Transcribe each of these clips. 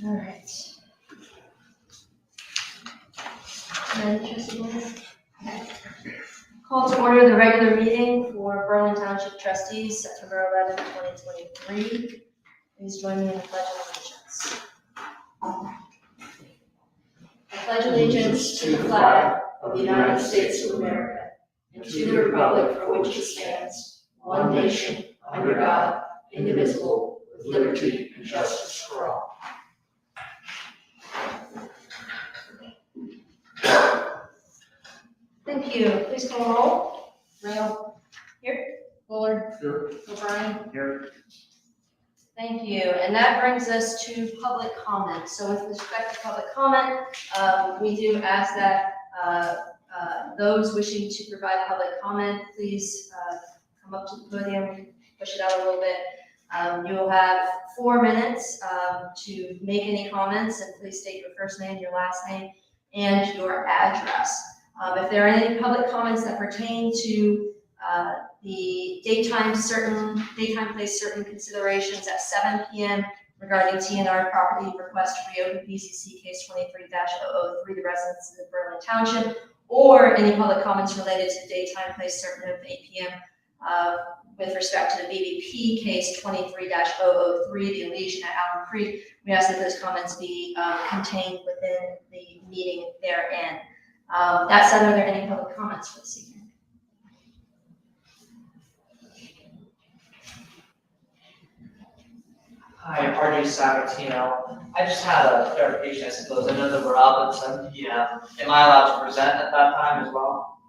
All right. Call to order the regular meeting for Berlin Township Trustees, September 11, 2023. Please join me in the Pledge of Allegiance. I pledge allegiance to the flag of the United States of America and to the republic for which it stands, one nation, under God, indivisible, with liberty and justice for all. Thank you. Please call roll. Rail. Here. Bullard. Here. O'Brien. Here. Thank you. And that brings us to public comment. So with respect to public comment, we do ask that those wishing to provide public comment, please come up to the podium, push it out a little bit. You will have 4 minutes to make any comments, and please state your first name, your last name, and your address. If there are any public comments that pertain to the daytime place certain considerations at 7 p.m. regarding TNR property request to reopen BCC case 23-003, the residents of Berlin Township, or any public comments related to daytime place certain of 8 p.m. With respect to the BBP case 23-003, the lesion at Allen Creek, we ask that those comments be contained within the meeting therein. That said, are there any public comments for this evening? Hi, RJ Sabatino. I just had a clarification, I suppose. I know that we're up at 7 p.m. Am I allowed to present at that time as well?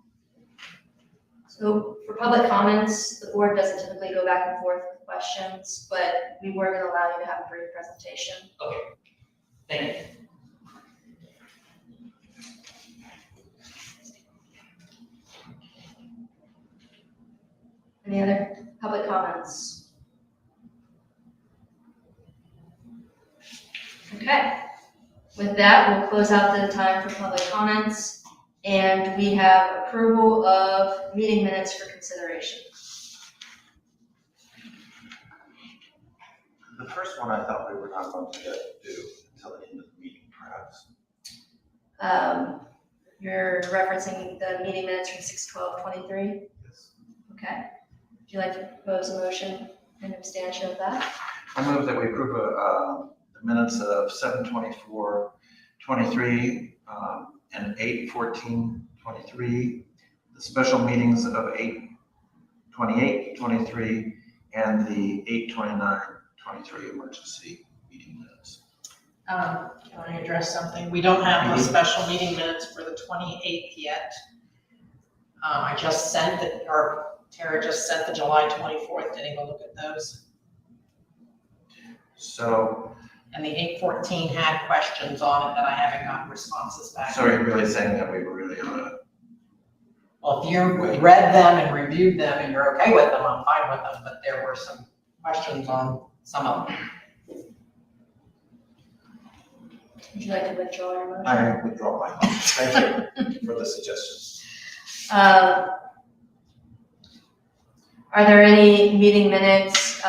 So for public comments, the board doesn't typically go back and forth with questions, but we were going to allow you to have a brief presentation. Okay, thank you. Any other public comments? Okay. With that, we'll close out the time for public comments, and we have approval of meeting minutes for consideration. The first one I thought we were not going to do until the end of the meeting, perhaps. You're referencing the meeting minutes from 6/12/23? Yes. Okay. Would you like to propose a motion in abstention of that? I move that we approve the minutes of 7/24/23 and 8/14/23, the special meetings of 8/28/23, and the 8/29/23 emergency meeting minutes. Can I address something? We don't have the special meeting minutes for the 28th yet. I just sent it, or Tara just sent the July 24th. Did anyone look at those? So, And the 8/14 had questions on it that I haven't gotten responses back. so you're really saying that we were really on a... Well, if you read them and reviewed them and you're okay with them, I'm fine with them, but there were some questions on some of them. Would you like to withdraw your motion? I withdraw my motion. Thank you for the suggestions. Are there any meeting minutes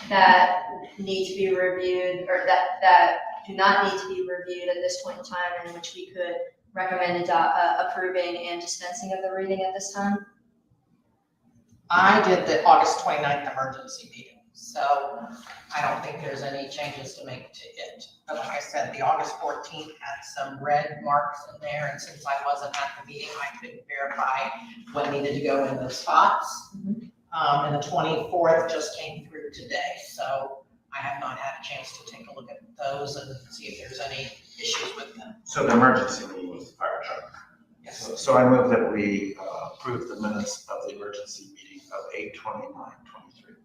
that need to be reviewed, or that do not need to be reviewed at this point in time, in which we could recommend approving and dispensing of the reading at this time? I did the August 29th emergency meeting, so I don't think there's any changes to make to it. But like I said, the August 14th had some red marks in there, and since I wasn't at the meeting, I couldn't verify what needed to go in those spots. And the 24th just came through today, so I have not had a chance to take a look at those and see if there's any issues with them. So the emergency meeting was the fire truck. Yes. So I move that we approve the minutes of the emergency meeting of 8/29/23.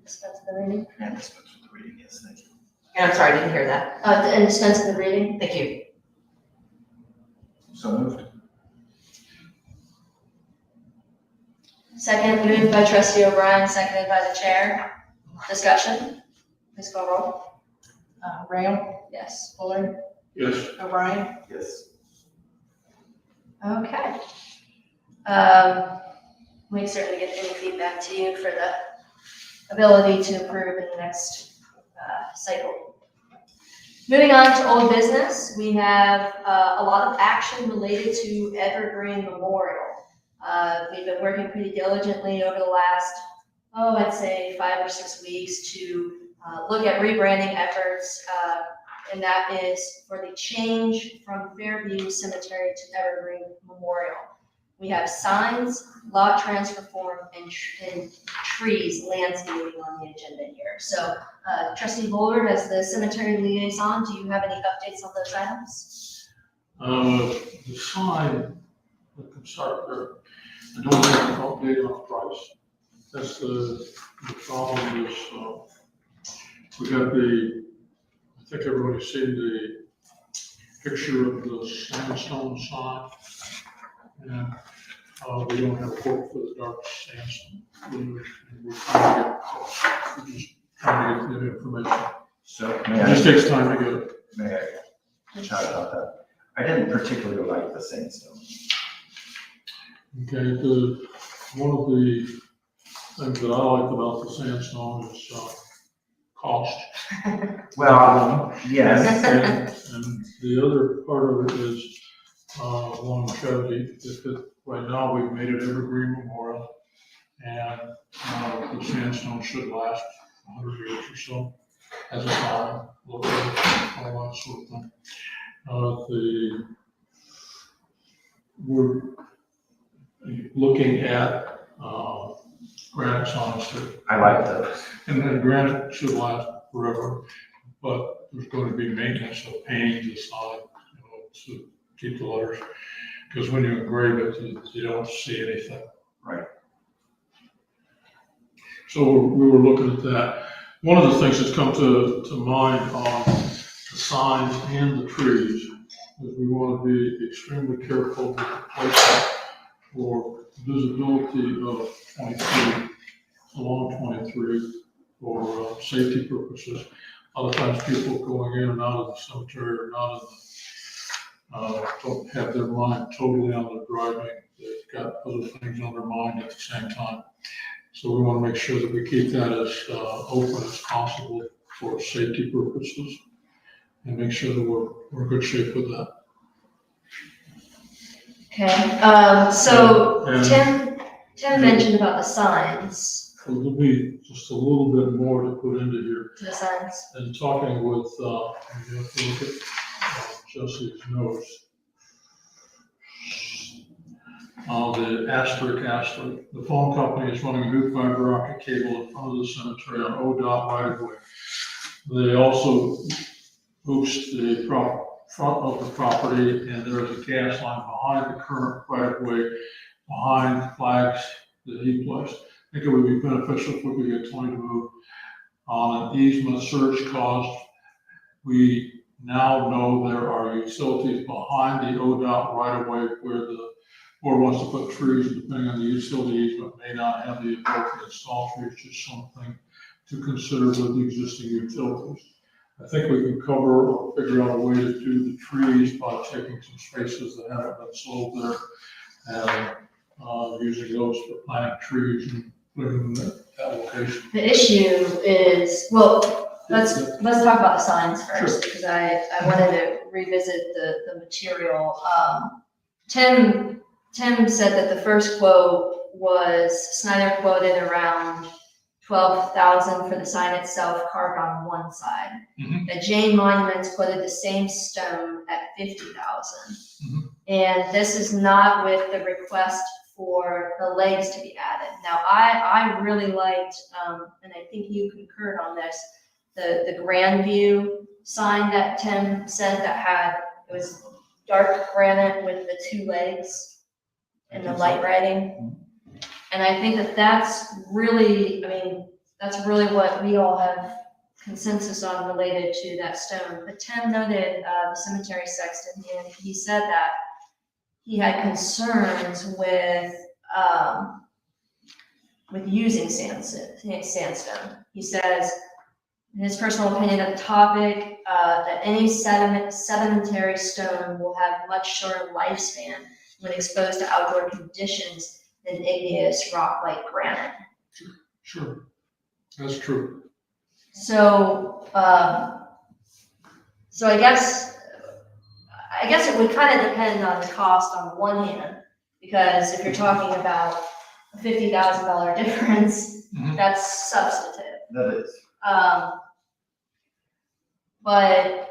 Dispense of the reading? And dispense with the reading, yes, thank you. I'm sorry, I didn't hear that. And dispense of the reading? Thank you. So moved. Second, moved by Trustee O'Brien, seconded by the chair. Discussion? Please call roll. Rail, Yes. Bullard, Yes. O'Brien. Yes. Okay. We can certainly get any feedback to you for the ability to approve in the next cycle. Moving on to old business, we have a lot of action related to Evergreen Memorial. We've been working pretty diligently over the last, I'd say 5 or 6 weeks to look at rebranding efforts, and that is for the change from Fairview Cemetery to Evergreen Memorial. We have signs, lot transfer form, and trees, landscaping on the agenda here. So Trustee Bullard, as the cemetery liaison, do you have any updates on those items? The sign, I can start there. I don't have an update on price. That's the problem is, we got I think everybody's seen the picture of the sandstone sign. And we don't have a quote for the dark sandstone. We're just trying to get that information. So It just takes time to get it. may I chat about that? I didn't particularly like the sandstone. Okay, one of the things that I liked about the sandstone is cost. Well, yes. And the other part of it is longevity. Right now, we've made it Evergreen Memorial, and the sandstone should last 100 years or so as a sign, all that sort of thing. We're looking at granite signs too. I like those. And then granite should last forever, but there's going to be maintenance of painting the sign, to keep the letters. Because when you engrave it, you don't see anything. Right. So we were looking at that. One of the things that's come to mind on the signs and the trees is we want to be extremely careful with the placement for visibility of 23, along 23, for safety purposes. Other times people going in and out of the cemetery or not in the, don't have their mind totally on the driving. They've got other things on their mind at the same time. So we want to make sure that we keep that as open as possible for safety purposes and make sure that we're in good shape with that. Okay, so And- Tim mentioned about the signs, So there'll be just a little bit more to put into here. to the signs. And talking with, you have to look at Jesse's notes. The asterisk, the phone company is running a new fiber optic cable in front of the cemetery on ODOT right of way. They also boost the front of the property, and there is a gas line behind the current right of way, behind flags that he placed. I think it would be beneficial if we could get Tony to move on an easement search cost. We now know there are utilities behind the ODOT right of way where the board wants to put trees, depending on the utility easement, may not have the ability to install trees, just something to consider with the existing utilities. I think we can cover or figure out a way to do the trees by taking some spaces that haven't been sold there and using those for planting trees and putting them at that location. The issue is, well, let's talk about the signs first, because I wanted to revisit the material. Tim said that the first quote was, Snyder quoted around $12,000 for the sign itself carved on one side. Mhm. The Jane Monuments quoted the same stone at $50,000. Mhm. And this is not with the request for the legs to be added. Now, I really liked, and I think you concurred on this, the Grandview sign that Tim said that had, it was dark granite with the 2 legs and the light writing. And I think that that's really, that's really what we all have consensus on related to that stone. But Tim noted the cemetery sexton, and he said that he had concerns with using sandstone. He says, in his personal opinion of the topic, that any sedimentary stone will have much shorter lifespan when exposed to outdoor conditions than igneous rock like granite. Sure. That's true. So, so I guess it would kind of depend on the cost on one hand, because if you're talking about a $50,000 difference, Mhm. that's substantive. That is. But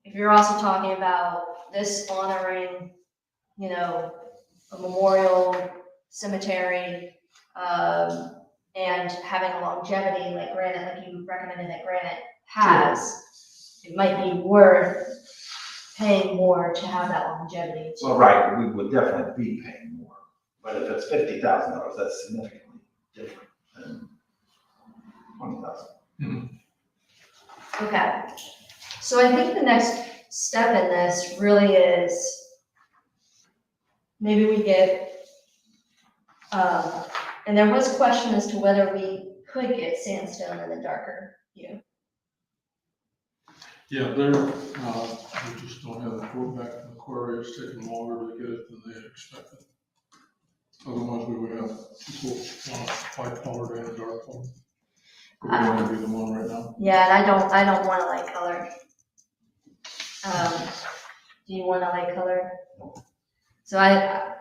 if you're also talking about this honoring, you know, a memorial cemetery, and having a longevity like granite, like you recommended that granite has, it might be worth paying more to have that longevity. Well, right, we would definitely be paying more, but if it's $50,000, that's significantly different than $20,000. Okay, so I think the next step in this really is maybe we get, and there was a question as to whether we could get sandstone in the darker hue. Yeah, we just don't have the quote back from the quarry. It's taking longer to get it than they had expected. Otherwise, we would have people white colored and dark colored. We're going to be the one right now. Yeah, and I don't want a light color. Do you want a light color? So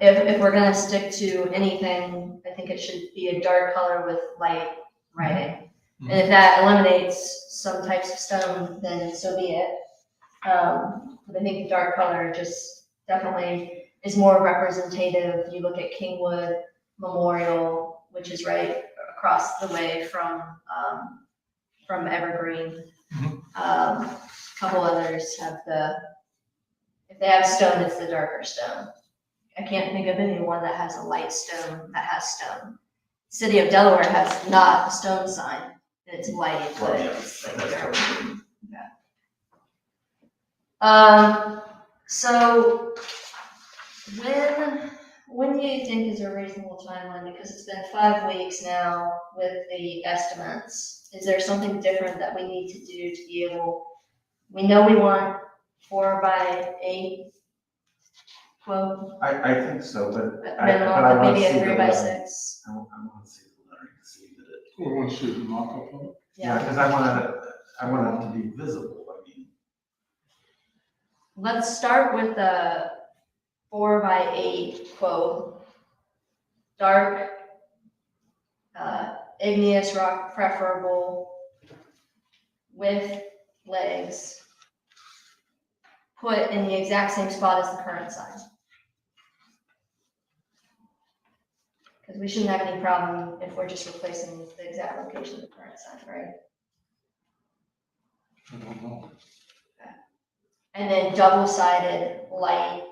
if we're gonna stick to anything, I think it should be a dark color with light writing. And if that eliminates some types of stone, then so be it. But I think the dark color just definitely is more representative. You look at Kingwood Memorial, which is right across the way from Evergreen. A couple others have if they have stone, it's the darker stone. I can't think of anyone that has a light stone that has stone. City of Delaware has not a stone sign, and it's light, but it's like dark. Okay. So when do you think is a reasonable timeline? Because it's been 5 weeks now with the estimates. Is there something different that we need to do to be able? We know we want 4x8 quote. I think so, but Minimum, I but want to maybe see a the 3x6. I want to see the lettering to see that it. We want to see the mock-up of it. Yeah, because I want it to be visible. I mean, Let's start with the 4x8 quote. Dark, igneous rock preferable, with legs, put in the exact same spot as the current sign. Because we shouldn't have any problem if we're just replacing the exact location of the current sign, right? I don't know. And then double-sided, light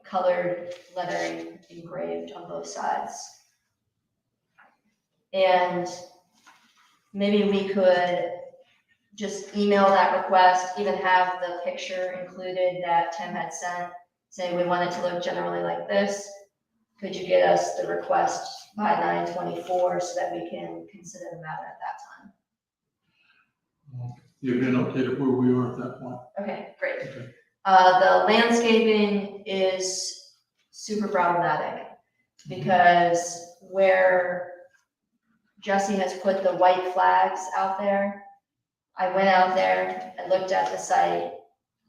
colored lettering engraved on both sides. And maybe we could just email that request, even have the picture included that Tim had sent, say we want it to look generally like this. Could you get us the request by 9/24 so that we can consider the matter at that time? Give you an update of where we are at that point. Okay, great. Okay. The landscaping is super problematic because where Jesse has put the white flags out there, I went out there and looked at the site.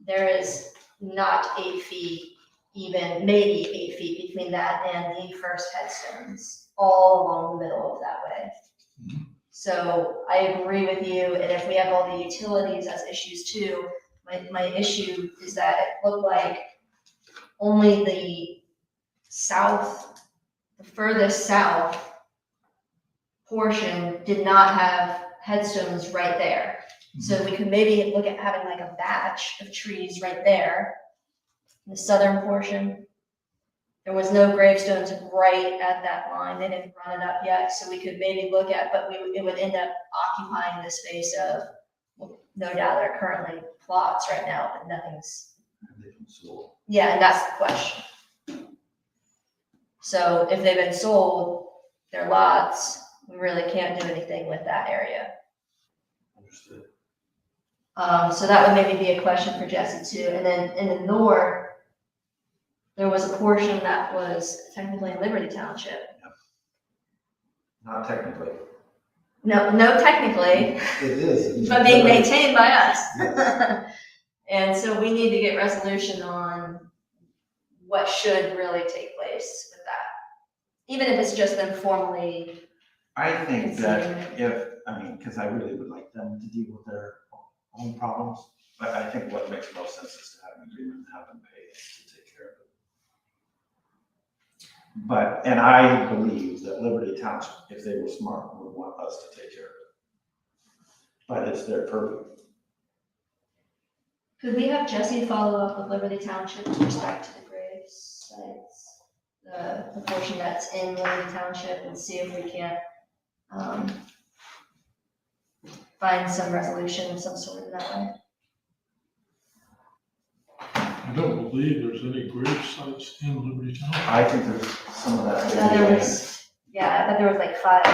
There is not 8 feet, even maybe 8 feet between that and the first headstones, all along the middle of that way. So I agree with you, and if we have all the utilities as issues too, my issue is that it looked like only the furthest south portion did not have headstones right there. So we could maybe look at having like a batch of trees right there in the southern portion. There was no gravestones right at that line. They didn't run it up yet, so we could maybe look at, but it would end up occupying the space of, well, no doubt there are currently plots right now, but nothing's. Yeah, and that's the question. So if they've been sold, they're lots, we really can't do anything with that area. Understood. So that would maybe be a question for Jesse too. And then in the north, there was a portion that was technically in Liberty Township. Not technically. No, technically, It is. but being maintained by us. And so we need to get resolution on what should really take place with that. Even if it's just them formally. I think that considering because I really would like them to deal with their own problems, but I think what makes most sense is to have an agreement and have them pay us to take care of it. But, and I believe that Liberty Township, if they were smart, would want us to take care of it. But it's their purview. Could we have Jesse follow up with Liberty Township with respect to the grave sites? The portion that's in Liberty Township, and see if we can't, find some resolution of some sort in that way? I don't believe there's any grave sites in Liberty Township. I think there's some of I that. thought there was, yeah, I thought there was like five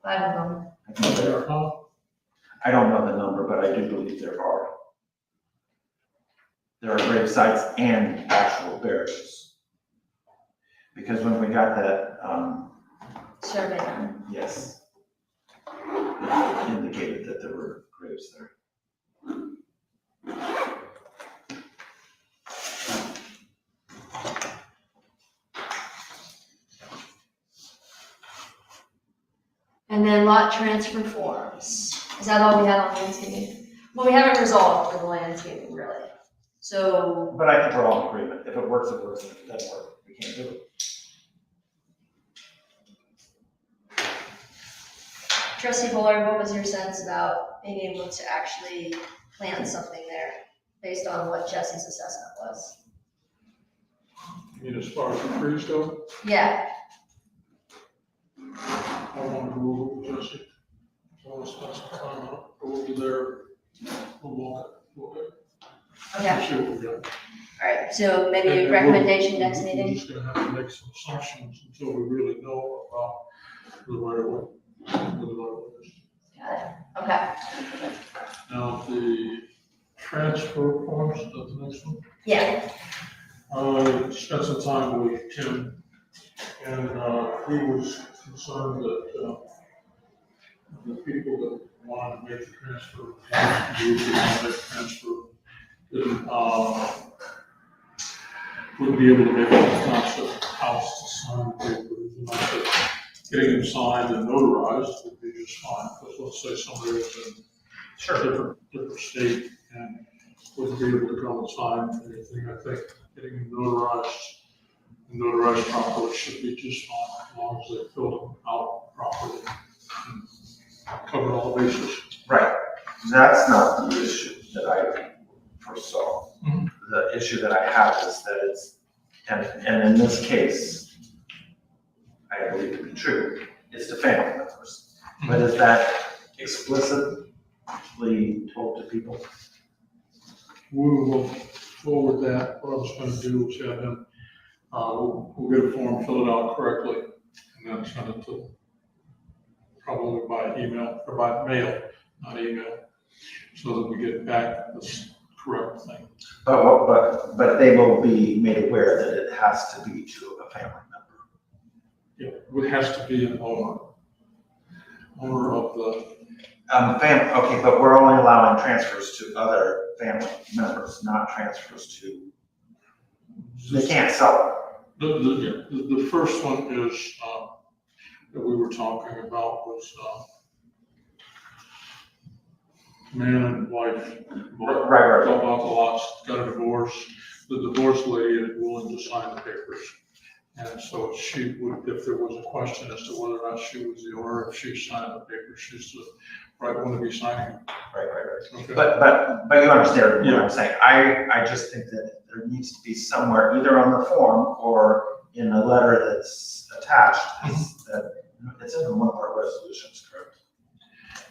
of them. I think there are. I don't know the number, but I do believe there are. There are grave sites and actual burials. Because when we got that, Survey done. yes, it indicated that there were graves there. And then lot transfer forms. Is that all we had on landscaping? Well, we haven't resolved for the landscaping, really. So, But I think we're all in agreement. If it works, it works. If it doesn't work, we can't do it. Trustee Bullard, what was your sense about being able to actually plant something there based on what Jesse's assessment was? I mean, as far as the trees go, Yeah, I want to go over with Jesse. I want to spend some time on it, go over there, we'll walk it. okay, See what we got. all right, so maybe And a we'll- recommendation next We're meeting? just gonna have to make some assumptions until we really know about the right of way. What the right of way is. Got it, okay, Now, the transfer forms, that's the next one. yeah, I spent some time with Tim, and he was concerned that the people that wanted to make the transfer, wouldn't be able to make it to the township house to sign the papers. And I said, getting them signed and notarized would be just fine, because let's say somebody was in a different state and wouldn't be able to come and sign anything. I think getting them notarized properly should be just fine, as long as they fill them out properly and cover all the bases. Right. That's not the issue that I foresaw. Mhm. The issue that I have is that it's, and in this case, I believe to be true, it's to family members. But is that explicitly told to people? We will forward that. What I was gonna do was have him, we'll get a form, fill it out correctly, and then send it to, probably by email, or by mail, not email, so that we get back this correct thing. But they will be made aware that it has to be to a family member. Yeah, it has to be an owner of the, Okay, but we're only allowing transfers to other family members, not transfers to, they can't sell the first one is, that we were talking about was, man and wife. them. Right. Bought the lots, got a divorce. The divorce lady is willing to sign the papers. And so she would, if there was a question as to whether or not she was the owner, if she signed the papers, she's the right one to be signing. Right. Okay. But you understand what Yeah. I'm saying. I just think that there needs to be somewhere, either on the form or in a letter that's attached, that it's in the one-part resolutions, correct?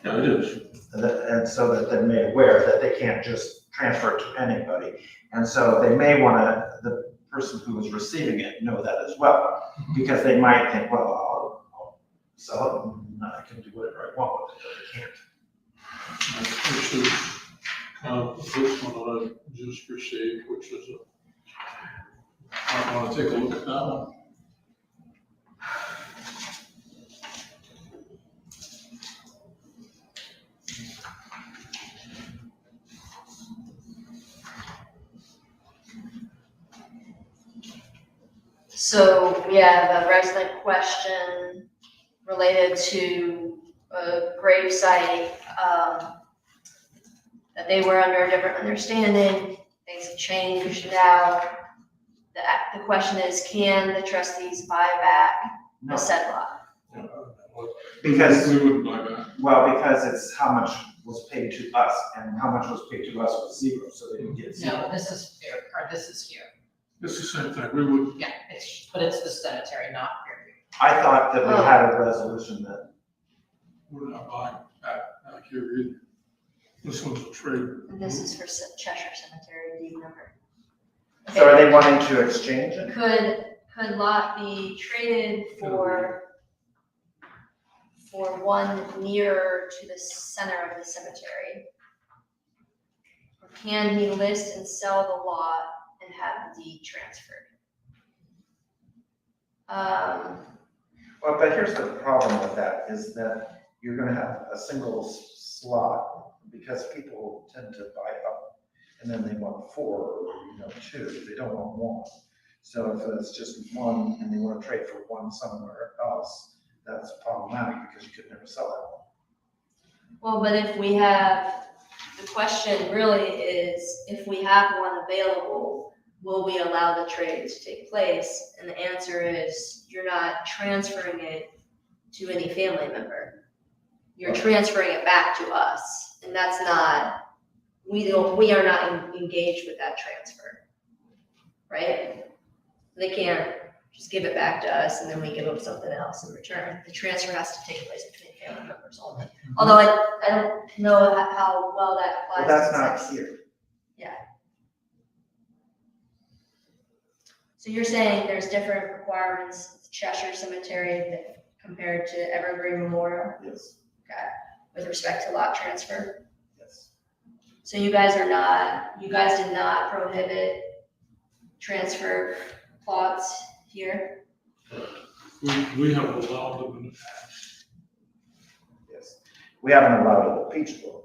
Yeah, it is. And so that they're made aware that they can't just transfer it to anybody. And so they may want to, the person who is receiving it, know that as well, because they might think, well, I'll sell it and I can do whatever I want with it, but they can't. This is kind of this one that I just received, which is I want to take a look at that one. So we have a resident question related to a grave site, that they were under a different understanding, things have changed now. The question is, can the trustees buy back No, the said lot? because, We wouldn't buy that. well, because it's how much was paid to us, and how much was paid to us was zero, so they didn't get zero. No, this is here, or this is here. It's the same thing, we would, Yeah, but it's the cemetery, not Fairview. I thought that we Oh. had a resolution that, we're not buying back here either. This one's a trade. And this is for Cheshire Cemetery deed number. so are they wanting to exchange it? Could lot be traded for one nearer to the center of the cemetery? Or can he list and sell the lot and have the deed transferred? Well, but here's the problem with that, is that you're gonna have a single slot, because people tend to buy up, and then they want 4, or, 2, they don't want 1. So if it's just 1, and they wanna trade for 1 somewhere else, that's problematic, because you could never sell that one. Well, but if we have, the question really is, if we have one available, will we allow the trade to take place? And the answer is, you're not transferring it to any family member. You're transferring it back to us, and that's not, we are not engaged with that transfer, right? They can't just give it back to us and then we give them something else in return. The transfer has to take place between family members only. Although I don't know how well that applies. But that's to not sex. here. So you're saying there's different requirements, Cheshire Cemetery compared to Evergreen Memorial Yes, with respect to lot transfer? yes. So you guys did not prohibit transfer plots here? We have allowed them in the past. Yes. We haven't allowed it at Peach Grove.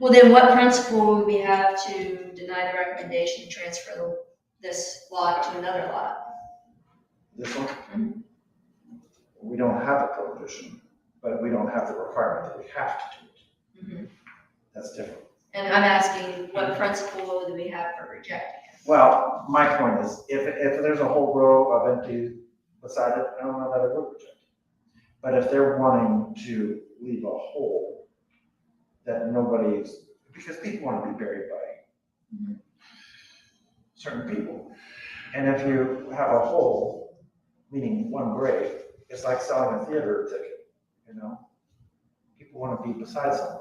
Well, then what principle would we have to deny the recommendation to transfer this lot to another lot? This one? Mhm. We don't have a prohibition, but we don't have the requirement that we have to do it. That's different. And I'm asking, what principle do we have for rejecting it? Well, my point is, if there's a whole row of empty beside it, I don't know that I would reject it. But if they're wanting to leave a hole that nobody's, because people want to be buried by certain people. And if you have a hole, meaning one grave, it's like selling a theater ticket, People want to be beside someone.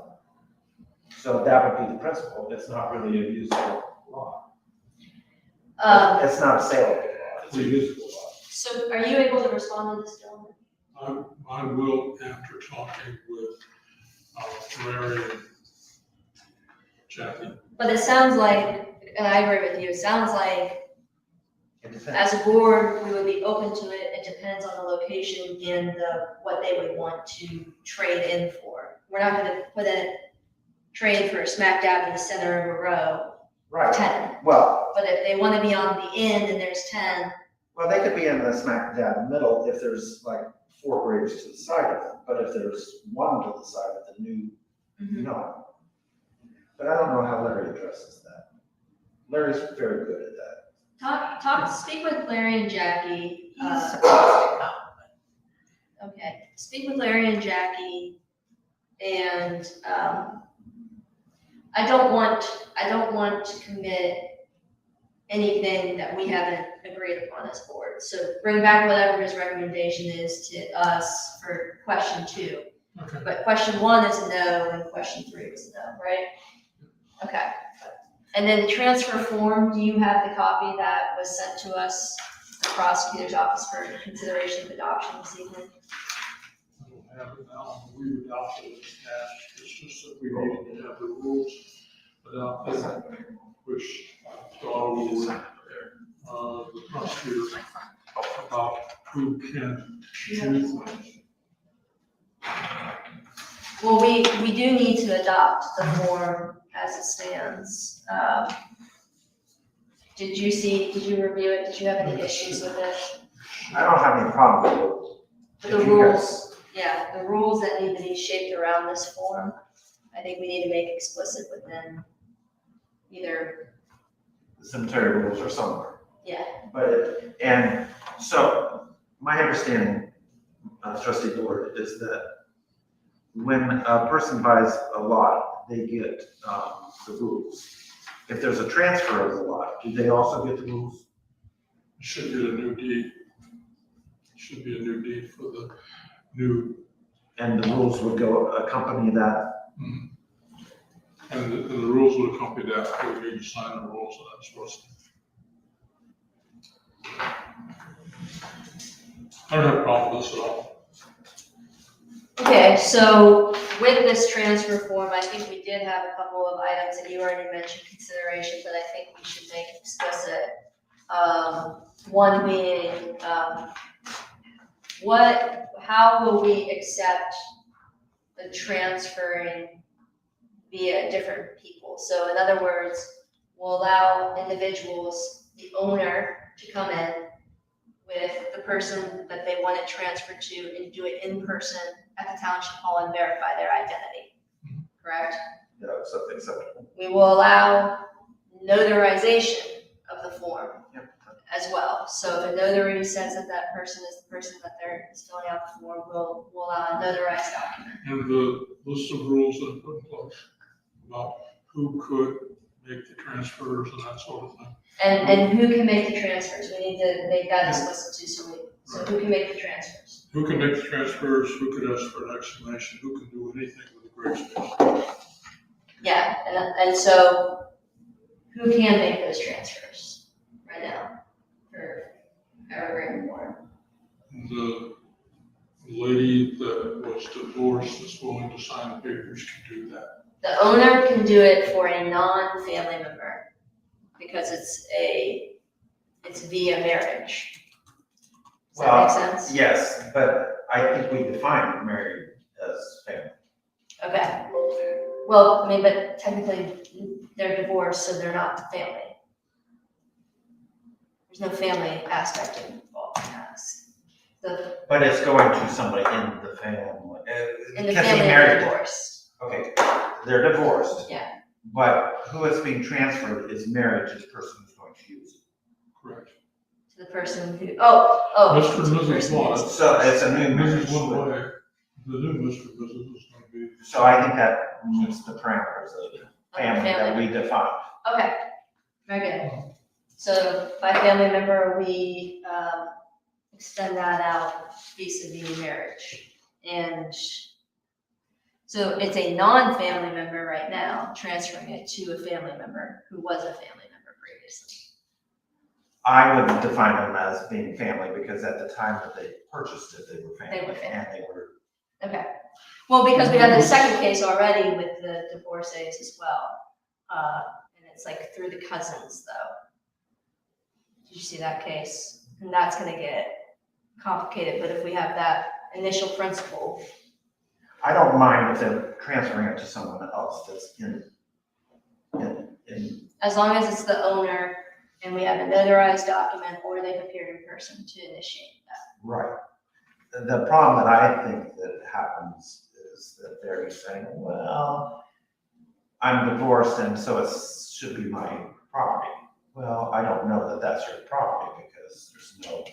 So that would be the principle. It's not really a usable lot. It's not a saleable lot, it's a usable lot. So are you able to respond to this, gentleman? I will after talking with Larry and Jackie. But it sounds like, and I agree with you, it sounds like It depends. as a board, we would be open to it. It depends on the location and what they would want to trade in for. We're not gonna put a trade for smack dab in the center of a row, Right, 10. well, But if they wanna be on the end and there's 10, they could be in the smack dab middle if there's like 4 graves to the side of it, but if there's 1 to the side of the new, no. But I don't know how Larry addresses that. Larry's very good at that. speak with Larry and Jackie. He's supposed to know. Okay, speak with Larry and Jackie, and, I don't want to commit anything that we haven't agreed upon as board. So bring back whatever his recommendation is to us for question 2. Okay. But question 1 is a no, and question 3 is a no, right? Okay. And then the transfer form, do you have the copy that was sent to us, the prosecutor's office for consideration of adoption this evening? I don't have it now, we adopted it as cash, it's just that we needed to have the rules adopted, which I thought was, the prosecutor about who can do things. Well, we do need to adopt the form as it stands. Did you review it? Did you have any issues with it? I don't have any problem with it. The If you guys- rules, yeah, the rules that need to be shaped around this form, I think we need to make explicit within either, The cemetery rules are somewhere. yeah. But, and so, my understanding, trustee board, is that when a person buys a lot, they get, the rules. If there's a transfer of the lot, do they also get the rules? Should get a new deed. Should be a new deed for the new, And the rules would go accompany that? and the rules would accompany that, we need to sign the rules, and that's what's. I don't have a problem with this at all. Okay, so with this transfer form, I think we did have a couple of items that you already mentioned considerations that I think we should make explicit. One being, how will we accept the transferring via different people? So in other words, we'll allow individuals, the owner, to come in with the person that they want it transferred to and do it in person at the township hall and verify their identity, correct? Yeah, something acceptable. We will allow notarization of the form Yep. as well. So if a notary says that that person is the person that they're filling out the form, we'll allow a notarized document. And the list of rules that are put in place about who could make the transfers and that sort of thing. And who can make the transfers? We need to make that explicit too, so who can make the transfers? Who can make the transfers, who could ask for an explanation, who can do anything with a gray space. Yeah, and so who can make those transfers right now for Evergreen Form? The lady that was divorced is willing to sign the papers can do that. The owner can do it for a non-family member because it's via marriage. Does that Well, make sense? Yes, but I think we define married as family. Okay. Well, I mean, but technically they're divorced, so they're not family. There's no family aspect involved in that. But it's going to somebody in the family. In the Because he family married- of divorce. Okay, they're divorced. Yeah. But who it's being transferred is married to the person who's going to use it. Correct. To the person who, oh. Mr. and to the Mrs. person Watt. who's- So it's a new marriage. Mrs. went away, the new Mr. and Mrs. is going to be. So I think that meets the parameters of the family that we define. Okay, very good. So by family member, we extend that out vis-a-vis marriage. And so it's a non-family member right now, transferring it to a family member who was a family member previously. I would define them as being family because at the time that they purchased it, they were family. They were family. And they were, Okay. Well, because we have the second case already with the divorcees as well. And it's like through the cousins though. Did you see that case? And that's gonna get complicated, but if we have that initial principle, I don't mind if they're transferring it to someone else that's in, as long as it's the owner and we have a notarized document or they've appeared in person to initiate that. right. The problem that I think that happens is that they're saying, well, I'm divorced and so it should be my property. Well, I don't know that that's your property because there's no,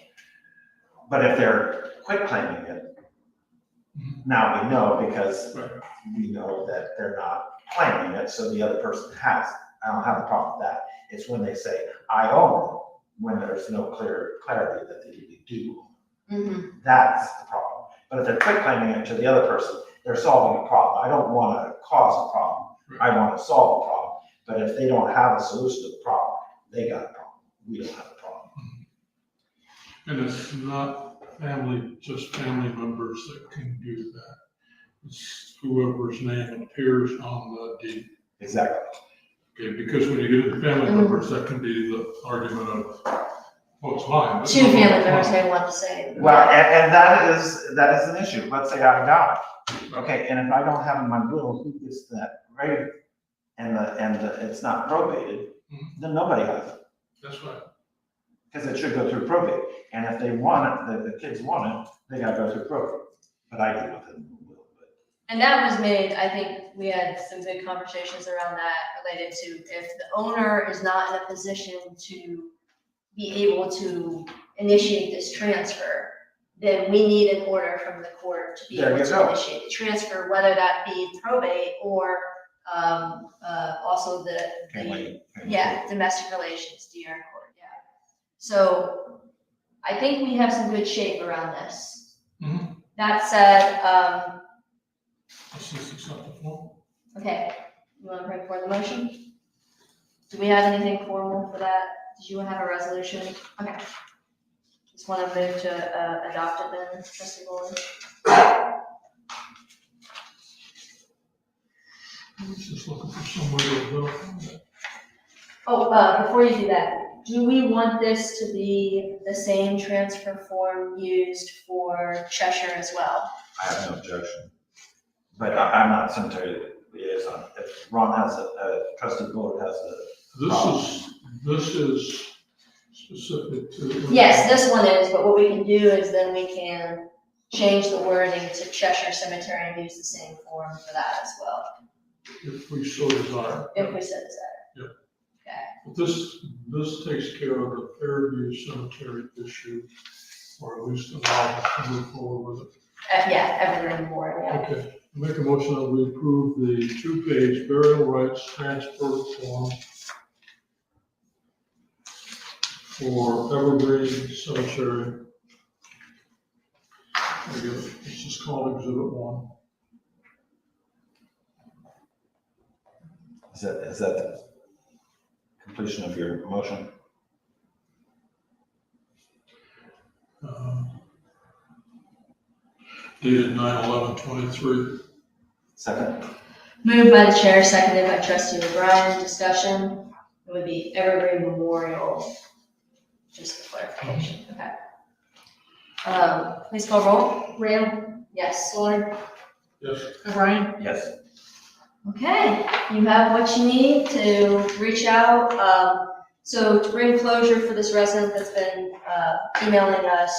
but if they're quit claiming it, now we know because we know that they're not claiming it, so the other person has it. I don't have a problem with that. It's when they say, I own it, when there's no clear clarity that they really do. That's the problem. But if they're quit claiming it to the other person, they're solving a problem. I don't want to cause a problem. I want to solve a problem. But if they don't have a solution to the problem, they got a problem. We don't have a problem. And it's not just family members that can do that. It's whoever's name appears on the deed. Exactly. Okay, because when you get into family members, that can be the argument of Well, it's mine. but- two family members may want to say. Well, and that is an issue. Let's say I die. Okay, and if I don't have in my will who gets that grave and it's not probated, then nobody has it. That's right. Because it should go through probate. And if they want it, the kids want it, they gotta go through probate. But I do with it in the will. And that was made, I think we had some good conversations around that related to if the owner is not in a position to be able to initiate this transfer, then we need an order from the court to be There able you to go. initiate the transfer, whether that be probate or, also the, domestic relations, DR court, yeah. So I think we have some good shape around this. Mm-hmm. That said, Let's just accept the form. okay, you want to bring forward the motion? Do we have anything formal for that? Did you have a resolution? Okay. Just want to move to adopt it then, trustee Boland? I was just looking for somewhere to go. Oh, before you do that, do we want this to be the same transfer form used for Cheshire as well? I have no objection. But I'm not cemetery liaison. If Ron has trustee board has This is specific to. Yes, this one is, but what we can do is then we can change the wording to Cheshire Cemetery and use the same form for that as well, If we so desire. if we so desire. Yep. Okay. But this takes care of the Fairview Cemetery issue, or at least allow us to move forward with it. Yeah, Evergreen Board, yeah. Okay, make a motion that we approve the 2-page burial rights transfer form for Evergreen Cemetery. This is called Exhibit 1. Is that the completion of your motion? Dated 9/11/23. Second? Moved by the chair, seconded by trustee O'Brien, discussion, it would be Evergreen Memorial, just for clarification, okay. Please call roll. Randall? Yes. Fuller? Yes. O'Brien? Yes. Okay, you have what you need to reach out. So to bring closure for this resident that's been emailing us,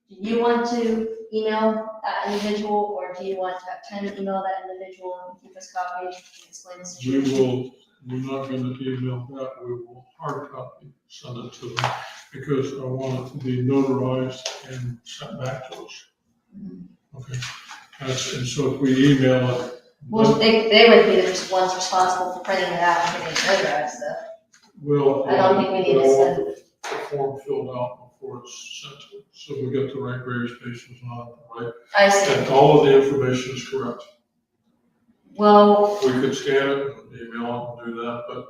do you want to email that individual, or do you want to have Ken email that individual and keep us copied and explain the situation? We're not going to email that, we will hard copy, send it to them, because I want it to be notarized and sent back to us. Okay, and so if we email it. Well, they would be the ones responsible for printing it out and getting it notarized, though. Well. I don't think we need to send. The form filled out before it's sent to, so we get the right graves, patients on it, right? I see. And all of the information is correct. Well, We could scan it and email it and do that, but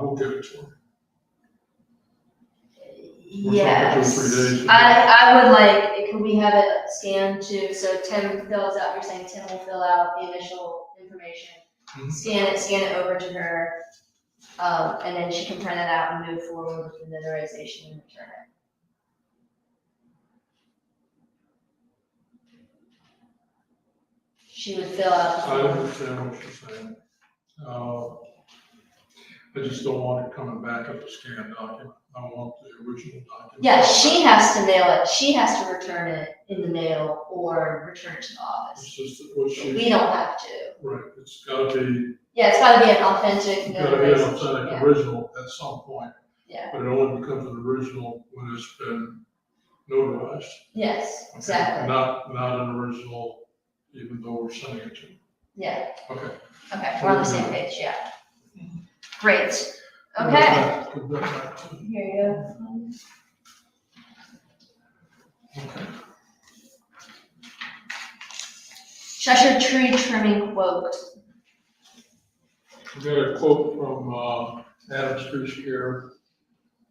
we'll get it to them. yes. 2 or 3 days. I would like, could we have it scanned too, so Tim fills out, you're saying Tim will fill out the initial information, Mhm. scan it over to her, and then she can print it out and move forward with the notarization and return it. She would fill out the I form. understand what you're saying. I just don't want it coming back as a scanned document. I want the original document. Yeah, she has to mail it, she has to return it in the mail or return it to the office. It's just that what she. We don't have to. Right, it's gotta be, Yeah, it's gotta be an authentic gotta be an notarization, authentic yeah. original at some point. Yeah. But it only becomes an original when it's been notarized. Yes, Okay? exactly, Not an original, even though we're sending it to them. yeah, Okay. okay, we're on the same page, yeah. Great, okay, Give that back to here you go. Okay. Cheshire tree trimming quote. We got a quote from Adams Tree Care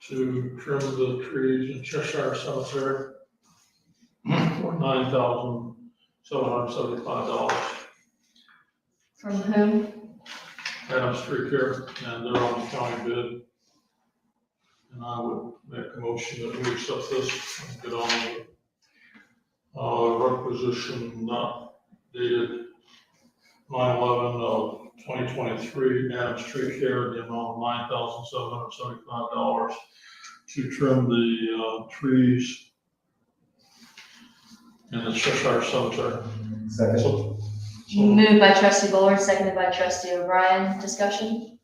to trim the trees in Cheshire Cemetery for $9,775. From whom? Adams Tree Care, and they're on the county bid. And I would make a motion that we accept this and get on with requisition dated 9/11 of 2023, Adams Tree Care, the amount of $9,775 to trim the trees in the Cheshire Cemetery. Second. So- Moved by trustee Bullard, seconded by trustee O'Brien. Discussion?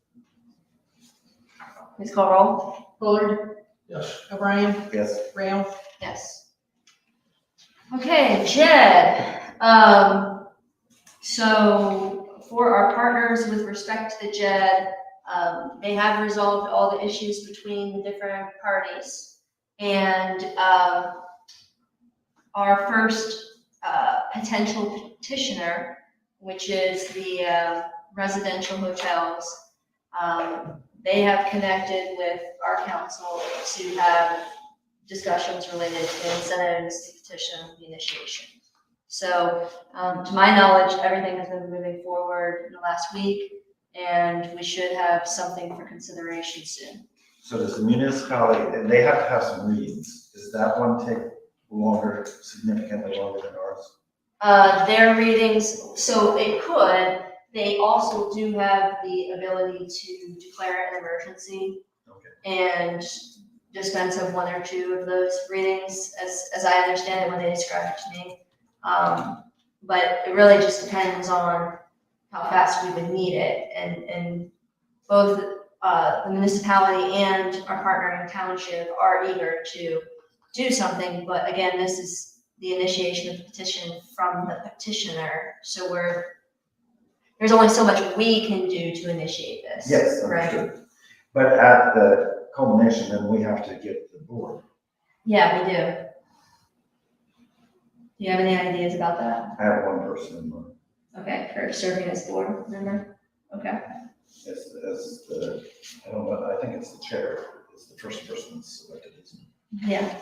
Please call roll. Bullard, Yes. O'Brien, Yes. Rail, Yes. Okay, Jed, so for our partners with respect to the JED, they have resolved all the issues between the different parties. And, our first, potential petitioner, which is the, residential hotels, they have connected with our council to have discussions related to incentives to petition the initiation. So, to my knowledge, everything has been moving forward in the last week, and we should have something for consideration soon. So does the municipality, and they have to have some readings, does that one take longer, significantly longer than ours? Their readings, so it could, they also do have the ability to declare an emergency Okay. and dispense of one or two of those readings, as I understand it when they describe it to me. But it really just depends on how fast we would need it, and both, the municipality and our partner in township are eager to do something, but again, this is the initiation of the petition from the petitioner, so there's only so much we can do to initiate this. Yes, Right? understood. But at the culmination, then we have to get the board. Yeah, we do. Do you have any ideas about that? I have one person in mind, Okay, for serving as board member? Okay. as the, I don't know, I think it's the chair, it's the first person that's selected, isn't it? Yeah,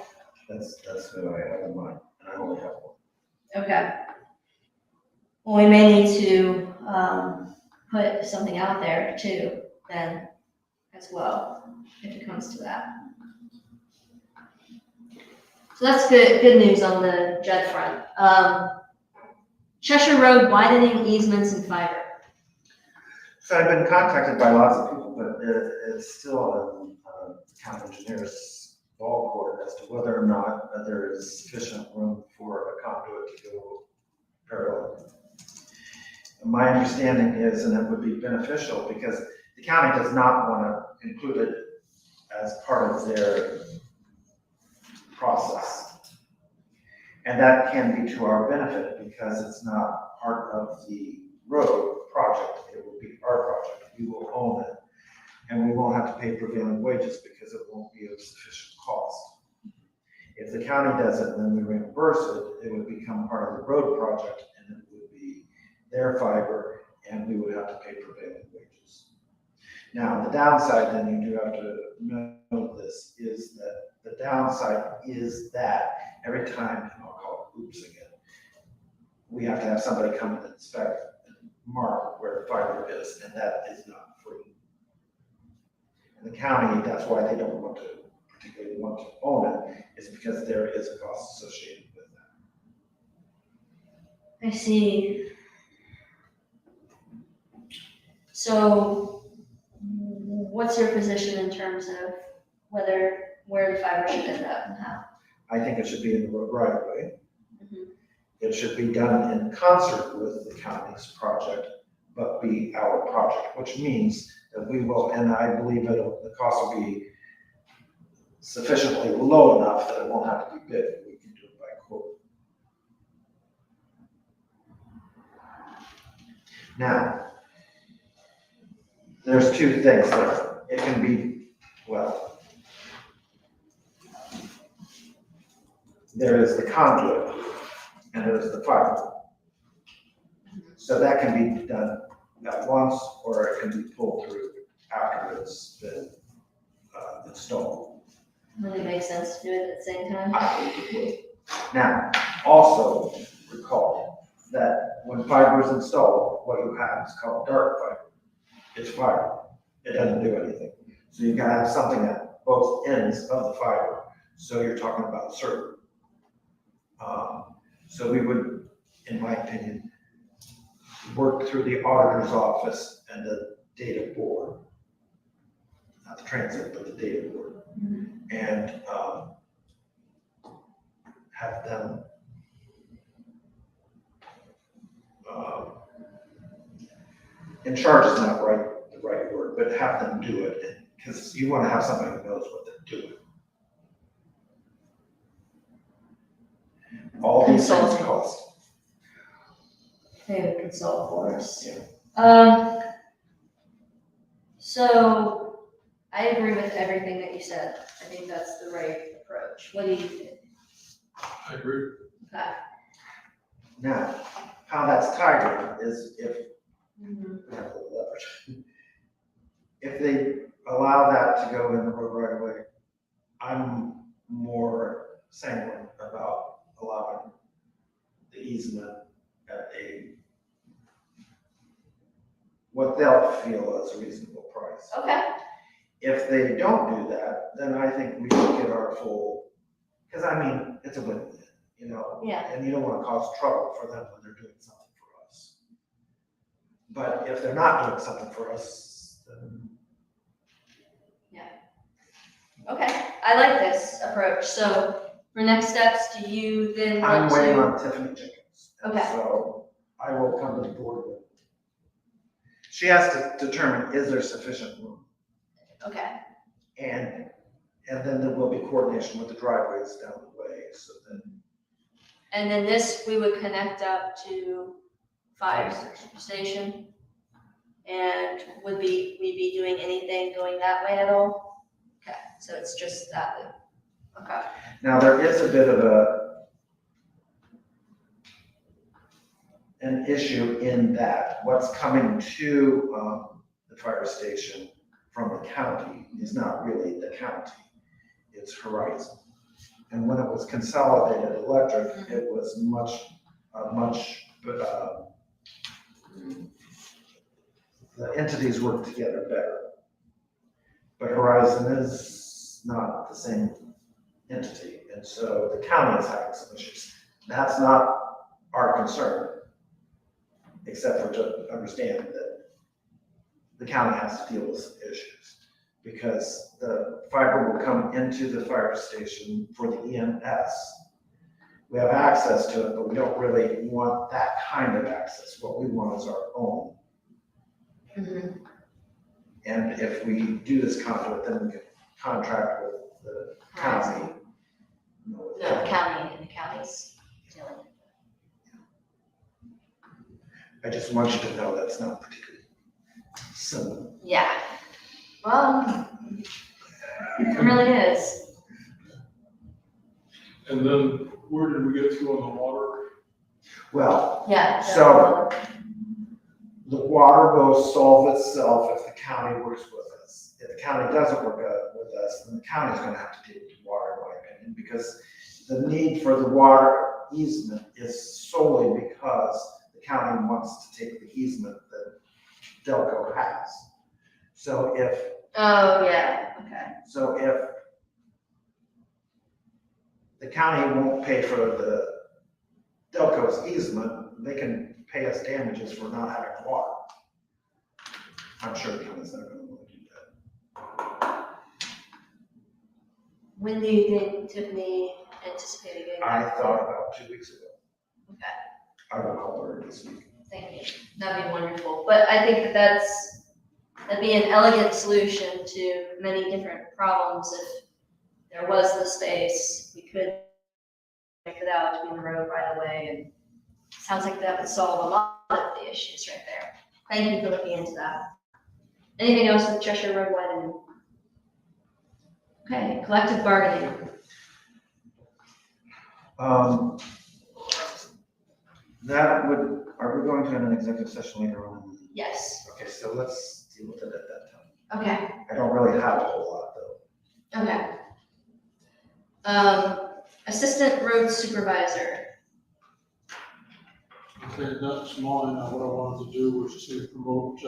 That's who I have in mind, and I only have one. okay. Well, we may need to, put something out there too, then, as well, if it comes to that. So that's good news on the JED front. Cheshire Road widening easements and fiber. So I've been contacted by lots of people, but it's still a town engineer's ball court as to whether or not there is sufficient room for a conduit to go parallel. My understanding is, and it would be beneficial, because the county does not want to include it as part of their process. And that can be to our benefit, because it's not part of the road project, it will be our project, we will own it. And we won't have to pay prevailing wages because it won't be of sufficient cost. If the county does it, then we reimburse it, it would become part of the road project, and it would be their fiber, and we would have to pay prevailing wages. Now, the downside, then you do have to know this, is that the downside is that every time, and I'll call it oops again, we have to have somebody come and inspect and mark where the fiber is, and that is not free. And the county, that's why they don't want to, particularly want to own it, is because there is a cost associated with that. I see. So what's your position in terms of where the fiber should end up and how? I think it should be in the road right of way. Mhm. It should be done in concert with the county's project, but be our project, which means that we will, and I believe the cost will be sufficiently low enough that it won't have to be bid. We can do it by quote. Now, there's two things there. It can be, well, there is the conduit and there is the fiber. So that can be done at once, or it can be pulled through after it's been installed. Would it make sense to do it at the same time? I think it would. Now, also recall that when fiber is installed, what you have is called dark fiber. It's fiber. It doesn't do anything. So you've got to have something that both ends of the fiber. So you're talking about certain. So we would, in my opinion, work through the auditor's office and the data board. Not the transit, but the data board. And have them in charge is not the right word, but have them do it, because you want to have somebody who knows what they're doing. All these things Consulting. cost. They would consult for us. Yeah. So I agree with everything that you said. I think that's the right approach. What do you think? I agree. Okay. Now, how that's tied is if Mhm. we have a little leverage. If they allow that to go in the road right away, I'm more sanguine about allowing the easement at what they'll feel is a reasonable price. Okay. If they don't do that, then I think we should get our full, because I mean, it's a win-win, you know? Yeah. And you don't want to cause trouble for them when they're doing something for us. But if they're not doing something for us, then Okay. I like this approach. So for next steps, do you then I'm want waiting to? on Tiffany Jenkins. And Okay. so I will come to the board with. She has to determine, is there sufficient room? Okay. And then there will be coordination with the driveways down the way, so then. And then this, we would connect up to fire station. And would we be doing anything going that way at all? Okay, so it's just that loop. Okay. Now, there is a bit of an issue in that what's coming to the fire station from the county is not really the county, it's Horizon. And when it was consolidated electric, it was the entities work together better. But Horizon is not the same entity, and so the county is having some issues. That's not our concern, except for to understand that the county has to deal with some issues. Because the fiber will come into the fire station for the EMS. We have access to it, but we don't really want that kind of access. What we want is our own. Mhm. And if we do this conduit, then we can contract with the county. No, the county and the county's dealing with I just want you to know that's not particularly simple. it. Yeah. Well, it really is. And then where did we get to on the water? Well, Yeah. So- the water will solve itself if the county works with us. If the county doesn't work with us, then the county's gonna have to deal with the water, in my opinion, because the need for the water easement is solely because the county wants to take the easement that Delco has. So if Oh, yeah, okay. the county won't pay for the Delco's easement, they can pay us damages for not having water. I'm sure the county's not gonna want to do that. When do you think Tiffany anticipated getting I back? thought about 2 weeks ago. Okay, I will call her this week. thank you. That'd be wonderful. But I think that'd be an elegant solution to many different problems. If there was the space, we could make it out between the road right away, and sounds like that would solve a lot of the issues right there. Thank you for looking into that. Anything else with Cheshire Road widening? Okay, collective bargaining. Are we going to an executive session later on? Yes, Okay, so let's deal with it at that time. okay, I don't really have a whole lot though. okay. Assistant road supervisor. Okay, that's mine. What I wanted to do was to promote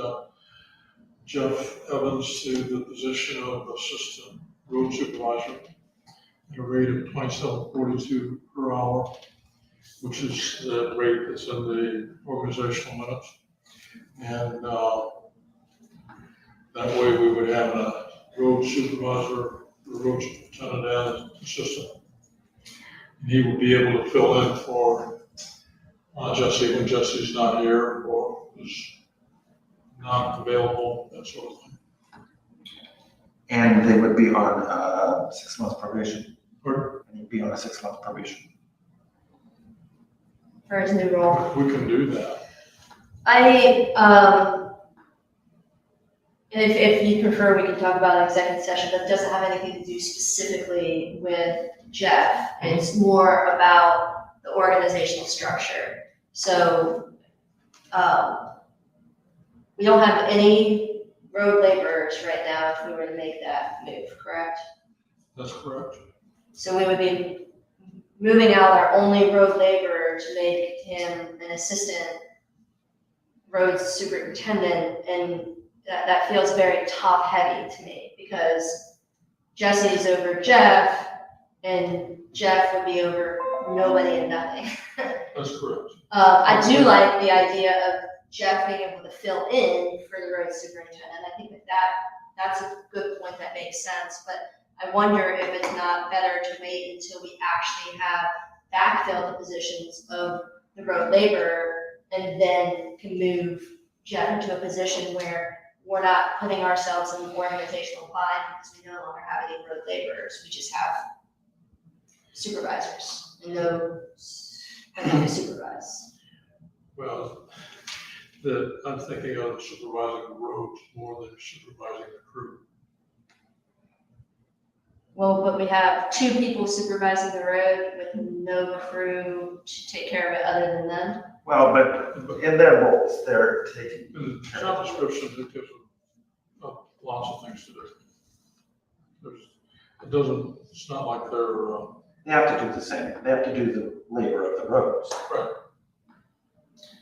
Jeff Evans to the position of assistant road supervisor at a rate of $27.42 per hour, which is the rate that's in the organizational minutes. And that way we would have a road supervisor, a road superintendent, and assistant. And he would be able to fill in for Jesse when Jesse's not here or is not available, that sort of thing. And they would be on 6 months probation. Or And he'd be on a 6 month probation. For his new role. we can do that. If you prefer, we can talk about an executive session, but it doesn't have anything to do specifically with Jeff. It's more about the organizational structure. So, we don't have any road laborers right now if we were to make that move, correct? That's correct. So we would be moving out our only road laborer to make him an assistant road superintendent, and that feels very top heavy to me because Jesse's over Jeff and Jeff would be over nobody and nothing. That's correct. I do like the idea of Jeff being able to fill in for the road superintendent. I think that's a good point that makes sense, but I wonder if it's not better to wait until we actually have backfilled the positions of the road laborer and then can move Jeff into a position where we're not putting ourselves in an organizational bind because we no longer have any road laborers. We just have supervisors and those to supervise. Well, I'm thinking of supervising the roads more than supervising the crew. Well, but we have 2 people supervising the road with no crew to take care of it other than them. Well, but in their roles, they're taking. In the job description, it gives them lots of things to do. It's not like they're. They have to do the same. They have to do the labor of the roads. Right.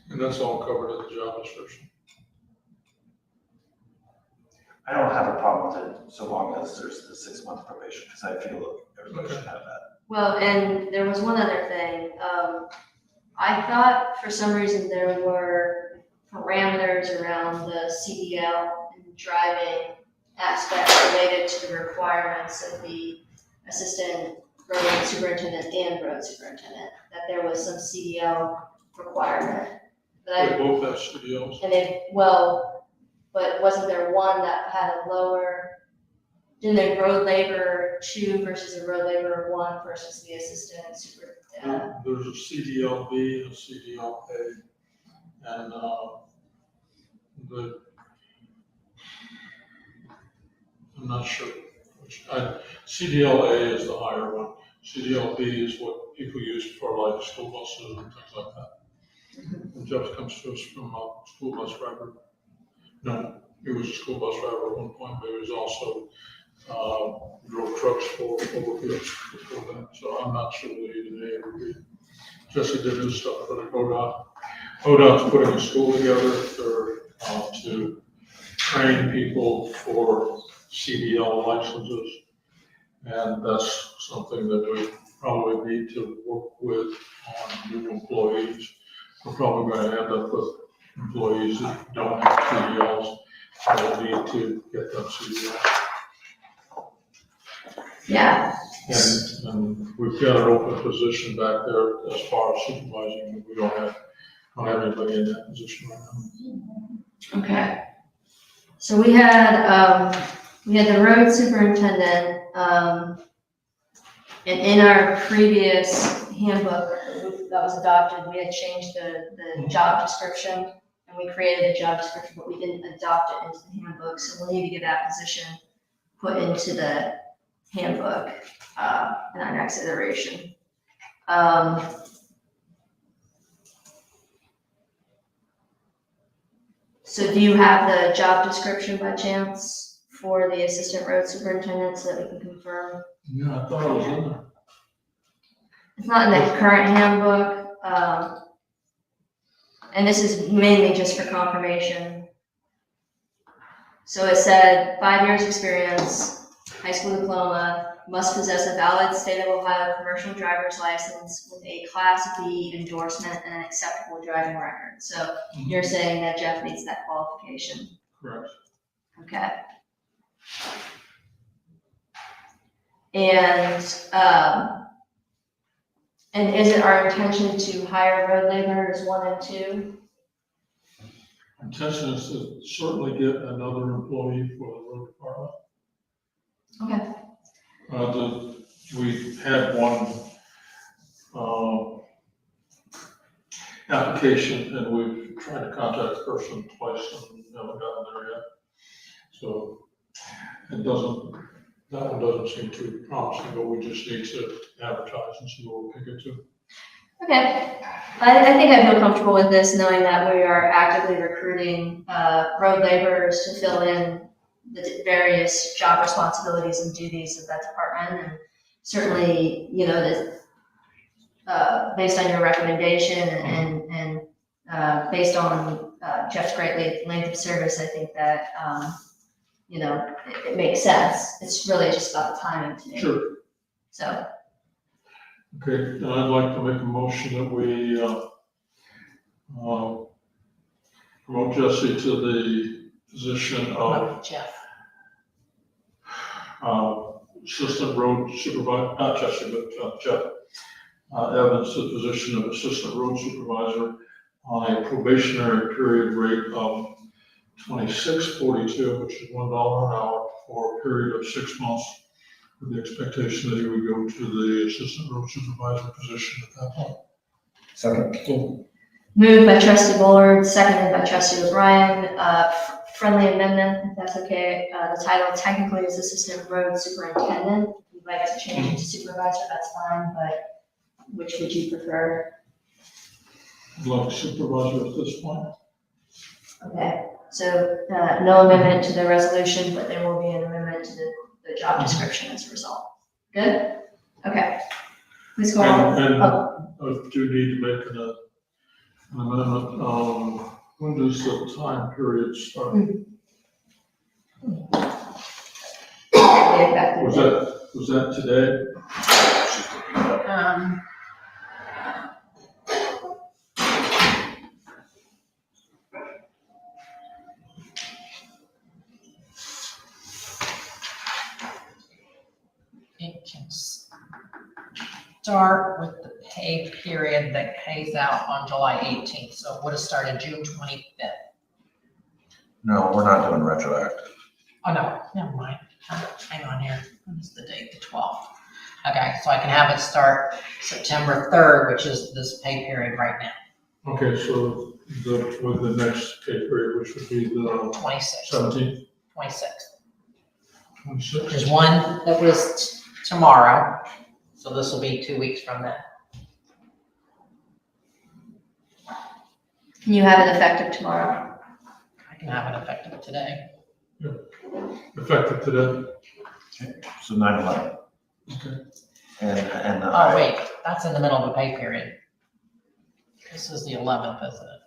And that's all covered in the job description. I don't have a problem with it so long as there's the 6 month probation, because I feel like everybody should have that. Well, and there was one other thing. I thought for some reason there were parameters around the CDL and driving aspect related to the requirements of the assistant road superintendent and road superintendent, that there was some CDL requirement. But They both have CDLs. but wasn't there one that had a lower, didn't a road laborer 2 versus a road laborer 1 versus the assistant super? There's a CDL-B and a CDL-A. And I'm not sure which. CDL-A is the higher one. CDL-B is what people use for like school buses and things like that. And Jeff comes to us from a school bus driver. No, he was a school bus driver at one point, but he was also drove trucks for Overfield before that. So I'm not sure that he's an A or B. Jesse did his stuff for the ODOT. ODOT's putting a school together to train people for CDL licenses. And that's something that we probably need to work with on new employees. We're probably going to end up with employees that don't have CDLs, and we'll need to get them CDLs. Yeah. And we've got an open position back there as far as supervising, but we don't have anybody in that position right now. Okay. So we had the road superintendent, and in our previous handbook that was adopted, we had changed the job description, and we created a job description, but we didn't adopt it into the handbook, so we'll need to get that position put into the handbook in our next iteration. So do you have the job description by chance for the assistant road superintendent so that we can confirm? Yeah, I thought it was in there. It's not in the current handbook, and this is mainly just for confirmation. So it said 5 years experience, high school diploma, must possess a valid state of Ohio commercial driver's license with a Class B endorsement and an acceptable driving record. So you're saying that Jeff meets that qualification? Correct. Okay. And is it our intention to hire road laborers 1 and 2? Intention is to certainly get another employee for the road department. Okay. We had one, application, and we've tried to contact the person twice and haven't gotten there yet. So that one doesn't seem too promising, but we just need to advertise and see what we can get to. Okay. I think I feel comfortable with this, knowing that we are actively recruiting road laborers to fill in the various job responsibilities and duties of that department. And certainly, you know, based on your recommendation and based on Jeff's great length of service, I think that, you know, it makes sense. It's really just about the timing to me. Sure. So. Okay, then I'd like to make a motion that we promote Jesse to the position of Jeff. Assistant Road Supervisor, not Jesse, but Jeff Evans, to the position of Assistant Road Supervisor on a probationary period rate of $26.42, which is $1 an hour for a period of 6 months, with the expectation that he would go to the Assistant Road Supervisor position at that point. Second. Moved by trustee Bullard, seconded by trustee O'Brien. Friendly amendment, if that's okay. The title technically is Assistant Road Superintendent. If you'd like to change it to Supervisor, that's fine, but which would you prefer? I'd like Supervisor at this point. Okay, so no amendment to the resolution, but there will be an amendment to the job description as a result. Good? Okay. Please go on. And Oh, I do need to make an amendment. When does the time period start? Was that today? It can start with the pay period that pays out on July 18th, so it would have started June 25th. No, we're not doing retroactive. Oh, no, never mind. Hang on here. What is the date? The 12th. Okay, so I can have it start September 3rd, which is this pay period right now. Okay, so with the next pay period, which would be the 26th. 17th, 26th. 26th. There's one that was tomorrow, so this will be 2 weeks from then. Can you have it effective tomorrow? I can have it effective today. Effective today. So 9/11. Okay. And Oh, wait, that's in the middle of the pay period. This is the 11th, isn't it?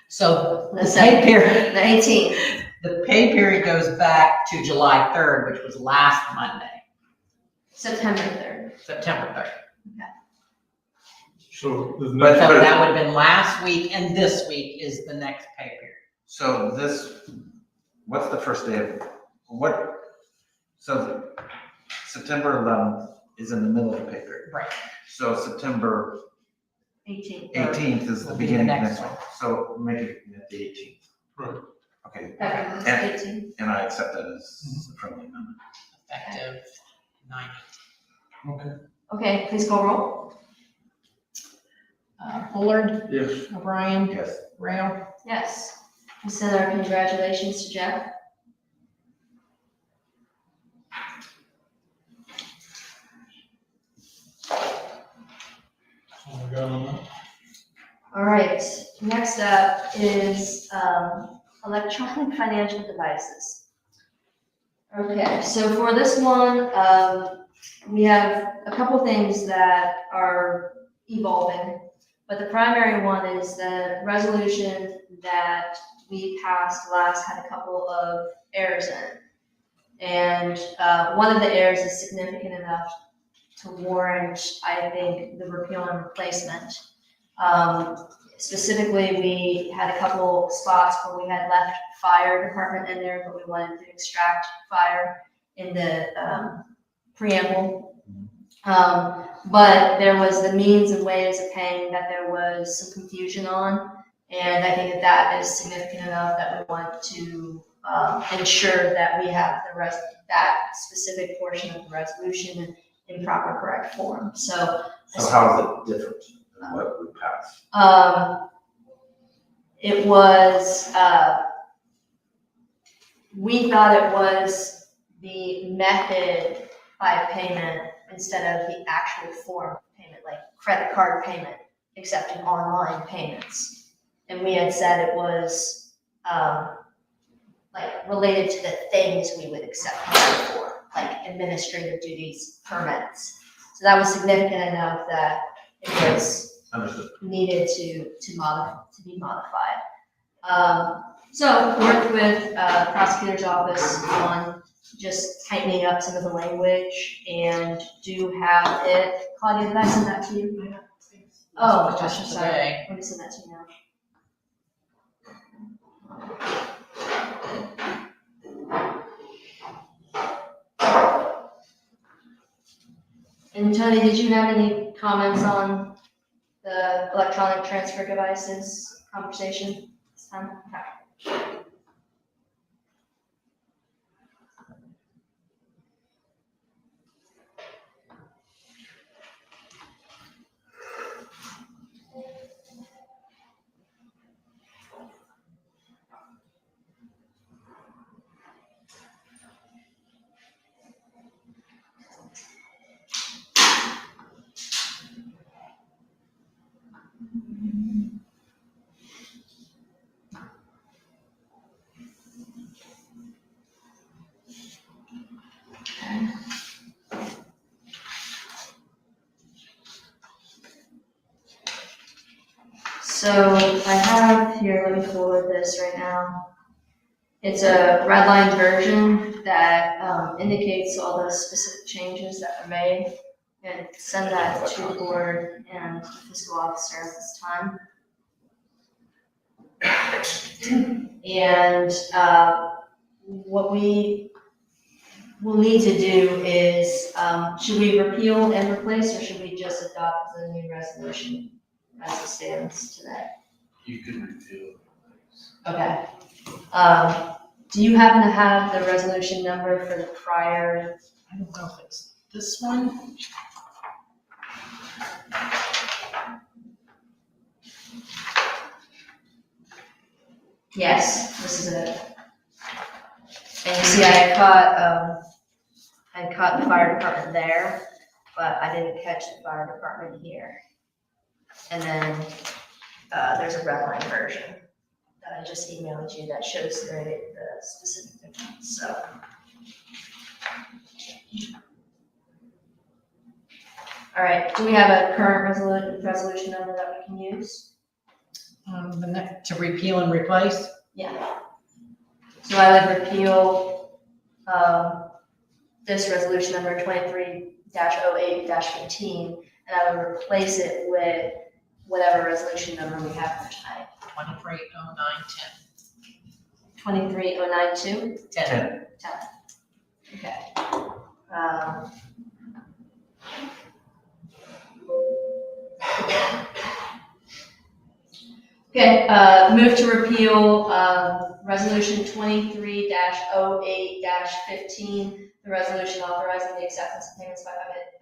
So the pay period, The 18th. the pay period goes back to July 3rd, which was last Monday, September 3rd. September 3rd. So the So next, that would have been last week, and this week is the next pay period. so what's the first day of, so September 11th is in the middle of the pay period. Right. So September 18th. 18th is the Will be the beginning of next next one. So make it the 18th. right, Okay, That brings us And- to 18th. and I accept that as a friendly amendment. Effective 9. okay, Okay, please call roll. Bullard, yes. O'Brien, Yes. Rail. Yes. We send our congratulations to Jeff. So we got on that. All right, next up is electronic financial devices. Okay, so for this one, we have a couple things that are evolving, but the primary one is the resolution that we passed last had a couple of errors in it. And one of the errors is significant enough to warrant, I think, the repeal and replacement. Specifically, we had a couple spots where we had left fire department in there, but we wanted to extract fire in the preamble. But there was the means and ways of paying that there was some confusion on. And I think that is significant enough that we want to ensure that we have that specific portion of the resolution in proper correct form. So how is it different than what we passed? It was, we thought it was the method by payment instead of the actual form of payment, like credit card payment, accepting online payments. And we had said it was like related to the things we would accept money for, like administrative duties, permits. So that was significant enough that it was Understood. needed to be modified. So worked with prosecutor's office on just tightening up some of the language and do have it. Claudia, did I send that to you? Oh, gosh, I'm Just sorry. today. Let me send that to you now. And Tony, did you have any comments on the electronic transfer devices conversation this time? Okay. So I have here, let me forward this right now. It's a redline version that indicates all the specific changes that were made, and send that to the board and the fiscal officer at this time. And what we will need to do is, should we repeal and replace, or should we just adopt the new resolution as it stands today? You can repeal. Okay. Do you happen to have the resolution number for the prior? I don't know if it's this one. Yes, this is it. And you see, I had caught the fire department there, but I didn't catch the fire department here. And then there's a redline version that I just emailed you that shows the specific difference. So. All right, do we have a current resolution number that we can use? To repeal and replace. Yeah. So I would repeal this resolution number 23-08-15, and I would replace it with whatever resolution number we have for tonight. 230910. 2309-2? 10. 10. Okay. Okay, move to repeal resolution 23-08-15, the resolution authorizing the acceptance of payments by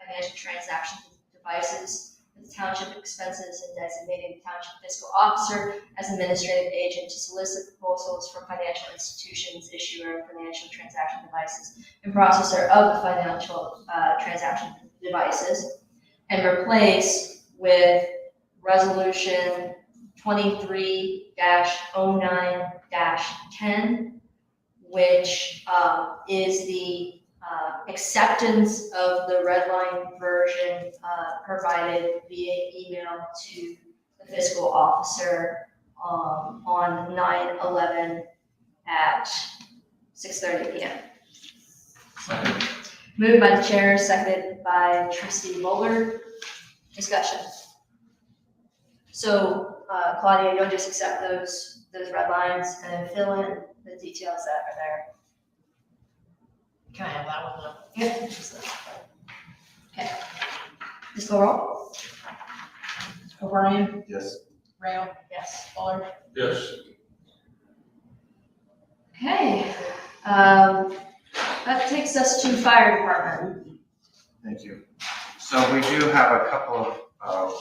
financial transaction devices with township expenses and designating the township fiscal officer as administrative agent to solicit proposals from financial institutions, issuer of financial transaction devices, and processor of the financial transaction devices, and replace with resolution 23-09-10, which is the acceptance of the redline version provided via email to the fiscal officer on 9/11 at 6:30 p.m. Moved by the chair, seconded by trustee Bowler. Discussion. So, Claudia, you'll just accept those red lines and fill in the details that are there. Can I have that one now? Yep. Okay. Ms. Laurel? O'Brien, Yes. Rail, Yes. Fuller. Yes. Okay, that takes us to fire department. Thank you. So we do have a couple of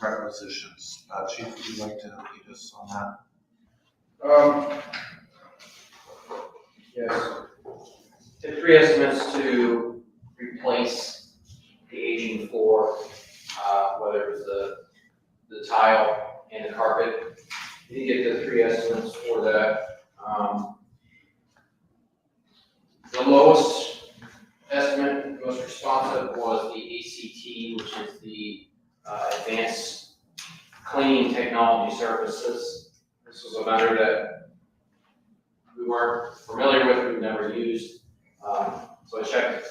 requisitions. Chief, would you like to lead us on that? Yes. The three estimates to replace the aging floor, whether it's the tile and the carpet. You get the three estimates for that. The lowest estimate, most responsive, was the ACT, which is the Advanced Cleaning Technology Services. This was a vendor that we weren't familiar with, we've never used. So I checked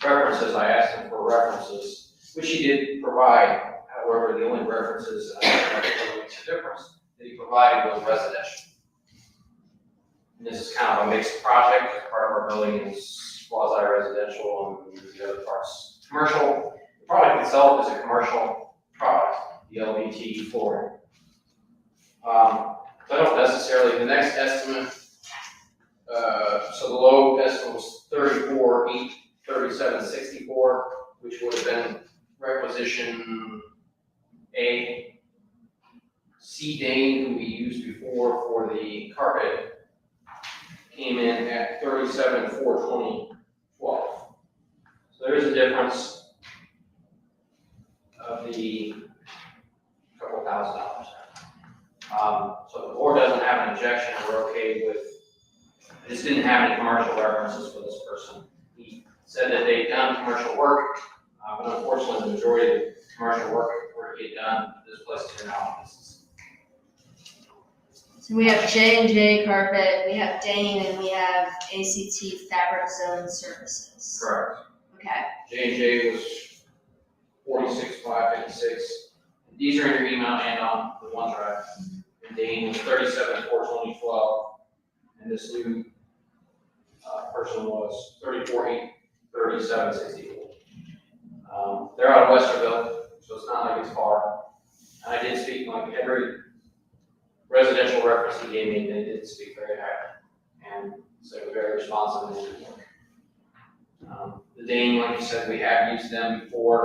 references, I asked him for references, which he did provide. However, the only references, that makes a difference, that he provided was residential. And this is kind of a mixed project, as part of our building is quasi-residential and the other parts commercial. The product itself is a commercial product, the LVT flooring. So I don't necessarily, the next estimate, so the low estimate was 34,837.64, which would have been requisition A. C. Dane, who we used before for the carpet, came in at 37,420.12. So there is a difference of the couple $1,000. So if the board doesn't have an objection, we're okay with. I just didn't have any commercial references for this person. He said that they'd done commercial work, but unfortunately, the majority of the commercial work were get done. This place is in offices. So we have J&J Carpet, we have Dane, and we have ACT Fabric Zone Services. Correct. Okay. J&J was 46,556. These are in your email and on the OneDrive. And Dane was 37,420.12. And this new person was 34,837.64. They're out of Westerville, so it's not like it's far. And I did speak, like every residential reference he gave me, they did speak very highly. And so they were very responsive in their work. The Dane, like you said, we have used them before.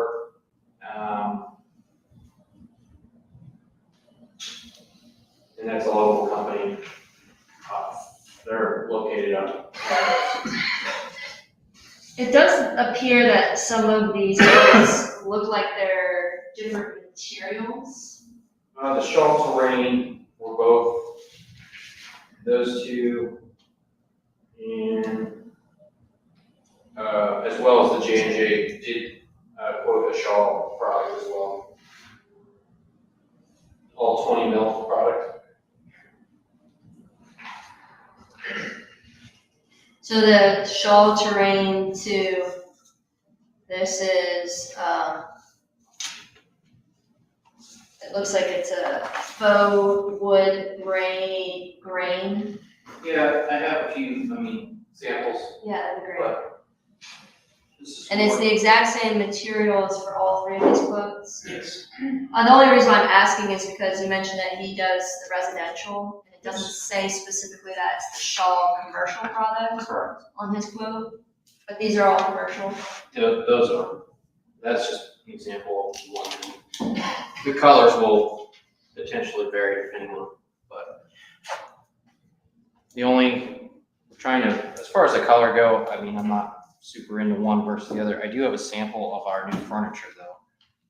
And that's a local company. They're located up. It does appear that some of these things look like they're different materials. The Shaw Terrain were both those two, and as well as the J&J did quote a Shaw product as well. All 20 mil product. So the Shaw Terrain 2, this is, it looks like it's a faux wood grain. Yeah, I have a few, samples, Yeah, that'd be great. but this is And it's more- the exact same materials for all three of these quotes. Yes. The only reason why I'm asking is because you mentioned that he does the residential, and it doesn't say specifically that it's the Shaw commercial product Correct. on his quote, but these are all commercial. Those are, that's just an example of one. The colors will potentially vary depending on, but the only, trying to, as far as the color go, I'm not super into one versus the other. I do have a sample of our new furniture though,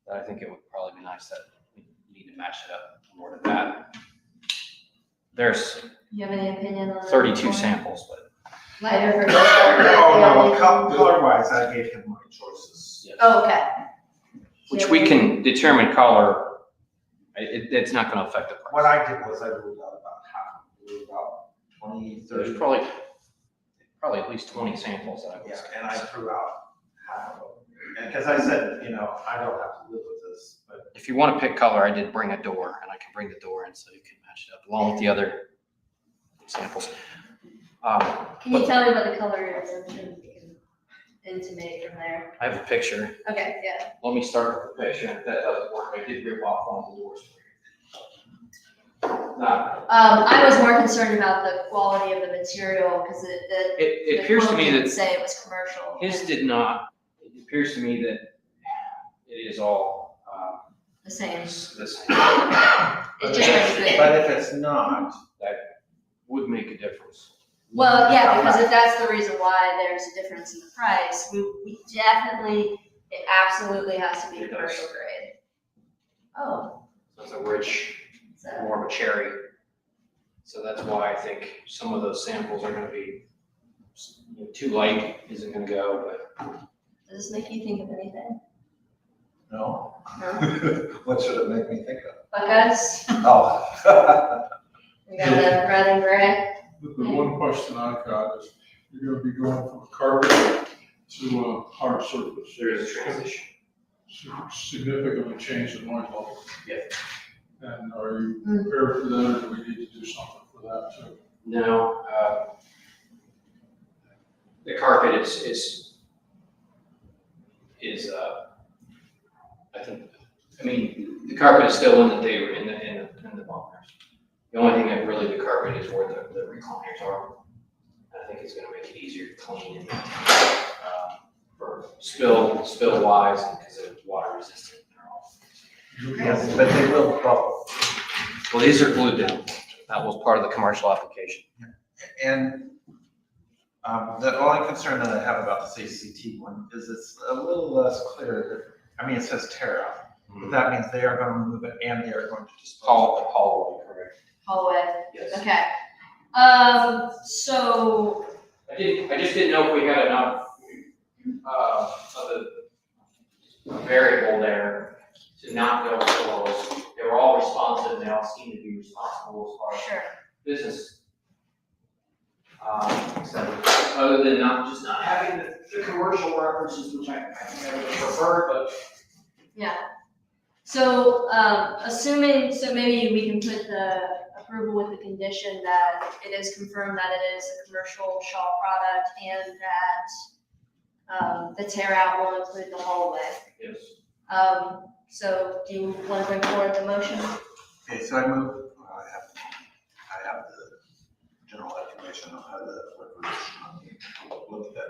that I think it would probably be nice that we need to match it up more to that. There's You have any opinion on that? 32 samples, but Lighter versus Oh, no, darker? color-wise, I gave him my choices. Oh, okay. which we can determine color. It's not going to affect the price. What I did was I ruled out about half, ruled out 20, 30. There's probably probably at least 20 samples that I Yeah, was. and I threw out half of them. And because I said, you know, I don't have to live with this, but If you want to pick color, I did bring a door, and I can bring the door in so you can match it up along with the other samples. Can you tell me what the color is and then we can intimate from there? I have a picture. Okay, yeah. Let me start with the picture. If that doesn't work, I did rip off one of the doors for you. Now, I was more concerned about the quality of the material because it appears to me didn't that say it was commercial. his did not. It appears to me that it is all The same. the same. It just makes it. but if it's not, Would make a difference. Well, yeah, because if that's the reason why there's a difference in the price, we definitely, it absolutely has to be It does. commercial grade. Oh, So it's a rich, so, more of a cherry. So that's why I think some of those samples are gonna be, too light isn't gonna go, but does this make you think of anything? no. No? What should it make me think of? Buckeyes? Oh. We got the red and gray? The one question I've got is, you're gonna be going from a carpet to a hard surface. there is a transition. Significantly change the noise level. Yeah. And are you prepared for that, or do we need to do something for that too? No, the carpet is, I mean, the carpet is still in the bunkers. The only thing that really the carpet is where the recliners are. I think it's gonna make it easier to clean and maintain, for spill wise, and because it's water resistant. Yes, but they will bubble. Well, these are glued down. That was part of the commercial application. And the only concern that I have about this ACT one is it's a little less clear. I mean, it says tear out, but that means they are going to remove it and they are going to dispose. Hallway, correct? Hallway, Yes. okay. So, I just didn't know if we had enough, of the variable there to not go close. They were all responsive, and they all seem to be responsible as far sure. as business. So, other than not having the commercial references, which I would prefer, but. Yeah. So, assuming, so maybe we can put the approval with the condition that it is confirmed that it is a commercial Shaw product and that the tear out will include the hallway. Yes. So do you want to bring forward the motion? Okay, so I move, I have the general information on how the requisition. Look at that.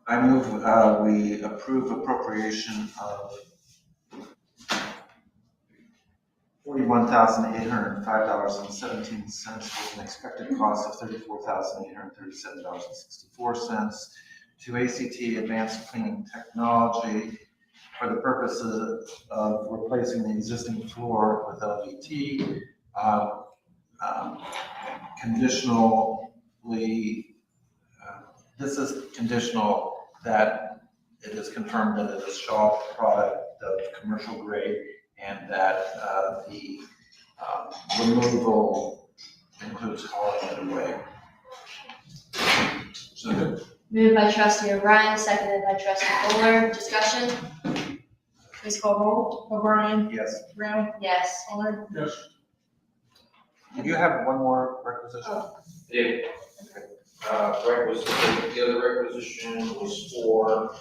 I move, we approve appropriation of $41,805.17 with an expected cost of $34,837.64 to ACT Advanced Cleaning Technology for the purposes of replacing the existing floor with LVT. Conditionally, this is conditional that it is confirmed that it is Shaw product of commercial grade and that the removal includes hauling it away. So good. Moved by trustee O'Brien, seconded by trustee Fuller. Discussion? Please call roll. O'Brien, Yes. Brown, Yes. Fuller. Yes. Do you have one more requisition? Yeah. The other requisition was for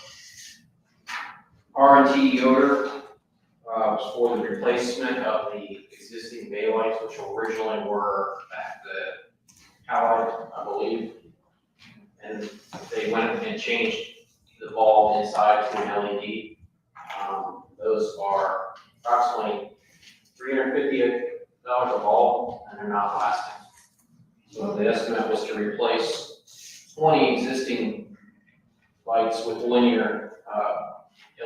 R&T Yoder, was for the replacement of the existing bay lights, which originally were at the Allied, I believe. And they went and changed the bulb inside to an LED. Those are approximately $350 a bulb, and they're not lasting. So the estimate was to replace 20 existing lights with linear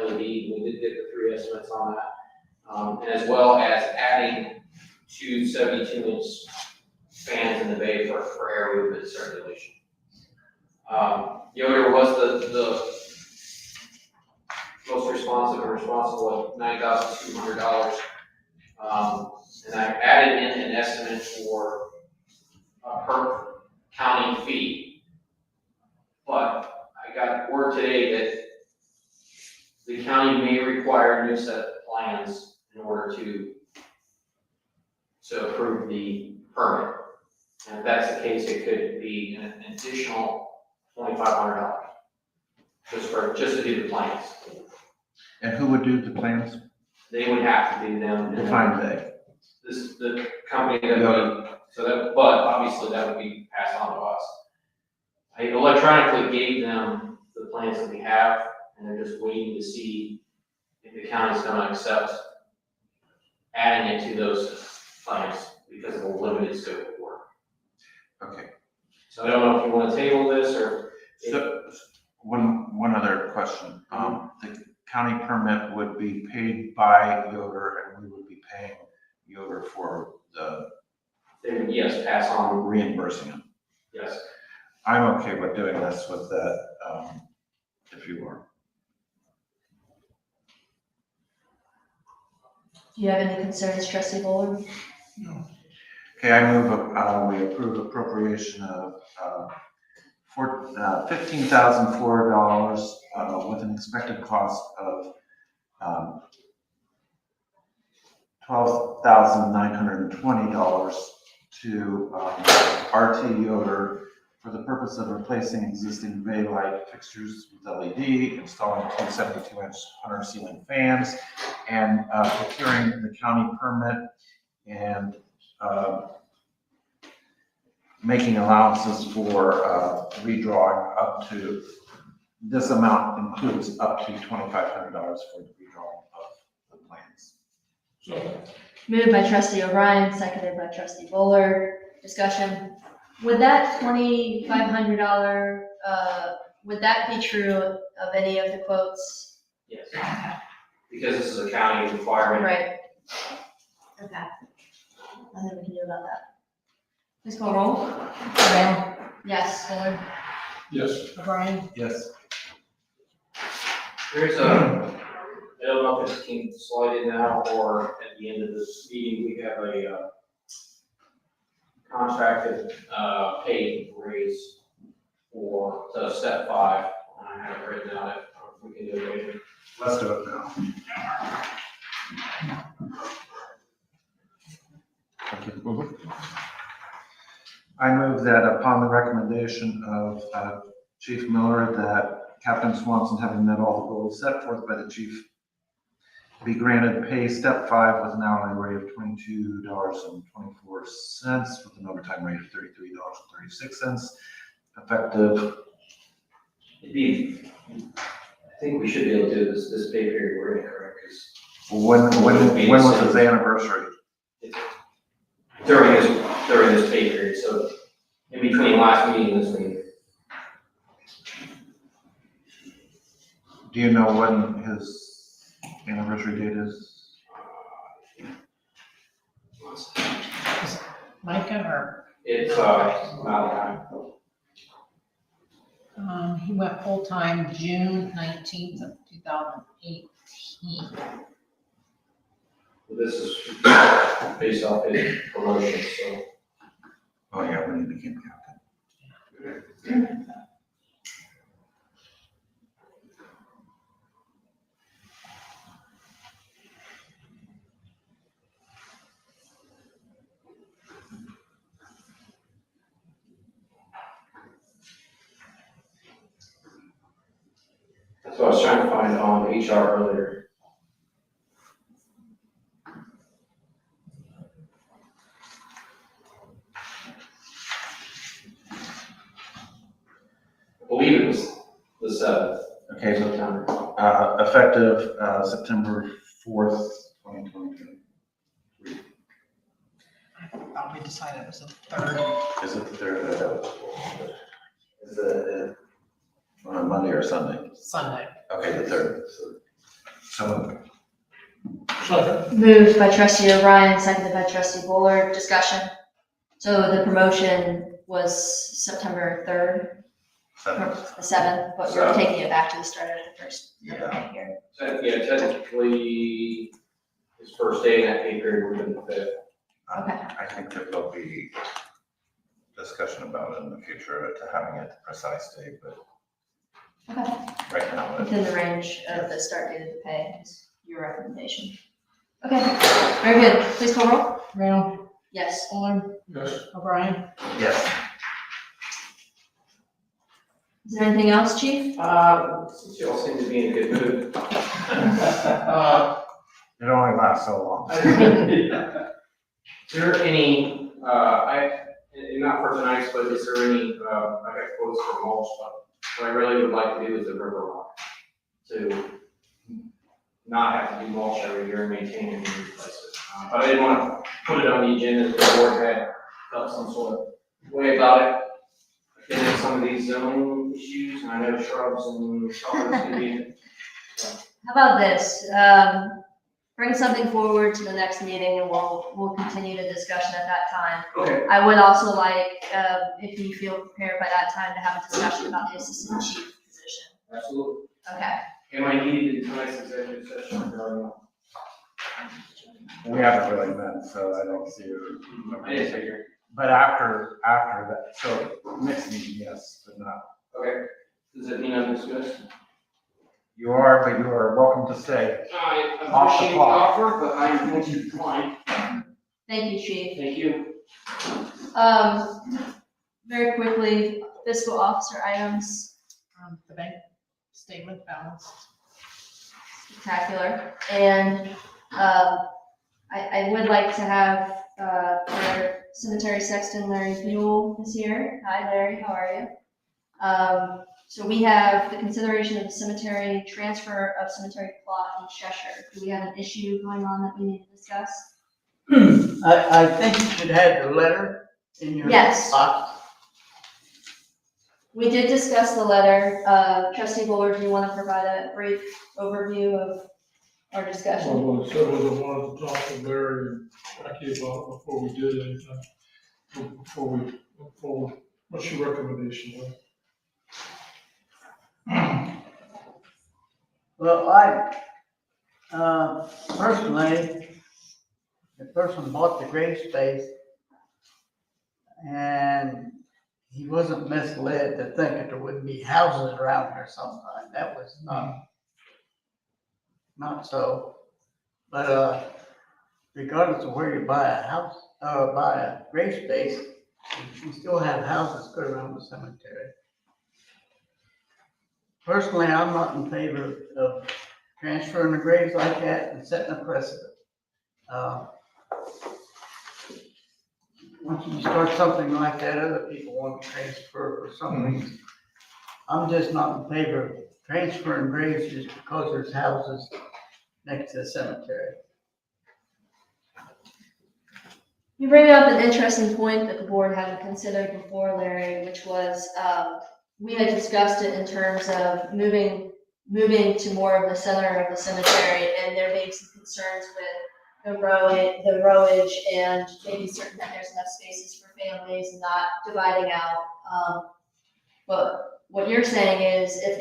LED. We did get the 3 estimates on that, and as well as adding 2 72-inch fans in the bay for air movement circulation. Yoder was the most responsive and responsible at $9,200. And I added in an estimate for a per county fee. But I got word today that the county may require a new set of plans in order to approve the permit. And if that's the case, it could be an additional $2,500 just to do the plans. And who would do the plans? They would have to do them. Define they. The company that we, but obviously that would be passed on to us. I electronically gave them the plans that we have, and they're just waiting to see if the county's gonna accept adding it to those plans because of the limited scope of work. Okay. So I don't know if you wanna table this or. So, one other question. The county permit would be paid by Yoder, and we would be paying Yoder for the They would, yes, pass on, reimbursing him. yes. I'm okay with doing this with that, if you are. Do you have any concerns, trustee Bowler? No. Okay, I move, we approve appropriation of, $15,004, with an expected cost of, $12,920 to, RT Yoder for the purpose of replacing existing bay light fixtures with LED, installing two 72-inch hunter ceiling fans, and procuring the county permit and making allowances for redrawing up to, this amount includes up to $2,500 for the redrawing of the plans. So, Moved by trustee O'Brien, seconded by trustee Bowler. Discussion. Would that $2,500, would that be true of any of the quotes? Yes. Because this is a county requirement. Right. Okay. Nothing we can do about that. Please call roll. Graham, Yes, Bowler. yes. O'Brien, Yes. There's I don't know if it can slide in now or at the end of this meeting, we have a contracted pay raise for step 5. I have it written down, if we can do it later. Let's do it now. I move that upon the recommendation of Chief Miller, that Captain Swanson, having met all the goals set forth by the chief, be granted pay step 5 with an hourly rate of $22.24 with an overtime rate of $33.36, effective. It'd be, I think we should be able to do this pay period we're in, correct? 'Cause When was his anniversary? during this pay period, so in between last meeting and this meeting. Do you know when his anniversary date is? Micah, or, It's Malachi. he went full-time June 19th of 2018. This is based off his promotion, so. Oh, yeah, when he became captain. That's what I was trying to find on HR earlier. I believe it was the 7th Okay, of so September. effective September 4th, 2023. I thought we decided it was the 3rd. Is it the 3rd? Is it on a Monday or Sunday? Sunday. Okay, the 3rd. So, Second, Moved by trustee O'Brien, seconded by trustee Bowler. Discussion. So the promotion was September 3rd. 7th. The 7th, but you're So- taking it back to the start of the first. Yeah. Okay, here. Yeah, technically, his first day in that pay period would have been the 5th. Okay. I think there will be discussion about it in the future to having it the precise date, but Okay. right now. Within the range of the start date of the pay is your recommendation. Okay, very good. Please call roll. Randall, Yes. Fuller, Yes. O'Brien. Yes. Is there anything else, Chief? Since you all seem to be in a good mood. It only lasts so long. Is there any, and not for tonight's, but is there any, I got quotes for mulch, but what I really would like to do is the river rock. To not have to do mulch every year and maintain it and replace it. But I didn't want to put it on the agenda if the board had felt some sort of way about it. Again, some of these zoning issues, and I know shrubs and shrubs can be. How about this? Bring something forward to the next meeting and we'll continue the discussion at that time. Okay. I would also like, if you feel prepared by that time, to have a discussion about the assistant chief position. Absolutely. Okay. Am I needed in tonight's executive session? We haven't really met, so I don't see you. I didn't figure. But after that, so next meeting, yes, but not. Okay. Does it mean I'm dismissed? You are, but you are welcome to stay. I Off the appreciate the clock. offer, but I'm going to decline. Thank you, Chief. Thank you. Very quickly, fiscal officer items, The bank statement balanced. spectacular. And, I would like to have, our cemetery sexton Larry Buell this year. Hi, Larry, how are you? So we have the consideration of the cemetery, transfer of cemetery plot in Cheshire. Do we have an issue going on that we need to discuss? I think you should have the letter in your Yes. box. We did discuss the letter. Trustee Bullard, do you want to provide a brief overview of our discussion? Well, I said was I wanted to talk to Larry and Jackie about it before we did anything. Before, what's your recommendation, Larry? Well, I, personally, the person bought the grave space and he wasn't misled to think that there wouldn't be houses around here sometime. That was not so. But, regardless of where you buy a house, or buy a grave space, you still have houses put around the cemetery. Personally, I'm not in favor of transferring the graves like that and setting a precedent. Once you start something like that, other people want to transfer for some reason. I'm just not in favor of transferring graves just because there's houses next to the cemetery. You bring up an interesting point that the board hadn't considered before, Larry, which was, we had discussed it in terms of moving to more of the center of the cemetery, and there being some concerns with the rowage, and maybe certain that there's enough spaces for families and not dividing out. But what you're saying is, if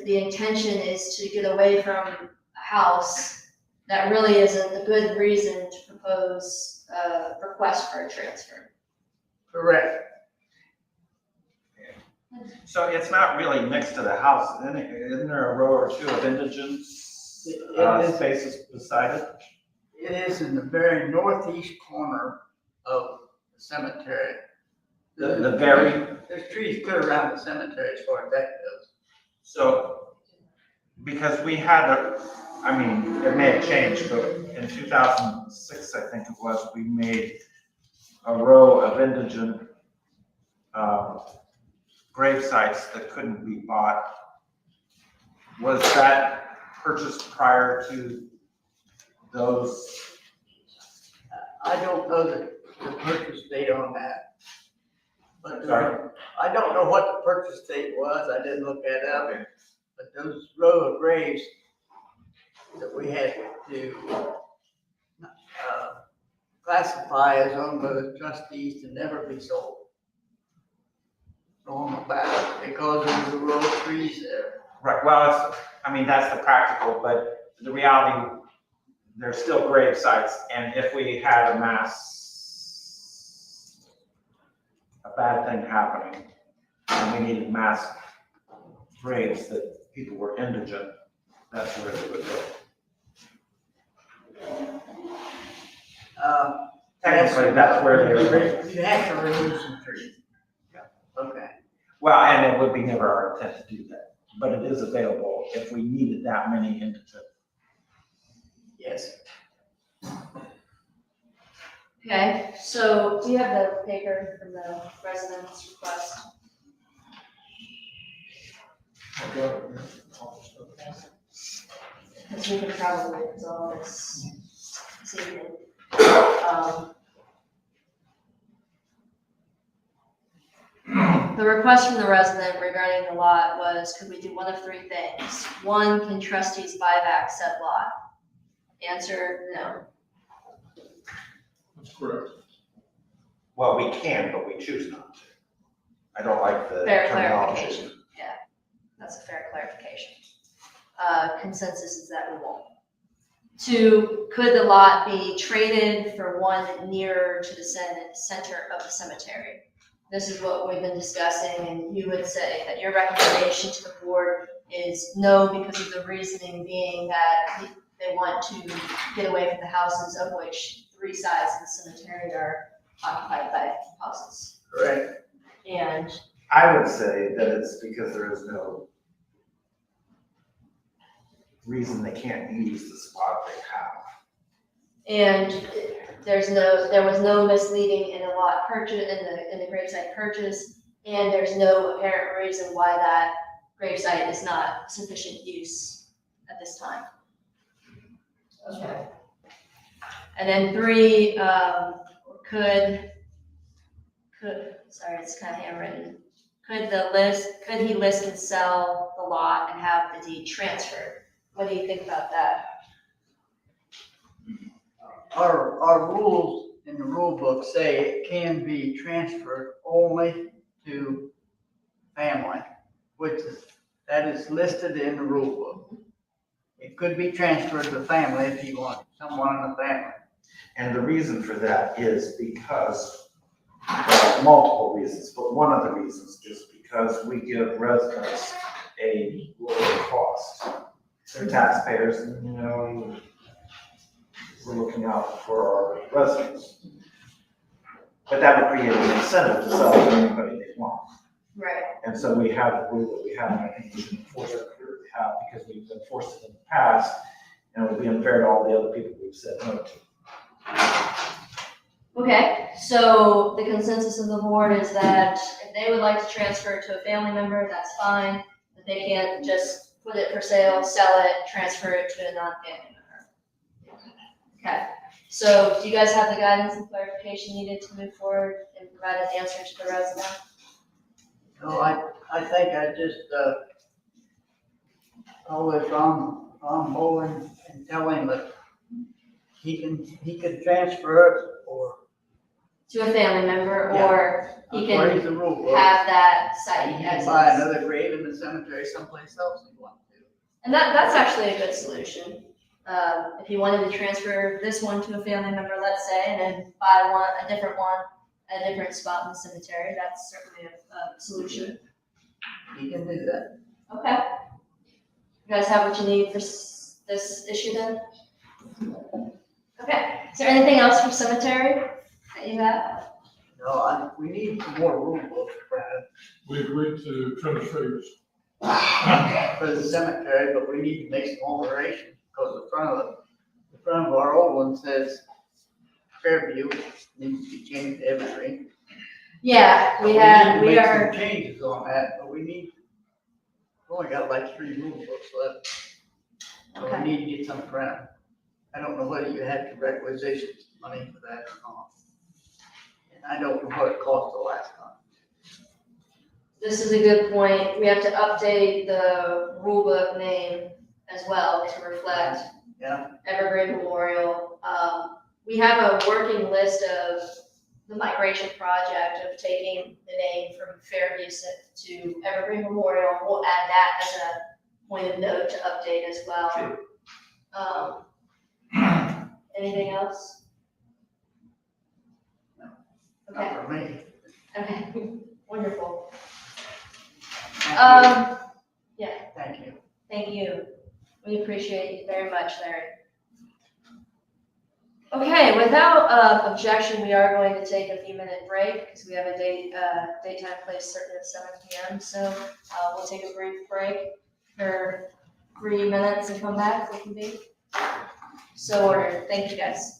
the intention is to get away from a house, that really isn't a good reason to propose a request for a transfer. Correct. So it's not really next to the house, isn't there a row or two of indigent spaces beside it? It is in the very northeast corner of the cemetery. The very, There's trees clear around the cemetery as far as that goes. so, because we had it may have changed, but in 2006, I think it was, we made a row of indigent grave sites that couldn't be bought. Was that purchased prior to those? I don't know the purchase date on that. But Sorry? I don't know what the purchase date was. I didn't look that up. But those row of graves that we had to classify as owned by the trustees to never be sold. So on the back, because of the row of trees there. Right, well, that's the practical, but the reality, there's still grave sites, and if we had a bad thing happening, and we needed mass graves that people were indigent, that's where they would go. Technically, that's where they would. You have to remove some trees. Yeah. Okay. Well, and it would be never our intent to do that, but it is available if we needed that many indigent. Yes. Okay, so do you have the paper from the residents' request? Because we can probably resolve this evening. The request from the resident regarding the lot was, could we do one of three things? One, can trustees buy back said lot? Answer, no. That's correct. Well, we can, but we choose not to. I don't like the Fair terminology. clarification, yeah, that's a fair clarification. Consensus is that we won't. Two, could the lot be traded for one nearer to the center of the cemetery? This is what we've been discussing, and you would say that your recommendation to the board is no, because of the reasoning being that they want to get away from the houses, of which 3 sides of the cemetery are occupied by houses. Correct. And I would say that it's because there is no reason they can't use the spot they have. And there was no misleading in the lot purchase, in the gravesite purchase, and there's no apparent reason why that gravesite is not sufficient use at this time. Okay. And then 3, sorry, it's kind of handwritten. Could he list and sell the lot and have the deed transferred? What do you think about that? Our rules in the rule book say it can be transferred only to family, that is listed in the rule book. It could be transferred to family if you want someone in the family. And the reason for that is because, well, multiple reasons, but one of the reasons is because we give residents a lower cost. They're taxpayers, and, we're looking out for our residents. But that would create an incentive to sell to anybody they want. Right. And so we have a rule that we have, and I think we should enforce it here we have, because we've enforced it in the past, and it would be unfair to all the other people we've said no to. Okay, so the consensus of the board is that if they would like to transfer it to a family member, that's fine. But they can't just put it for sale, sell it, transfer it to a non-family member. Okay, so do you guys have the guidance and clarification needed to move forward and provide an answer to the resident? No, I think I just, always Ron Bowen and tell him that he could transfer it or. To a family member, Yeah. or he According can to the rule book. have that site He as can buy is. another grave in the cemetery someplace else if he wants to. And that's actually a good solution. If you wanted to transfer this one to a family member, let's say, and then buy a different one at a different spot in the cemetery, that's certainly a solution. He can do that. Okay. You guys have what you need for this issue then? Okay. Is there anything else for cemetery that you have? No, we need some more rule books, Brad, We agreed to trim the trees. for the cemetery, but we need to make some alterations because the front of our old one says Fairview needs to be changed to Evergreen. Yeah, we need have, to we make some are, changes on that, but we've only got like 3 rule books left. So Okay. we need to get some printed. I don't know whether you had to requisition money for that or not. And I don't know what it cost the last time. this is a good point. We have to update the rule book name as well to reflect Yeah. Evergreen Memorial. We have a working list of the migration project of taking the name from Fairview to Evergreen Memorial. We'll add that as a point of note to update as well. Sure. Anything else? Okay, Not for me. okay, wonderful. Thank you. Yeah, Thank you. thank you. We appreciate you very much, Larry. Okay, without objection, we are going to take a few minute break because we have a daytime place certain at 7 p.m. So we'll take a brief break for 3 minutes and come back if we can be. So ordered. Thank you, guys.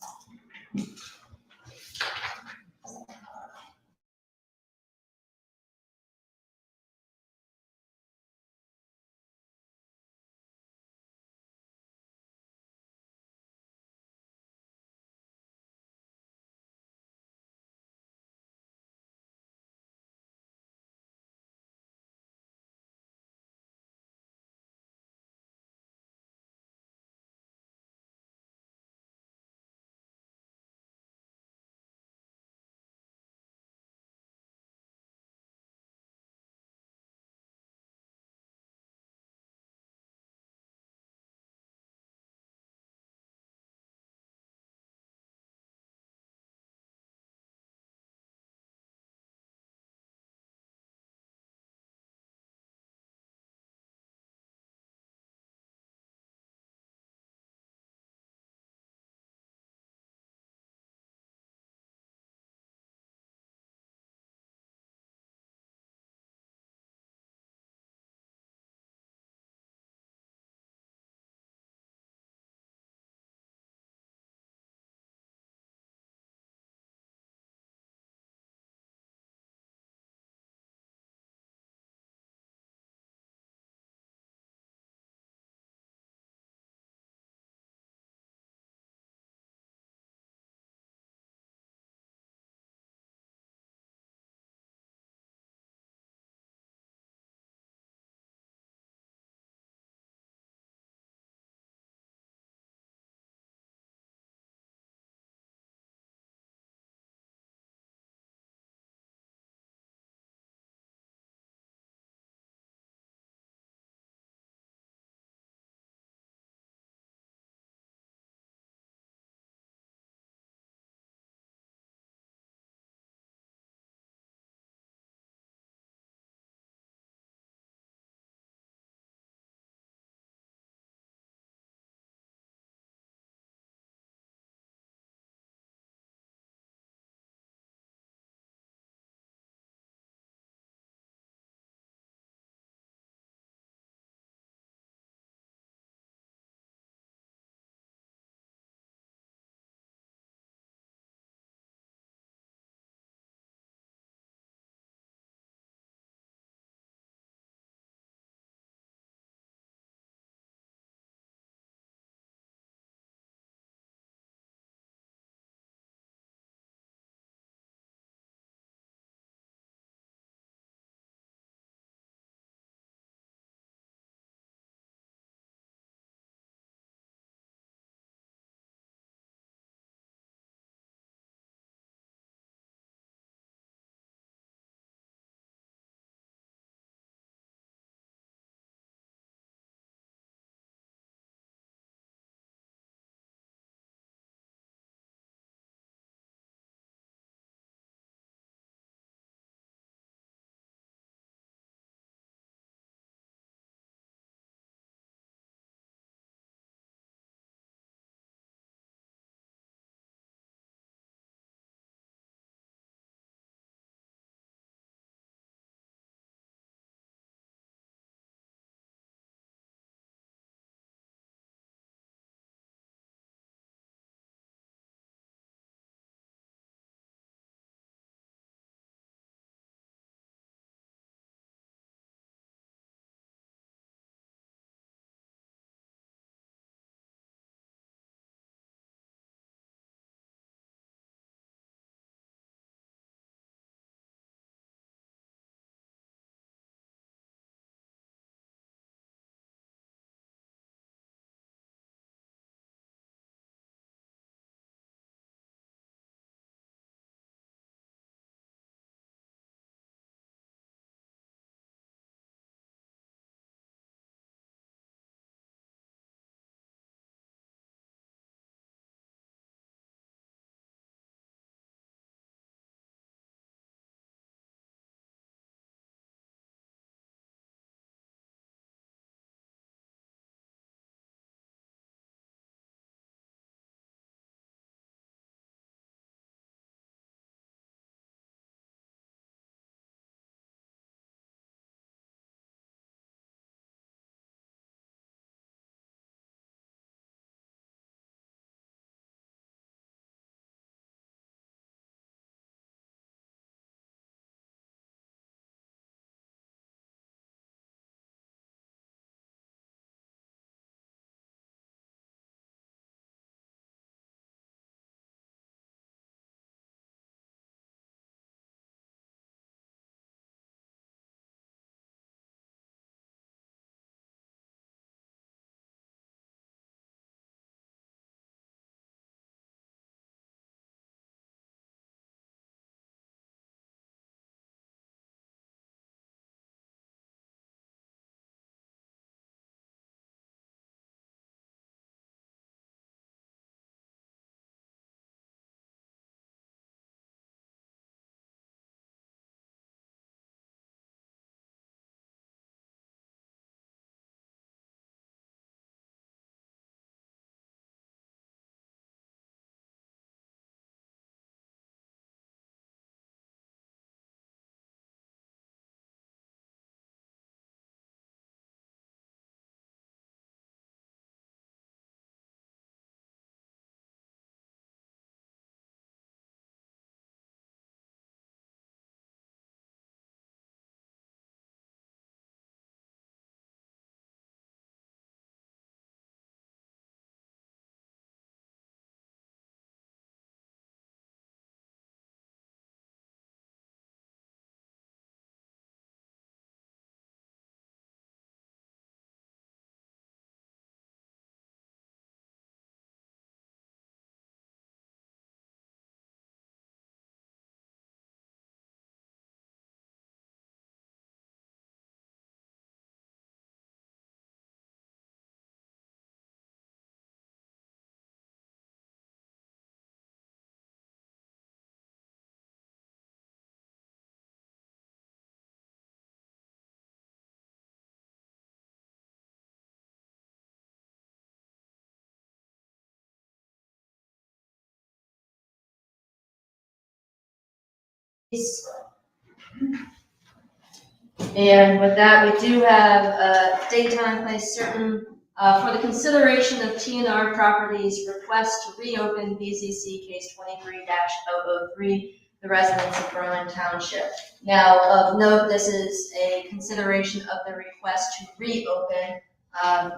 And with that, we do have a date, time, place certain for the consideration of TNR Properties request to reopen BZC case 23-003, the residents of Berlin Township. Now, of note, this is a consideration of the request to reopen,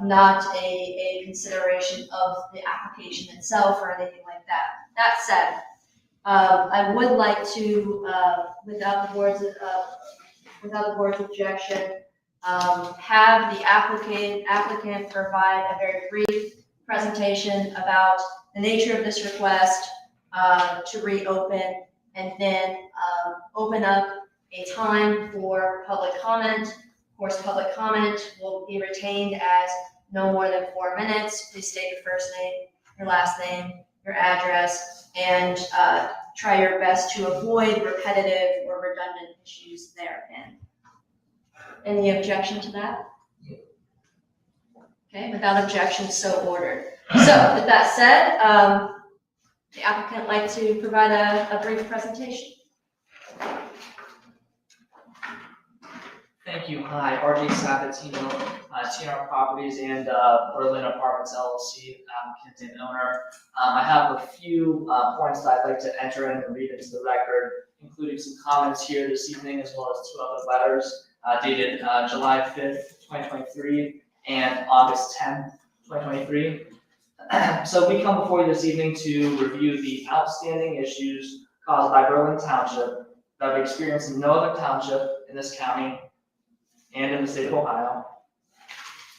not a consideration of the application itself or anything like that. That said, I would like to, without the board's objection, have the applicant provide a very brief presentation about the nature of this request to reopen, and then open up a time for public comment. Of course, public comment will be retained as no more than 4 minutes. Please state your first name, your last name, your address, and try your best to avoid repetitive or redundant issues therein. Any objection to that? Okay, without objection, so ordered. So with that said, the applicant like to provide a brief presentation. Thank you. Hi, RJ Sabatino, TNR Properties and Berlin Apartments LLC, applicant and owner. I have a few points that I'd like to enter in and read into the record, including some comments here this evening, as well as 2 other letters dated July 5th, 2023 and August 10th, 2023. So we come before you this evening to review the outstanding issues caused by Berlin Township that we experience in no other township in this county and in the state of Ohio.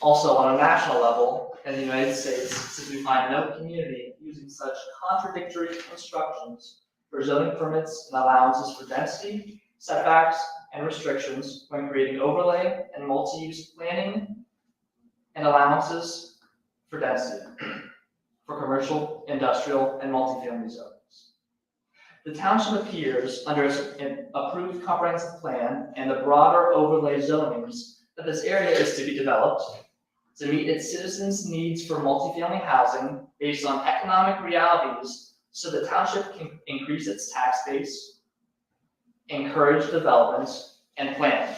Also on a national level in the United States, since we find no community using such contradictory instructions for zoning permits and allowances for density, setbacks, and restrictions when creating overlay and multi-use planning and allowances for density for commercial, industrial, and multifamily zones. The township appears under an approved comprehensive plan and the broader overlay zonings that this area is to be developed to meet its citizens' needs for multifamily housing based on economic realities so the township can increase its tax base, encourage development, and planning.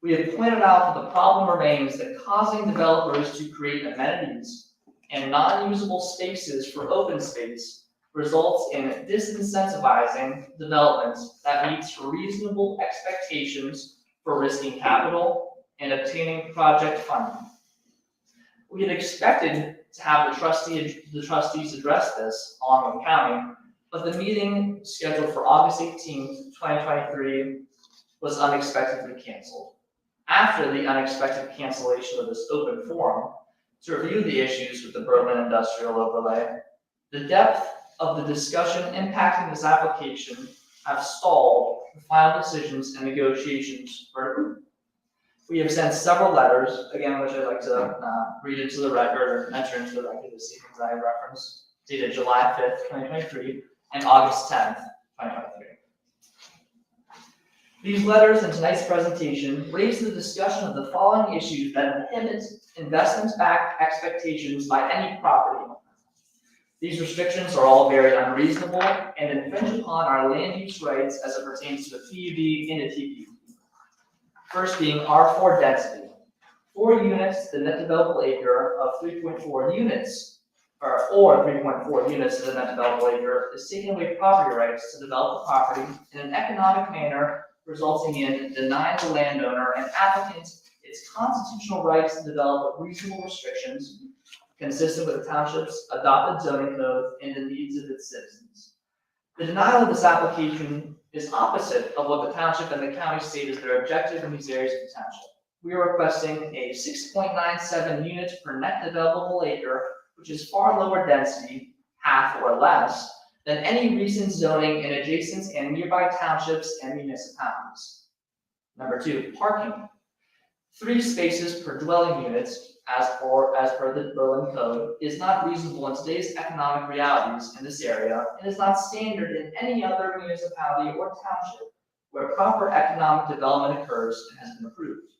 We have pointed out that the problem remains that causing developers to create amenities and non-usable spaces for open space results in disincentivizing development that meets reasonable expectations for risking capital and obtaining project funding. We had expected to have the trustees address this along with county, but the meeting scheduled for August 18th, 2023 was unexpectedly canceled. After the unexpected cancellation of this open forum to review the issues with the Berlin industrial overlay, the depth of the discussion impacting this application have stalled the final decisions and negotiations for approval. We have sent several letters, again, which I'd like to read into the record or enter into the record this evening, as I referenced, dated July 5th, 2023 and August 10th, 2023. These letters and tonight's presentation raise the discussion of the following issues that inhibit investment-backed expectations by any property owner. These restrictions are all very unreasonable and infringe upon our land use rights as it pertains to a PUD and a TPUD. First being R4 density. 4 units to the net developable acre of 3.4 units, or 3.4 units to the net developable acre is taking away property rights to develop the property in an economic manner, resulting in denying the landowner and applicant its constitutional rights to develop with reasonable restrictions consistent with the township's adopted zoning code and the needs of its citizens. The denial of this application is opposite of what the township and the county state as their objective in these areas of the township. We are requesting a 6.97 units per net developable acre, which is far lower density, half or less, than any recent zoning in adjacent and nearby townships and municipalities. Number 2, parking. 3 spaces per dwelling unit, as per the Berlin Code, is not reasonable in today's economic realities in this area and is not standard in any other municipality or township where proper economic development occurs and has been approved.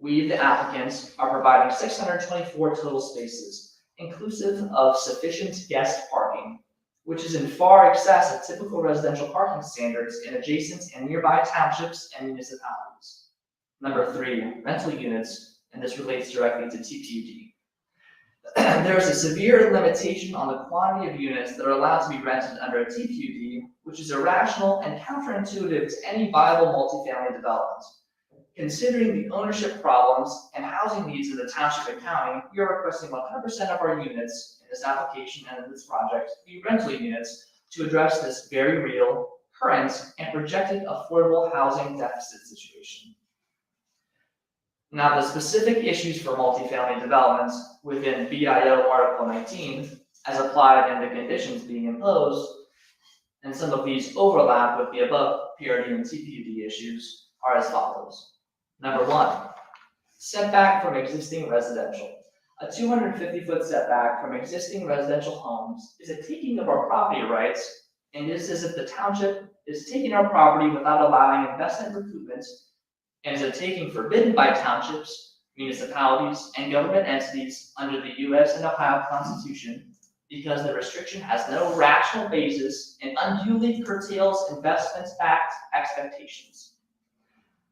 We, the applicants, are providing 624 total spaces, inclusive of sufficient guest parking, which is in far excess of typical residential parking standards in adjacent and nearby townships and municipalities. Number 3, rental units, and this relates directly to TPUD. There is a severe limitation on the quantity of units that are allowed to be rented under a TPUD, which is irrational and counterintuitive to any viable multifamily development. Considering the ownership problems and housing needs of the township and county, we are requesting 100% of our units in this application and in this project be rental units to address this very real, current, and projected affordable housing deficit situation. Now, the specific issues for multifamily developments within BIO Article 19, as applied in the conditions being imposed, and some of these overlap with the above PRD and TPUD issues, are as follows. Number 1, setback from existing residential. A 250-foot setback from existing residential homes is a taking of our property rights, and is as if the township is taking our property without allowing investment recoupment, and is a taking forbidden by townships, municipalities, and government entities under the U.S. and Ohio Constitution, because the restriction has no rational basis and unduly curtails investment-backed expectations.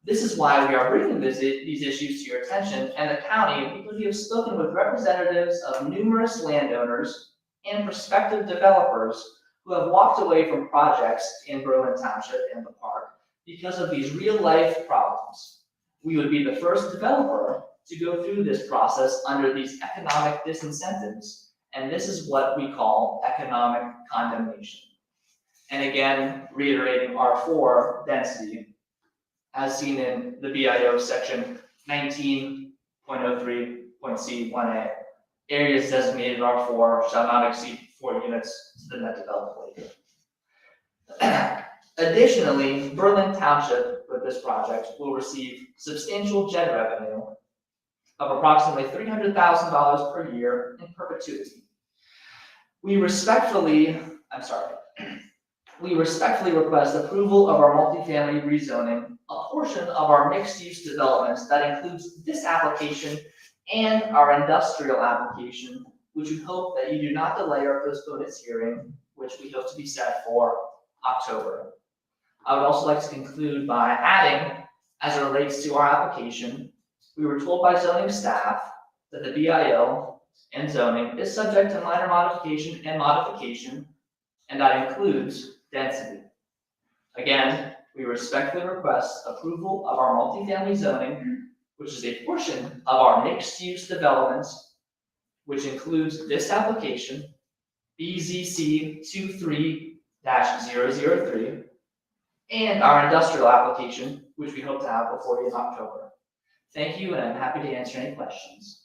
This is why we are bringing these issues to your attention, and the county, because we have spoken with representatives of numerous landowners and prospective developers who have walked away from projects in Berlin Township and the park because of these real-life problems. We would be the first developer to go through this process under these economic disincentives, and this is what we call economic condemnation. And again, reiterating R4 density, as seen in the BIO section 19.03.C1A, areas designated R4 shall not exceed 4 units to the net developable acre. Additionally, Berlin Township, with this project, will receive substantial gen revenue of approximately $300,000 per year in perpetuity. We respectfully request approval of our multifamily rezoning, a portion of our mixed-use developments that includes this application and our industrial application, which we hope that you do not delay or postpone its hearing, which we hope to be set for October. I would also like to conclude by adding, as it relates to our application, we were told by zoning staff that the BIO and zoning is subject to minor modification, and that includes density. Again, we respectfully request approval of our multifamily zoning, which is a portion of our mixed-use developments, which includes this application, BZC 23-003, and our industrial application, which we hope to have before you in October. Thank you, and I'm happy to answer any questions.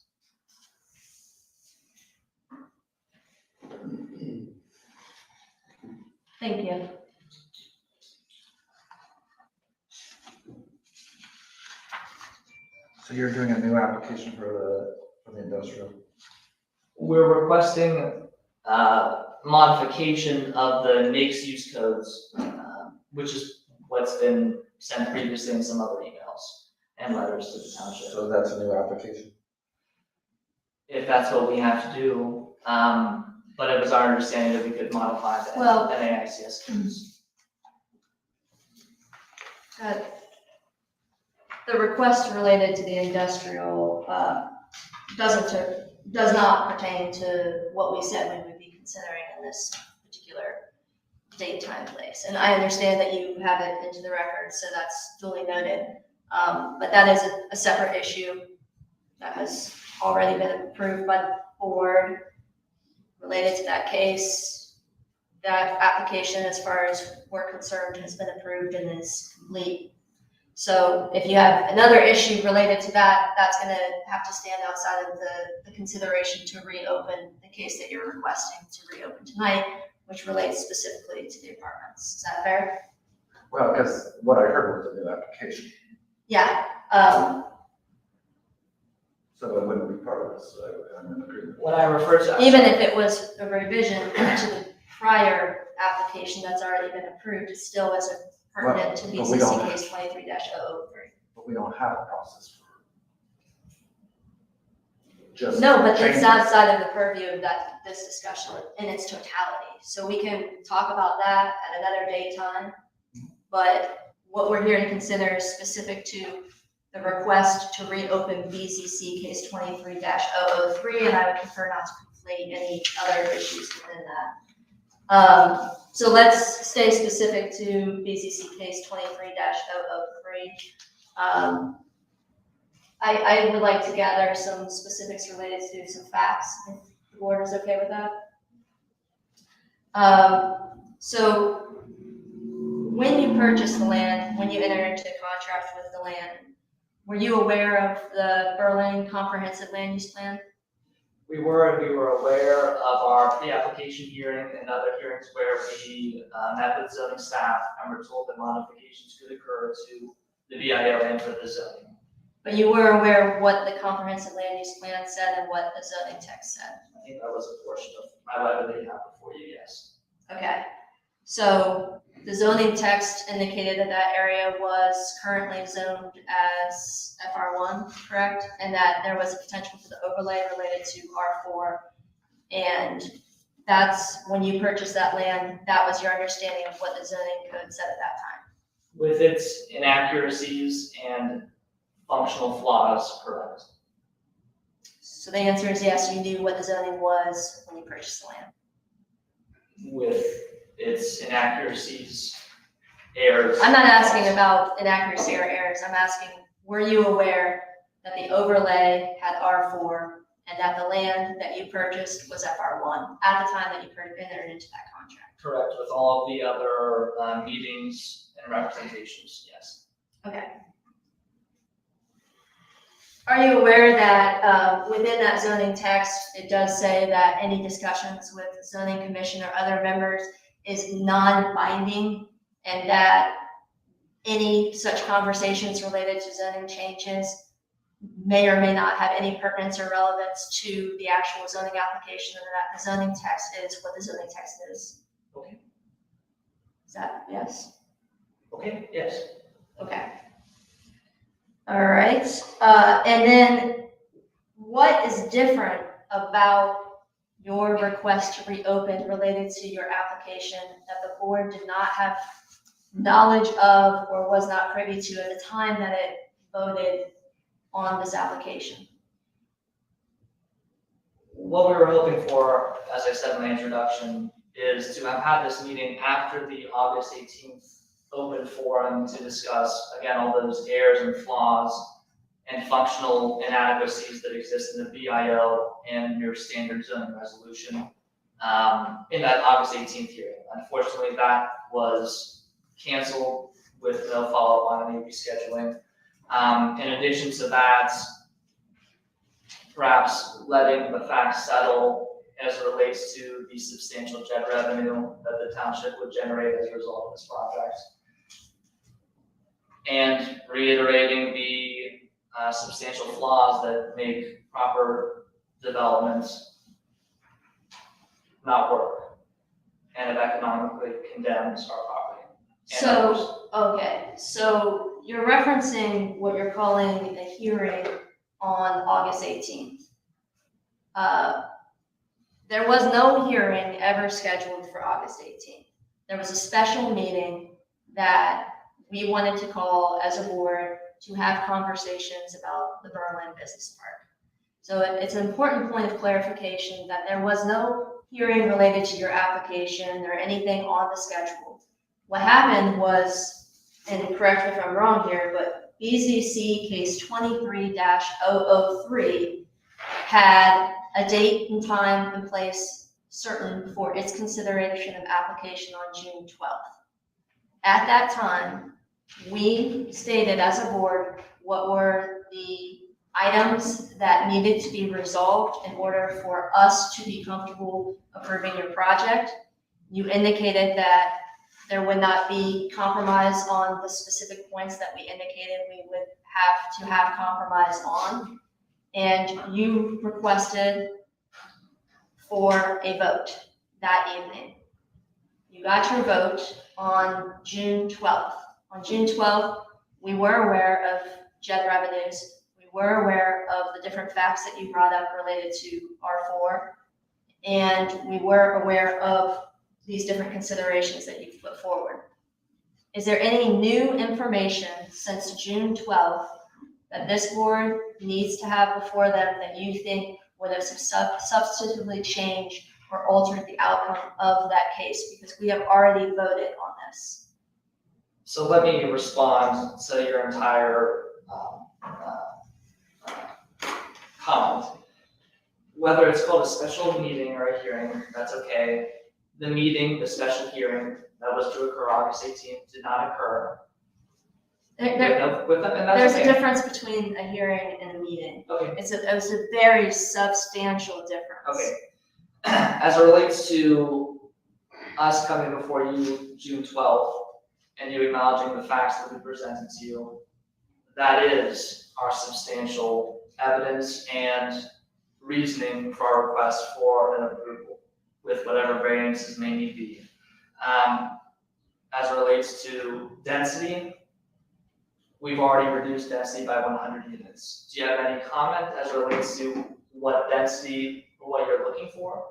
Thank you. So you're doing a new application for the industrial? We're requesting modification of the mixed-use codes, which is what's been sent previously in some other emails and letters to the township. So that's a new application? If that's what we have to do, but it was our understanding that we could modify the Well- NAICS codes. The request related to the industrial does not pertain to what we said we would be considering in this particular date, time, place. And I understand that you have it into the record, so that's duly noted. But that is a separate issue that has already been approved by the board related to that case. That application, as far as we're concerned, has been approved and is complete. So if you have another issue related to that, that's gonna have to stand outside of the consideration to reopen the case that you're requesting to reopen tonight, which relates specifically to the apartments. Is that fair? Well, because what I heard was a new application, Yeah. so it wouldn't be part of this, so I'm in agreement. When I refer to. Even if it was a revision to the prior application that's already been approved, it still isn't pertinent to Well, but we don't- BCC case 23-003. But we don't have a process for just. No, but change it's it. outside of the purview of this discussion in its totality. So we can talk about that at another date time. But what we're here to consider is specific to the request to reopen BCC case 23-003, and I would prefer not to conflate any other issues within that. So let's stay specific to BCC case 23-003. I would like to gather some specifics related to some facts, if the board is okay with that. So when you purchased the land, when you entered into a contract with the land, were you aware of the Berlin Comprehensive Land Use Plan? We were aware of our pre-application hearing and other hearings where we met with zoning staff and were told that modifications could occur to the VIO and for the zoning. But you were aware of what the Comprehensive Land Use Plan said and what the zoning text said? I think that was a portion of my letter that you have before you, yes. Okay, so the zoning text indicated that that area was currently zoned as FR1, correct? And that there was a potential for the overlay related to R4. And that's when you purchased that land, that was your understanding of what the zoning code said at that time? With its inaccuracies and functional flaws, correct. So the answer is yes, you knew what the zoning was when you purchased the land. With its inaccuracies, errors. I'm not asking about inaccuracy or errors. I'm asking, were you aware that the overlay had R4 and that the land that you purchased was FR1 at the time that you entered into that contract? Correct, with all of the other meetings and representations, yes. Okay. Are you aware that within that zoning text, it does say that any discussions with the zoning commission or other members is non-binding, and that any such conversations related to zoning changes may or may not have any pertinence or relevance to the actual zoning application, and that the zoning text is what the zoning text is? Okay. Is that yes? Okay, yes. Okay. All right, and then what is different about your request to reopen related to your application that the board did not have knowledge of or was not privy to at the time that it voted on this application? What we were hoping for, as I said in my introduction, is to have had this meeting after the August 18th open forum to discuss, again, all those errors and flaws and functional inadequacies that exist in the VIO and your standard zoning resolution in that August 18th hearing. Unfortunately, that was canceled with no follow-up on any rescheduling. In addition to that, perhaps letting the facts settle as it relates to the substantial JED revenue that the township would generate as a result of this project. And reiterating the substantial flaws that make proper development not work, and it economically condemns our property. and others. So, okay, so you're referencing what you're calling a hearing on August 18th. There was no hearing ever scheduled for August 18th. There was a special meeting that we wanted to call as a board to have conversations about the Berlin Business Park. So it's an important point of clarification that there was no hearing related to your application or anything on the schedule. What happened was, and correct me if I'm wrong here, but BZC case 23-003 had a date and time and place certain for its consideration of application on June 12th. At that time, we stated as a board what were the items that needed to be resolved in order for us to be comfortable approving your project. You indicated that there would not be compromise on the specific points that we indicated we would have to have compromise on. And you requested for a vote that evening. You got your vote on June 12th. On June 12th, we were aware of JED revenues. We were aware of the different facts that you brought up related to R4. And we were aware of these different considerations that you've put forward. Is there any new information since June 12th that this board needs to have before them that you think would have substantively changed or altered the outcome of that case? Because we have already voted on this. So let me respond to your entire comment. Whether it's called a special meeting or a hearing, that's okay. The meeting, the special hearing that was to occur August 18th did not occur. And that's There's a okay. difference between a hearing and a meeting. Okay. It's a very substantial difference. Okay. As it relates to us coming before you June 12th and you acknowledging the facts that we presented to you, that is our substantial evidence and reasoning for our request for an approval with whatever variances may need be. As it relates to density, we've already reduced density by 100 units. Do you have any comment as it relates to what density or what you're looking for?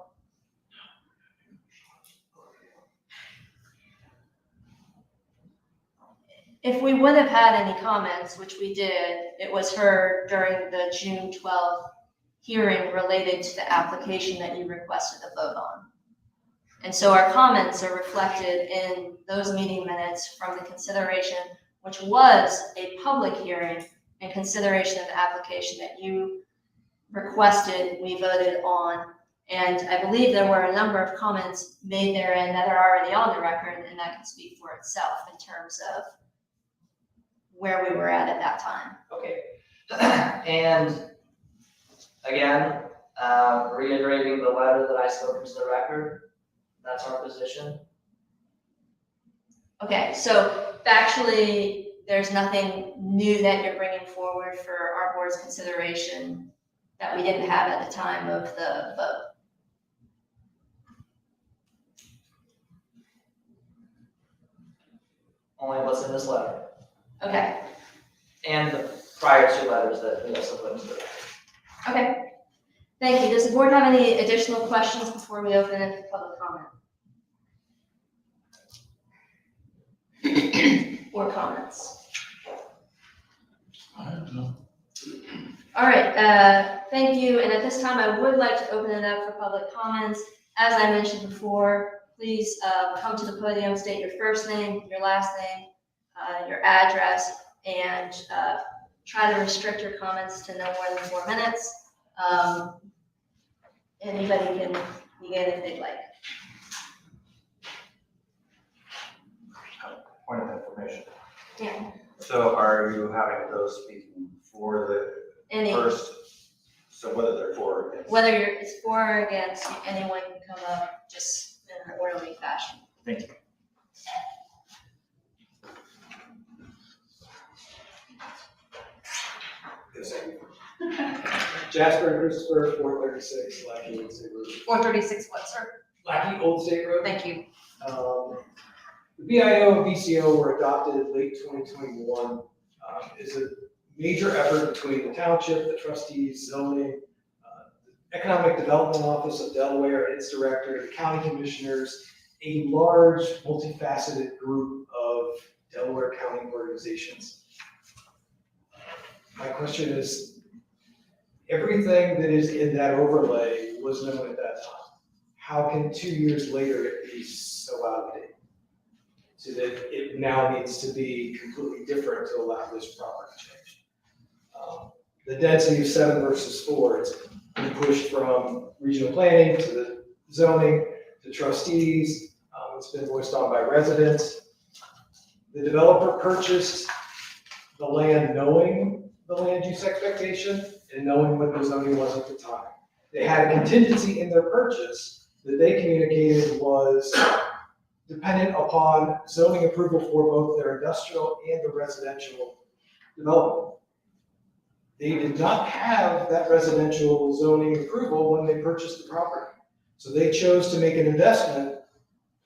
If we would have had any comments, which we did, it was heard during the June 12th hearing related to the application that you requested a vote on. And so our comments are reflected in those meeting minutes from the consideration, which was a public hearing and consideration of the application that you requested, we voted on. And I believe there were a number of comments made therein that are already on the record, and that can speak for itself in terms of where we were at that time. Okay. And again, reiterating the letter that I spoke into the record, that's our position. Okay, so factually, there's nothing new that you're bringing forward for our board's consideration that we didn't have at the time of the vote. Only what's in this letter. Okay, And the prior two letters that we also put into the record. okay. Thank you. Does the board have any additional questions before we open it to public comment? Or comments? I don't know. All right, thank you. And at this time, I would like to open it up for public comments. As I mentioned before, please come to the podium, state your first name, your last name, your address, and try to restrict your comments to no more than 4 minutes. Anybody can begin if they'd like. Point of information. Yeah. So are you having those speaking for the Any, first, so whether they're for or against? whether it's for or against, anyone can come up just in an orderly fashion. Thank you. Jasper and Christopher, 436 Lackey Old State Road. 436 what, sir? Lackey Old State Road. Thank you. The BIO and BCO were adopted late 2021. Is a major effort between the township, the trustees, zoning, the Economic Development Office of Delaware and its director, the county commissioners, a large multifaceted group of Delaware County organizations. My question is, everything that is in that overlay was known at that time. How can 2 years later it be so out of date? So that it now needs to be completely different to allow this property change. The density of 7 versus 4, it's been pushed from regional planning to the zoning to trustees. It's been voiced on by residents. The developer purchased the land knowing the land use expectation and knowing what the zoning was at the time. They had a contingency in their purchase that they communicated was dependent upon zoning approval for both their industrial and the residential development. They did not have that residential zoning approval when they purchased the property. So they chose to make an investment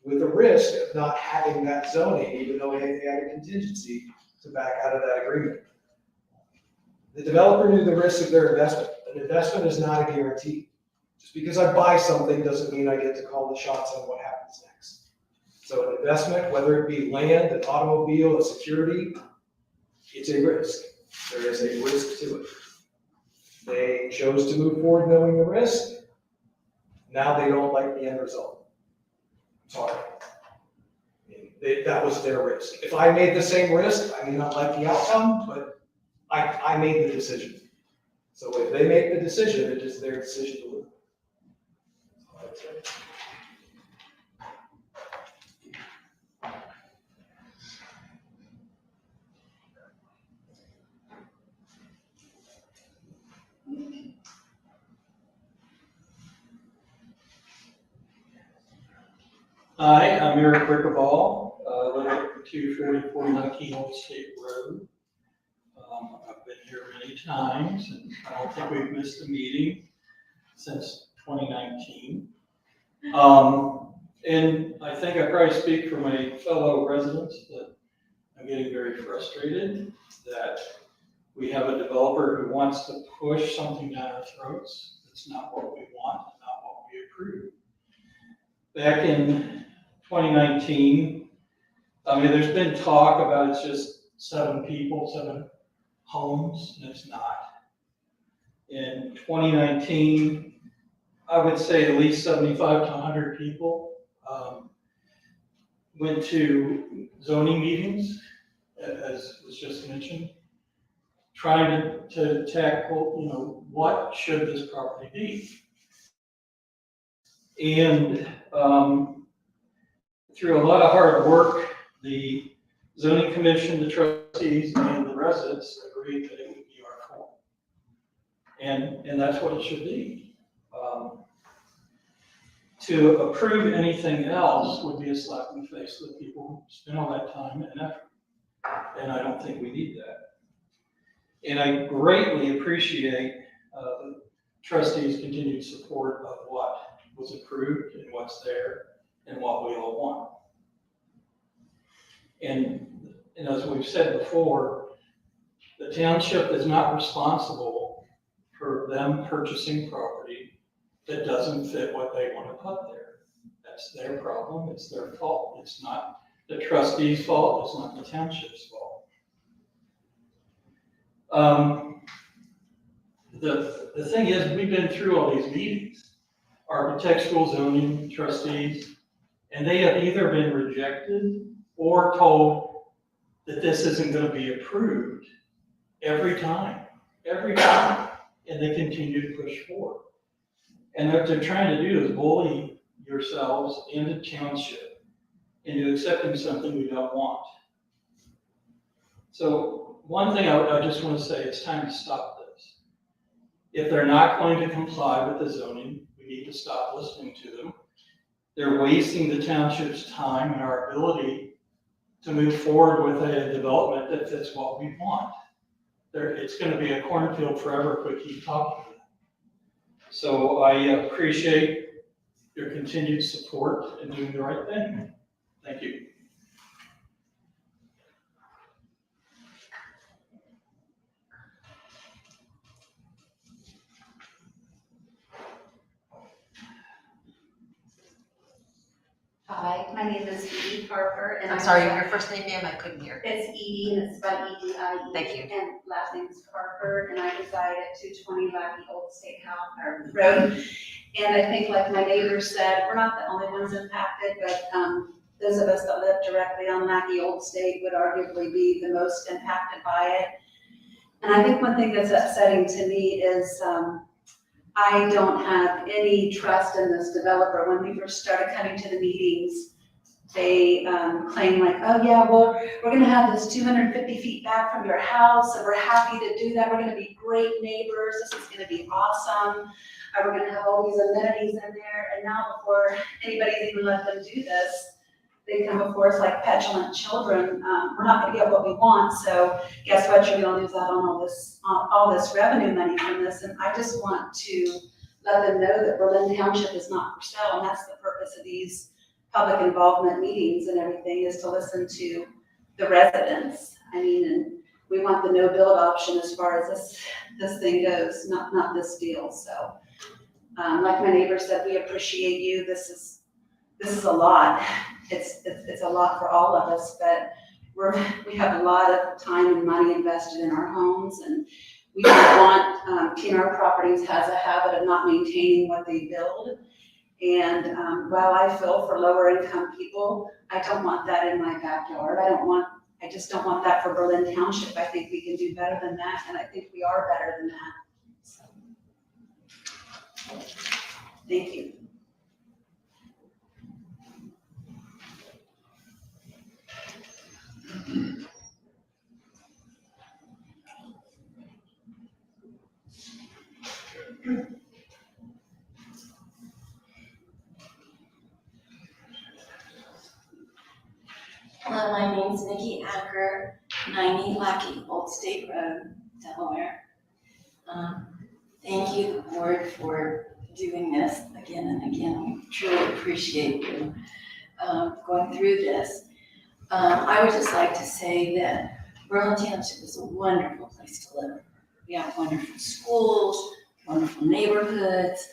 with the risk of not having that zoning, even though they had a contingency to back out of that agreement. The developer knew the risk of their investment. An investment is not a guarantee. Just because I buy something doesn't mean I get to call the shots on what happens next. So an investment, whether it be land, an automobile, a security, it's a risk. There is a risk to it. They chose to move forward knowing the risk. Now they don't like the end result. Sorry. That was their risk. If I made the same risk, I may not like the outcome, but I made the decision. So if they make the decision, it is their decision to live. That's all I'd say. Hi, I'm Eric Rickaball, live at 240 Keynote State Road. I've been here many times, and I don't think we've missed a meeting since 2019. And I think I probably speak for my fellow residents that I'm getting very frustrated that we have a developer who wants to push something down our throats. That's not what we want, not what we approve. Back in 2019, I mean, there's been talk about it's just 7 people, 7 homes, and it's not. In 2019, I would say at least 75 to 100 people went to zoning meetings, as was just mentioned, trying to tackle, what should this property be? And through a lot of hard work, the zoning commission, the trustees, and the residents agreed that it would be R4. And that's what it should be. To approve anything else would be a slap in the face to the people who spent all that time and effort. And I don't think we need that. And I greatly appreciate the trustees' continued support of what was approved and what's there and what we all want. And as we've said before, the township is not responsible for them purchasing property that doesn't fit what they want to put there. That's their problem, it's their fault. It's not the trustee's fault, it's not the township's fault. The thing is, we've been through all these meetings, architectural, zoning, trustees, and they have either been rejected or told that this isn't going to be approved every time, and they continue to push forward. And what they're trying to do is bully yourselves into township into accepting something we don't want. So one thing I just want to say, it's time to stop this. If they're not going to comply with the zoning, we need to stop listening to them. They're wasting the township's time and our ability to move forward with a development that fits what we want. It's going to be a cornfield forever if we keep talking to them. So I appreciate your continued support in doing the right thing. Thank you. Hi, my name is Edie Harper, and I'm sorry, your first name, ma'am, I couldn't hear. It's Edie, and it's spelled E-D-I-E. Thank you. And last name is Harper, and I reside at 220 Lackey Old State House, or Road. And I think, like my neighbors said, we're not the only ones impacted, but those of us that live directly on Lackey Old State would arguably be the most impacted by it. And I think one thing that's upsetting to me is I don't have any trust in this developer. When we first started coming to the meetings, they claim like, oh yeah, well, we're gonna have this 250 feet back from your house, and we're happy to do that. We're gonna be great neighbors. This is gonna be awesome. We're gonna have all these amenities in there. And now before anybody's even let them do this, they come before us like petulant children. We're not gonna get what we want, so guess what? You're gonna lose out on all this revenue money from this. And I just want to let them know that Berlin Township is not for sale, and that's the purpose of these public involvement meetings and everything, is to listen to the residents. I mean, and we want the no-build option as far as this thing goes, not this deal, so. Like my neighbor said, we appreciate you, this is a lot. It's a lot for all of us, but we have a lot of time and money invested in our homes, and we don't want, TNR Properties has a habit of not maintaining what they build. And while I feel for lower income people, I don't want that in my backyard. I just don't want that for Berlin Township. I think we can do better than that, and I think we are better than that. So, thank you. Hello, my name's Nikki Acker, 90 Lackey Old State Road, Delaware. Thank you, the board, for doing this again and again. We truly appreciate you going through this. I would just like to say that Berlin Township is a wonderful place to live. We have wonderful schools, wonderful neighborhoods,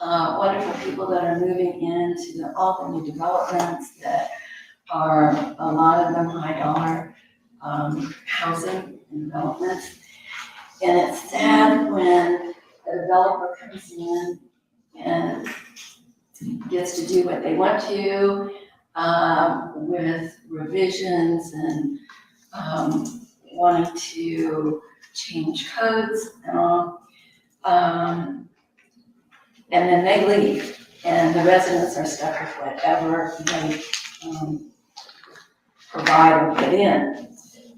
wonderful people that are moving into all the new developments that are, a lot of them high dollar housing and developments. And it's sad when a developer comes in and gets to do what they want to with revisions and wanting to change codes and all. And then they leave and the residents are stuck with whatever they provide or put in.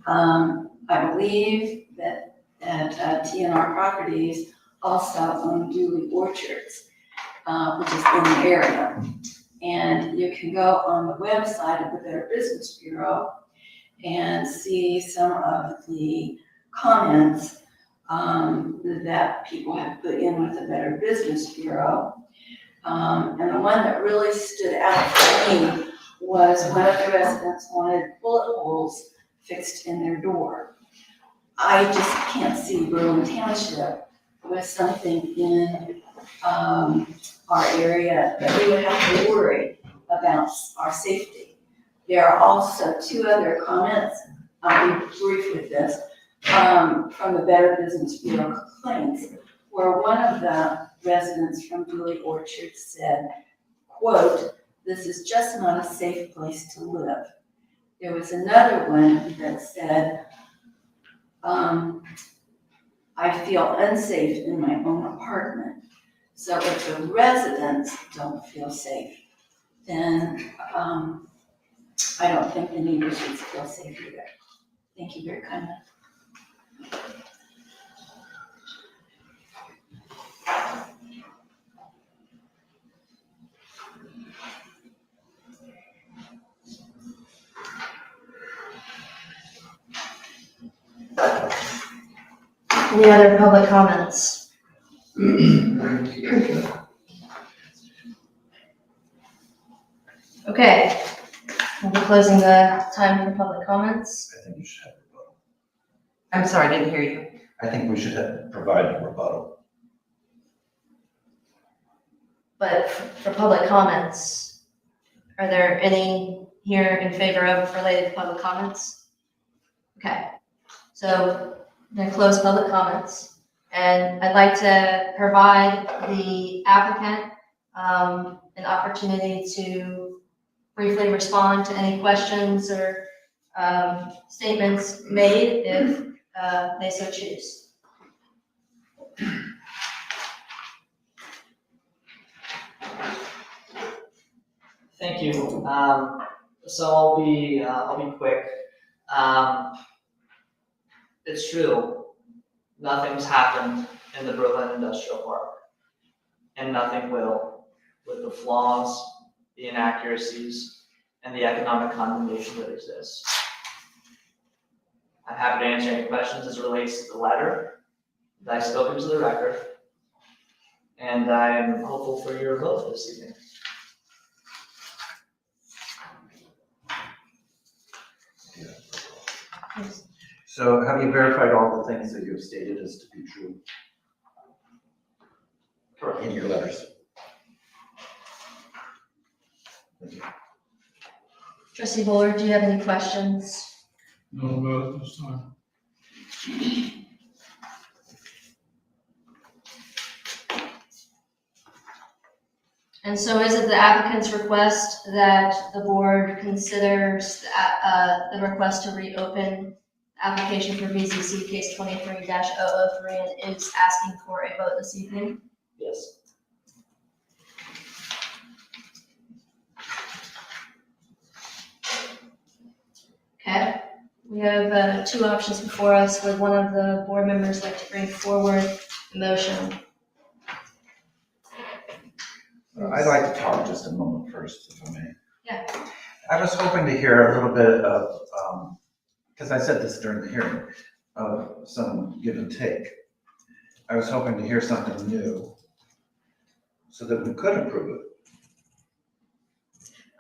I believe that TNR Properties also own Dooley Orchards, which is in the area. And you can go on the website of the Better Business Bureau and see some of the comments that people have put in with the Better Business Bureau. And the one that really stood out for me was one of the residents wanted bullet holes fixed in their door. I just can't see Berlin Township with something in our area that we would have to worry about our safety. There are also two other comments, I'll be brief with this, from the Better Business Bureau complaints, where one of the residents from Dooley Orchard said, quote, "This is just not a safe place to live." There was another one that said, "I feel unsafe in my own apartment." So if the residents don't feel safe, then I don't think the neighbors should feel safe either. Thank you very kindly. Any other public comments? Okay, we'll be closing the time for public comments. I think you should have rebuttal. I'm sorry, I didn't hear you. I think we should have provided a rebuttal. But for public comments, are there any here in favor of related to public comments? Okay, so I'm gonna close public comments. And I'd like to provide the applicant an opportunity to briefly respond to any questions or statements made if they so choose. Thank you. So I'll be quick. It's true, nothing's happened in the Berlin Industrial Park, and nothing will, with the flaws, the inaccuracies, and the economic condemnation that exists. I'm happy to answer any questions as it relates to the letter that I spoke into the record, and I am hopeful for your vote this evening. So have you verified all the things that you've stated as to be true in your letters? Thank you. Trustee Bullard, do you have any questions? No, about it this time. And so is it the applicant's request that the board considers the request to reopen the application for VZC case 23-003 and is asking for a vote this evening? Yes. Okay, we have two options before us. Would one of the board members like to bring forward the motion? I'd like to talk just a moment first, if I may. Yeah. I was hoping to hear a little bit of, because I said this during the hearing, of some give and take. I was hoping to hear something new so that we could approve it.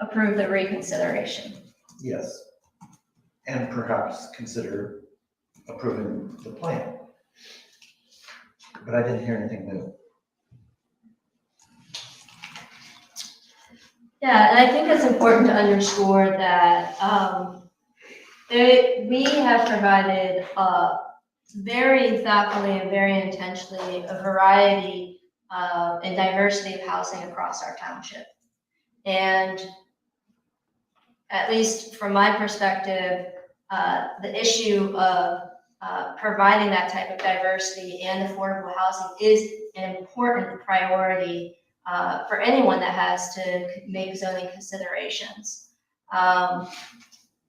Approve the reconsideration. Yes. And perhaps consider approving the plan. But I didn't hear anything new. Yeah, and I think it's important to underscore that we have provided very thoughtfully and very intentionally a variety and diversity of housing across our township. And at least from my perspective, the issue of providing that type of diversity and affordable housing is an important priority for anyone that has to make zoning considerations.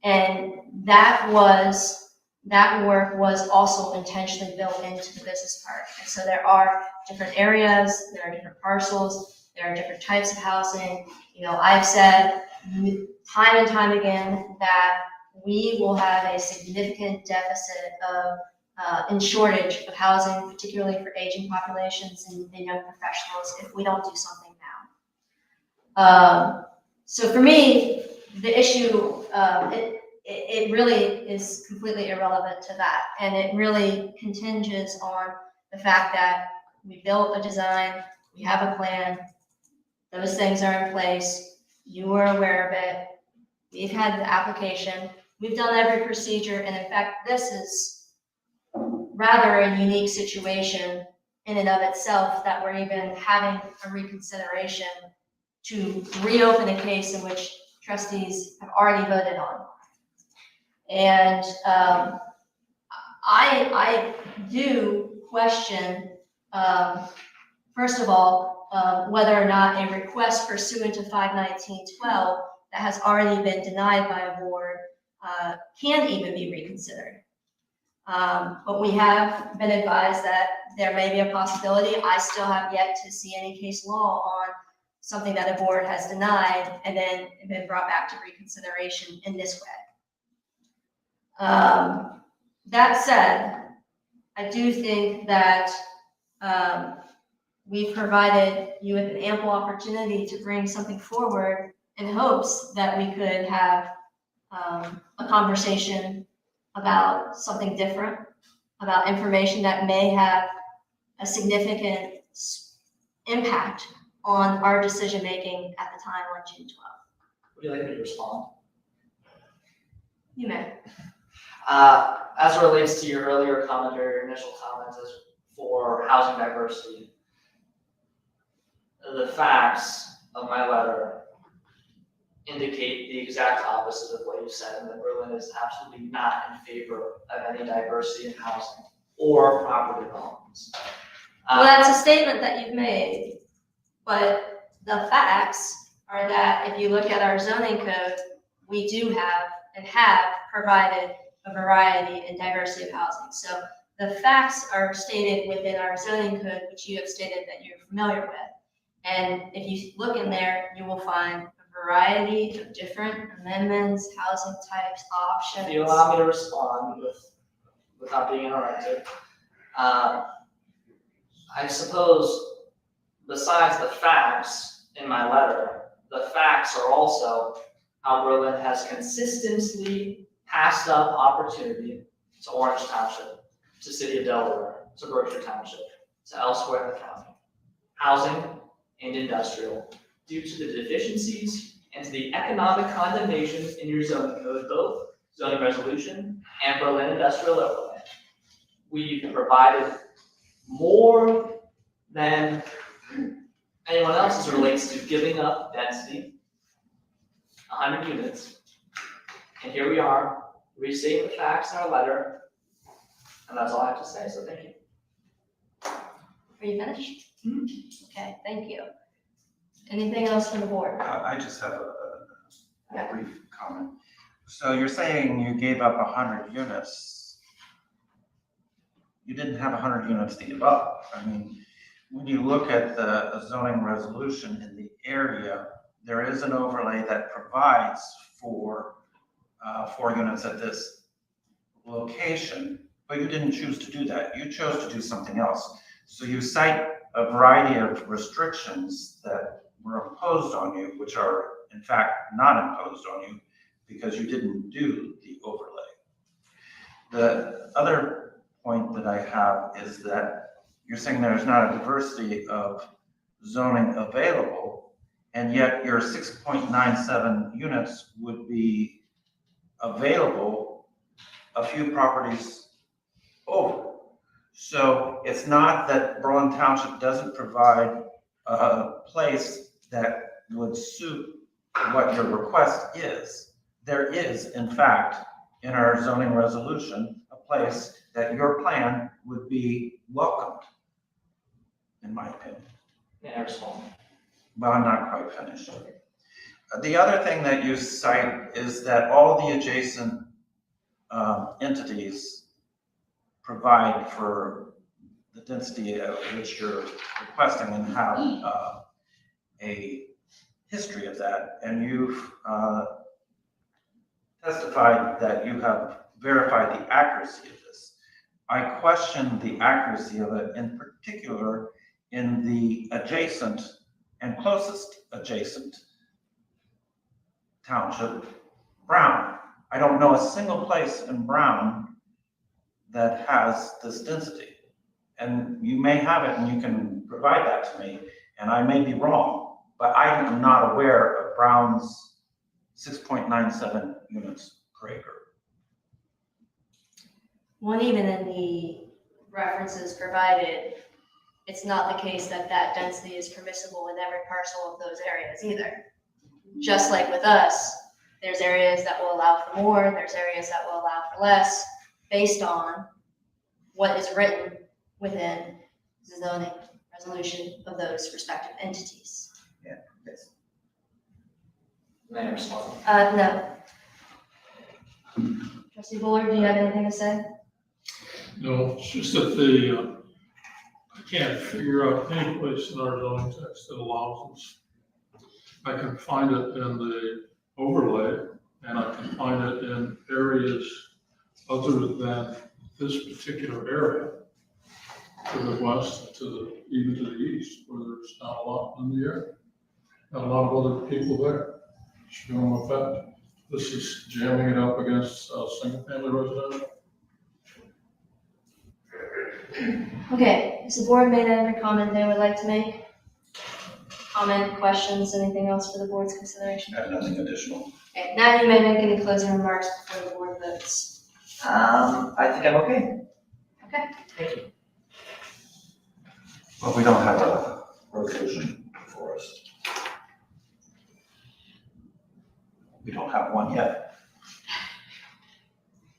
And that work was also intentionally built into the business park. And so there are different areas, there are different parcels, there are different types of housing. You know, I've said time and time again that we will have a significant deficit of and shortage of housing, particularly for aging populations and young professionals, if we don't do something now. So for me, the issue, it really is completely irrelevant to that. And it really continges on the fact that we built a design, we have a plan, those things are in place, you are aware of it, we've had the application, we've done every procedure, and in fact, this is rather a unique situation in and of itself that we're even having a reconsideration to reopen a case in which trustees have already voted on. And I do question, first of all, whether or not a request pursuant to 519.12 that has already been denied by a board can even be reconsidered. But we have been advised that there may be a possibility. I still have yet to see any case law on something that a board has denied and then been brought back to reconsideration in this way. That said, I do think that we've provided you with an ample opportunity to bring something forward in hopes that we could have a conversation about something different, about information that may have a significant impact on our decision-making at the time on June 12th. Would you like me to respond? You may. As it relates to your earlier comment or your initial comments as for housing diversity, the facts of my letter indicate the exact opposite of what you said, and that Berlin is absolutely not in favor of any diversity in housing or property developments. Well, that's a statement that you've made, but the facts are that if you look at our zoning code, we do have and have provided a variety and diversity of housing. So the facts are stated within our zoning code, which you have stated that you're familiar with. And if you look in there, you will find a variety of different amendments, housing types, options. If you allow me to respond without being interrupted, I suppose besides the facts in my letter, the facts are also how Berlin has consistently passed up opportunity to Orange Township, to City of Delaware, to Berkshire Township, to elsewhere in the county, housing and industrial, due to the deficiencies and to the economic condemnation in your zoning code, both zoning resolution and Berlin industrial overlay. We've provided more than anyone else as it relates to giving up density, 100 units. And here we are, restating the facts in our letter, and that's all I have to say, so thank you. Are you finished? Okay, thank you. Anything else from the board? I just have Yeah. a brief comment. So you're saying you gave up 100 units. You didn't have 100 units to give up. I mean, when you look at the zoning resolution in the area, there is an overlay that provides for 4 units at this location, but you didn't choose to do that. You chose to do something else. So you cite a variety of restrictions that were imposed on you, which are in fact not imposed on you because you didn't do the overlay. The other point that I have is that you're saying there's not a diversity of zoning available, and yet your 6.97 units would be available a few properties over. So it's not that Berlin Township doesn't provide a place that would suit what your request is. There is, in fact, in our zoning resolution, a place that your plan would be welcomed, in my opinion. May I respond? Well, I'm not quite finished. The other thing that you cite is that all the adjacent entities provide for the density of which you're requesting and have a history of that. And you've testified that you have verified the accuracy of this. I question the accuracy of it, in particular in the adjacent and closest adjacent township, Brown. I don't know a single place in Brown that has this density. And you may have it and you can provide that to me, and I may be wrong, but I am not aware of Brown's 6.97 units per acre. Well, even in the references provided, it's not the case that that density is permissible in every parcel of those areas either. Just like with us, there's areas that will allow for more, there's areas that will allow for less, based on what is written within the zoning resolution of those respective entities. Yeah, yes. May I respond? No. Trustee Bullard, do you have anything to say? No, it's just that I can't figure out any place in our zoning text that allows us. I can find it in the overlay, and I can find it in areas other than this particular area, to the west, even to the east, where there's not a lot in the area. Not a lot of other people there. Should go in effect. This is jamming it up against single-family residential. Okay, has the board made any comment they would like to make? Comment, questions, anything else for the board's consideration? I have nothing additional. Okay, now you may make any closing remarks before the board votes. I think I'm okay. Okay. Thank you. Well, we don't have a resolution before us. We don't have one yet.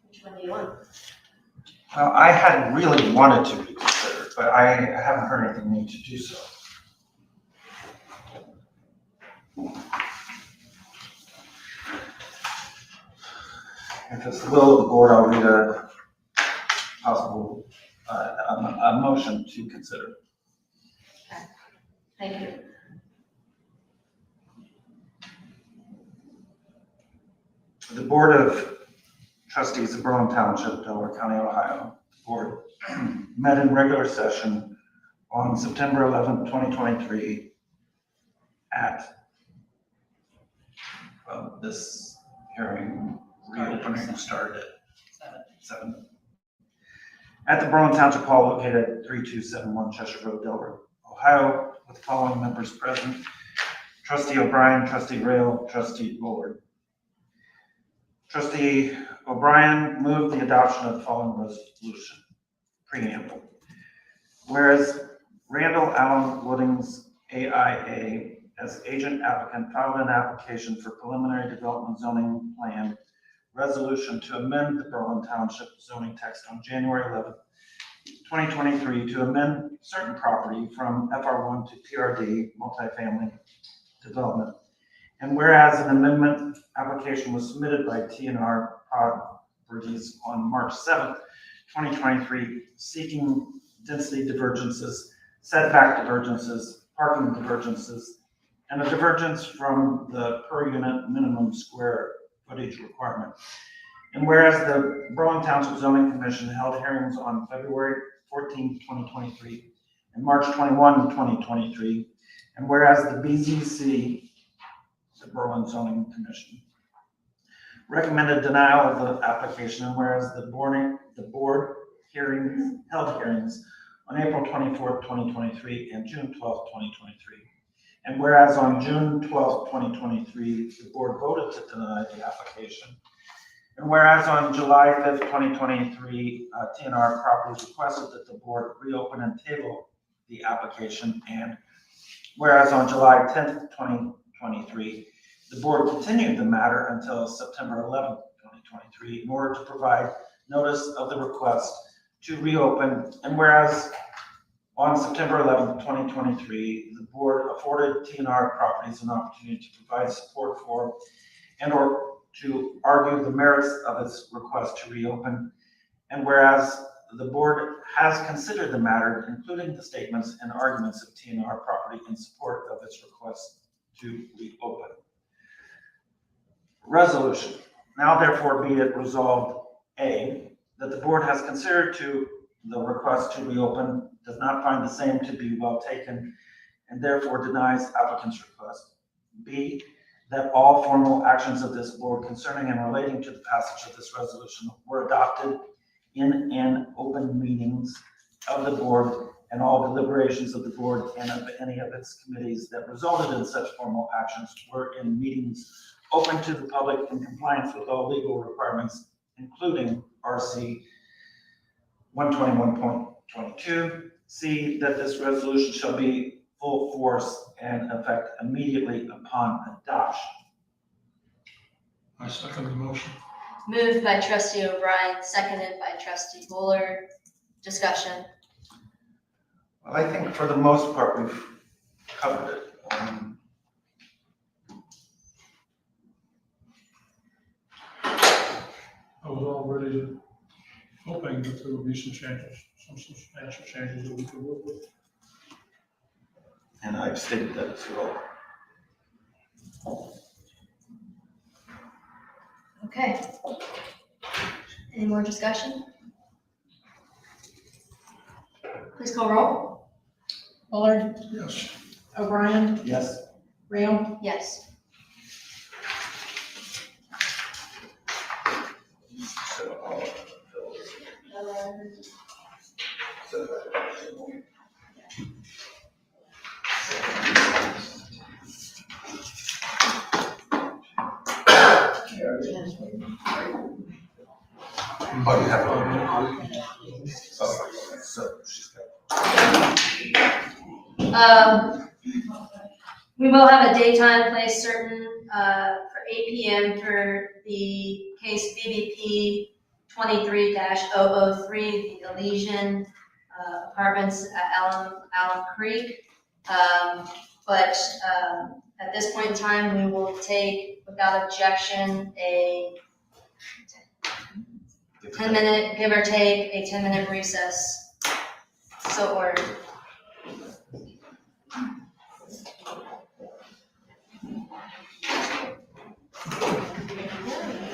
Which one do you want? Well, I had really wanted to reconsider, but I haven't heard anything new to do so. If it's the will of the board, I'll read a possible, a motion to consider. Thank you. The Board of Trustees of Berlin Township, Delaware County, Ohio, Board met in regular session on September 11th, 2023 at this hearing reopening started at 7. at the Berlin Township Hall located at 3271 Cheshire Road, Delaware, Ohio, with the following members present: Trustee O'Brien, Trustee Rail, Trustee Bullard. Trustee O'Brien moved the adoption of the following resolution. Preamble. Whereas Randall Allen Woodings, AIA, as agent applicant, filed an application for preliminary development zoning plan resolution to amend the Berlin Township zoning text on January 11th, 2023, to amend certain property from FR1 to PRD, multifamily development. And whereas an amendment application was submitted by TNR Properties on March 7th, 2023, seeking density divergences, setback divergences, parking divergences, and a divergence from the per unit minimum square footage requirement. And whereas the Berlin Township Zoning Commission held hearings on February 14, 2023, and March 21, 2023, and whereas the BZC, the Berlin Zoning Commission, recommended denial of the application, and whereas the board held hearings on April 24th, 2023, and June 12th, 2023. And whereas on June 12th, 2023, the board voted to deny the application. And whereas on July 5th, 2023, TNR Properties requested that the board reopen and table the application. And whereas on July 10th, 2023, the board continued the matter until September 11th, 2023, in order to provide notice of the request to reopen. And whereas on September 11th, 2023, the board afforded TNR Properties an opportunity to provide support for and or to argue the merits of its request to reopen. And whereas the board has considered the matter, including the statements and arguments of TNR Property in support of its request to reopen. Resolution. Now therefore be it resolved, A, that the board has considered to the request to reopen, does not find the same to be well taken, and therefore denies applicant's request. B, that all formal actions of this board concerning and relating to the passage of this resolution were adopted in an open meetings of the board, and all deliberations of the board and of any of its committees that resulted in such formal actions were in meetings open to the public in compliance with all legal requirements, including RC 121.22. C, that this resolution shall be full force and effect immediately upon adoption. I second the motion. Moved by trustee O'Brien, seconded by trustee Bullard. Discussion. Well, I think for the most part, we've covered it. I was already hoping that there would be some changes, some substantial changes that we could work with. And I've stated that as well. Okay. Any more discussion? Please call roll. Bullard, Yes. O'Brien, Yes. Rail, Yes. Oh, you have one. So she's got. We will have a daytime place certain, for 8 PM for the case BBP 23-003, the Elysian, apartments at Allen Creek. But at this point in time, we will take, without objection, a 10-minute, give or take, a 10-minute recess. So ordered.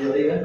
You leaving?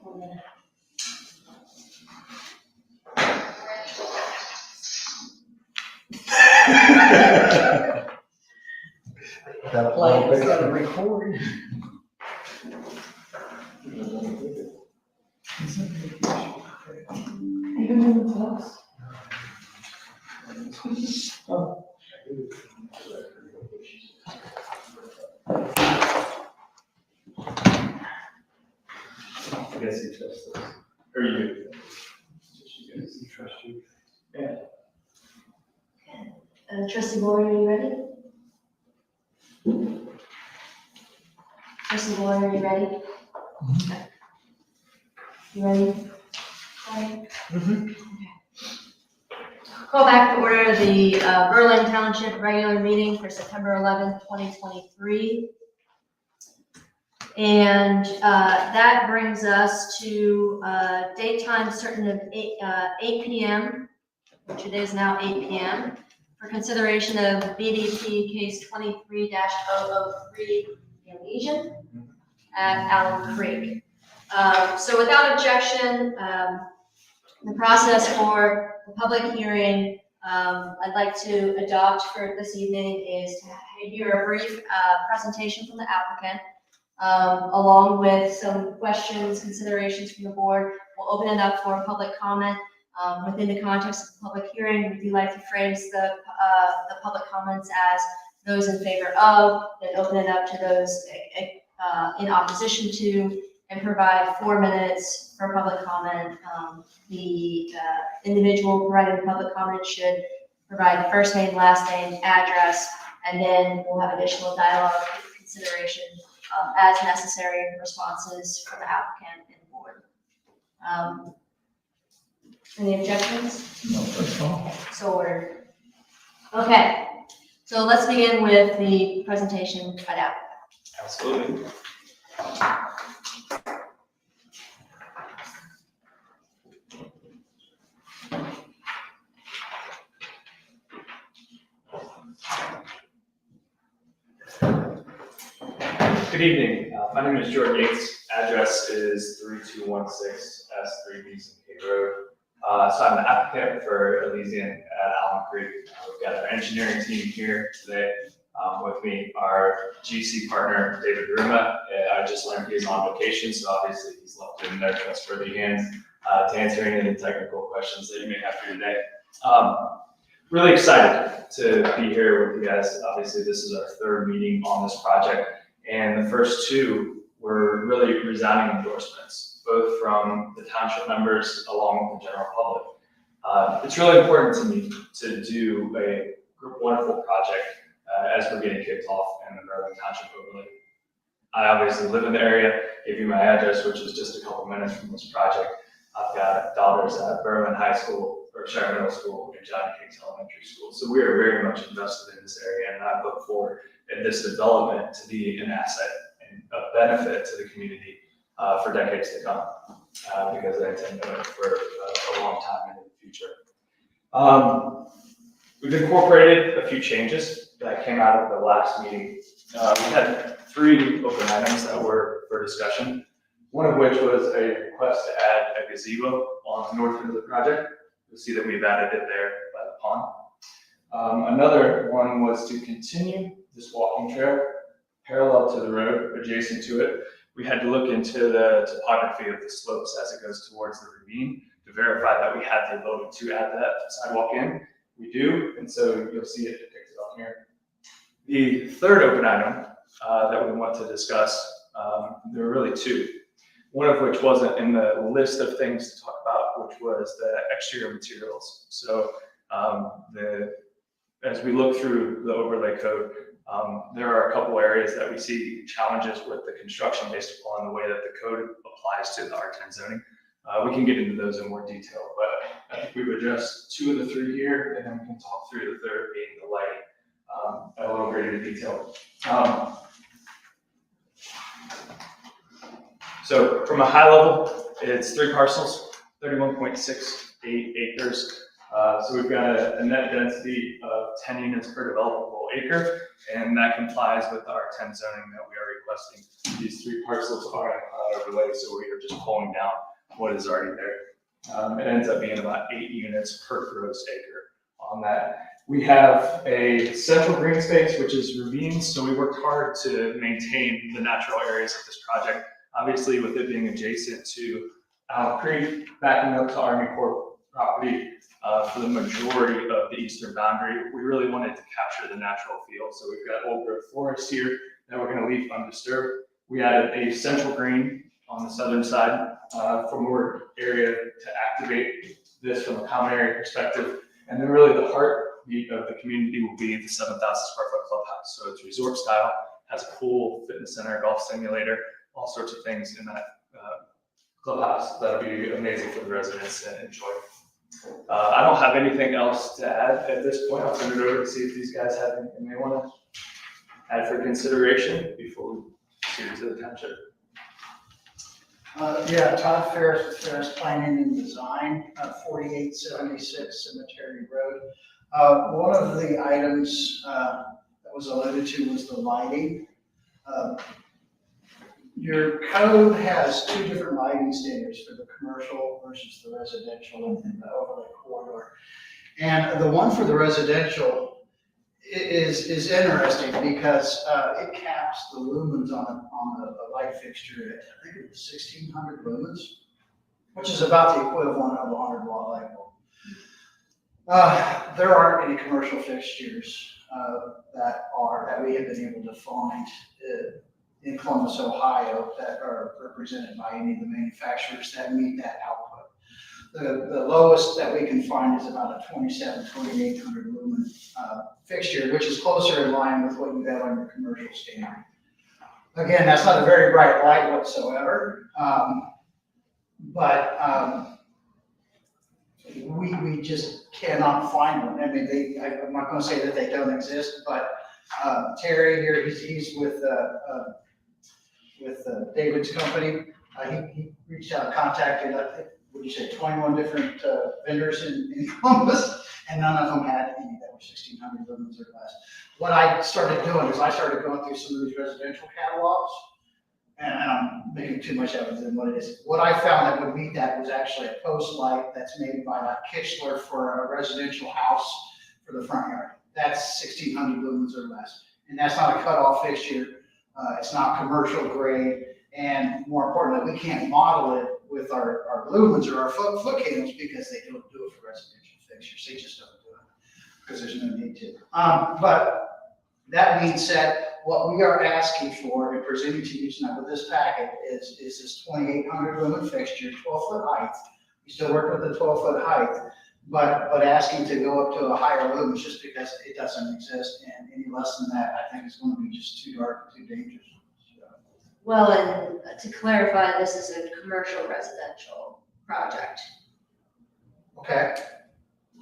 1 minute. Play, got a recording. I guess he trusts us. Or you. You guys, he trusts you. Yeah. Trustee Boyer, are you ready? Trustee Boyer, are you ready? Okay. You ready? Sorry. Okay. Call back to order the Berlin Township regular meeting for September 11th, 2023. And that brings us to date time certain of 8 p.m., which it is now 8 p.m., for consideration of BDP case 23-003 Lesion at Allen Creek. So without objection, the process for the public hearing I'd like to adopt for this evening is to hear a brief presentation from the applicant, along with some questions, considerations from the board. We'll open it up for public comment. Within the context of the public hearing, we do like to phrase the public comments as those in favor of, then open it up to those in opposition to, and provide 4 minutes for public comment. The individual providing public comment should provide first name, last name, address, and then we'll have additional dialogue consideration as necessary responses from the applicant and the board. Any objections? No, that's fine. So ordered. Okay, so let's begin with the presentation by the applicant. Absolutely. Good evening. My name is Jordan Yates. Address is 3216 S3 Beeson Cave Road. So I'm the applicant for Elysian at Allen Creek. We've got our engineering team here today. With me, our GC partner, David Ruma. I just learned he's on vacation, so obviously he's left it in their trustworthy hands to answering any technical questions that you may have here today. Really excited to be here with you guys. Obviously, this is our third meeting on this project, and the first two were really resounding endorsements, both from the township members along with the general public. It's really important to me to do a wonderful project as we're getting kicked off in the Berlin Township overlay. I obviously live in the area, gave you my address, which is just a couple minutes from this project. I've got daughters at Berlin High School, or Shire Middle School, and Johnny King's Elementary School. So we are very much invested in this area, and I look forward in this development to be an asset and a benefit to the community for decades to come, because I intend to own it for a long time into the future. We've incorporated a few changes that came out of the last meeting. We had 3 open items that were for discussion, one of which was a request to add a gazebo on the north end of the project. You'll see that we've added it there by the pond. Another one was to continue this walking trail parallel to the road, adjacent to it. We had to look into the topography of the slopes as it goes towards the ravine to verify that we had the ability to add that sidewalk in. We do, and so you'll see it depicted on here. The third open item that we want to discuss, there are really 2. One of which wasn't in the list of things to talk about, which was the exterior materials. So as we look through the overlay code, there are a couple areas that we see challenges with the construction based upon the way that the code applies to the R10 zoning. We can get into those in more detail, but I think we've addressed 2 of the 3 here, and then we can talk through the third being the lighting at a little greater detail. So from a high level, it's 3 parcels, 31.68 acres. So we've got a net density of 10 units per developable acre, and that complies with the R10 zoning that we are requesting. These 3 parcels are in cloud overlay, so we are just pulling down what is already there. It ends up being about 8 units per gross acre on that. We have a central green space, which is ravines, so we worked hard to maintain the natural areas of this project. Obviously, with it being adjacent to Allen Creek, backing up to Army Corps property for the majority of the eastern boundary, we really wanted to capture the natural feel. So we've got old growth forest here that we're going to leave undisturbed. We added a central green on the southern side for more area to activate this from a common area perspective. And then really the heartbeat of the community will be the 7,000 square foot clubhouse. So it's resort style, has a pool, fitness center, golf simulator, all sorts of things in that clubhouse. That'll be amazing for the residents to enjoy. I don't have anything else to add at this point. I'll turn it over to see if these guys have anything they want to add for consideration before we proceed to the township. Yeah, Todd Ferris with Ferris Planning and Design, 4876 Cemetery Road. One of the items that was alluded to was the lighting. Your code has 2 different lighting standards for the commercial versus the residential in the overlay corridor. And the one for the residential is interesting because it caps the lumens on the light fixture at, I think it was 1,600 lumens, which is about the equivalent of a 100-watt light bulb. There aren't any commercial fixtures that we have been able to find in Columbus, Ohio, that are represented by any of the manufacturers that meet that output. The lowest that we can find is about a 2,800 lumen fixture, which is closer in line with what you have on your commercial standard. Again, that's not a very bright light whatsoever, but we just cannot find one. I mean, I'm not going to say that they don't exist, but Terry here, he's with David's company. He reached out, contacted, I think, would you say 21 different vendors in Columbus, and none of them had any that were 1,600 lumens or less. What I started doing is I started going through some of these residential catalogs, and I'm making too much of it than what it is. What I found that would meet that was actually a post light that's made by like Kichler for a residential house for the front yard. That's 1,600 lumens or less, and that's not a cutoff fixture. It's not commercial grade, and more importantly, we can't model it with our lumens or our foot candles because they don't do it for residential fixtures. They just don't do it because there's no need to. But that being said, what we are asking for and presenting to you tonight with this packet is this 2,800 lumen fixture, 12-foot height. We still work with the 12-foot height, but asking to go up to a higher lumen just because it doesn't exist, and any less than that, I think is going to be just too dark and too dangerous. Well, and to clarify, this is a commercial residential project. Okay,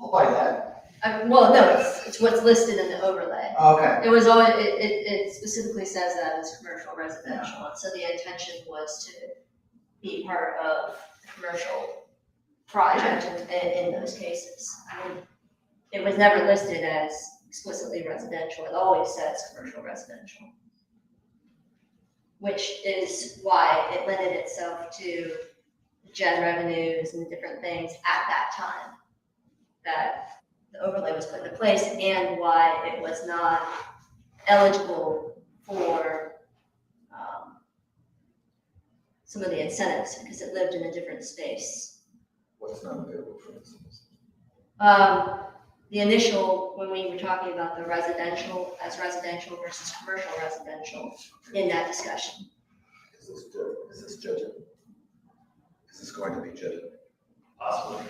I'll buy that. Well, no, it's what's listed in the overlay. Okay. It was always, it specifically says that it's commercial residential, and so the intention was to be part of the commercial project in those cases. I mean, it was never listed as explicitly residential, it always says commercial residential, which is why it lended itself to gen revenues and different things at that time that the overlay was put into place, and why it was not eligible for some of the incentives because it lived in a different space. What's not available for instance? The initial, when we were talking about the residential as residential versus commercial residential in that discussion. Is this judging? Is this going to be judging? Possibly.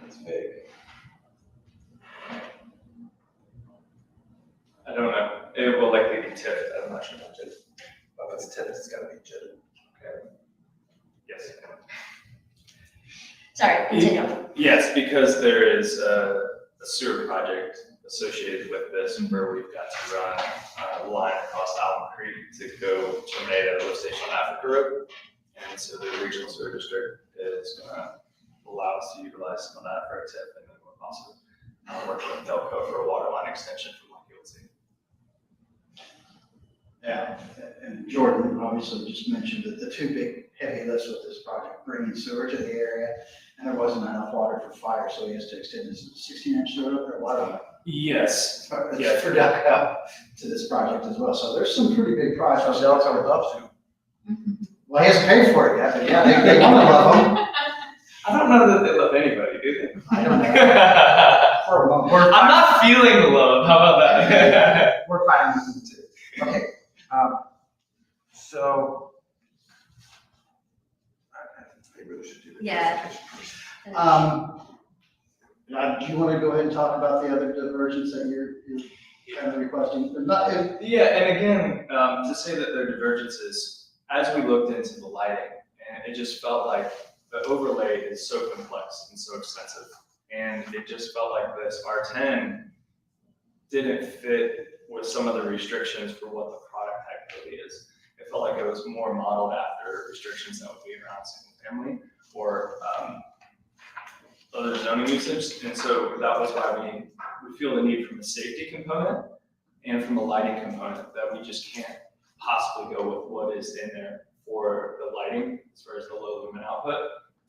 That's vague. I don't know. It will likely be tipped. I'm not sure about it. Well, if it's tipped, it's got to be judging. Okay. Yes. Sorry, continue. Yes, because there is a sewer project associated with this where we've got to run a line across Allen Creek to go terminate at a lift station on Africa Road. And so the regional sewer district is going to allow us to utilize some of that for a tip, and then we're also working with Delco for a water line extension for Monkey. Yeah, and Jordan obviously just mentioned that the two big heavy lifts with this project, bringing sewer to the area, and there wasn't enough water for fire, so he has to extend his 16-inch sewer or a lot of Yes. for duck up to this project as well. So there's some pretty big projects. They also would love to. Well, he hasn't paid for it yet, but yeah, they want to love him. I don't know that they love anybody, do they? I don't know. For a moment. I'm not feeling the love. How about that? We're fine with them too. Okay, so. Maybe we should do the Yeah. presentation first. Do you want to go ahead and talk about the other diversions that you're kind of requesting? Yeah, and again, to say that they're divergences, as we looked into the lighting, and it just felt like the overlay is so complex and so extensive, and it just felt like this R10 didn't fit with some of the restrictions for what the product activity is. It felt like it was more modeled after restrictions that would be around single family or other zoning usage, and so that was why we feel the need from a safety component and from a lighting component that we just can't possibly go with what is in there for the lighting as far as the low lumen output.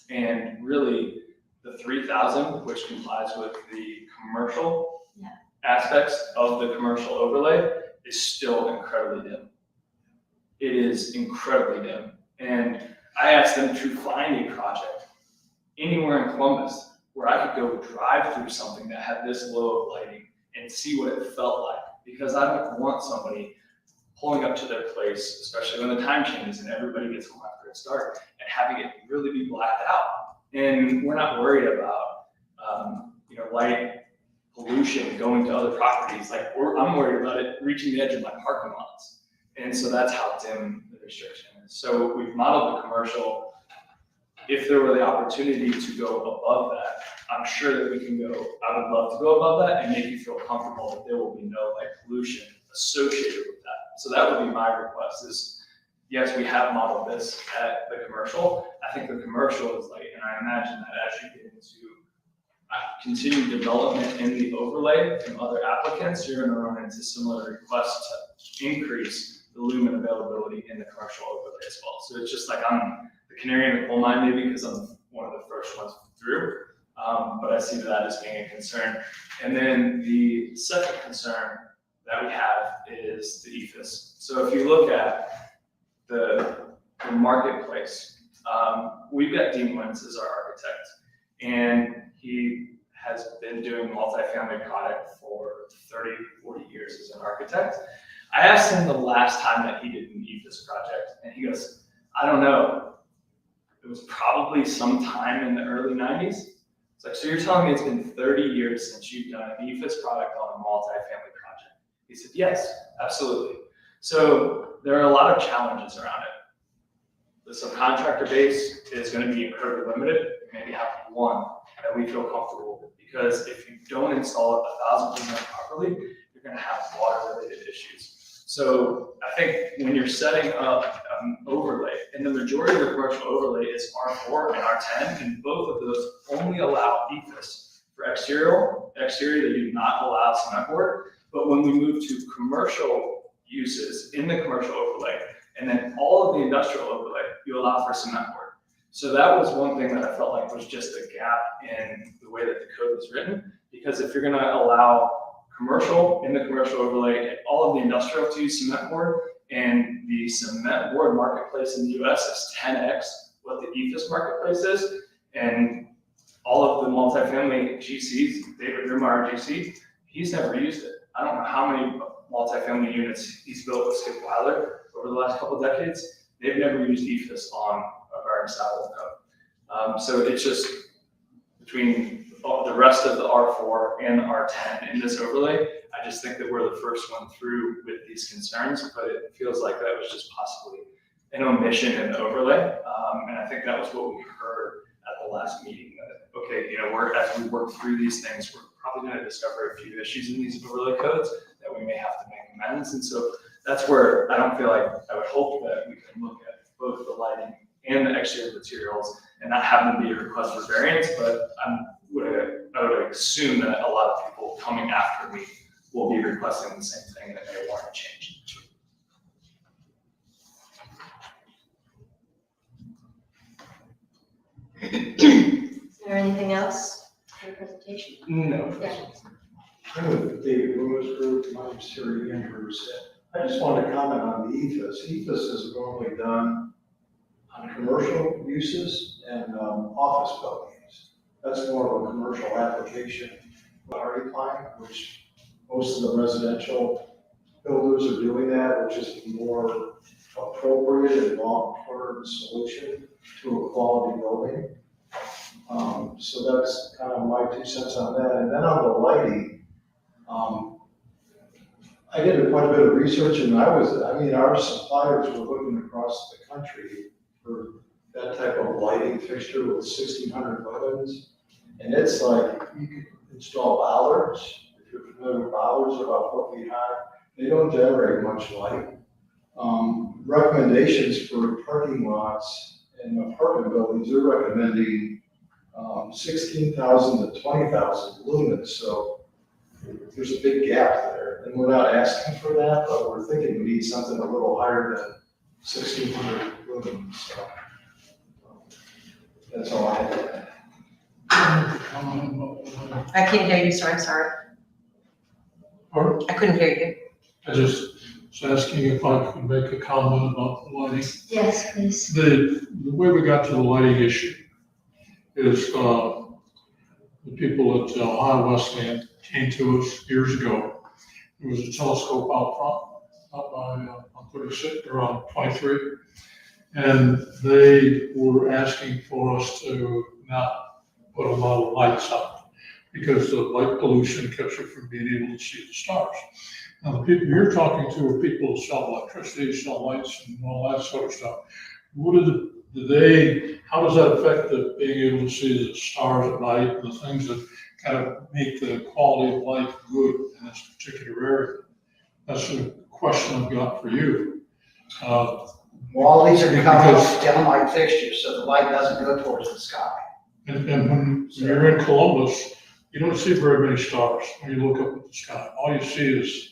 And really the 3000, which complies with the commercial aspects of the commercial overlay, is still incredibly dim. It is incredibly dim. And I asked them to find a project anywhere in Columbus where I could go drive through something that had this low of lighting and see what it felt like. Because I don't want somebody pulling up to their place, especially when the time changes and everybody gets home after it's dark, and having it really be blacked out. And we're not worried about, light pollution going to other properties. Like I'm worried about it reaching the edge of my parking lots. And so that's how dim the restriction is. So we've modeled the commercial. If there were the opportunity to go above that, I'm sure that we can go, I would love to go above that and make you feel comfortable that there will be no light pollution associated with that. So that would be my request is, yes, we have modeled this at the commercial. I think the commercial is light, and I imagine that as you get into continued development in the overlay from other applicants, you're gonna run into similar requests to increase the lumen availability in the commercial overlay as well. So it's just like I'm the canary in the coal mine maybe because I'm one of the first ones through, but I see that as being a concern. And then the second concern that we have is the EFIS. So if you look at the marketplace, we've got Dean Wentz as our architect, and he has been doing multifamily product for 30, 40 years as an architect. I asked him the last time that he did an EFIS project, and he goes, I don't know. It was probably sometime in the early 90s. It's like, so you're telling me it's been 30 years since you've done an EFIS product on a multifamily project? He said, yes, absolutely. So there are a lot of challenges around it. The subcontractor base is going to be incredibly limited. Maybe have one that we feel comfortable with, because if you don't install it 1000% properly, you're going to have water-related issues. So I think when you're setting up an overlay, and the majority of the commercial overlay is R4 and R10, and both of those only allow EFIS for exterior. They do not allow cement board. But when we move to commercial uses in the commercial overlay, and then all of the industrial overlay, you allow for cement board. So that was one thing that I felt like was just a gap in the way that the code was written, because if you're going to allow commercial in the commercial overlay and all of the industrial to use cement board, and the cement board marketplace in the US is 10x what the EFIS marketplace is, and all of the multifamily GCs, David Rimmer, our GC, he's never used it. I don't know how many multifamily units he's built with Skip Weiler over the last couple of decades. They've never used EFIS on a garden style code. So it's just between the rest of the R4 and R10 in this overlay, I just think that we're the first one through with these concerns, but it feels like that was just possibly an omission in the overlay. And I think that was what we heard at the last meeting, that, okay, as we work through these things, we're probably going to discover a few issues in these overlay codes that we may have to make amends. And so that's where I don't feel like, I would hope that we can look at both the lighting and the exterior materials and not have them be a request for variance, but I would assume that a lot of people coming after me will be requesting the same thing, and they may want to change. Is there anything else for the presentation? No. Yeah. I'm with David Lewis Group, my name's Terry Andrews. I just wanted to comment on the ethos. Ethos is normally done on commercial uses and office buildings. That's more of a commercial application. Party line, which most of the residential builders are doing that, which is more appropriate and long-term solution to a quality building. So that's kind of my 2 cents on that. And then on the lighting, I did quite a bit of research, and our suppliers were looking across the country for that type of lighting fixture with 1,600 lumens. And it's like, you could install bollards. If you're familiar with bollards, they're about 4 feet high. They don't generate much light. Recommendations for parking lots and apartment buildings, they're recommending 16,000 to 20,000 lumens. So there's a big gap there. And we're not asking for that, but we're thinking we need something a little higher than 1,600 lumens. So that's all I have. I can't hear you, sir, I'm sorry. Pardon? I couldn't hear you. I just was asking if I could make a comment about the lighting. Yes, please. The way we got to the lighting issue is the people at Ohio Wesleyan came to us years ago. There was a telescope out front, out by on 36 or on 23, and they were asking for us to not put a lot of lights up because the light pollution kept you from being able to see the stars. Now, the people you're talking to are people who sell electricity, sell lights and all that sort of stuff. How does that affect the being able to see the stars at night and the things that kind of make the quality of life good in this particular area? That's the question I've got for you. All these are coming off downlight fixtures, so the light doesn't go towards the sky. And when you're in Columbus, you don't see very many stars when you look up at the sky. All you see is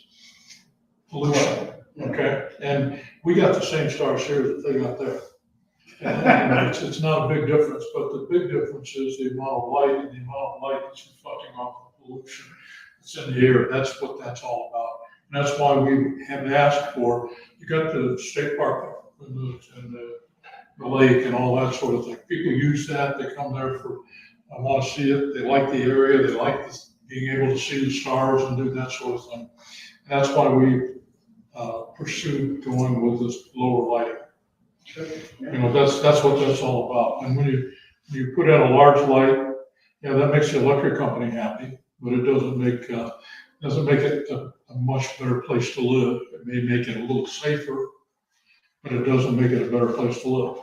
pollution, okay? And we got the same stars here that they got there. And it's not a big difference, but the big difference is the amount of light and the amount of light that's reflecting off the pollution that's in the air. That's what that's all about. And that's why we have asked for, you got the state park and the lake and all that sort of thing. People use that, they come there I want to see it, they like the area, they like being able to see the stars and do that sort of thing. And that's why we pursued going with this lower lighting. You know, that's what that's all about. And when you put in a large light, yeah, that makes the electric company happy, but it doesn't make it a much better place to live. It may make it a little safer, but it doesn't make it a better place to live.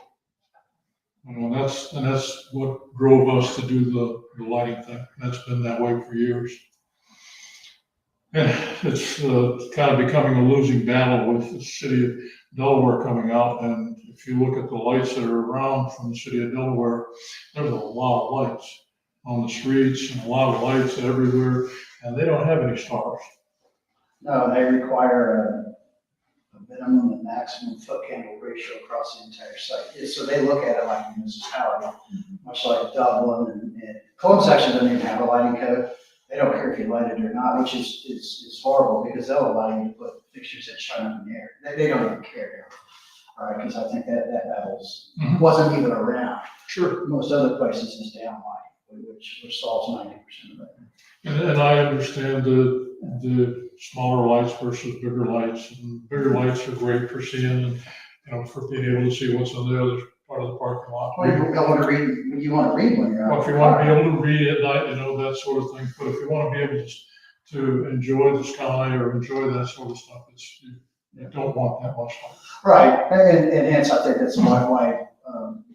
You know, and that's what drove us to do the lighting thing. That's been that way for years. And it's kind of becoming a losing battle with the city of Delaware coming out. And if you look at the lights that are around from the city of Delaware, there's a lot of lights on the streets and a lot of lights everywhere, and they don't have any stars. No, they require a minimum and maximum foot candle ratio across the entire site. So they look at it like a municipality, much like Dublin and Columbus actually doesn't even have a lighting code. They don't care if you light it or not, which is horrible because they'll allow you to put fixtures that shine up in the air. They don't even care. All right, because I think that battles wasn't even around. Sure. Most other places is downlight, which solves 90% of it. And I understand the smaller lights versus bigger lights. And bigger lights are great for seeing and, you know, for being able to see what's on the other part of the parking lot. Well, you want to read when you're out. Well, if you want to be able to read at night, you know, that sort of thing. But if you want to be able to enjoy the sky or enjoy that sort of stuff, you don't want that much light. Right, and hence I think that's why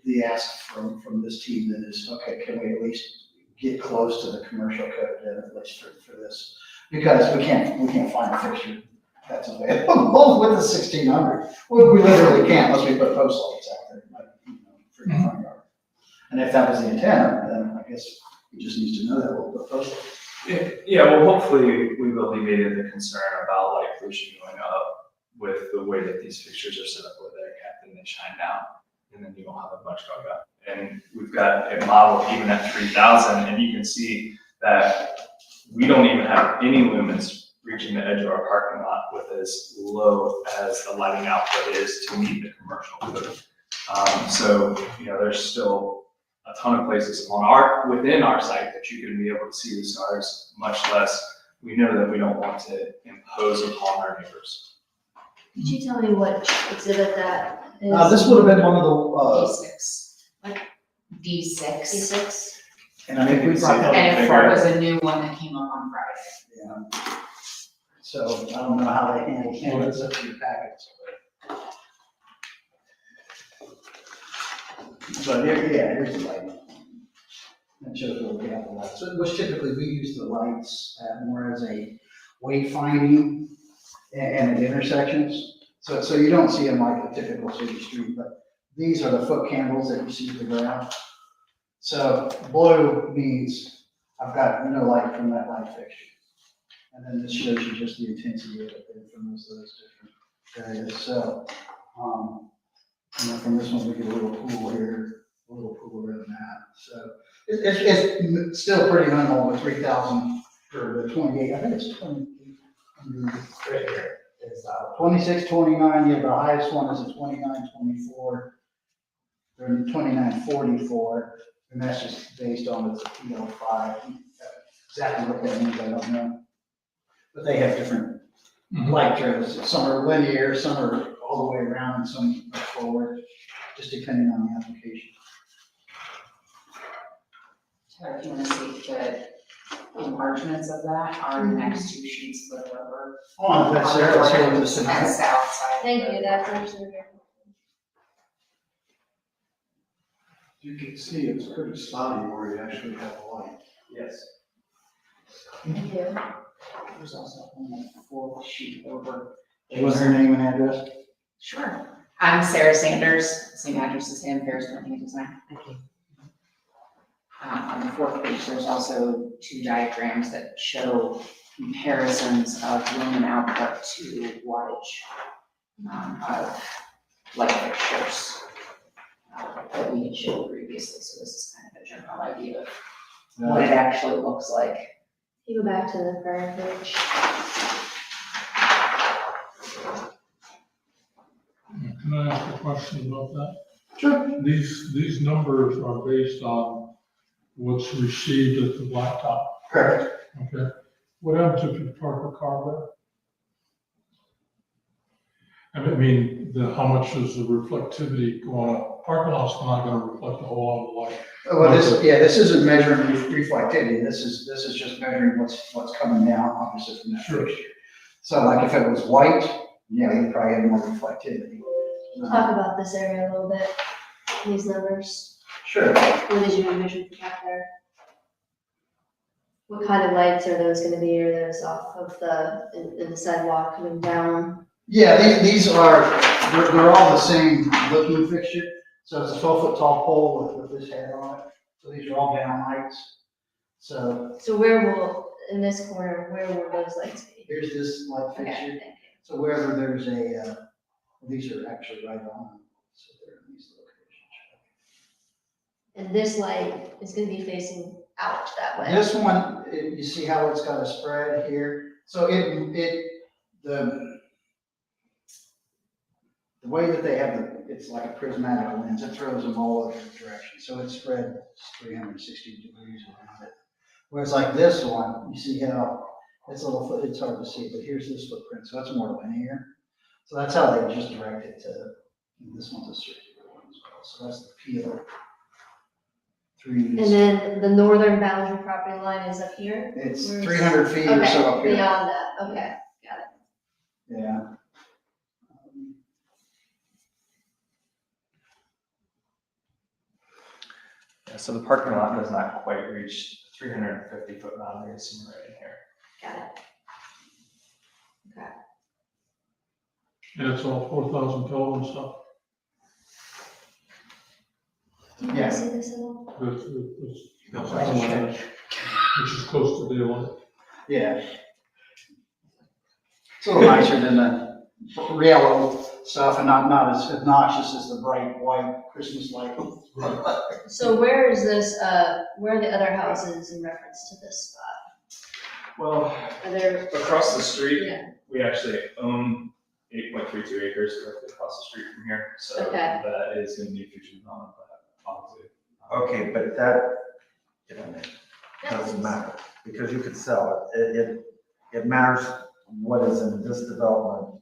the ask from this team that is, okay, can we at least get close to the commercial code then at least for this? Because we can't find a fixture that's available with the 1,600. We literally can't unless we put post lights out there, like, you know, for your front yard. And if that was the intent, then I guess he just needs to know that we'll put post lights. Yeah, well, hopefully we will alleviate the concern about light pollution going up with the way that these fixtures are set up where they're kept and they shine down, and then you don't have a bunch going up. And we've we've got it modeled even at 3,000, and you can see that we don't even have any lumens reaching the edge of our parking lot with as low as the lighting output is to meet the commercial code. So, there's still a ton of places within our site that you can be able to see the stars, much less we know that we don't want to impose upon our neighbors. Could you tell me what exhibit that is? This would have been one of the, D6. What? D6. D6? and I think we brought that. And it was a new one that came up on Friday. Yeah. So I don't know how they handle candidates up to your packets. But here's the light. That shows where we have the lights, which typically we use the lights more as a wayfinding and at intersections. So you don't see them like a typical city street, but these are the foot candles that you see at the ground. So blue means I've got no light from that light fixture. And then this shows you just the intensity of it from those different areas. So, from this one, we get a little pool here, a little pool around that. So it's still pretty minimal with 3,000 for the 28. I think it's 28. Right here. It's 26, 29. Yeah, the highest one is a 29, 24. Then 29, 44. And that's just based on the P05. Exactly what that means, I don't know. But they have different light trails. Some are linear, some are all the way around, and some are forward, just depending on the application. So if you want to see the enlargements of that are the next two sheets flipped over. Oh, that's there, let's go to the center. That's the outside. Thank you, that's actually very helpful. You can see it's pretty spotty where you actually have the light. Yes. Thank you. There's also a full sheet over. What's your name and address? Sure. I'm Sarah Sanders, same address as him, Ferris Planning and Design. Thank you. On the fourth page, there's also two diagrams that show comparisons of lumen output to wattage of light fixtures that we had showed previously. So this is kind of a general idea of what it actually looks like. You go back to the prior page. Can I ask a question about that? Sure. These numbers are based on what's received at the blacktop, Correct. okay? What happens if you park a car there? I mean, how much is the reflectivity going up? Parking lot's not gonna reflect a whole lot of light. Well, this isn't measuring reflectivity. This is just measuring what's coming down, obviously, from that Sure. fixture. So like if it was white, yeah, you'd probably have more reflectivity. Talk about this area a little bit, these numbers. Sure. What did you envision for back there? What kind of lights are those gonna be? Are those off of in the sidewalk coming down? Yeah, these are, they're all the same looking fixture. So it's a 12-foot tall pole with this head on it. So these are all down lights. So So in this corner, where will those lights be? here's this light Okay, fixture. thank you. So wherever there's these are actually right on. So they're in these locations. And this light is gonna be facing out that way. This one, you see how it's got a spread here? So the way that they have it's like a prismatic lens, it throws them all over the direction. So it's spread 360 degrees around it. Whereas like this one, you see how it's it's hard to see, but here's this footprint, so it's more linear. So that's how they just direct it to, this one's a circular one as well. So that's the PO. And then the northern boundary property line is up here? It's Where's- 300 feet or so up Okay, here. beyond that, okay, got it. Yeah. Yeah, so the parking lot does not quite reach 350-foot boundary seen right in here. Got it. Okay. And it's all 4,000 Kelvin stuff. Do you Yeah. see this at all? Which is close to daylight. Yeah. It's a little nicer than the real stuff and not as obnoxious as the bright white Christmas light. So where is this, where are the other houses in reference to this spot? Well, Are there, across the street, yeah, we actually own 8.32 acres directly across the street from here. So Okay. that is going to be future development, but obviously. Okay, but that, if I may, doesn't matter, because you could sell it. It matters what is in this development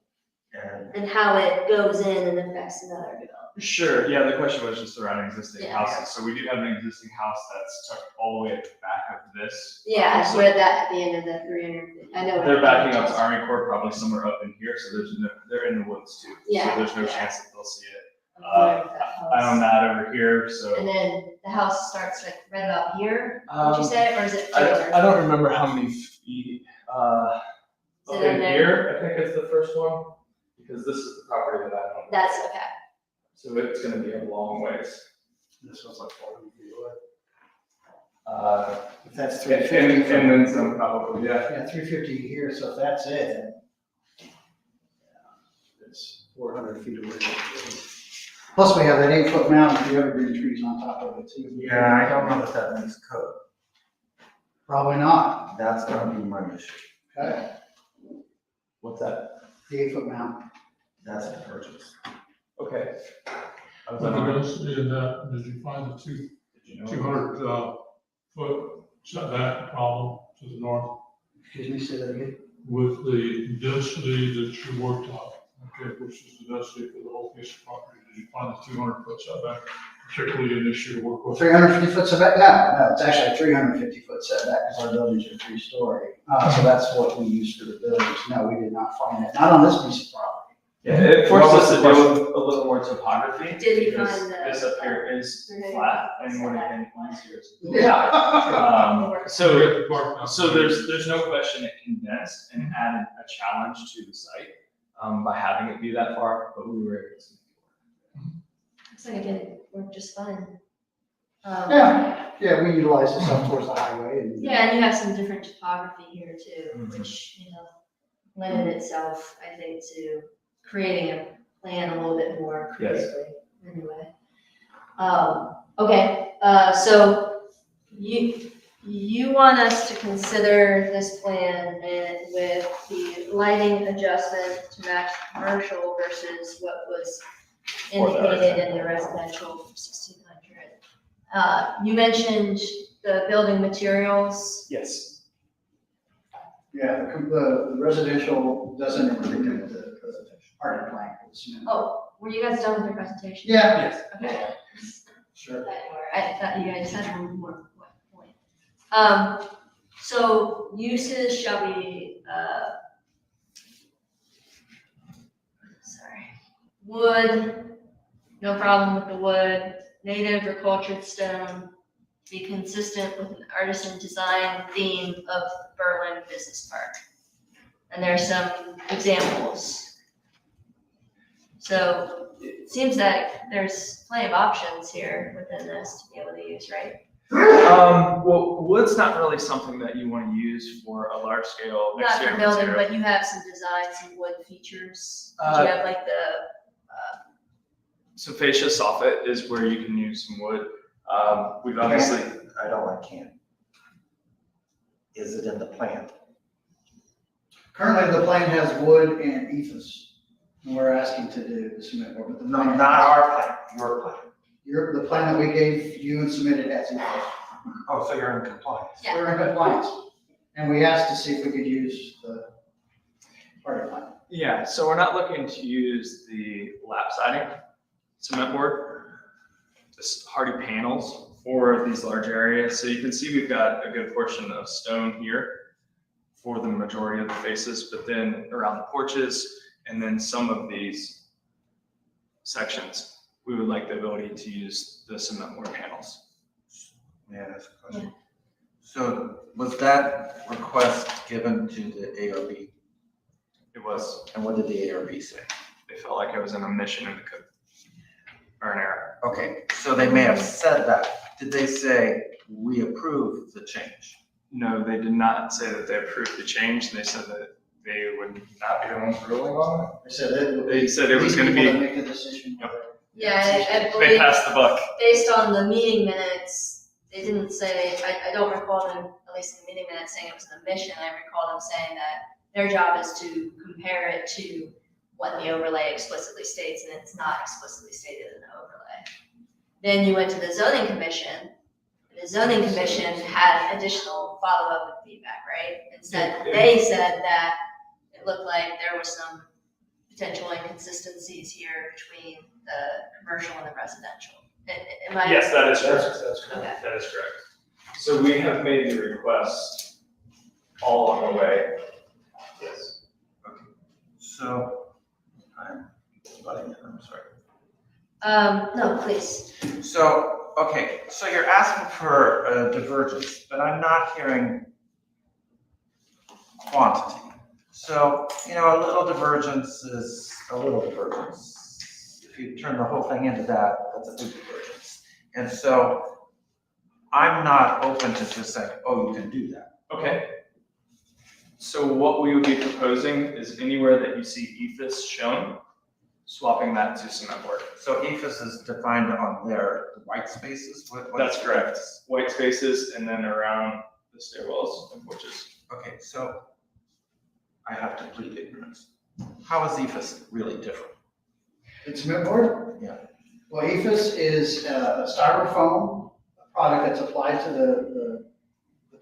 and and how it goes in and affects another development. Sure, yeah, the question was just around existing Yeah. houses. So we do have an existing house that's tucked all the way at the back of this. Yeah, So where that, at the end of the 300, I know. they're backing up to Army Corps, probably somewhere up in here, so they're in the woods too. Yeah, So there's no yeah. chance that they'll see it. I'm familiar with that I own house. that over here, so. And then the house starts like right about here, would you Um, say, or is it I further? don't remember how many feet, Is it up in in there? here, I think it's the first one, because this is the property that I own. That's okay. So it's gonna be a long ways. This was like 400 feet away. If that's And 350. and then some probably, yeah. Yeah, 350 here, so if that's it. It's 400 feet away. Plus we have that 8-foot mound with the evergreen trees on top of it too. yeah, I don't know if that makes code. Probably not. That's gonna be my issue. Okay. What's that? The 8-foot mound. That's a purchase. Okay. I was But on- the density in that, did you find the Did you know? 200 foot setback problem to the north Excuse me, say that again. with the density that you worked on? Okay, which is the density for the whole piece of property. Did you find the 200 foot setback particularly an issue to work with? 350 foot setback? No, it's actually a 350 foot setback because our buildings are 3-story. So that's what we use for the buildings. No, we did not find that, not on this piece of property. Yeah, it What forces was us the to question? deal with a little more topography. Did you because find the- This up here is flat and one of the points here is. Yeah. So there's no question it condensed and added a challenge to the site, by having it be that far, but we were able to. Looks like it did work just fine. Yeah, we utilize this up towards the highway and. Yeah, and you have some different topography here too, Mhm. which, lended itself, I think, to creating a plan a little bit more Yes. creatively, anyway. Okay, so you want us to consider this plan and with the lighting adjustment to match commercial versus what was For the indicated in the residential for 1600. You mentioned the building materials. Yes. Yeah, the residential doesn't include the party plank. Oh, were you guys done with your presentation? Yeah. Yes. Okay. Sure. I thought you guys had one more point. So uses shall be, wood, no problem with the wood, native or cultured stone, be consistent with an artisan design theme of Berlin Business Park. And there are some examples. So it seems that there's plenty of options here within this to be able to use, right? Well, wood's not really something that you want to use for a large scale Not for exterior building, material. but you have some designs, some wood features. Did you have like the, So fascia soffit is where you can use some wood. We've obviously, I don't like can. Is it in the plan? Currently, the plan has wood and ethos, and we're asking to do the cement board, but the. No, plan- not our plan, your plan. The plan that we gave you and submitted has ethos. Oh, so you're in compliance. Yeah. We're in compliance, and we asked to see if we could use the party plan. yeah, so we're not looking to use the lap siding cement board, just hardy panels for these large areas. So you can see we've got a good portion of stone here for the majority of the faces, but then around the porches and then some of these sections, we would like the ability to use the cement board panels. Yeah, that's a question. So was that request given to the ARB? It was, And what did the ARB say? they felt like it was an omission in the code or an error. Okay, so they may have said that. Did they say, we approve the change? No, they did not say that they approved the change. They said that they would not be the ones ruling on it. They said it would They be. said it was these gonna people be- that Make the decision. Yep. Yeah, I They believe, passed the buck. based on the meeting minutes, they didn't say, I don't recall them, at least in the meeting minutes, saying it was an omission. I recall them saying that their job is to compare it to what the overlay explicitly states, and it's not explicitly stated in the overlay. Then you went to the zoning commission. The zoning commission had additional follow-up and feedback, right? And said, they said that it looked like there was some potential inconsistencies here between the commercial and the residential. Am I? Yes, that is correct. That's correct. Okay. That is correct. So we have made the request all on the way. Yes. So, I'm sorry. No, please. So, okay, so you're asking for a divergence, but I'm not hearing quantity. So, you know, a little divergence is a little divergence. If you turn the whole thing into that, that's a big divergence. And so I'm not open to just saying, oh, you can do that. Okay. So what we would be proposing is anywhere that you see ethos shown, swapping that to cement board. So ethos is defined on their white spaces? What That's is correct. ethos? White spaces and then around the stairwells and porches. Okay, so I have to plead ignorance. How is ethos really different? It's cement board? Yeah. Well, ethos is a styrofoam, a product that's applied to the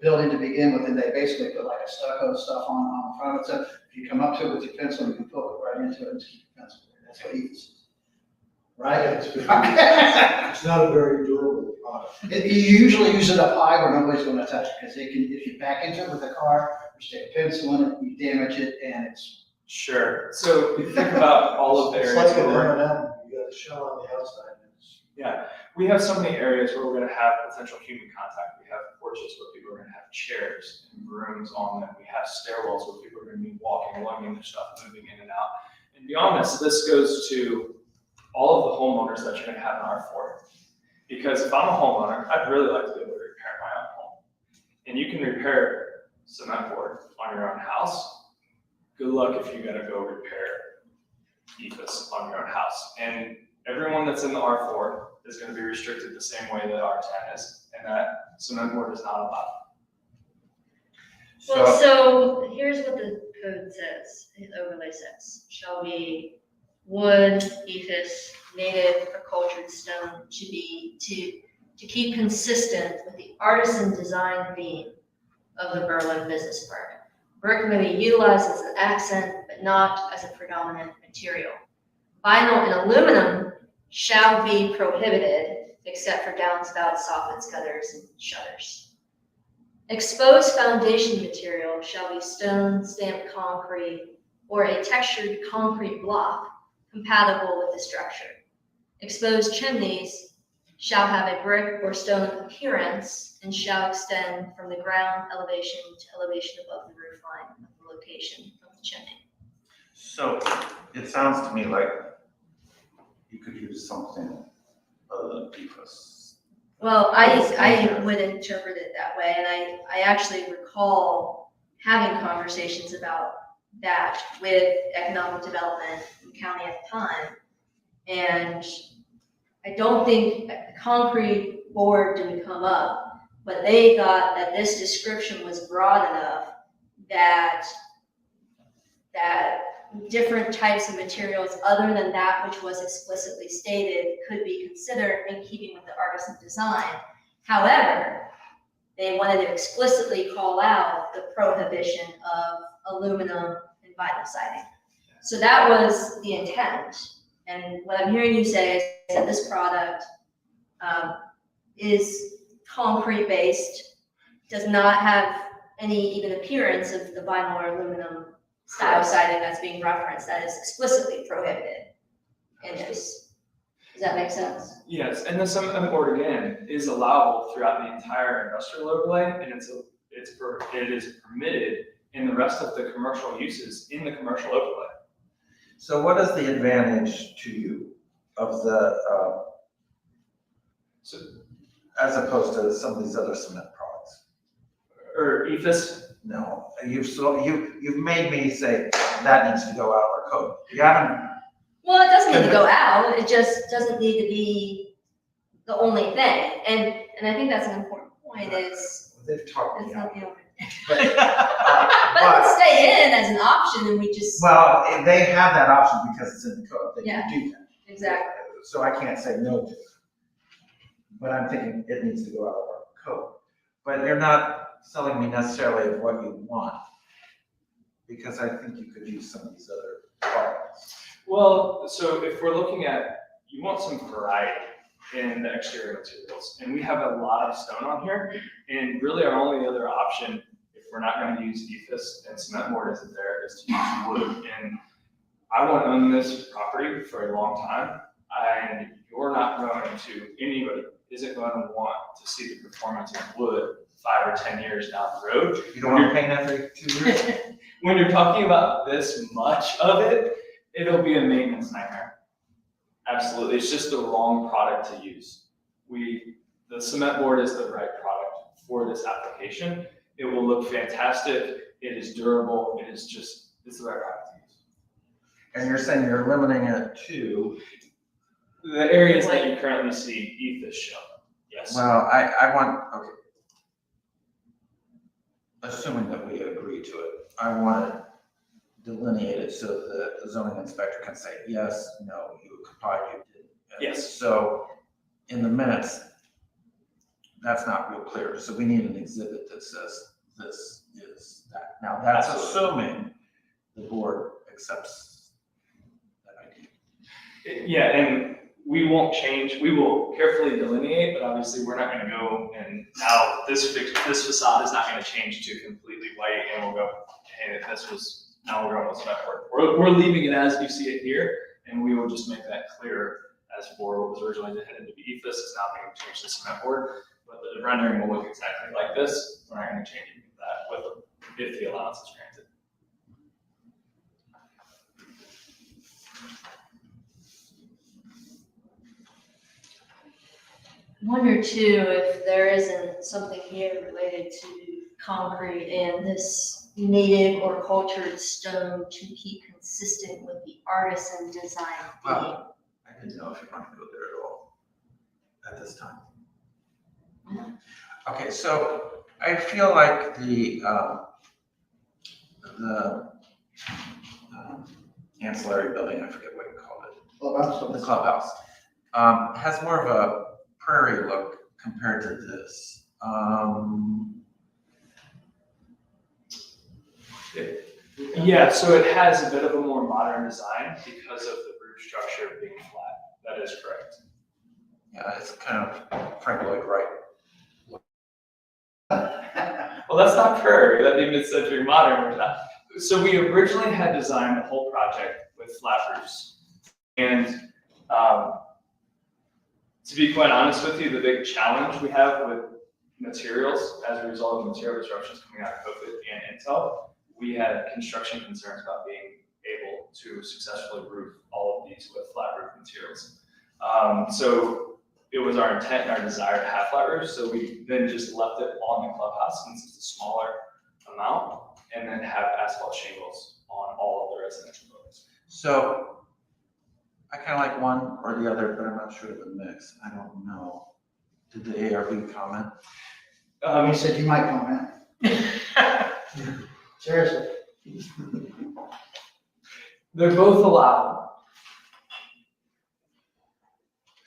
building to begin with, and they basically put like a stucco stuff on the front of it. So if you come up to it with your pencil, you can poke it right into it and keep your pencil there. That's what ethos is. Right? It's not a very durable product. You usually use it up high where nobody's gonna touch it, because they can, if you back into it with a car, or stick a pencil in it, you damage it, and it's. Sure. So if you think about all of the It's areas like an where we're- M&M, you got the shell on the outside. and it's- yeah, we have so many areas where we're gonna have potential human contact. We have porches where people are gonna have chairs and rooms on them. We have stairwells where people are gonna be walking, lugging their stuff, moving in and out. And beyond this, this goes to all of the homeowners that you're gonna have in R4. Because if I'm a homeowner, I'd really like to be able to repair my own home. And you can repair cement board on your own house. Good luck if you gotta go repair ethos on your own house. And everyone that's in the R4 is gonna be restricted the same way that R10 is, and that cement board is not allowed. Well, so here's what the code says, the overlay says, shall be wood, ethos, native or cultured stone should be to keep consistent with the artisan design theme of the Berlin business permit. Brick may be utilized as an accent, but not as a predominant material. Vinyl and aluminum shall be prohibited except for downspouts, soffits, gutters, and shutters. Exposed foundation material shall be stone, stamped concrete, or a textured concrete block compatible with the structure. Exposed chimneys shall have a brick or stone appearance and shall extend from the ground elevation to elevation above the roof line of the location of the chimney. So it sounds to me like you could use something other than PFAS. Well, I would interpret it that way, and I actually recall having conversations about that with economic development in the county at the time. And I don't think a concrete board didn't come up, but they thought that this description was broad enough that different types of materials other than that which was explicitly stated could be considered in keeping with the artisan design. However, they wanted to explicitly call out the prohibition of aluminum and vinyl siding. So that was the intent. And what I'm hearing you say is that this product is concrete based, does not have any even appearance of the vinyl or aluminum style siding that's being referenced, that is explicitly prohibited in this. Does that make sense? Yes, and the cement board again is allowable throughout the entire industrial overlay, and it is permitted in the rest of the commercial uses in the commercial overlay. So what is the advantage to you of the, So, as opposed to some of these other cement products? or ethos, no. You've made me say that needs to go out of our code. You haven't, Well, it doesn't need to go out, it just doesn't need to be the only thing. And I think that's an important point is, they've talked me it's out. not the only. But, But it can stay in as an option and we just, well, they have that option because it's in the code, they Yeah. can do that. exactly. So I can't say no to it. But I'm thinking it needs to go out of our code. But you're not selling me necessarily of what you want. Because I think you could use some of these other products. Well, so if we're looking at, you want some variety in the exterior materials, and we have a lot of stone on here, and really our only other option, if we're not gonna use ethos and cement board isn't there, is to use wood. And I want to own this property for a long time, and you're not going to, anybody isn't going to want to see the performance of wood 5 or 10 years down the road. You don't want to paint every 2 years? When you're talking about this much of it, it'll be a maintenance nightmare. Absolutely, it's just the wrong product to use. The cement board is the right product for this application. It will look fantastic, it is durable, it's the right product to use. And you're saying you're limiting it to, The areas that you currently see ethos show, yes. well, I want, okay. Assuming that we agree to it, I want to delineate it so the zoning inspector can say, yes, no, you complied, you didn't. Yes. So in the minutes, that's not real clear. So we need an exhibit that says this is that. Now, that's Absolutely. assuming the board accepts that idea. Yeah, and we won't change, we will carefully delineate, but obviously we're not gonna go and now this facade is not gonna change to completely white and we'll go, hey, now we're going with cement board. We're leaving it as you see it here, and we will just make that clear as for what was originally intended to be ethos, it's now being changed to cement board, but the rendering will look exactly like this. We're not gonna change any of that if the allowance is granted. Wonder too, if there isn't something here related to concrete and this native or cultured stone to keep consistent with the artisan design theme. Well, I didn't know if you wanted to go there at all at this time. Okay, so I feel like the ancillary building, I forget what you called it. The clubhouse, has more of a prairie look compared to this. Yeah, so it has a bit of a more modern design because of the roof structure being flat. That is correct. Yeah, it's kind of Frank Lloyd Wright. Well, that's not prairie, that'd be mid-century modern or not. So we originally had designed the whole project with flat roofs. And to be quite honest with you, the big challenge we have with materials as a result of material disruptions coming out of COVID and Intel, we had construction concerns about being able to successfully roof all of these with flat roof materials. So it was our intent and our desire to have flat roofs, so we then just left it on the clubhouse since it's a smaller amount, and then have asphalt shingles on all of the residential buildings. So I kind of like one or the other, but I'm not sure of the mix. I don't know. Did the ARB comment? He said you might comment. Seriously. They're both allowed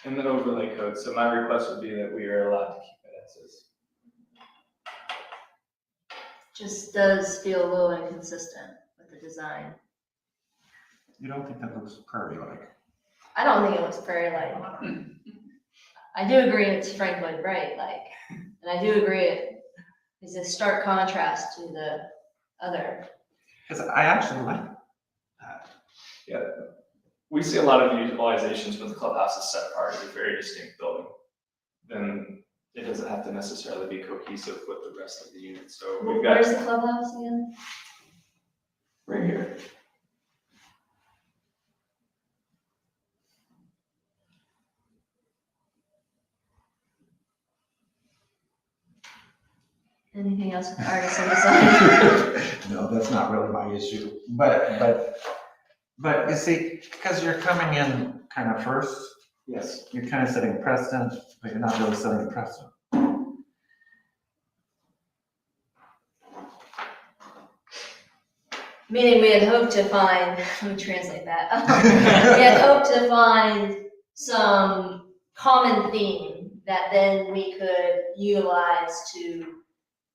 in the overlay code, so my request would be that we are allowed to keep it as is. Just does feel a little inconsistent with the design. You don't think that looks prairie-like? I don't think it looks prairie-like. I do agree it's Frank Lloyd Wright, and I do agree it is a stark contrast to the other. Because I actually like that. Yeah, we see a lot of utilizations where the clubhouse is set apart as a very distinct building. Then it doesn't have to necessarily be cohesive with the rest of the unit, so we've got. Where's the clubhouse again? Right here. Anything else with the artists on the side? No, that's not really my issue, but you see, because you're coming in kind of first, Yes. you're kind of setting precedent, but you're not really setting a precedent. Meaning we had hoped to find, let me translate that. We had hoped to find some common theme that then we could utilize to,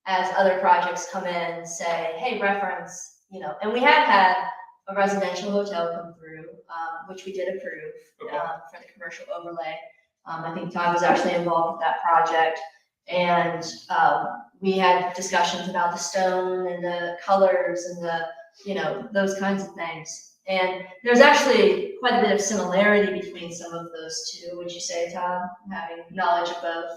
as other projects come in, say, hey, reference, you know, and we have had a residential hotel come through, which we did approve, for the commercial overlay. I think Todd was actually involved with that project. And, we had discussions about the stone and the colors and the, you know, those kinds of things. And there's actually quite a bit of similarity between some of those two, would you say, Todd, having knowledge of both?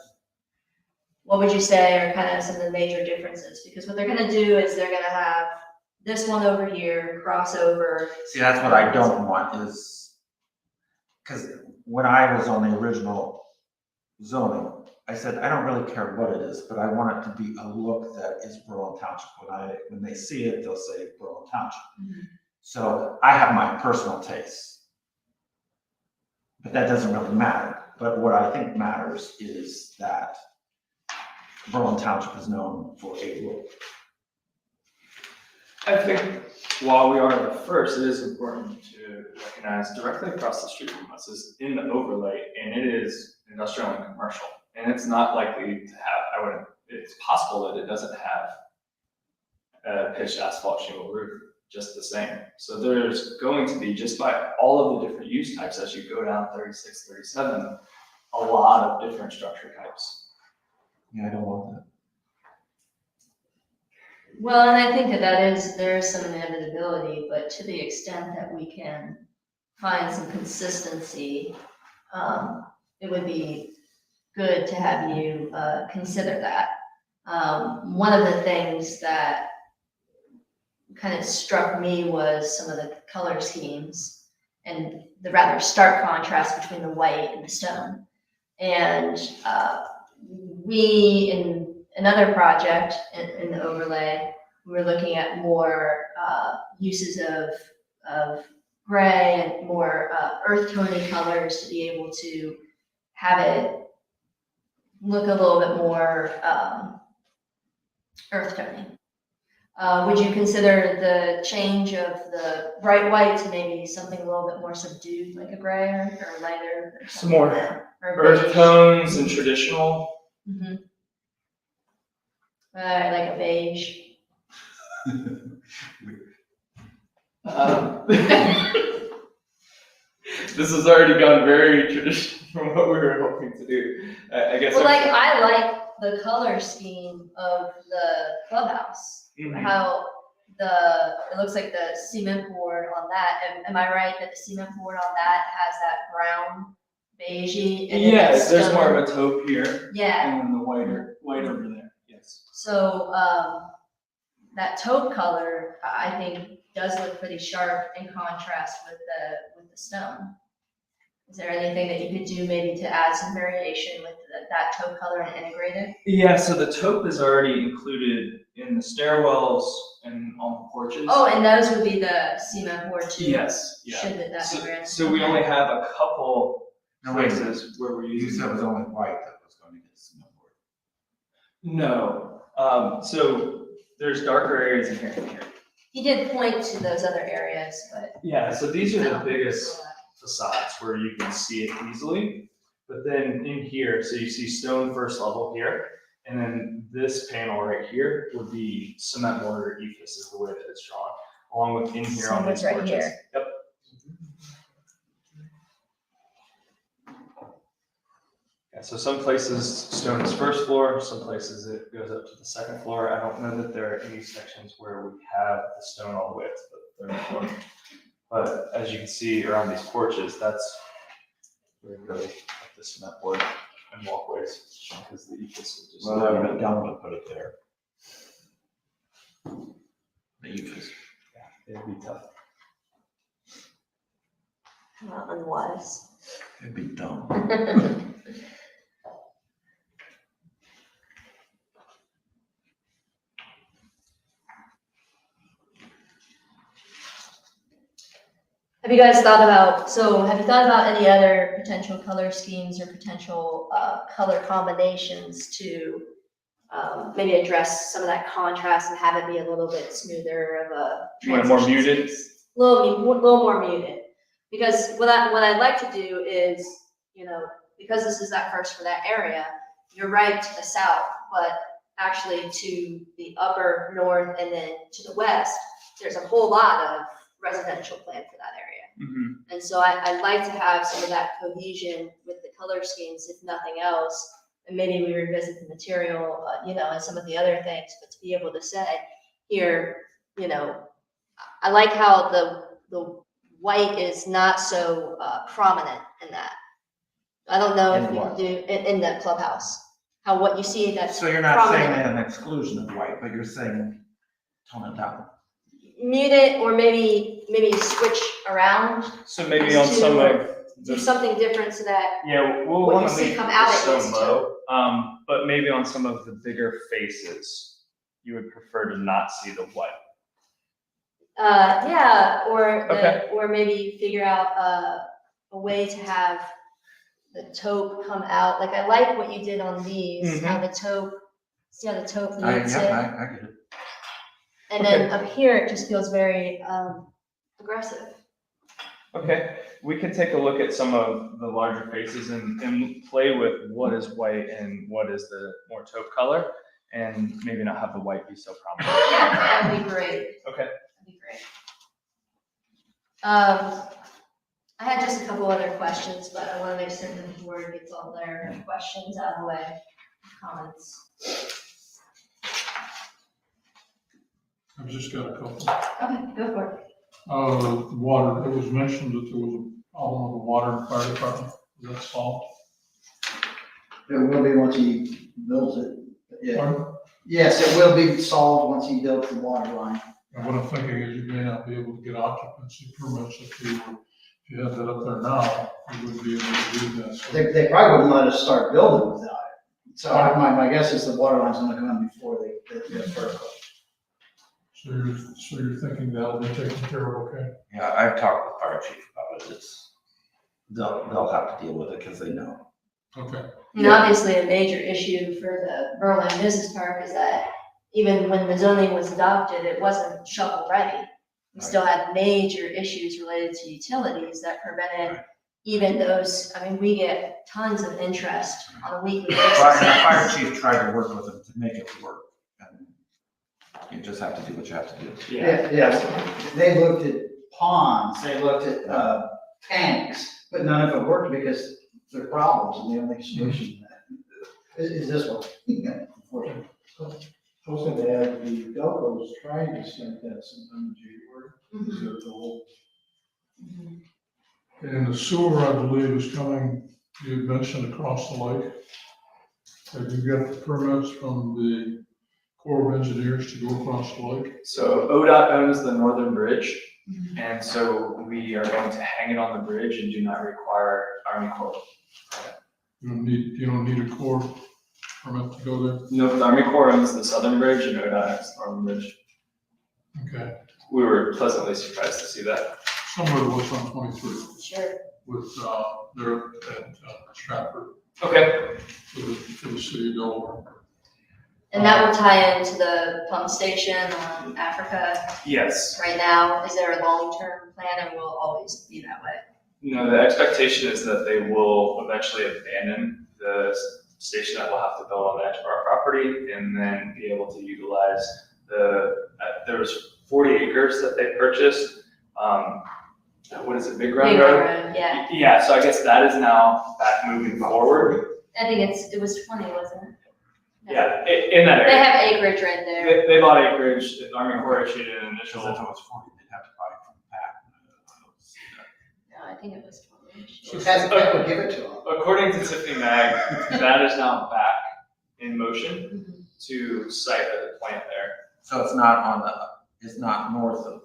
What would you say are kind of some of the major differences? Because what they're gonna do is they're gonna have this one over here, crossover. See, that's what I don't want is, because when I was on the original zoning, I said, I don't really care what it is, but I want it to be a look that is Berlin Township. When they see it, they'll say Berlin Township. Mhm. So I have my personal taste, but that doesn't really matter. But what I think matters is that Berlin Township is known for a look. I think while we are the first, it is important to recognize directly across the street from us is in the overlay, and it is industrial and commercial. And it's not likely to have, it's possible that it doesn't have a pitched asphalt shingle roof, just the same. So there's going to be, just by all of the different use types as you go down 36, 37, a lot of different structure types. Yeah, I don't want that. Well, and I think there is some inevitability, but to the extent that we can find some consistency, it would be good to have you consider that. One of the things that kind of struck me was some of the color schemes and the rather stark contrast between the white and the stone. And we, in another project in the overlay, we were looking at more uses of gray and more earth tony colors to be able to have it look a little bit more earth tony. Would you consider the change of the bright white to maybe something a little bit more subdued, like a gray or lighter? Or Some more or earth beige? tones and traditional. Mhm. Like a beige. This has already gone very traditional from what we were hoping to do. I guess. Well, like I like the color scheme of the clubhouse. Mhm. How it looks like the cement board on that. Am I right that the cement board on that has that brown beigey? And then Yeah, that there's stone? more of a taupe here. Yeah. And then the white over there. Yes. So that taupe color, I think, does look pretty sharp in contrast with the stone. Is there anything that you could do maybe to add some variation with that taupe color and integrate it? Yeah, so the taupe is already included in the stairwells and on the porches. Oh, and those would be the cement board too? Yes, yeah. Should that be granted? So we only have a couple No, wait a minute. places where we're You using. said it was only white that was going to get cement board. No, so there's darker areas in here and here. He did point to those other areas, but. Yeah, so these are the biggest facades where you can see it easily. But then in here, so you see stone first level here, and then this panel right here would be cement mortar ephes is the way that it's drawn, along with in here So on these it's right porches. here. Yep. Yeah, so some places stone is first floor, some places it goes up to the second floor. I don't know that there are any sections where we have the stone all the way up to the third floor. But as you can see around these porches, that's where we really like the cement board and walkways, because the ephes is just. Well, that would be dumb to put it there. The ephes. Yeah, it'd be tough. Not unwise. It'd be dumb. Have you guys thought about, have you thought about any other potential color schemes or potential color combinations to maybe address some of that contrast and have it be a little bit smoother of a You want it more transition? muted? Little more muted. Because what I'd like to do is, because this is that first for that area, you're right to the south, but actually to the upper north and then to the west, there's a whole lot of residential plan for that area. And so I'd like to have some of that cohesion with the color schemes, if nothing else, and maybe we revisit the material, and some of the other things, but to be able to say, here, I like how the white is not so prominent in that. I don't know if In you what? can do, in the clubhouse, how what you see that's So you're not saying prominent. an exclusion of white, but you're saying tone it down. Mute it, or maybe switch around, So maybe on some of do the, something different so that yeah, we'll what want you to see leave come out the at stone least low. But maybe on some of the bigger faces, you would prefer to not see the white. yeah, Okay. or maybe figure out a way to have the taupe come out. Like I like what you did on these, how the taupe, see how the taupe leads it. I get it. And then up here, it just feels very aggressive. Okay, we can take a look at some of the larger faces and play with what is white and what is the more taupe color, and maybe not have the white be so prominent. Yeah, that would be great. Okay. That'd be great. I had just a couple other questions, but I want to make certain the board gets all their questions out of the way, comments. I've just got a couple. Okay, go for it. Water, it was mentioned that there was a problem with the water and fire department. Is that solved? It will be once he builds it, yeah. Pardon? Yes, it will be solved once he builds the water line. And what I'm thinking is you may not be able to get occupancy permits if you had that up there now, you wouldn't be able to do that. So They probably wouldn't let us start building without it. So my guess is the water line's gonna come in before they get vertical. So you're thinking that'll be taken care of, okay? Yeah, I've talked with the fire chief about it. They'll have to deal with it because they know. Okay. And obviously, a major issue for the Berlin Business Park is that even when the zoning was adopted, it wasn't shovel ready. We still had major issues related to utilities that prevented even those, we get tons of interest on a weekly basis. Well, and the fire chief tried to work with them to make it work. And you just have to do what you have to do. Yeah, they looked at ponds, they looked at, tanks, but none of it worked because there are problems, and the only solution is this one. Unfortunately. I was gonna add, the Delco's trying to start that sometime in January. Is their goal. And the sewer, I believe, is coming, you had mentioned across the lake. Have you got the permits from the Corps of Engineers to go across the lake? So ODOT owns the northern bridge, and so we are going to hang it on the bridge and do not require Army Corps. You don't need a Corps permit to go there? No, the Army Corps owns the southern bridge and ODOT owns the northern bridge. Okay, We were pleasantly surprised to see that. somewhere to what's on 23 Sure. with, there at Stratford Okay. for the city of Delaware. And that will tie into the pump station on Africa Yes. right now. Is there a long-term plan, or will it always be that way? No, the expectation is that they will eventually abandon the station that we'll have to build on the edge of our property and then be able to utilize there was 40 acres that they purchased. What is it, Big Ground Big Road? Road, yeah. Yeah, so I guess that is now back moving forward. I think it was 20, wasn't it? No. Yeah, in that They area. have acreage right there. They bought acreage, the Army Corps issued an initial. Because if it was 40, they'd have to buy it from the back. No, I think it was 20. So that would give it to them. According to Tiffany Mag, that is now back in motion to site a plant there. So it's not north of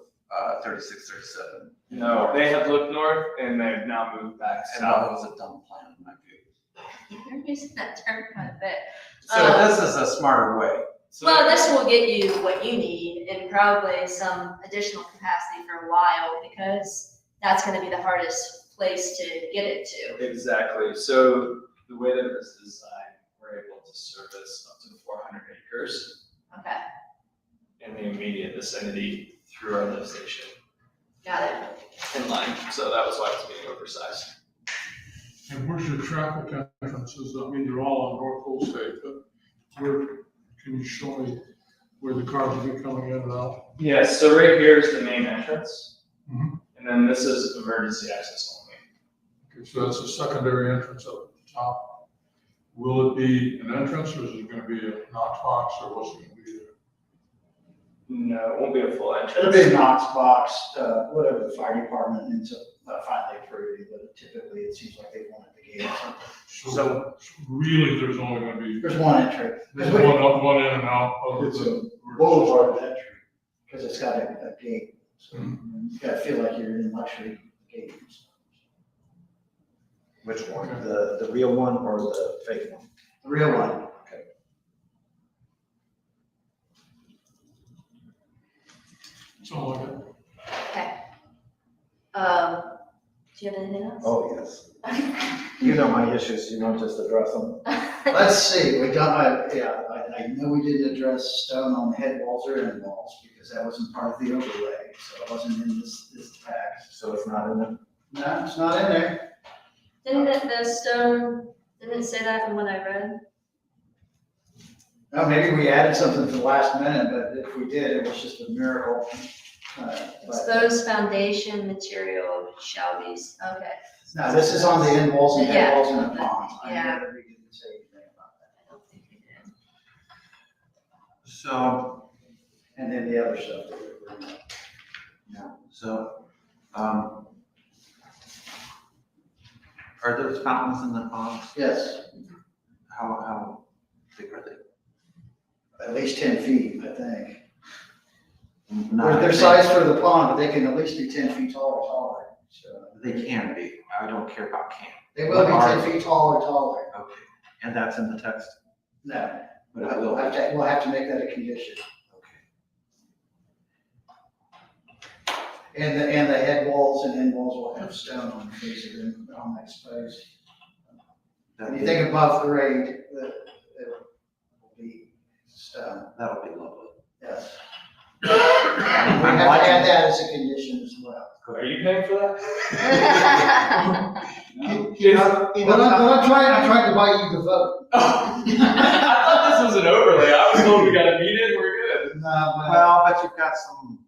36, 37. No, they have looked north and they've now moved back And that south. was a dumb plan in my view. You're using that term quite a bit. So this is a smarter way. Well, this will get you what you need and probably some additional capacity for a while, because that's gonna be the hardest place to get it to. Exactly. So the way that it was designed, we're able to service up to 400 acres Okay, in the immediate vicinity through our lift station got it. in line. So that was why it's being oversized. And where's your traffic entrances? I mean, they're all on North Old State, but where, can you show me where the cars will be coming in and out? Yeah, so right here is the main entrance. Mhm. And then this is emergency access only. Okay, so that's a secondary entrance up at the top. Will it be an entrance or is it gonna be a Knox box or what's it gonna be there? No, it won't be a full It'll entrance. be a Knox box, whatever the fire department ends up finally approving, but typically it seems like they want it to gate. So really, there's only gonna be, There's one entry. there's one up, one in and out other It's than. boulevard entry, because it's got a gate. So you gotta feel like you're in luxury gates. Which one? The real one or the fake one? The real one. That's all I got. Okay. Do you have anything else? Oh, yes. You know my issues, you want just address them? Let's see, we got, I know we didn't address stone on the head walls or end walls, because that wasn't part of the overlay, so it wasn't in this tax. So it's not in it? No, it's not in there. Didn't the stone, didn't it say that from what I read? No, maybe we added something to the last minute, but if we did, it was just a miracle. But- Exposed foundation material shall be, okay. No, this is on the end walls and head Yeah. walls and the ponds. I Yeah. never didn't say anything about that. I don't think we did. So, And then the other stuff that we're bringing up. yeah, so, are there fountains in the ponds? Yes, How big are they? at least 10 feet, I think. Not They're big. sized for the pond, but they can at least be 10 feet tall or taller. So They can be. I don't care about can. they will be What are 10 feet tall or taller. Okay, and that's in the text? No, But it will be. we'll have to make that a condition. Okay. And the head walls and end walls will have stone on the face of them, on that exposed. Anything above grade, it will be stone, That'll be lovely. yes. We have to add that as a condition as well. Are you paying for that? But I'm trying to buy you the vote. I thought this was an overlay. I was told we got a meeting, we're good. No, Well, but you've got some,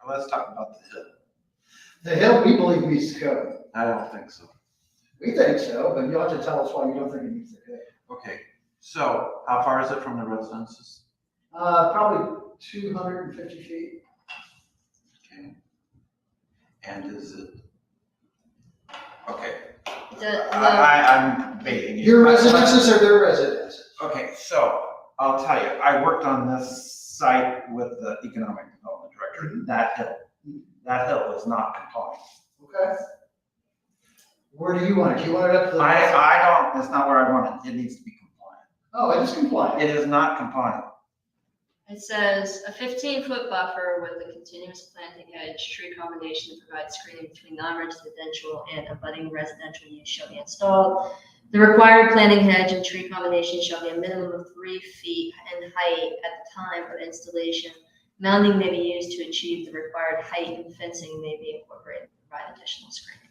let's talk about the hill. the hill, we believe meets the code. I don't think so. We think so, but you'll have to tell us why you don't think it meets the code. Okay, so how far is it from the residences? Probably 250 feet. Okay. And is it? Okay, The, I'm baiting you. Your residences or their residences? Okay, so I'll tell you, I worked on this site with the economic development director, and that hill is not compliant. Okay. Where do you want it? Do you want it up to the? I don't, it's not where I want it, it needs to be compliant. Oh, it is compliant. It is not compliant. it says a 15-foot buffer with a continuous planting hedge, tree combination that provides screening between non-residential and abutting residential use shall be installed. The required planting hedge and tree combination shall be a minimum of 3 feet in height at the time of installation. Mounding may be used to achieve the required height, and fencing may be incorporated to provide additional screening.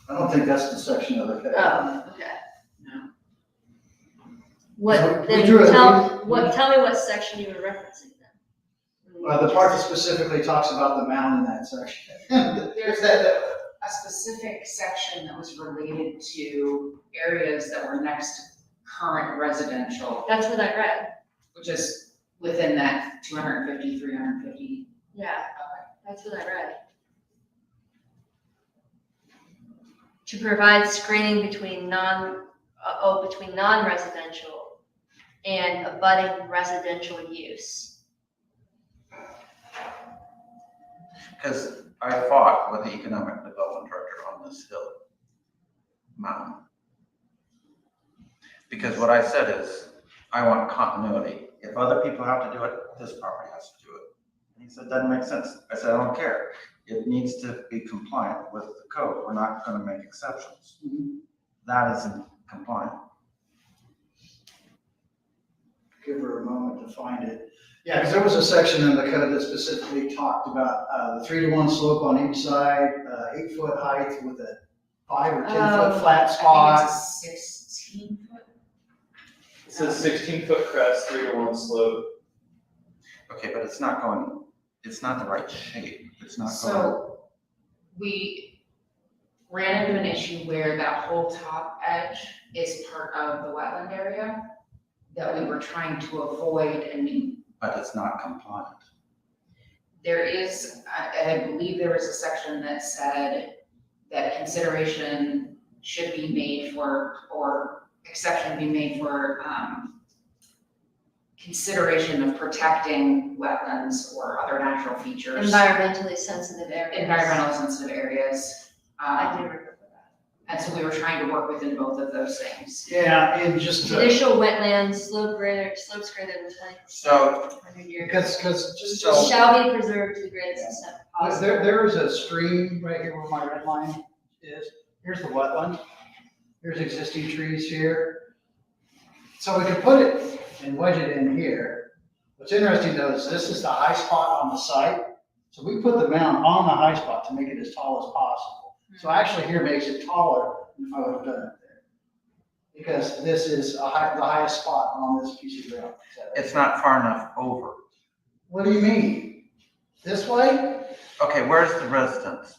I don't think that's the section of the code. Oh, okay. No. What, We then drew it. tell me what section you were referencing then. The part that specifically talks about the mound in that section. There's that, A specific section that was related to areas that were next to current residential, That's what I read. which is within that 250, 350. Yeah, that's what I read. To provide screening between between non-residential and abutting residential use. Because I fought with the economic development director on this hill mountain. Because what I said is, I want continuity. If other people have to do it, this property has to do it. He said, doesn't make sense. I said, I don't care. It needs to be compliant with the code. We're not gonna make exceptions. That isn't compliant. Give her a moment to find it. Yeah, because there was a section in the code that specifically talked about the 3-to-1 slope on each side, 8-foot height with a 5 or 10-foot flat I spot. think it's 16 foot. It says 16-foot crest, 3-to-1 slope. Okay, but it's not the right shape. It's not going. So we ran into an issue where that whole top edge is part of the wetland area that we were trying to avoid, and But it's not compliant. there is, I believe there was a section that said that consideration should be made for, or exception be made for, consideration of protecting wetlands or other natural features. Environmentally sensitive areas. Environmental sensitive areas. I do remember that. And so we were trying to work within both of those things. Yeah, and just Judicial wetlands, slopes greater than 20%. So- 100 years. because just Shall be preserved to the greatest extent possible. there is a stream right here where my red line is. Here's the wetland. Here's existing trees here. So we could put it and wedge it in here. What's interesting though is this is the high spot on the site. So we put the mound on the high spot to make it as tall as possible. So actually here makes it taller than if I would have done it there. Because this is the highest spot on this piece of ground. It's not far enough over. What do you mean? This way? Okay, where's the residence?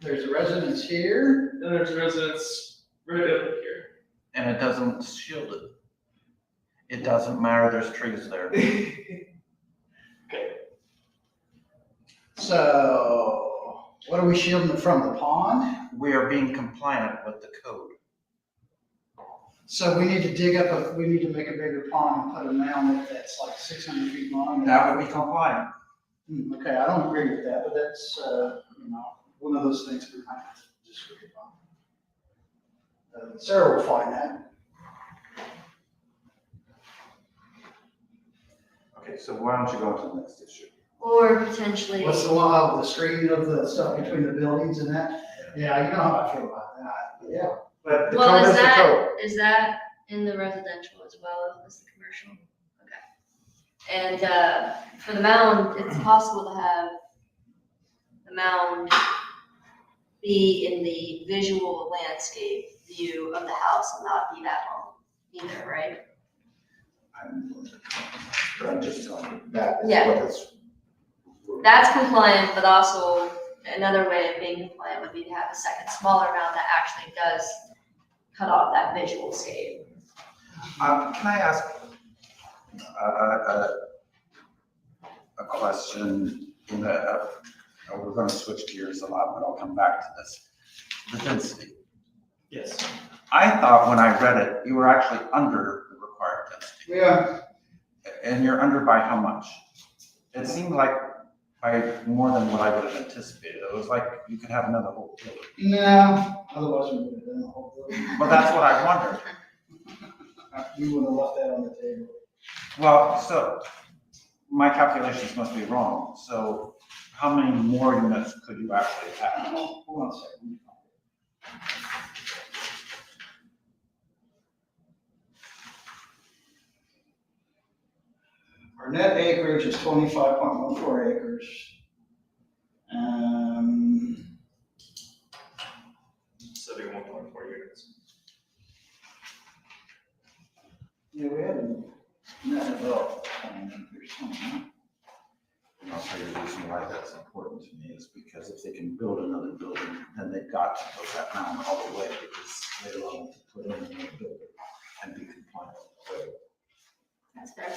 There's a residence here. Then there's residents right over here. And it doesn't shield it. It doesn't matter, there's trees there. So, what are we shielding it from, the pond? We are being compliant with the code. So we need to we need to make a bigger pond and put a mound that's like 600 feet long. That would be compliant. Okay, I don't agree with that, but that's, one of those things we might have to disagree on. Sarah will find that. Okay, so why don't you go to the next issue? Or potentially. What's the law of the screening of the stuff between the buildings and that? Yeah, you know how I feel about that, but yeah. But the Well, code is is the code. is that in the residential as well as the commercial? Okay. And, for the mound, it's possible to have the mound be in the visual landscape view of the house and not be that long either, right? I'm just telling you, that is Yeah. what it's. That's compliant, but also another way of being compliant would be to have a second smaller mound that actually does cut off that visual scape. Can I ask a question? We're going to switch gears a lot, but I'll come back to this. The density. Yes. I thought when I read it, you were actually under the required density. Yeah. And you're under by how much? It seemed like by more than what I would have anticipated. It was like you could have another whole building. No, otherwise we would have done the whole building. Well, that's what I wondered. We would have left that on the table. Well, so my calculations must be wrong. So how many more units could you actually have? Hold on a second. Our net acreage is 25.14 acres. 71.4 units. Yeah, we had a net developed. There's something. And I'll tell you the reason why that's important to me is because if they can build another building, then they've got to build that mountain all the way because they want to put in another building and be compliant with the code. That's fair.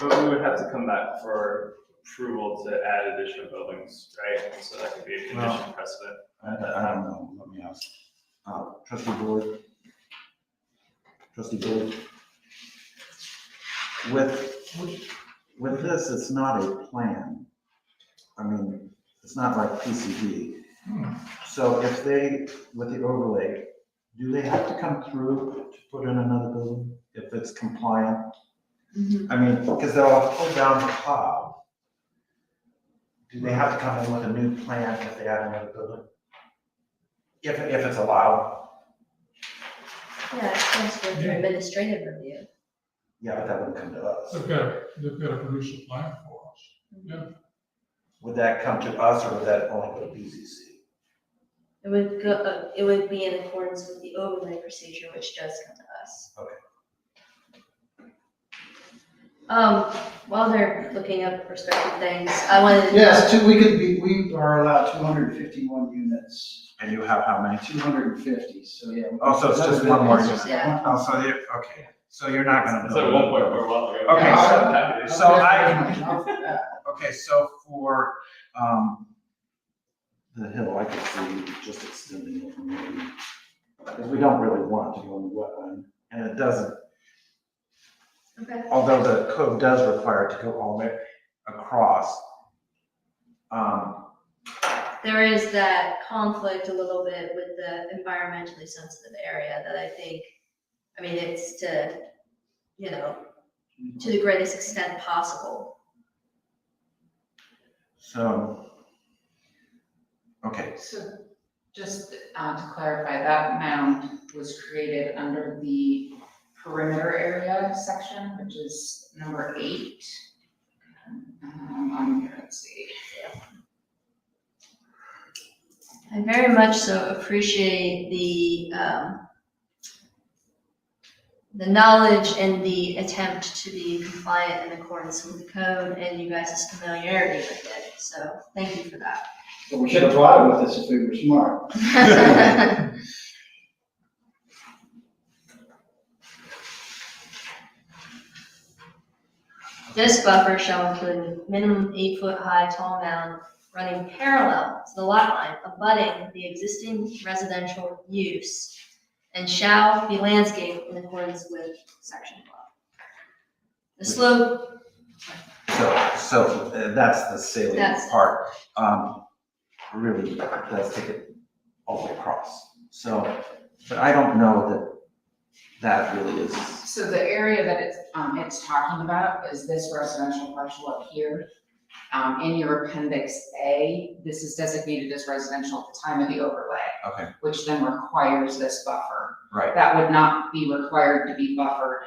But we would have to come back for approval to add additional buildings, right? So that could be a condition precedent. I don't know, let me ask. Trustee Board? Trustee Board? With this, it's not a plan. I mean, it's not like PCD. So if they, with the overlay, do they have to come through to put in another building if it's compliant? I mean, because they'll pull down the plow. Do they have to come in with a new plan if they add another building? If it's allowed? Yeah, it comes with an administrative review. Yeah, but that wouldn't come to us. They've got to produce a plan for us. Yeah. Would that come to us or would that only go to BZC? It would be in accordance with the overlay procedure, which does come to us. Okay. While they're looking up prospective things, I wanted to. Yes, we are allowed 251 units, And you have how many? 250, so yeah. Oh, so it's just one more unit? Yeah. Oh, so you, okay, so you're not gonna build. So at one point, we're well. Okay, Yeah, so okay, so for, the hill, I could see just extending it maybe, because we don't really want it to go in the wetland, and it doesn't, Okay. although the code does require it to go all the way across. There is that conflict a little bit with the environmentally sensitive area that I think, I mean, it's to, to the greatest extent possible. So, okay, So just to clarify, that mound was created under the perimeter area section, which is number 8. On here, let's see. I very much so appreciate the knowledge and the attempt to be compliant in accordance with the code and you guys' familiarity with it. So thank you for that. But we should have brought it with us if we were smart. This buffer shall include minimum 8-foot-high tall mound running parallel to the lot line abutting the existing residential use and shall be landscaped in accordance with section 12. The slope, so that's the salient That's- part. Really does take it all the way across. So, but I don't know that really is. So the area that it's talking about is this residential parcel up here. In your appendix A, this is designated as residential at the time of the overlay, Okay, which then requires this buffer. right. That would not be required to be buffered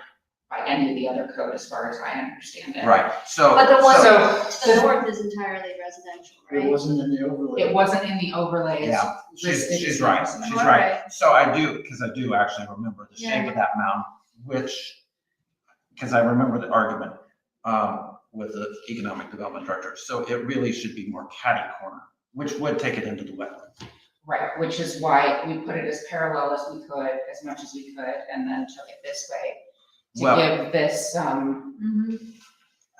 by any of the other code as far as I understand it. Right, so. but the one so- to the north is entirely residential, It right? wasn't in the overlay. It wasn't in the overlay, it's Yeah, listed she's as right, residential. she's right. So I do, because I do actually remember the shape Yeah. of that mound, because I remember the argument with the economic development director. So it really should be more catty corner, which would take it into the wetland. Right, which is why we put it as parallel as we could, as much as we could, and then took it this way Well- to give this,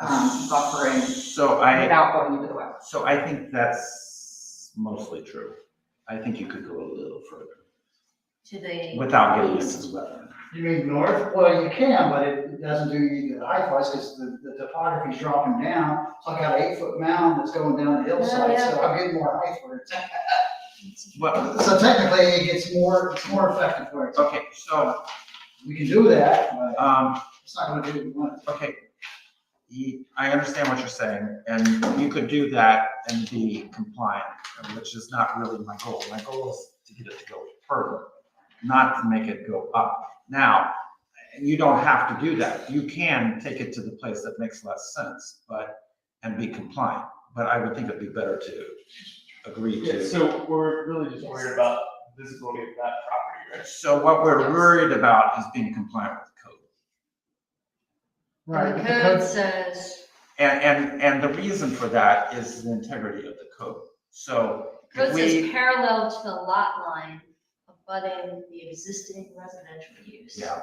buffering So I without going into the wetland. So I think that's mostly true. I think you could go a little further To the without getting into east. the wetland. You mean north? Well, you can, but it doesn't do you good height-wise because the topography's dropping down. So I got an 8-foot mound that's going down the hillside, so I'm getting more height for it. Well, So technically, it's more effective for it. okay, so, We can do that, but it's not gonna do what we want. okay. I understand what you're saying, and you could do that and be compliant, which is not really my goal. My goal is to get it to go further, not to make it go up. Now, you don't have to do that. You can take it to the place that makes less sense, and be compliant. But I would think it'd be better to agree Yeah, to. so we're really just worried about visibility of that property, right? So what we're worried about is being compliant with the code. Right, The but the code code- says, And the reason for that is the integrity of the code. So code if says we, parallel to the lot line abutting the existing residential use. yeah.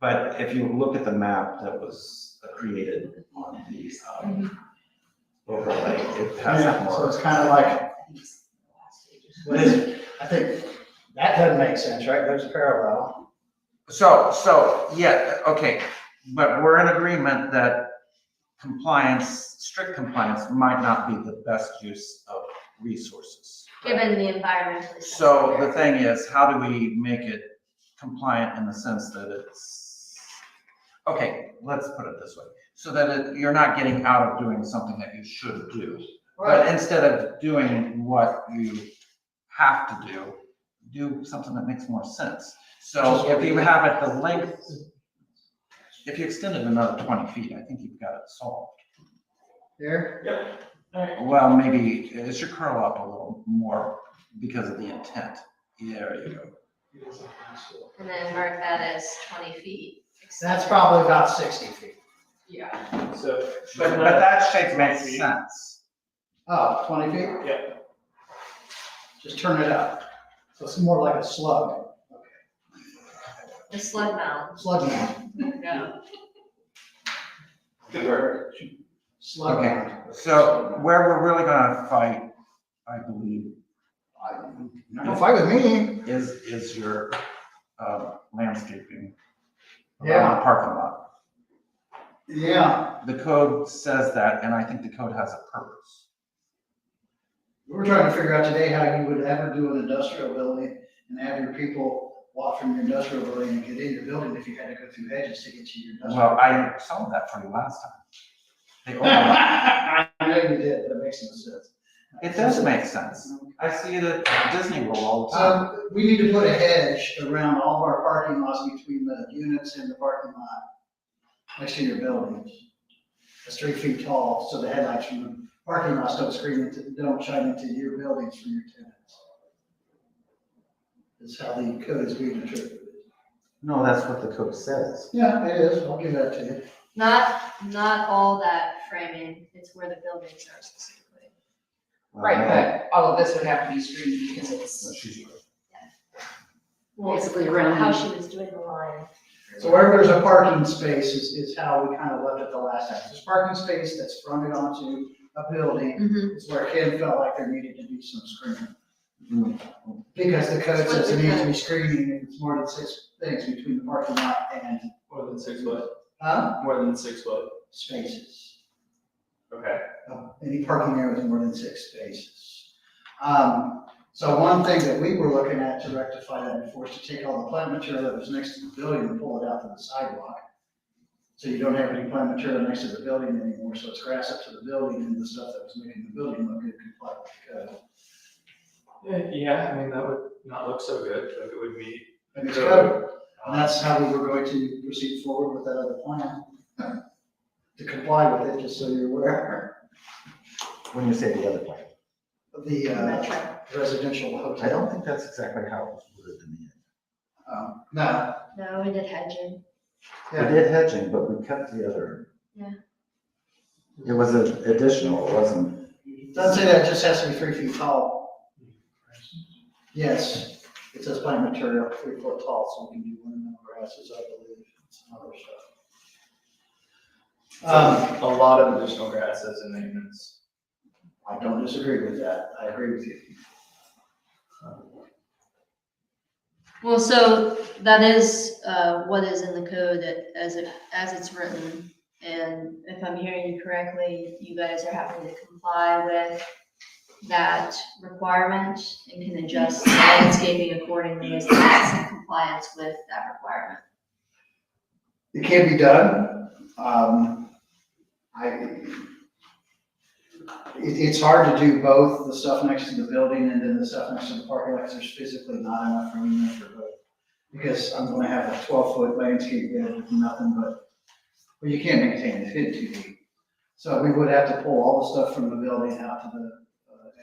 But if you look at the map that was created on the overlay, it has Yeah, so more. it's kind of like, what is it? I think that doesn't make sense, right? There's a parallel. So, yeah, okay, but we're in agreement that compliance, strict compliance might not be the best use of resources. Given the environmentally. So sensitive the thing is, how do we make it compliant in the sense that it's, okay, let's put it this way, so that you're not getting out of doing something that you should do. But instead of doing what you have to do something that makes more sense. So if you have it the length, if you extend it another 20 feet, I think you've got it solved. There? Well, maybe it should curl up a little more because of the intent. Yeah, there you go. And then mark that as 20 feet. That's probably about 60 feet. Yeah. So. But that shape makes sense. Oh, 20 feet? Yeah. Just turn it up. So it's more like a slug. The slug mound. Slug mound. There you go. Good work. Slug Okay, mound. so where we're really gonna fight, I believe, Don't fight with me. is your landscaping around Yeah. the parking lot. Yeah, The code says that, and I think the code has a purpose. we were trying to figure out today how you would ever do an industrial building and have your people walk from your industrial building and get in your building if you had to go through hedges to get to your industrial. Well, I solved that for you last time. They overlap. I know you did, but it makes no sense. It does make sense. I see it at Disney World all the time. We need to put a hedge around all of our parking lots between the units and the parking lot next to your buildings. It's 3 feet tall, so the headlights from the parking lots don't shine into your buildings from your tenants. That's how the code is being interpreted. No, that's what the code says. Yeah, it is, I'll give that to you. Not all that framing, it's where the buildings are specifically. Right, but all of this would have to be screened because No, it's she's right. Well, Basically around how the- she was doing the line. So wherever there's a parking space is how we kind of left it the last time. There's parking space that's fronted onto a building, Mm-hmm. is where Ken felt like there needed to be some screening. Mm. Because the code That's what says it the needs to code- be screening if it's more than 6 things between the parking lot and, More than 6 foot. More than 6 foot. spaces. Okay. Any parking area with more than 6 spaces. So one thing that we were looking at to rectify that before is to take all the plant material that was next to the building and pull it out to the sidewalk. So you don't have any plant material next to the building anymore, so it's grass up to the building and the stuff that was making the building look good complied with the code. Yeah, I mean, that would not look so good, but it would meet. And it's code. And that's how we were going to proceed forward with that other plan. To comply with it, just so you're aware. When you say the other plan. The Metro. residential I hotel. don't think that's exactly how it was worded in the end. No. No, we did hedging. We did hedging, but we kept the other. Yeah. It was additional, it wasn't. Doesn't say that, it just has to be 3 feet tall. Yes, it says plant material, 3 foot tall, so we can do ornamental grasses, I believe, and some other stuff. A lot of additional grasses and maintenance. I don't disagree with that, I agree with you. Well, so that is what is in the code as it's written. And if I'm hearing you correctly, you guys are having to comply with that requirement and can adjust the landscaping accordingly as long as it's in compliance with that requirement. It can be done. It's hard to do both, the stuff next to the building and then the stuff next to the parking lot, 'cause there's physically not enough room there for both. Because I'm gonna have a 12-foot landscape bed with nothing but, well, you can't maintain it, it's too deep. So we would have to pull all the stuff from the building out to the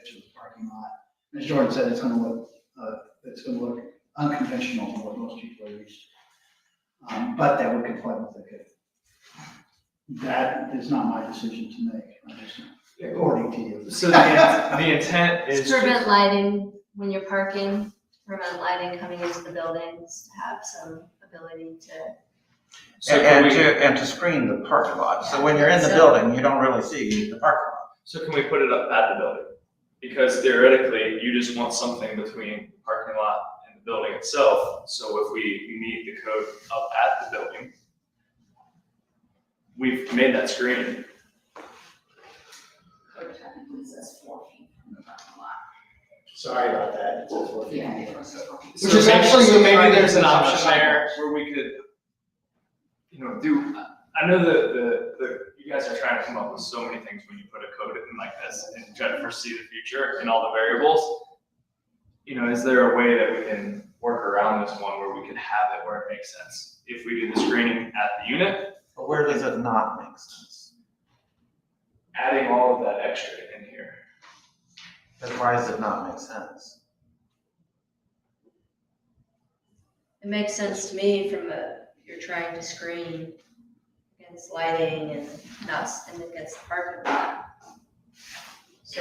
edge of the parking lot. As Jordan said, it's gonna look unconventional to what most people are used to. But that would comply with the code. That is not my decision to make, I just, according to you. So the intent is. Just prevent lighting when you're parking, prevent lighting coming into the buildings, to have some ability to. So And to screen the parking lot, so when you're in the building, you don't really see the parking lot. So can we put it up at the building? Because theoretically, you just want something between the parking lot and the building itself. So if we meet the code up at the building, we've made that screen. code technically says 4 feet from the parking lot. Sorry about that. It says 4 feet. Yeah, it was a- Which is actually so maybe right there's an inside option the there where we could, do, I know that you guys are trying to come up with so many things when you put a code in like this and try to foresee the future and all the variables. Is there a way that we can work around this one where we could have it where it makes sense? If we do the screening at the unit, But where does it not make sense? adding all of that extra in here. Then why does it not make sense? It makes sense to me from you're trying to screen against lighting and and against the parking lot. So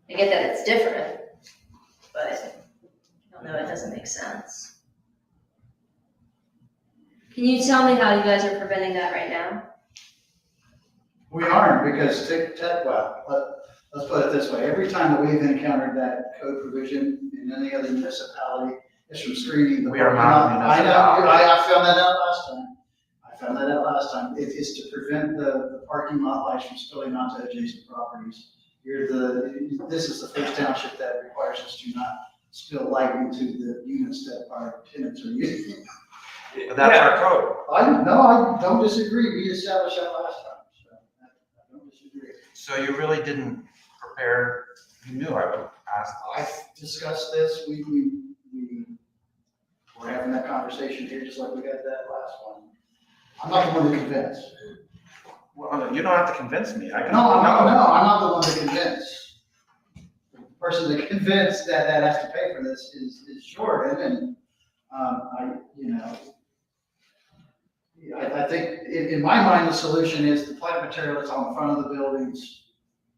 I get that it's different, but I don't know, it doesn't make sense. Can you tell me how you guys are preventing that right now? We aren't, because let's put it this way, every time that we've encountered that code provision in any other municipality, it's from screening the We are parking not lot. a municipality. I found that out last time. It is to prevent the parking lot lights from spilling onto adjacent properties. This is the first township that requires us to not spill light into the units that our tenants are using. But that's our code. I don't disagree, we established that last time, so I don't disagree. So you really didn't prepare, you knew I would ask. I've discussed this, we were having that conversation here, just like we had that last one. I'm not the one to convince. Well, you don't have to convince me. I can. No, I'm not the one to convince. The person to convince that has to pay for this is Jordan, and, I think, in my mind, the solution is the plant material that's on the front of the buildings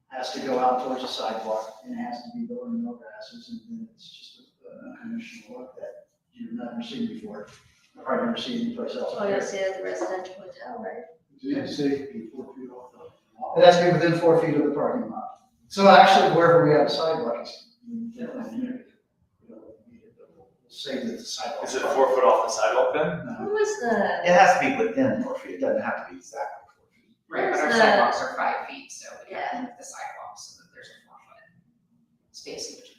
has to go out towards the sidewalk, and it has to be lower no grasses, and then it's just a unconventional look that you've never seen before. I've probably never seen anyplace else. Oh, you'll see it at the residential hotel, right? Did you say 4 feet off the? It has to be within 4 feet of the parking lot. So actually, wherever we have a sidewalk, it's, say that the sidewalk. Is it 4 foot off the sidewalk then? Who was the? It has to be within 4 feet. It doesn't have to be exactly 4 feet. Right, but our Where's the- sidewalks are 5 feet, so we have to Yeah. move the sidewalks so that there's a 4 foot space in between.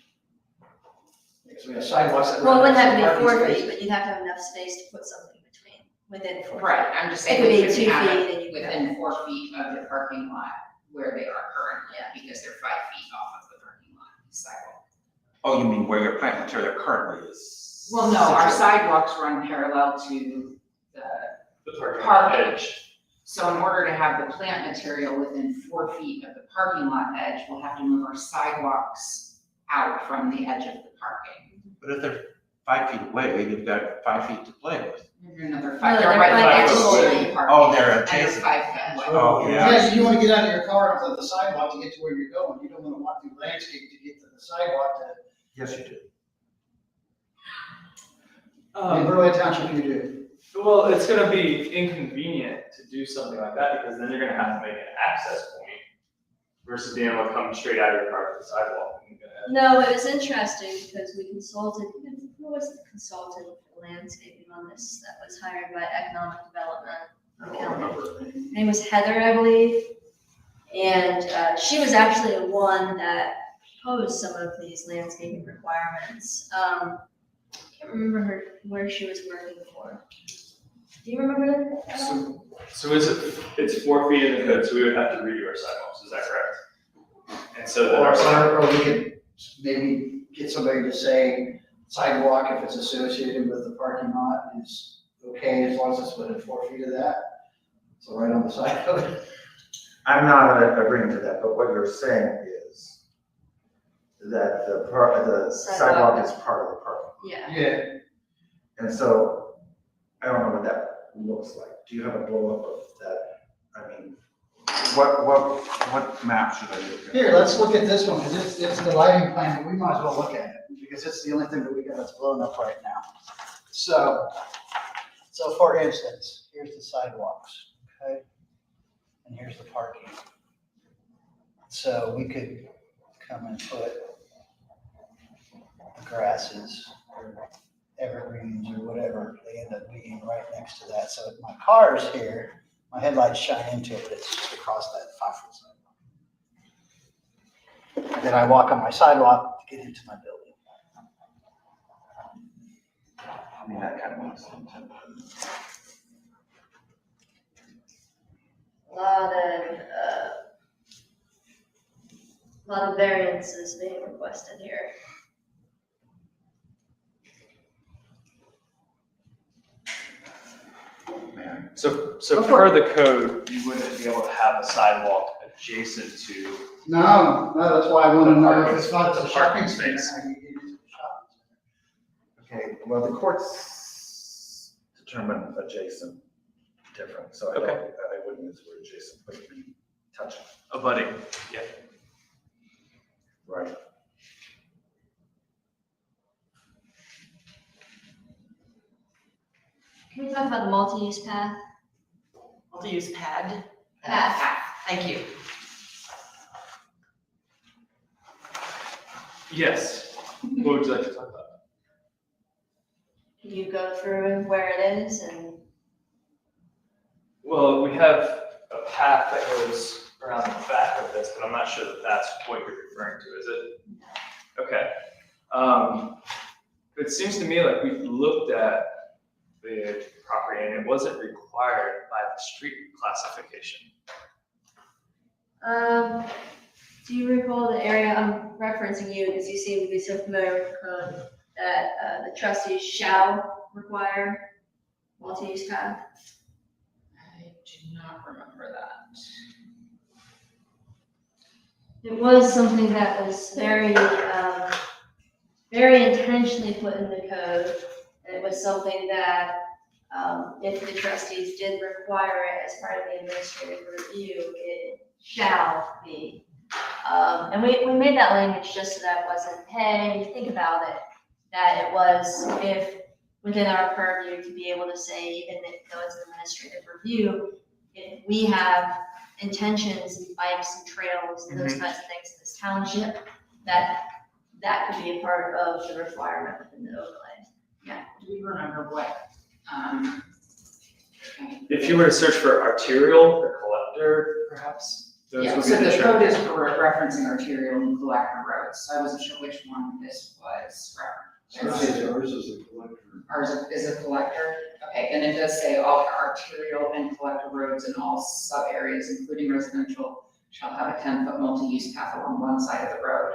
Because we have sidewalks that. Well, it run wouldn't have to be next to 4 parking feet, spaces. but you'd have to have enough space to put something within 4 feet. Right, I'm just saying It could we be should 2 have feet it and you could within 4 feet of the parking lot where they are currently, Yeah. because they're 5 feet off of the parking lot sidewalk. Oh, you mean where your plant material currently is? Well, no, our situated? sidewalks run parallel to the The parking Park. edge. So in order to have the plant material within 4 feet of the parking lot edge, we'll have to move our sidewalks out from the edge of the parking. But if they're 5 feet away, you've got 5 feet to play with. Another No, 5, they're they're right right next next to to the parking. Oh, they're And adjacent. 5 feet away. Oh, yeah. Yeah, you wanna get out of your car onto the sidewalk to get to where you're going, you don't wanna walk through landscape to get to the sidewalk Yes, you do. in Berlin Township, you do. Well, it's gonna be inconvenient to do something like that because then you're gonna have to make an access point versus being able to come straight out of your car to the sidewalk. No, it was interesting because we consulted, who was the consultant for landscaping on this that was hired by Economic Development? I don't remember. Her name was Heather, I believe. And she was actually the one that proposed some of these landscaping requirements. I can't remember where she was working for. Do you remember that? So it's 4 feet in the code, so we would have to redo our sidewalks, is that correct? And so then Or we could maybe get somebody to say sidewalk, if it's associated with the parking lot, is okay as long as it's within 4 feet of that. So right on the side of it. I'm not agreeing to that, but what you're saying is that the sidewalk is part of the park. Yeah. Yeah. And so, I don't know what that looks like. Do you have a blow up of that? I mean, what map should I look at? Here, let's look at this one, because it's the lighting plan, but we might as well look at it, because it's the only thing that we got that's blown up right now. So for instance, here's the sidewalks, okay? And here's the parking. So we could come and put the grasses or evergreens or whatever they end up being right next to that. So if my car's here, my headlights shine into it, but it's just across that 5 foot sidewalk. And then I walk on my sidewalk to get into my building. I mean, that kind of makes sense. A lot of variances being requested here. So Go for per the code, you wouldn't be able to have a sidewalk adjacent to, No, that's why I wanna know if it's not The the parking shopping center, space. how you get into the shopping center. Okay, well, the courts determine adjacent different, so I wouldn't use the word adjacent, but it'd be touching. abutting, yeah. Right. Can we talk about the multi-use path? Multi-use pad. Path. Thank you. Yes. What would you like to talk about? Can you go through where it is and? Well, we have a path that goes around the back of this, but I'm not sure that that's what you're referring to, is it? Okay. It seems to me like we've looked at the property and it wasn't required by the street classification. Do you recall the area, I'm referencing you because you seem to be so familiar with the code, that the trustees shall require multi-use path? I do not remember that. It was something that was very, very intentionally put in the code. And it was something that, if the trustees did require it as part of the administrative review, it shall be. And we made that language just so that it wasn't, hey, think about it. That it was if within our purview to be able to say, even though it's an administrative review, if we have intentions and bikes and trails and those kinds of things in this township, that could be a part of the requirement within the overlay. Yeah, do we remember what, If you were to search for arterial or collector, perhaps, those yeah, would be so the the term. code is referencing arterial and collector roads, so I wasn't sure which one this was referencing. Ours is a collector. Ours is a collector, okay, and it does say all arterial and collector roads in all sub-areas, including residential, shall have a 10-foot multi-use path along one side of the road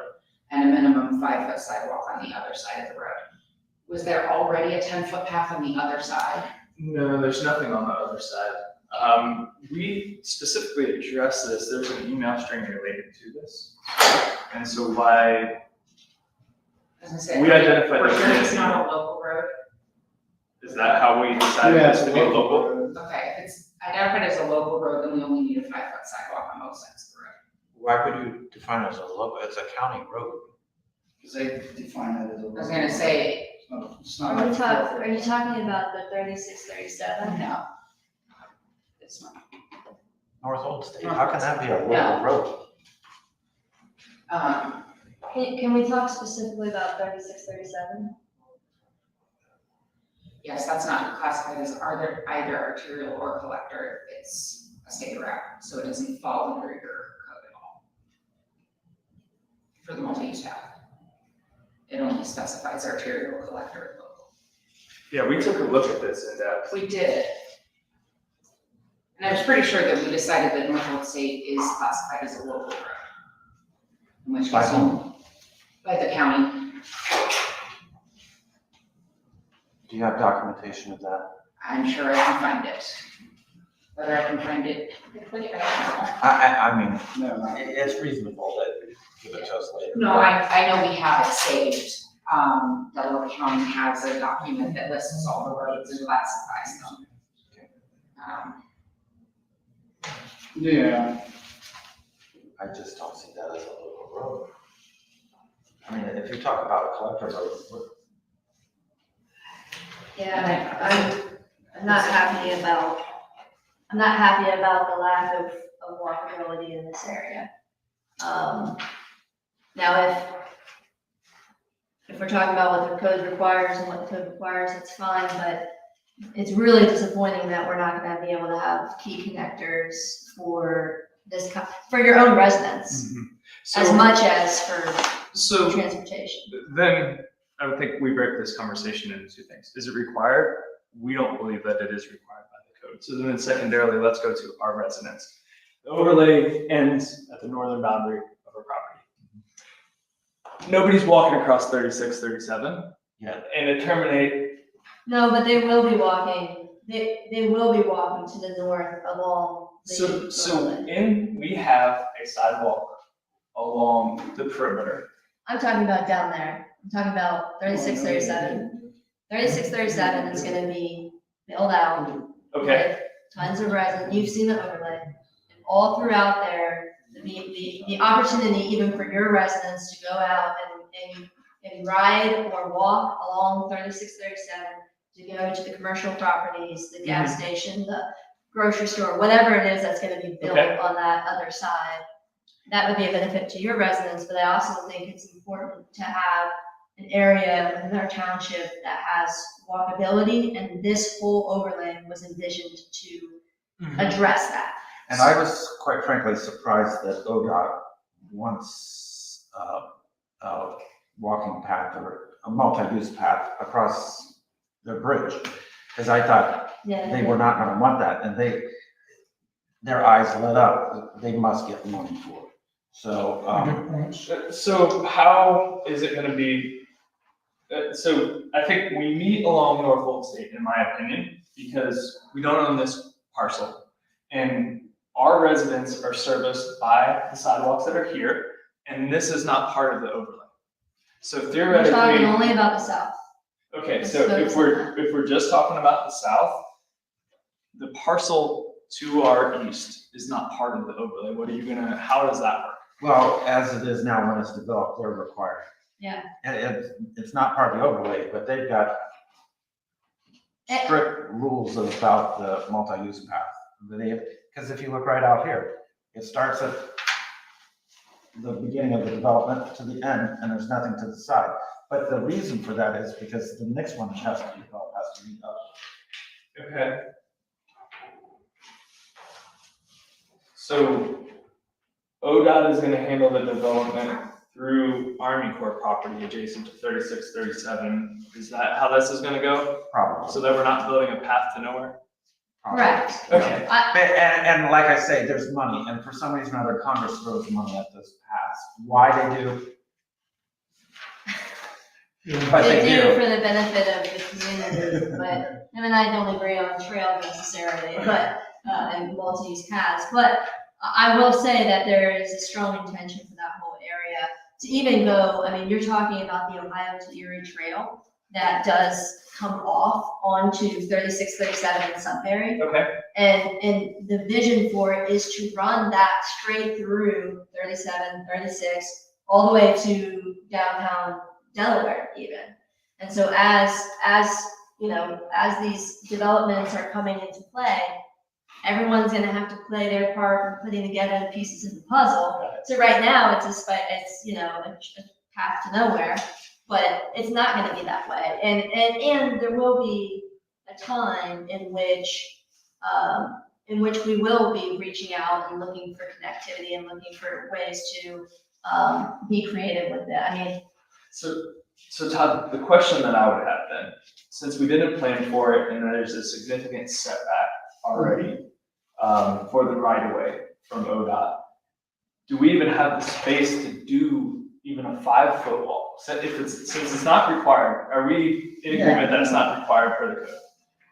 and a minimum 5-foot sidewalk on the other side of the road. Was there already a 10-foot path on the other side? No, there's nothing on the other side. We specifically addressed this, there's an email string related to this. And so why, I was gonna say, We identified we're those sure it's as- not a local road. is that how we decided Yeah, this to be local? Okay, if it's identified as a local road, then we only need a 5-foot sidewalk on both sides of the road. Why would you define it as a local, it's a county road? Because they define that as a. I was gonna say, It's not Are you like. talking about the 3637? no. It's not. North Old State, how can that be a local No. road? Can we talk specifically about 3637? Yes, that's not classified as either arterial or collector, it's a state route, so it doesn't fall under your code at all. For the multi-use path. It only specifies arterial, collector, and local. Yeah, we took a look at this in depth. We did. And I was pretty sure that we decided that North State is classified as a local road. In which By case, whom? by the county. Do you have documentation of that? I'm sure I can find it. Whether I can find it quickly, I don't know. I mean, No, it's reasonable that you give it to us later. No, I know we have it saved. Delaware County has a document that lists all the roads and classifies them. yeah, I just don't see that as a local road. I mean, if you talk about a collector road, Yeah, I'm not happy about the lack of walkability in this area. Now, if we're talking about what the code requires and what the code requires, that's fine, but it's really disappointing that we're not gonna be able to have key connectors for this, for your own residents, as So, much as for So transportation. then I would think we break this conversation into two things. Is it required? We don't believe that it is required by the code. So then secondarily, let's go to our residents. The overlay ends at the northern boundary of our property. Nobody's walking across 36, 37. Yeah. And it terminate. No, but they will be walking, they will be walking to the north along the. So we have a sidewalk along the perimeter. I'm talking about down there. I'm talking about 36, 37. 36, 37 is gonna be built out. Okay. With tons of residents. You've seen the overlay. And all throughout there, the opportunity even for your residents to go out and ride or walk along 36, 37, to go to the commercial properties, the gas station, the grocery store, whatever it is that's gonna be built Okay. on that other side. That would be a benefit to your residents, but I also think it's important to have an area within our township that has walkability, and this whole overlay was envisioned to address that. And I was quite frankly surprised that ODOT wants a walking path or a multi-use path across the bridge. Because I thought Yeah. they were not gonna want that, and their eyes lit up, they must get money for it. So, Good points. So how is it gonna be? So I think we meet along North Old State, in my opinion, because we don't own this parcel. And our residents are serviced by the sidewalks that are here, and this is not part of the overlay. So We're theoretically. talking only about the south. Okay, so if we're just talking about the south, the parcel to our east is not part of the overlay. What are you gonna, how does that work? well, as it is now, when it's developed, they're required. Yeah. And it's not part of the overlay, but they've got strict rules about the multi-use path. Because if you look right out here, it starts at the beginning of the development to the end, and there's nothing to the side. But the reason for that is because the next one has to develop, has to be up. Okay. So ODOT is gonna handle the development through Army Corps property adjacent to 36, 37. Is that how this is gonna go? Probably. So that we're not building a path to nowhere? Correct. Okay. And like I say, there's money, and for some reason or other, Congress throws money at this pass. Why they do? But They they do do. for the benefit of the community, but him and I don't agree on trail necessarily, but, and multi-use paths. But I will say that there is a strong intention for that whole area to even go, I mean, you're talking about the Ohio to Erie Trail that does come off onto 36, 37 in Sudbury. Okay. And the vision for it is to run that straight through 37, 36, all the way to downtown Delaware even. And so as you know, as these developments are coming into play, everyone's gonna have to play their part in putting together the pieces of the puzzle. So right now, it's you know, a path to nowhere, but it's not gonna be that way. And there will be a time in which we will be reaching out and looking for connectivity and looking for ways to be creative with it. I mean, So Todd, the question that I would have then, since we didn't plan for it and there's a significant setback already for the right of way from ODOT, do we even have the space to do even a 5-foot wall? So since it's not required, are we in agreement that it's not required per the code?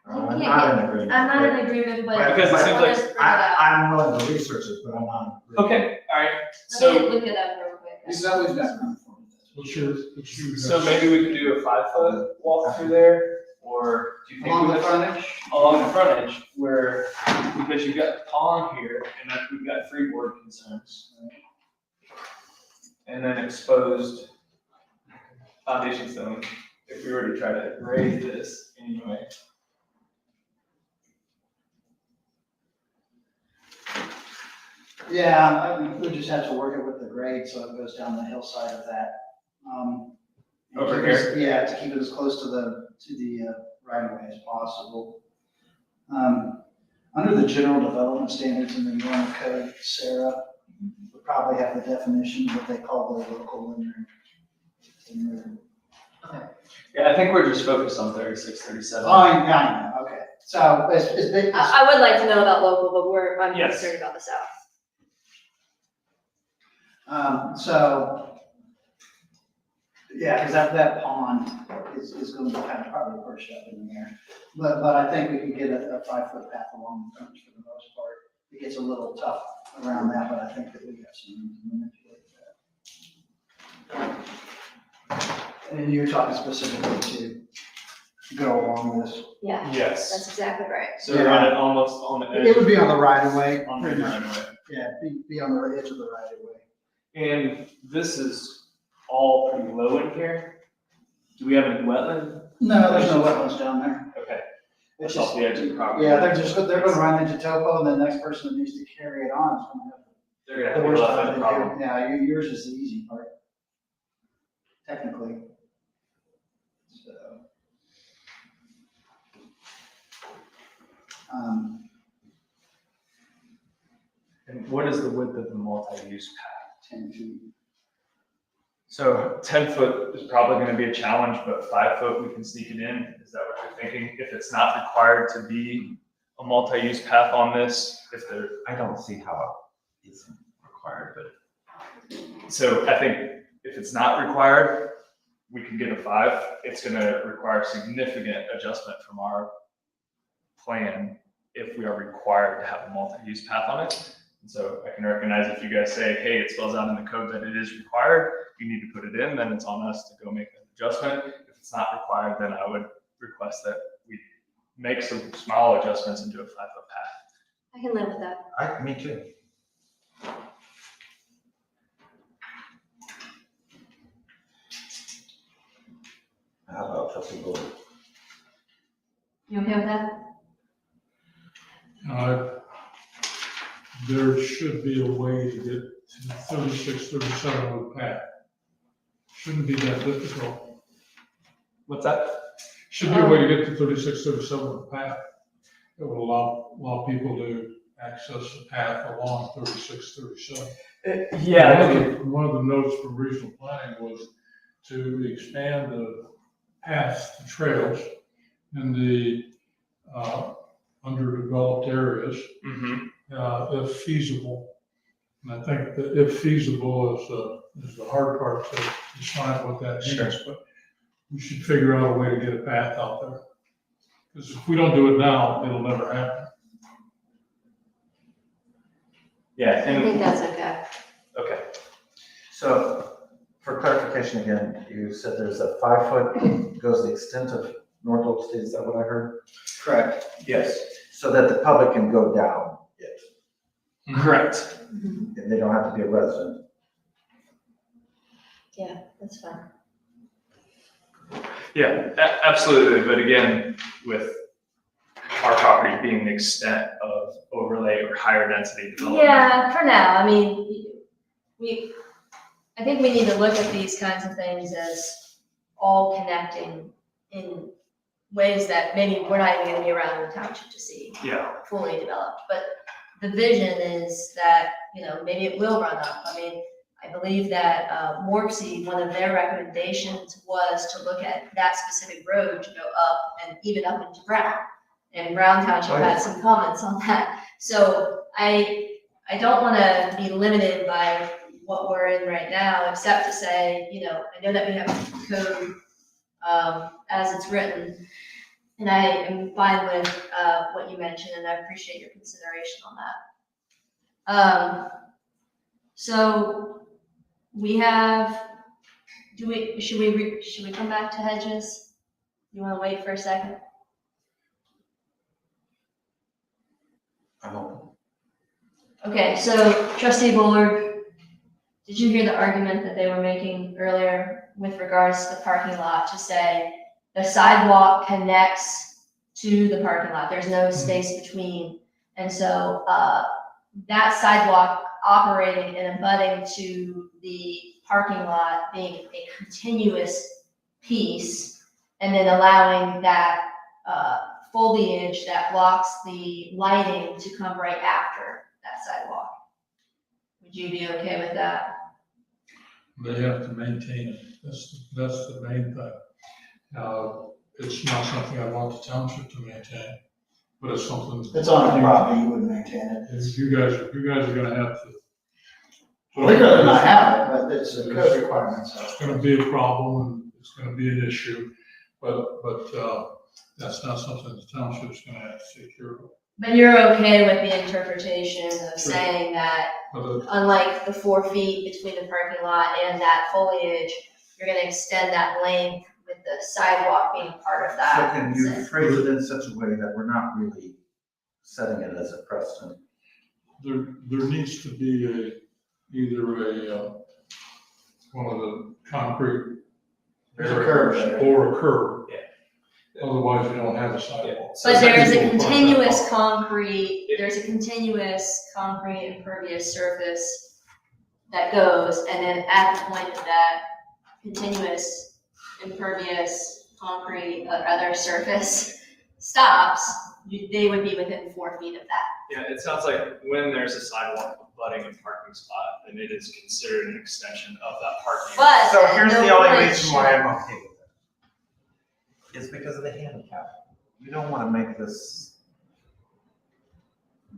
I'm not in agreement. I'm not in agreement, but. Because it seems like- let's bring it up. I'm willing to research it, but I'm not. in agreement. Okay, all right, Let me so, look it up real quick. This always background for me. so maybe we could do a 5-foot walk through there, or do you think? Along we the could- frontage? Along the frontage, where, because you've got the pond here, and then we've got freeboard concerns. And then exposed foundation stone, if we were to try to raise this anyway. Yeah, we just have to work it with the grade, so it goes down the hillside of that. And Over keep us- here? Yeah, to keep it as close to the right of way as possible. Under the general development standards in the normal code, Sarah would probably have the definition of what they call the local linear to move. Yeah, I think we're just focused on 36, 37. Oh, I know, okay. So it's big, I would like to know about local, but I'm Yes. concerned about the south. so, yeah, because that pond is going to be kind of probably pushed up in the air. But I think we can get a 5-foot path along the frontage for the most part. It gets a little tough around that, but I think that we have some room to manipulate that. And you're talking specifically to go along this. Yeah, that's Yes. exactly right. So run it almost on the edge. It would be on the right of way. On the pretty much. right of way. Yeah, be on the edge of the right of way. And this is all pretty low in here. Do we have any wetland? No, there's no wetlands down there. Okay. It's It's off just, the edge of the property. yeah, they're gonna run into topo, and the next person that needs to carry it on is gonna have They're gonna the have to worst go time out to of the problem. do. Yeah, yours is the easy part. Technically. So. And what is the width of the multi-use path? 10 feet. So 10 foot is probably gonna be a challenge, but 5 foot, we can sneak it in. Is that what you're thinking? If it's not required to be a multi-use path on this, if there, I don't see how it isn't required, but so I think if it's not required, we can get a 5. It's gonna require significant adjustment from our plan if we are required to have a multi-use path on it. And so I can recognize if you guys say, hey, it spells out in the code that it is required, you need to put it in, then it's on us to go make an adjustment. If it's not required, then I would request that we make some small adjustments and do a 5 foot path. I can live with that. me too. How about trustee Gould? You okay with that? There should be a way to get to 36, 37 with path. Shouldn't be that difficult. What's that? Should be a way to get to 36, 37 with path. It would allow people to access the path along 36, 37. One of the notes from regional planning was to expand the paths to trails in the underdeveloped areas, if feasible. And I think that if feasible is the hard part to decide what that means, but we should figure out a way to get a path out there. Because if we don't do it now, it'll never happen. Yeah, I think that's okay. Okay. So for clarification again, you said there's a 5 foot goes the extent of North Oak State, is that what I heard? Correct. Yes. So that the public can go down it, Correct. and they don't have to be a resident. Yeah, that's fine. Yeah, absolutely. But again, with our property being the extent of overlay or higher density development. Yeah, for now, I mean, I think we need to look at these kinds of things as all connecting in ways that maybe we're not even gonna be around in the township to see fully developed. But the vision is that, maybe it will run up. I mean, I believe that Morksey, one of their recommendations was to look at that specific road to go up and even up into Brown. And Brown Township had some comments on that. So I don't wanna be limited by what we're in right now, except to say, I know that we have code as it's written. And I am fine with what you mentioned, and I appreciate your consideration on that. So we have, should we come back to hedges? You wanna wait for a second? I'm open. Okay, so trustee Bullard, did you hear the argument that they were making earlier with regards to the parking lot to say the sidewalk connects to the parking lot, there's no space between. And so that sidewalk operating and abutting to the parking lot being a continuous piece and then allowing that foliage that blocks the lighting to come right after that sidewalk. Would you be okay with that? They have to maintain it. That's the main thing. It's not something I want the township to maintain, but it's something. It's on the property, you wouldn't maintain it. You guys are gonna have to. We'd rather not have it, but it's a code requirement, so. It's gonna be a problem and it's gonna be an issue, but that's not something the township's gonna have to take care of. But you're okay with the interpretation of Sure. saying that But, unlike the 4 feet between the parking lot and that foliage, you're gonna extend that length with the sidewalk being part of So that. can you phrase it in such a way that we're not really setting it as a precedent? there needs to be either one of the concrete There's a curb barriers there. or a curb. Yeah. Otherwise, you don't have a sidewalk. But there's a People park continuous that concrete, impervious surface that goes, and then at the point of that continuous impervious concrete or other surface stops, they would be within 4 feet of that. Yeah, it sounds like when there's a sidewalk abutting a parking spot, then it is considered an extension of that parking. But So here's no the only point reason why should- I'm okay with it. Is because of the handicap. You don't wanna make this,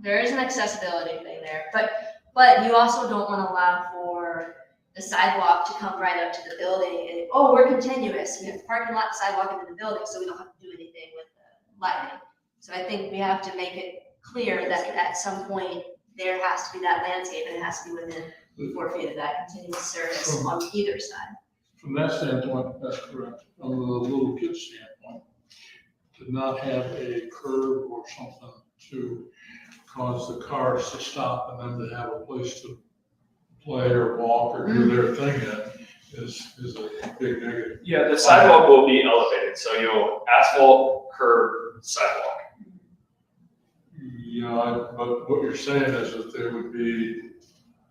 There is an accessibility thing there, but you also don't wanna allow for the sidewalk to come right up to the building and, oh, we're continuous, we have the parking lot, the sidewalk into the building, so we don't have to do anything with the lighting. So I think we have to make it clear that at some point, there has to be that landscape and it has to be within 4 feet of that continuous surface on either side. From that standpoint, that's correct. From the little kid standpoint, to not have a curb or something to cause the cars to stop and then to have a place to play or walk or do their thing in is a big negative. Yeah, the sidewalk will be elevated, so you'll asphalt, curb, sidewalk. Yeah, but what you're saying is that there would be,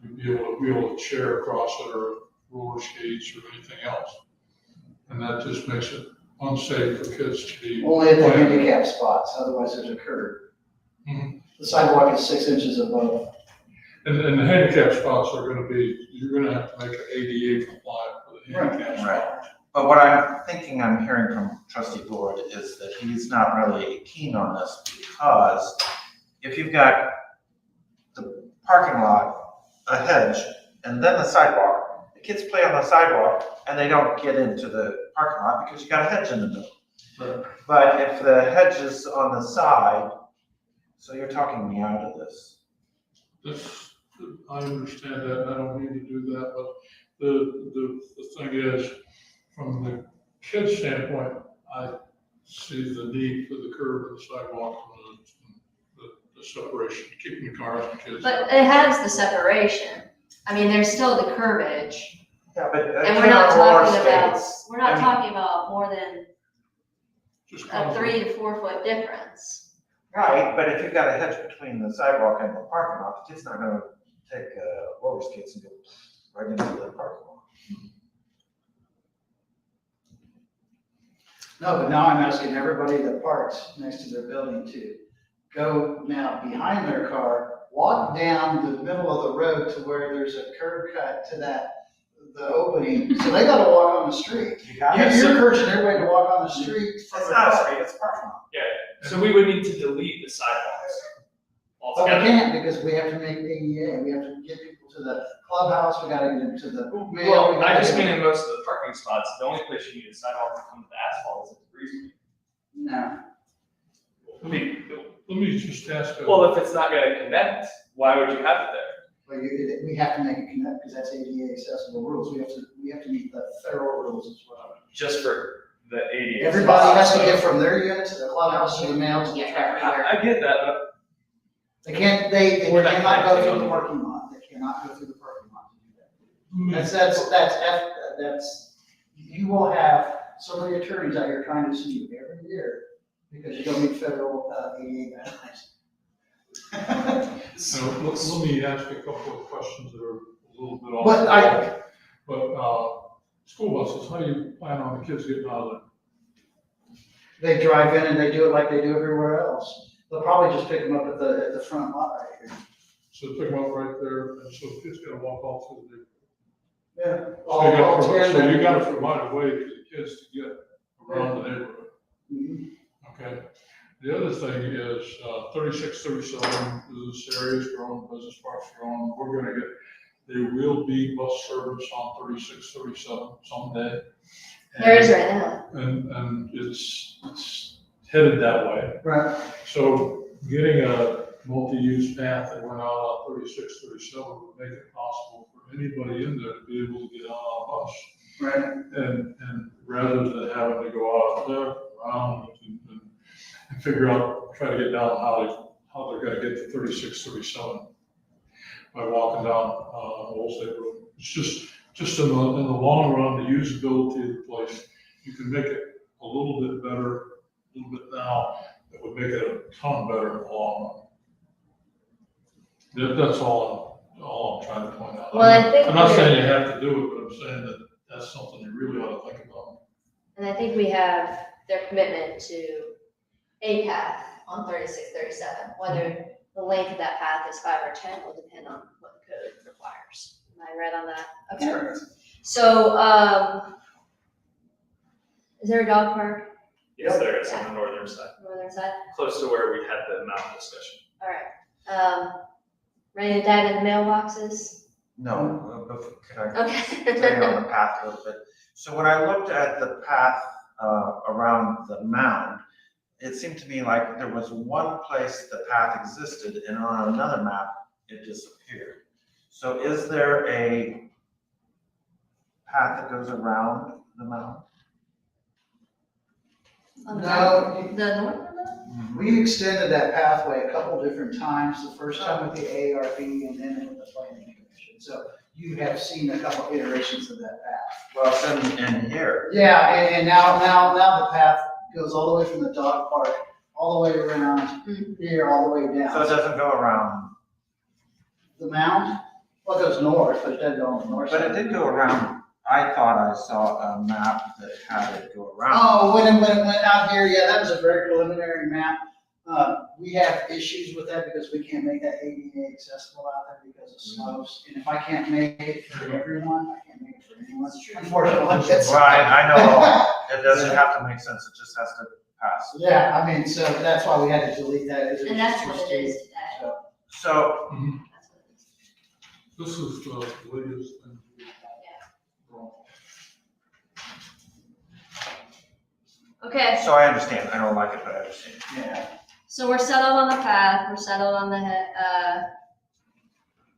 you'd be able to wheel a chair across it or roller skates or anything else. And that just makes it unsafe for kids to be. Only at the playing. handicap spots, otherwise there's a curb. Mhm. The sidewalk is 6 inches above. And the handicap spots are gonna be, you're gonna have to make it ADA compliant for the handicap Right. spots. but what I'm hearing from trustee Board is that he's not really keen on this because if you've got the parking lot, a hedge, and then the sidewalk, the kids play on the sidewalk and they don't get into the parking lot because you got a hedge in the middle. Right. But if the hedge is on the side, so you're talking me out of this. I understand that, and I don't mean to do that, but the thing is, from the kid's standpoint, I see the need for the curb and the sidewalk and the separation, keeping the cars and kids. But it has the separation. I mean, there's still the curbage. Yeah, but. And we're not talking I mean, talking about more than Just a cause 3 to 4 foot difference. Right, but if you've got a hedge between the sidewalk and the parking lot, the kid's not gonna take roller skates and go right into the parking lot. No, but now I'm asking everybody that parks next to their building to go now behind their car, walk down the middle of the road to where there's a curb cut to the opening. So they gotta walk on the street. You You're encouraging everybody to walk on the street from It's the not a car. street, it's a parking lot. So we would need to delete the sidewalks But we altogether. can't because we have to make ADA, we have to get people to the clubhouse, we gotta get them to the mail. we Well, I gotta just get mean in most of the parking spots, the only place you need a sidewalk to come to the asphalt is at the breezeway. No. I mean, Let me just ask, well, if it's not gonna connect, why would you have it there? But we have to make it connect because that's ADA accessible rules. We have to meet the federal rules as well. Just for the ADA. Everybody has to spots, get from their unit to the clubhouse to the mail to the trash. I get that, but They can't, they We're not cannot go connecting through the them. parking lot. They cannot go through the parking lot to do that. That's, you will have so many attorneys out here trying to sue you every year because you don't meet federal ADA guidelines. so let me ask a couple of questions that are a little bit off. But School buses, how do you plan on the kids getting out of They drive in and they do it like they do everywhere else. They'll probably just pick them up at the front lot right here. there? So pick them up right there, and so the kids gotta walk all through the neighborhood. Yeah. So you gotta provide a way for the kids to get around the neighborhood. Mhm. Okay, the other thing is, 3637, this area is growing, business park's growing, we're gonna get, there will be bus service on 3637 someday. There is right now. And it's headed that way. Right. So getting a multi-use path that went out on 3637 would make it possible for anybody in there to be able to get on a bus. Right. And rather than having to go out there, around and figure out, try to get down how they're gonna get to 3637 by walking down, Old State Road. It's just in the long run, the usability of the place, you can make it a little bit better, a little bit now, that would make it a ton better in the long run. That's all I'm trying to point out. Well, I think I'm not we're- saying you have to do it, but I'm saying that that's something you really ought to think about. And I think we have their commitment to a path on 3637. Whether the length of that path is 5 or 10 will depend on what the code requires. Am I right on that? Okay. Correct. So, is there a dog park Yes, there is on the northern side, on the northern side? close to where we had the mountain discussion. All right. Ready to dive into mailboxes? No, can I Okay. stay on the path a little bit? So when I looked at the path around the mound, it seemed to me like there was one place the path existed, and on another map, it disappeared. So is there a path that goes around the mound? On the No, back? The north of that? we extended that pathway a couple different times, the first time with the ARB and then with the planning commission. So you have seen a couple iterations of that path. Well, it's in here. Yeah, and now the path goes all the way from the dog park, all the way around here, all the way So it down. doesn't go around, The mound, well, it goes north, but it doesn't go on the north but side. it did go around. I thought I saw a map that had it go around. Oh, when it went out here, yeah, that was a very preliminary map. We have issues with that because we can't make that ADA accessible out there because of slopes. And if I can't make it for everyone, I can't make it for anyone. Unfortunately, it's. Right, I know. It doesn't have to make sense. It just has to pass. Yeah, I mean, so that's why we had to delete that. as a And that's what it state. is today. So That's what it is. This is the latest thing. Okay, So I understand, I don't like it, but I understand. Yeah. so we're settled on the path, we're settled on the head,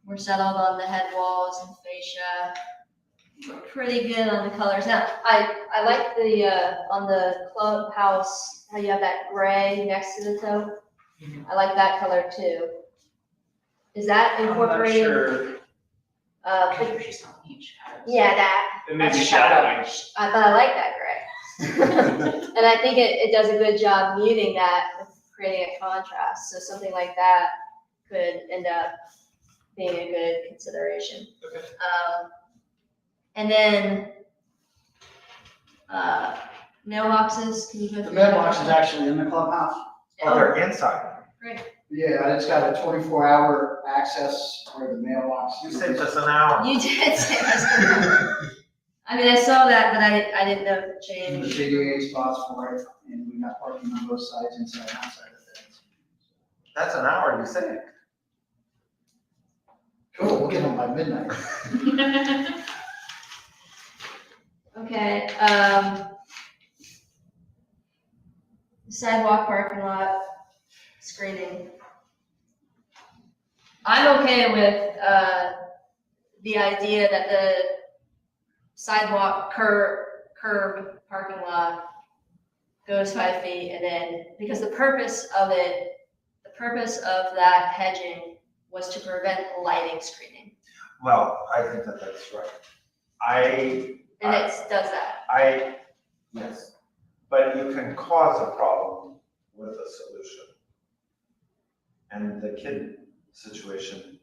we're settled on the head walls and fascia. We're pretty good on the colors. Now, I like the, on the clubhouse, how you have that gray next to the toe. I like that color too. Is that incorporated? sure. But- She's talking shadows. yeah, that, It may be That's shadowing. but I like that gray. And I think it does a good job muting that, with creating a contrast, so something like that could end up being a good consideration. Okay. And then, mailboxes, can you go The through? mailbox is actually in the clubhouse. Oh, they're inside. Great. Yeah, it's got a 24-hour access for the mailbox. You saved us an hour. You did say this. I mean, I saw that, but I didn't know the And the change. ADA spots for it, and we got parking on both sides, inside and outside of that. That's an hour, you saved. Cool, we'll get them by midnight. Okay, sidewalk parking lot screening. I'm okay with, the idea that the sidewalk curb parking lot goes 5 feet, and then, because the purpose of that hedging was to prevent lighting screening, Well, I think that that's right. and it does that. Yes, but you can cause a problem with a solution. And the kid situation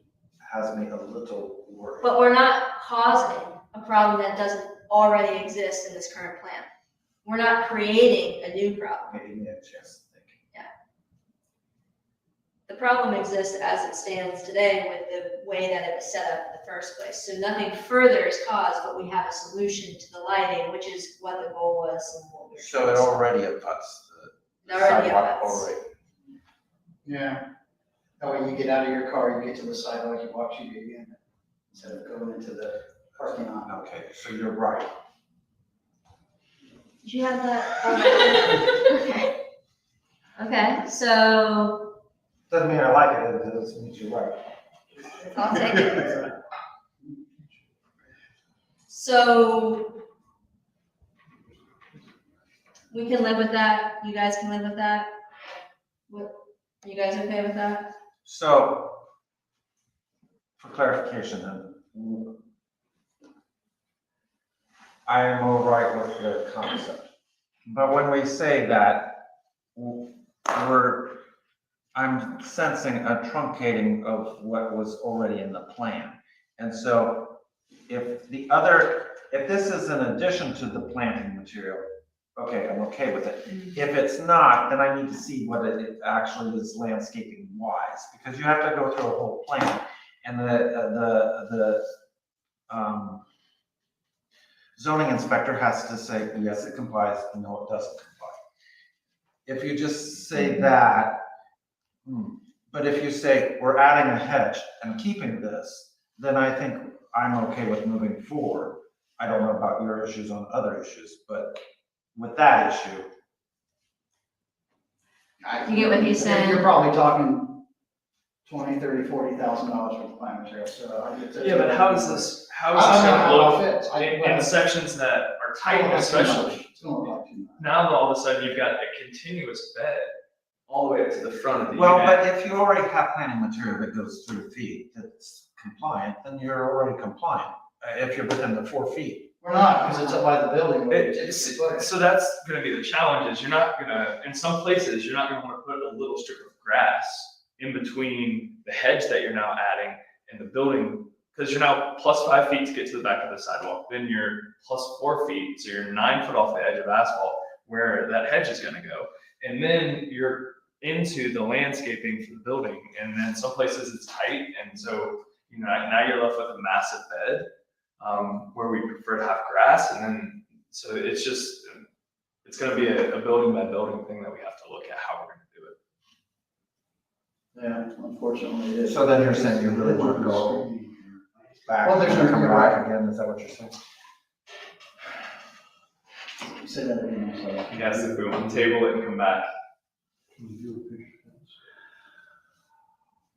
has me a little worried. But we're not causing a problem that doesn't already exist in this current plan. We're not creating a new problem. Maybe me a chance to think. The The problem exists as it stands today with the way that it was set up in the first place. So nothing further is caused, but we have a solution to the lighting, which is what the goal was and what we were. So it already abuts the It already sidewalk abuts. already. Yeah. That way you get out of your car, you get to the sidewalk, you walk through your unit, instead of going into the parking lot. Okay, so you're right. Did you have that? Okay. Okay, so Doesn't mean I like it, it just means you're right. I'll take it. So we can live with that. You guys can live with that. What, are you guys okay with that? So, for clarification then, I am all right with the concept. But when we say that, I'm sensing a truncating of what was already in the plan. And so if this is in addition to the planting material, okay, I'm okay with it. If it's not, then I need to see what it actually is landscaping wise, because you have to go through a whole plan. And the zoning inspector has to say, yes, it complies, no, it doesn't comply. If you just say that, but if you say we're adding a hedge and keeping this, then I think I'm okay with moving forward. I don't know about your issues on other issues, but with that issue, You get what he's saying? You're probably talking $20,000, $30,000, $40,000 for the plant material, so. Yeah, but how is this I don't know how it look fits. in the sections that are tight, especially? It's gonna look like too much. Now all of a sudden you've got a continuous bed all the way up to the front of the well, unit. but if you already have planting material that goes 3 feet that's compliant, then you're already compliant. If you're within the 4 feet. We're not, because it's up by the building. where we It's, typically put it. so that's gonna be the challenge, is you're not gonna, in some places, you're not gonna wanna put a little strip of grass in between the hedge that you're now adding and the building, because you're now plus 5 feet to get to the back of the sidewalk, then you're plus 4 feet, so you're 9 foot off the edge of asphalt where that hedge is gonna go. And then you're into the landscaping for the building, and then some places it's tight, and so, you know, now you're left with a massive bed, where we prefer to have grass, and then, so it's just, it's gonna be a building by building thing that we have to look at how we're gonna do it. Yeah, unfortunately it is. So then you're saying you really want to go back Well, there's and no- come you're back again, is that what you're saying? Say that again, I'm sorry. Yes, if we want to table it and come back.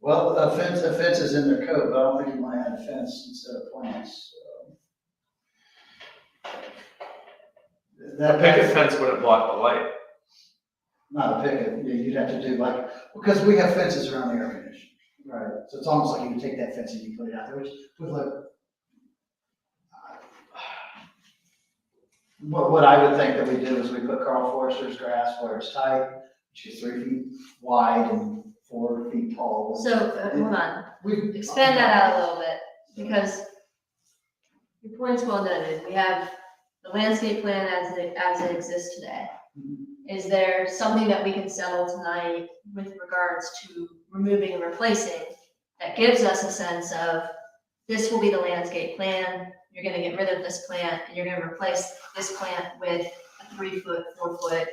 Well, a fence is in their code, but I don't think you want to add a fence instead of plants. A picket fence wouldn't block the light. Not a picket, you'd have to do like, because we have fences around the air conditioners. Right. So it's almost like you can take that fence and you put it out there, which would look. What I would think that we do is we put Carl Forster's grass where it's tight, which is 3 feet wide and 4 feet tall. So, hold on, expand that out a little bit, because your point's well noted. We have the landscape plan as it exists today. Is there something that we can settle tonight with regards to removing and replacing that gives us a sense of, this will be the landscape plan, you're gonna get rid of this plant, and you're gonna replace this plant with a 3 foot, 4 foot.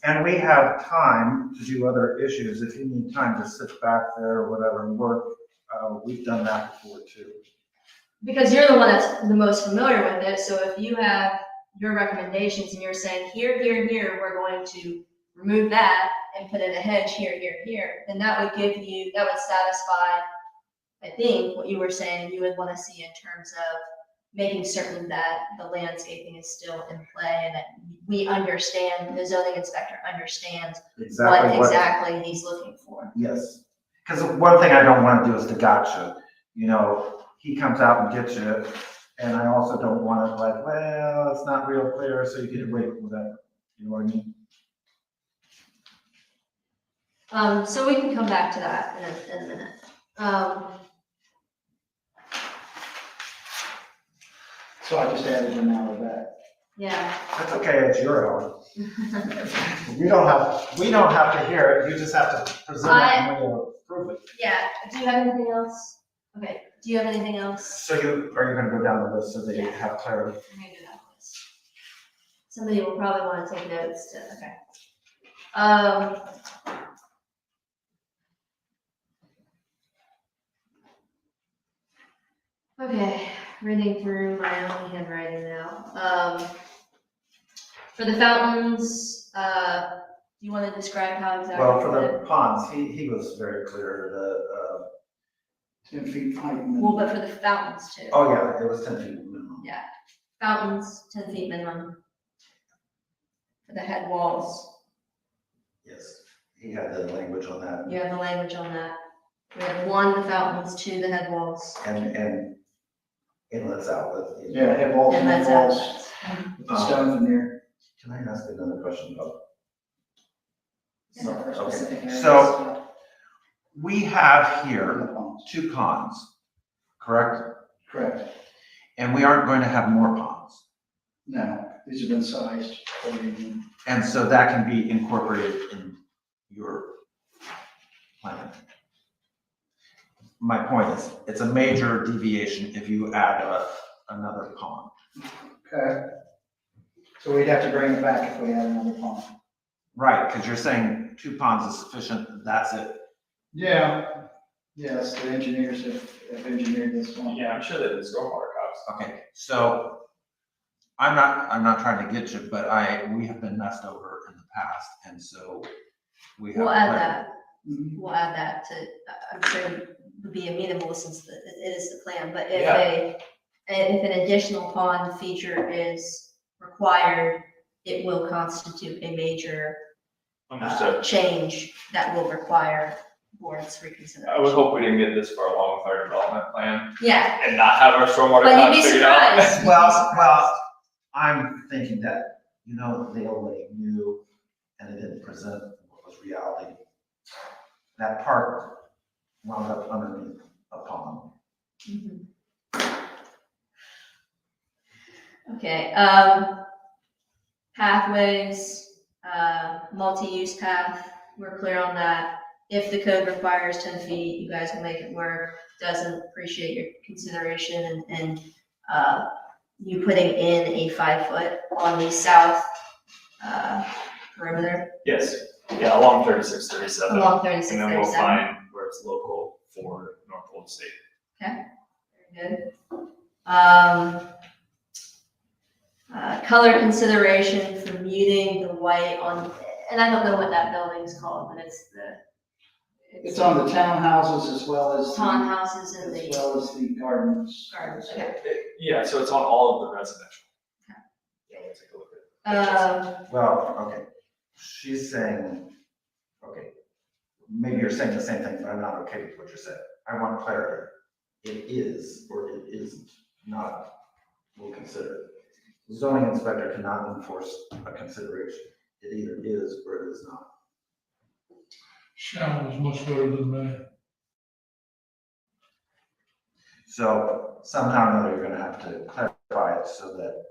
And we have time to do other issues. If you need time to sit back there or whatever and work, we've done that before too. Because you're the one that's the most familiar with it, so if you have your recommendations and you're saying, here, here, here, we're going to remove that and put in a hedge here, here, here, then that would satisfy, I think, what you were saying you would want to see in terms of making certain that the landscaping is still in play and that we understand, the zoning inspector understands what exactly he's looking for. Yes, because one thing I don't want to do is to gotcha. You know, he comes out and gets you, and I also don't want to like, well, it's not real clear, so you can wait for that. You know what I mean? So we can come back to that in a minute. So I just added an hour back. Yeah. That's okay, it's your hour. We don't have to hear it, you just have to present it and when you approve it. Yeah, do you have anything else? Okay, do you have anything else? So are you gonna go down the list so that you have clarity? I'm gonna do that list. Somebody will probably want to take notes to, okay. Okay, reading through my own handwriting now. For the fountains, do you want to describe how exactly? Well, for the ponds, he was very clear, 10 feet height. Well, but for the fountains too. oh yeah, it was 10 feet minimum. Yeah, fountains, 10 feet minimum. For the head walls, Yes, he had the language on that. you have the language on that. We have 1, the fountains, 2, the head walls. And inlets, outlets. Yeah, head walls and And head that's walls, with the stone veneer. Can I ask another question about? So for specific Okay, areas. so we have here 2 ponds, correct? Correct. And we aren't going to have more ponds. No, these have been sized. And so that can be incorporated in your plan. My point is, it's a major deviation if you add another pond. Okay. So we'd have to bring it back if we had another pond. Right, because you're saying 2 ponds is sufficient, that's it. Yeah. Yes, the engineers have engineered this one. Yeah, I'm sure that it's stormwater cops. Okay, so I'm not trying to get you, but we have been messed over in the past, and so we have. We'll add clarity. that. We'll add that to, I'm sure it would be amenable since it is the plan, but if an additional pond feature is required, it will constitute a major Understood. change that will require board's reconsideration. I would hope we didn't get this far along with our development plan Yeah, and not have our stormwater but you'd cops be figured out. surprised. Well, I'm thinking that, they already knew, and it didn't present what was reality. That park wound up underneath a pond. Mhm. Okay, pathways, multi-use path, we're clear on that. If the code requires 10 feet, you guys will make it work. Doesn't, appreciate your consideration and you putting in a 5 foot on the south perimeter Yes, yeah, along 36, 37. along 36, And then we'll 37. find where it's local for North Old State. Okay, very good. Color consideration for muting the white on, and I don't know what that building's called, but It's on the townhouses as well as. townhouses and As the well as the gardens. gardens, okay. Yeah, so it's on all of the residential. Okay. Yeah, we'll take a look at it. Well, okay, she's saying, okay, maybe you're saying the same thing, but I'm not okay with what you said. I want clarity. It is, or it isn't, not, we'll consider it. Zoning inspector cannot enforce a consideration. It either is or it is not. Shall is much better than may. So somehow or another, you're gonna have to clarify it so that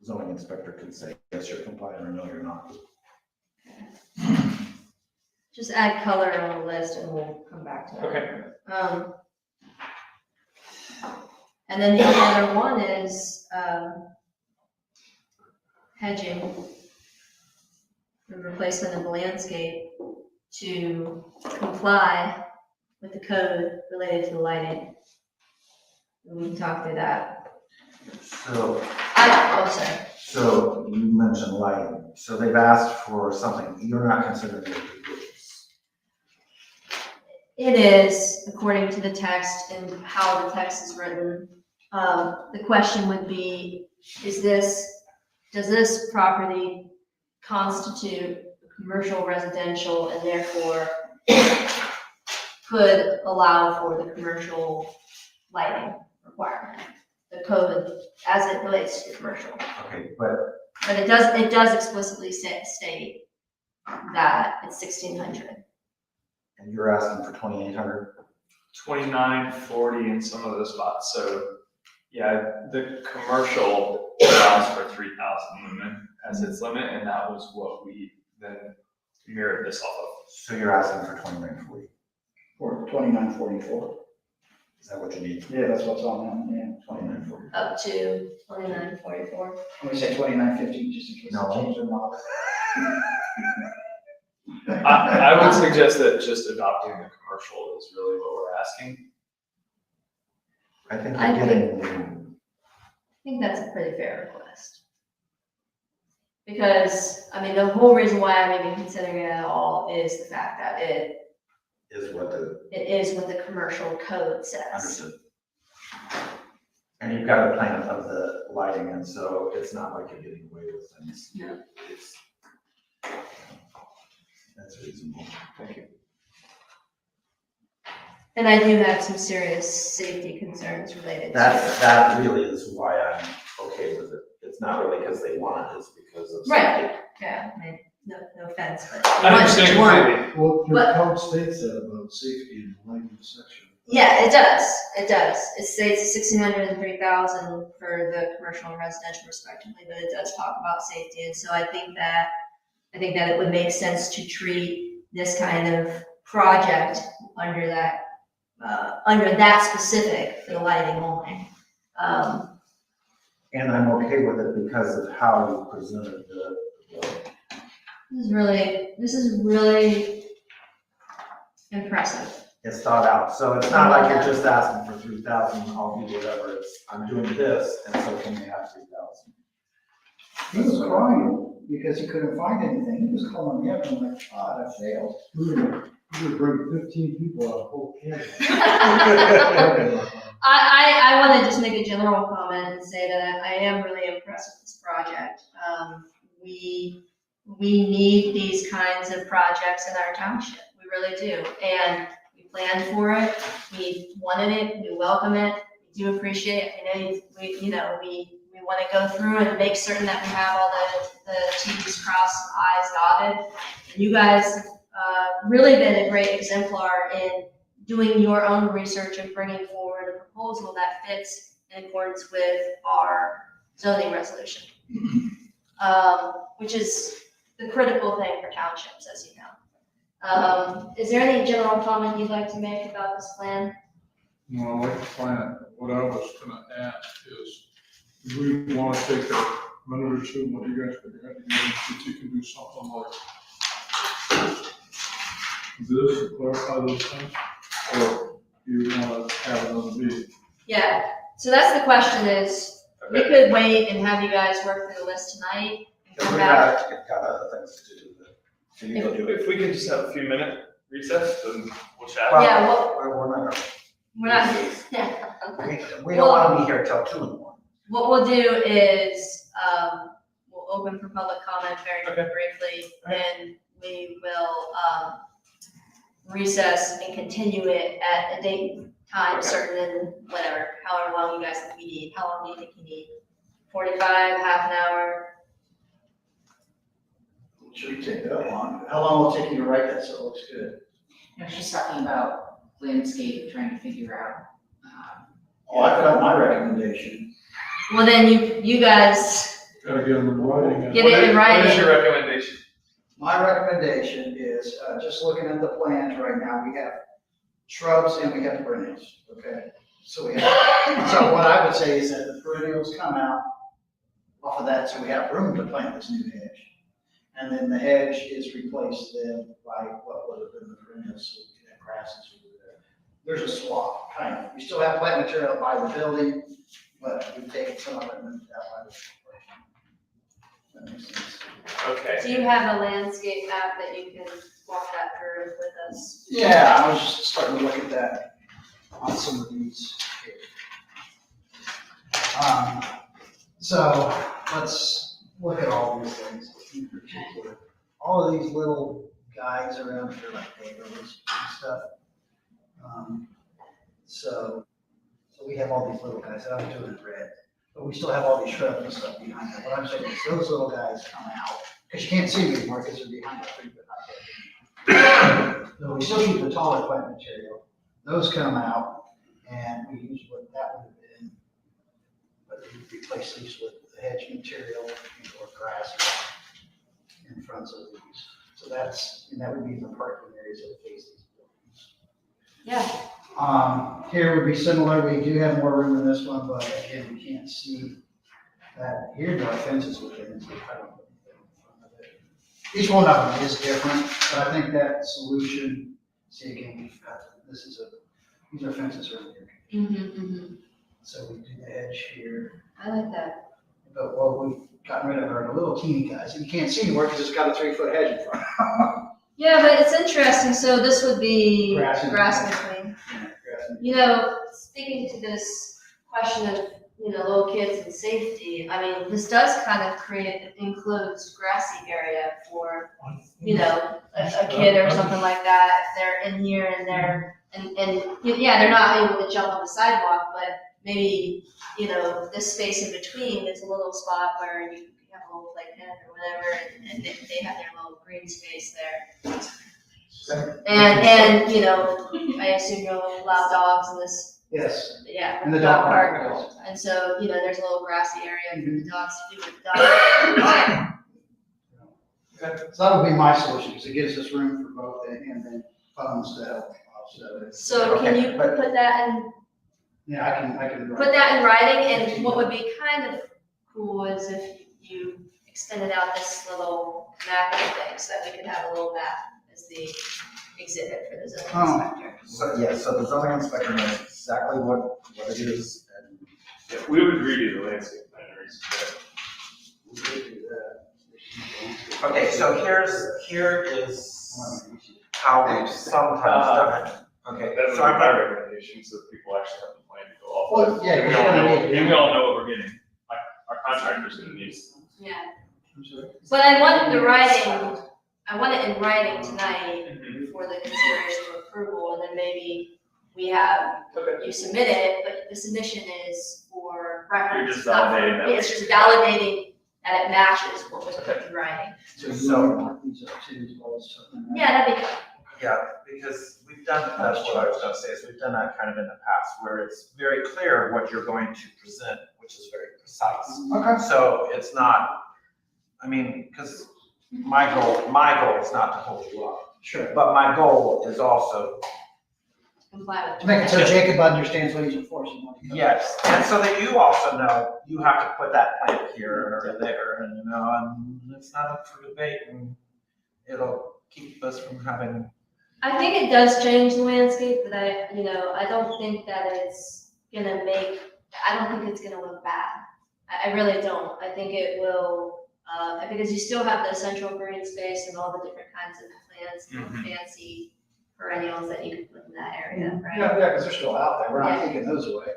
zoning inspector can say, yes, you're compliant, or no, you're not. Just add color on the list and we'll come back to that. Okay. And then the only other one is, hedging. The replacement of the landscape to comply with the code related to the lighting. And we can talk through that. So, Sorry. so you mentioned lighting. So they've asked for something. You're not considering it ridiculous. It is, according to the text and how the text is written. The question would be, does this property constitute commercial residential and therefore could allow for the commercial lighting requirement? The code as it relates to commercial. Okay, but But it does explicitly state that it's 1,600. and you're asking for 2,800? 29, 40 in some of those spots, so Yeah, the commercial allows for 3,000 lumen as its limit, and that was what we then mirrored this off of. So you're asking for 2940, For 2944. is that what you need? Yeah, that's what's on there, yeah. 2940. Up to 2944. Can we say 2950 just in case No. they change their model? I would suggest that just adopting the commercial is really what we're asking. I think I you're think- getting, I think that's a pretty fair request. Because, I mean, the whole reason why I'm even considering it at all is the fact that it is what the, is what the commercial code says. understood. And you've got a plan of the lighting, and so it's not like you're getting away with things. No. It's, that's reasonable. Thank you. And I do have some serious safety concerns related to That really is why I'm okay with it. It's not really because they want it, it's because of Right. safety. yeah, I mean, no offense, but. I understand completely. Well, your But- code states that about safety in the lighting section. Yeah, it does, it does. It states 1,600 and 3,000 for the commercial and residential respectively, but it does talk about safety. And so I think that it would make sense to treat this kind of project under that specific for the lighting only. And I'm okay with it because of how you presented the This is really impressive. it's thought out. So it's not like you're just asking for 3,000, I'll do whatever, it's, I'm doing this, and so can you have 3,000? He was crying because he couldn't find anything. He was calling me up and I'm like, God, I failed. You're gonna bring 15 people out of whole Canada. I want to just make a general comment and say that I am really impressed with this project. We need these kinds of projects in our township. We really do. And we planned for it. We wanted it. We welcome it. We do appreciate it. I know we want to go through and make certain that we have all the T's crossed and I's dotted. And you guys have really been a great exemplar in doing your own research and bringing forward a proposal that fits in accordance with our zoning resolution, which is the critical thing for townships, as you know. Is there any general comment you'd like to make about this plan? No, I like the plan. What I was gonna ask is, do we wanna take a minute or two, what you guys could have, if you can do something like this to clarify those things? Or do you wanna have another meeting? Yeah, so that's the question is, we could wait and have you guys work through the list tonight and Because come we back. got other things to do. Can you go do it? If we could just have a few minute recess, then we'll chat. Well, Yeah, well, we're not, we're not, yeah. we don't wanna be here till 2 in the morning. What we'll do is, we'll open for public comment very Okay. briefly, then we will, recess and continue it at a date, time Okay. certain, and whatever, however long you guys think you need. How long do you think you need? 45, half an hour? Should we take that long? How long will it take you to write that so it looks good? No, she's talking about landscape, trying to figure out, Oh, I've got my recommendation. Well, then you guys Gotta get them in writing. get it in What is writing. your recommendation? My recommendation is, just looking at the plans right now, we have shrubs and we have perennials, okay? So we have, so what I would say is that the perennials come out off of that, so we have room to plant this new hedge. And then the hedge is replaced then by what would have been the perennials, so we can have grasses over there. There's a swap, kind of. We still have plant material by the building, but we've taken some of it and moved it out by the. That makes sense. Okay. Do you have a landscape map that you can walk that through with us? Yeah, I was just starting to look at that on some of these. So let's look at all these things in particular. All of these little guys around here, like neighborhoods and stuff. So we have all these little guys, that I'm doing in red, but we still have all these shrubs and stuff behind them. What I'm saying is those little guys come out, because you can't see them anymore because they're behind the tree, but not there. So we still keep the taller plant material. Those come out and we use what that would have been replace these with hedge material or grass in front of these. So that would be the parking areas that face these buildings. Yeah. Here would be similar, we do have more room in this one, but again, we can't see that. Here, no fences within it, so I don't put anything in front of it. Each one of them is different, but I think that solution, see again, we've got, these are fences right here. So we do the edge here, I like that. but what we've gotten rid of are the little teeny guys, and you can't see anymore because it's got a 3-foot hedge in front. Yeah, but it's interesting, so this would be Grass in grass in between. You know, speaking to this question of, little kids and safety, I mean, this does kind of create an enclosed grassy area for, a kid or something like that, if they're in here and they're not able to jump on the sidewalk, but maybe, this space in between is a little spot where you have a little playpen or whatever, and they have their little green space there. And I assume you'll allow dogs in this. Yes. Yeah. And the dog park. And so, there's a little grassy area for the dogs to do with the dogs. So that would be my solution, because it gives us room for both and then funds to help offset it. So can you put that in? Yeah, I can. Put that in writing, and what would be kind of cool is if you extended out this little mapping thing, so that we could have a little map as the exhibit for the zoning inspector. So the zoning inspector knows exactly what it is, and Yeah, we would redo the landscape planners. We could do that. okay, so here is how we've sometimes done it. Okay, That's so my I'm not, recommendation, so people actually have the plan to go off. Well, of. yeah, And we all know what we're getting. Our contractor's gonna need. Yeah. I'm sorry. But I want it in writing tonight for the consideration of approval, and then maybe you submit it, but the submission is for reference. You're just validating that. It's just validating that it matches what was put in writing. So these are two as well as something. Yeah, that'd be good. yeah, because we've done, that's what I was gonna say, is we've done that kind of in the past, where it's very clear what you're going to present, which is very precise. Okay. So it's not, because my goal is not to hold you up, Sure. but my goal is also, Comply with. To make it so Jacob understands what he's enforcing. yes, and so that you also know, you have to put that plant here or there, and and it's not up for debate, and it'll keep us from having. I think it does change the landscape, but I don't think that it's I don't think it's gonna look bad. I really don't. I think it will, because you still have the central green space and all the different kinds of plants and fancy perennials that you can put in that area, right? Yeah, because they're still out there. We're not taking those away.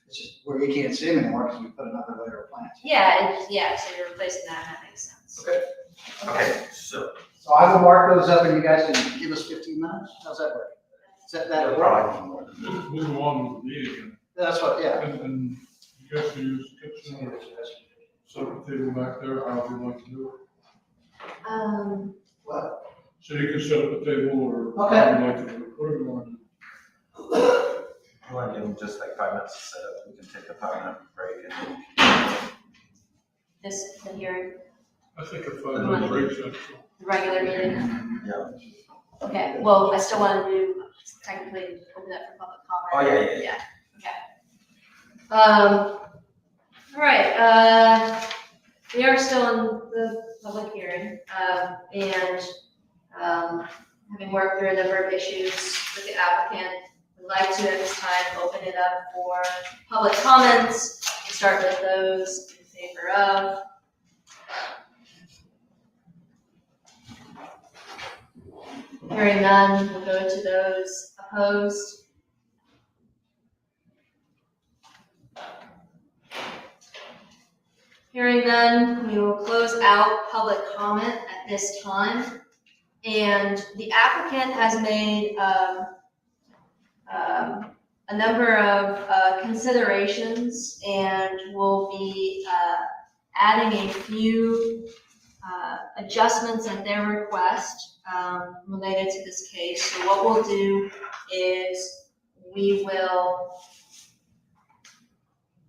It's just where you can't see them anymore because we put another layer of plants. Yeah, so you're replacing that, and that makes sense. Okay, so. So I will mark those up and you guys can give us 15 minutes? How's that work? Is that Probably more. Move on with the meeting. That's what, yeah. And you guys can use the kitchen or second table back there, however you like to do it. What? So you can set up a table or Okay. however you like to do it, whatever you want to do. You want to give them just like 5 minutes to set up, we can take a 5-minute break and. The hearing, I think a 5-minute break's actually. the regular meeting. Yeah. Okay, well, I still want to technically open that for public comment. Oh, yeah. Okay. All right, we are still in the public hearing, and having worked through a number of issues with the applicant, we'd like to at this time open it up for public comments. We'll start with those in favor of. Hearing none, we'll go to those opposed. Hearing none, we will close out public comment at this time. And the applicant has made a number of considerations, and will be adding a few adjustments at their request related to this case. So what we'll do is we will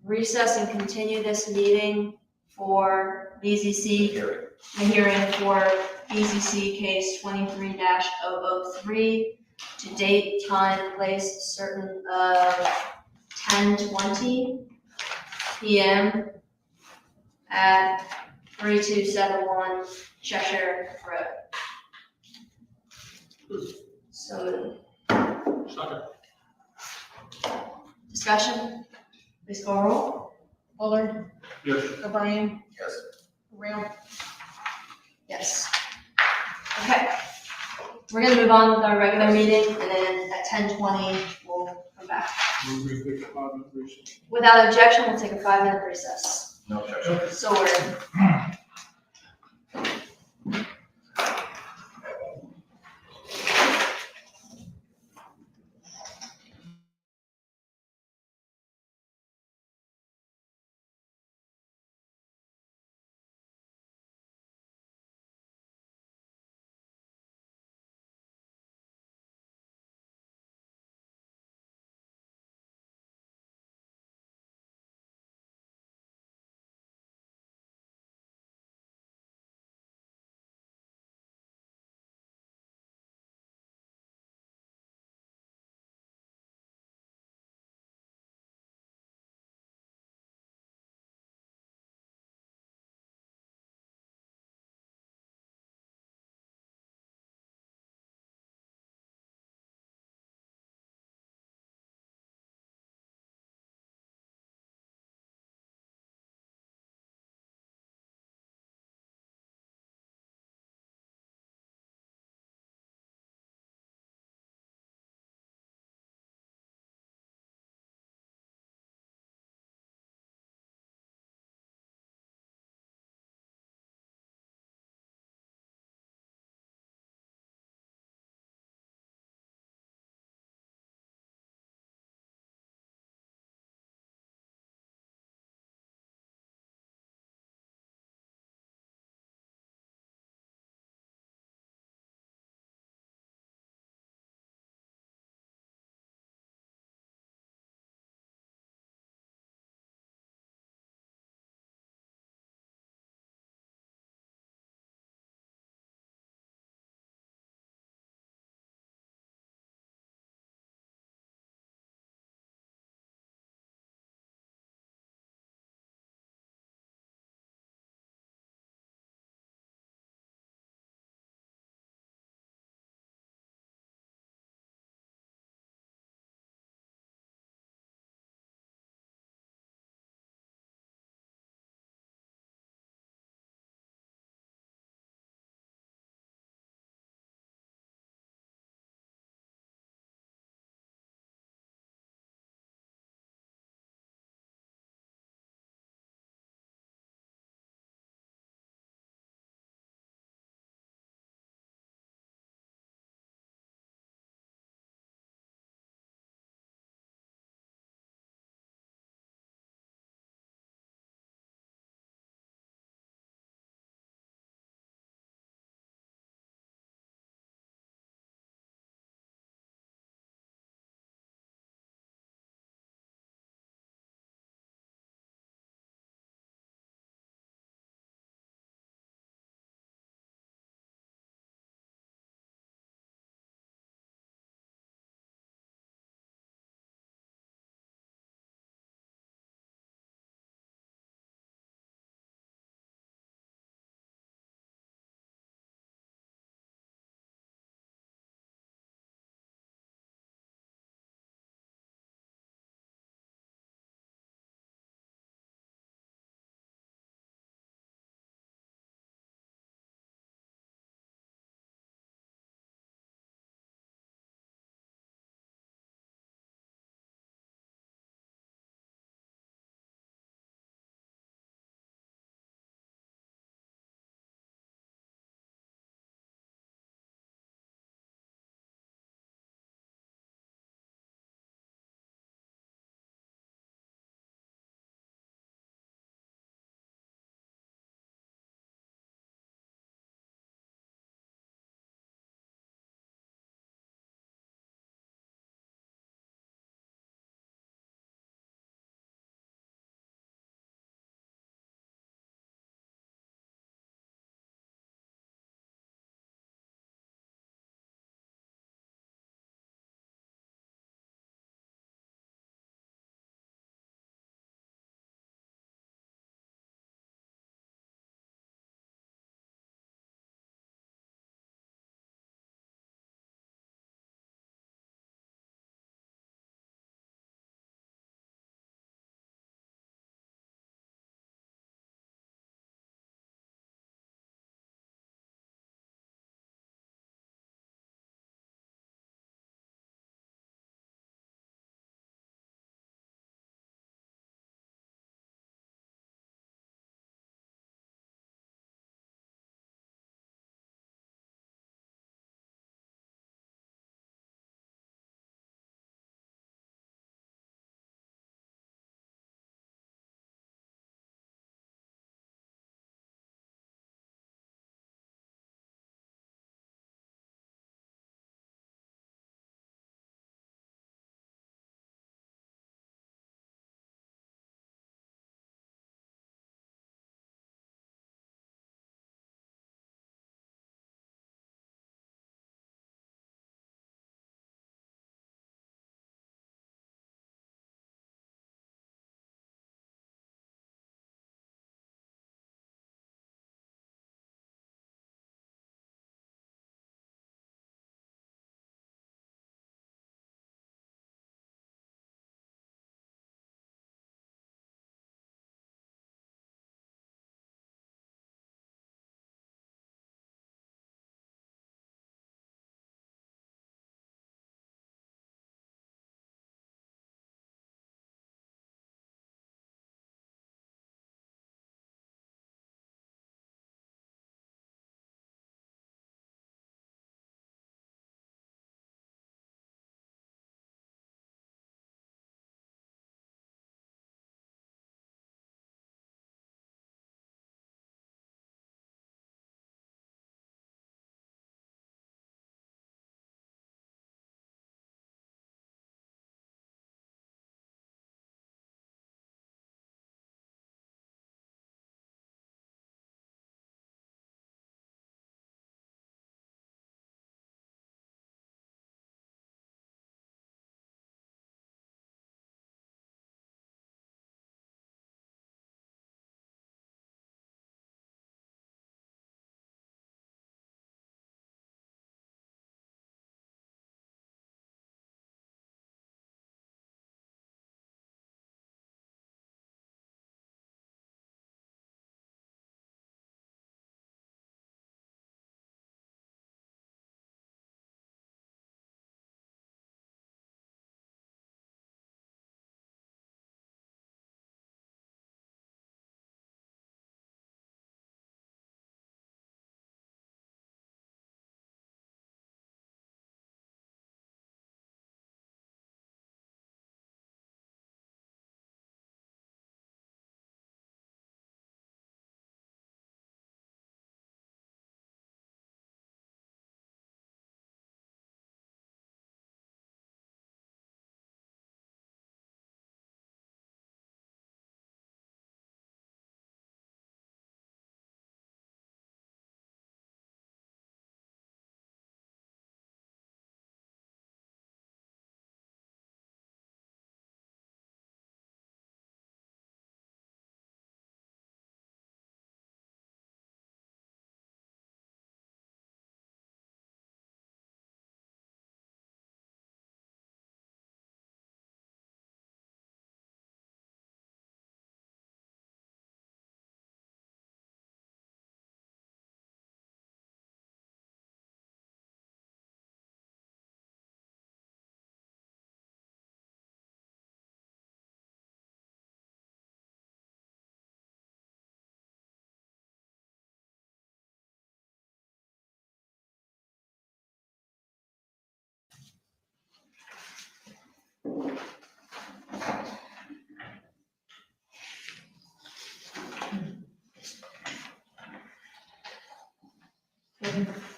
recess and continue this meeting for BZC, Hearing. the hearing for BZC case 23-003 to date, time, place certain of 10:20 PM at 3271 Cheshire Road. So, Second. discussion, please call roll. Bullard, Yes. O'Brien, Yes. Rail. Yes. Okay. We're gonna move on with our regular meeting, and then at 10:20, we'll come back. We're going to take a 5-minute recess. Without objection, we'll take a 5-minute recess. No objection. So we're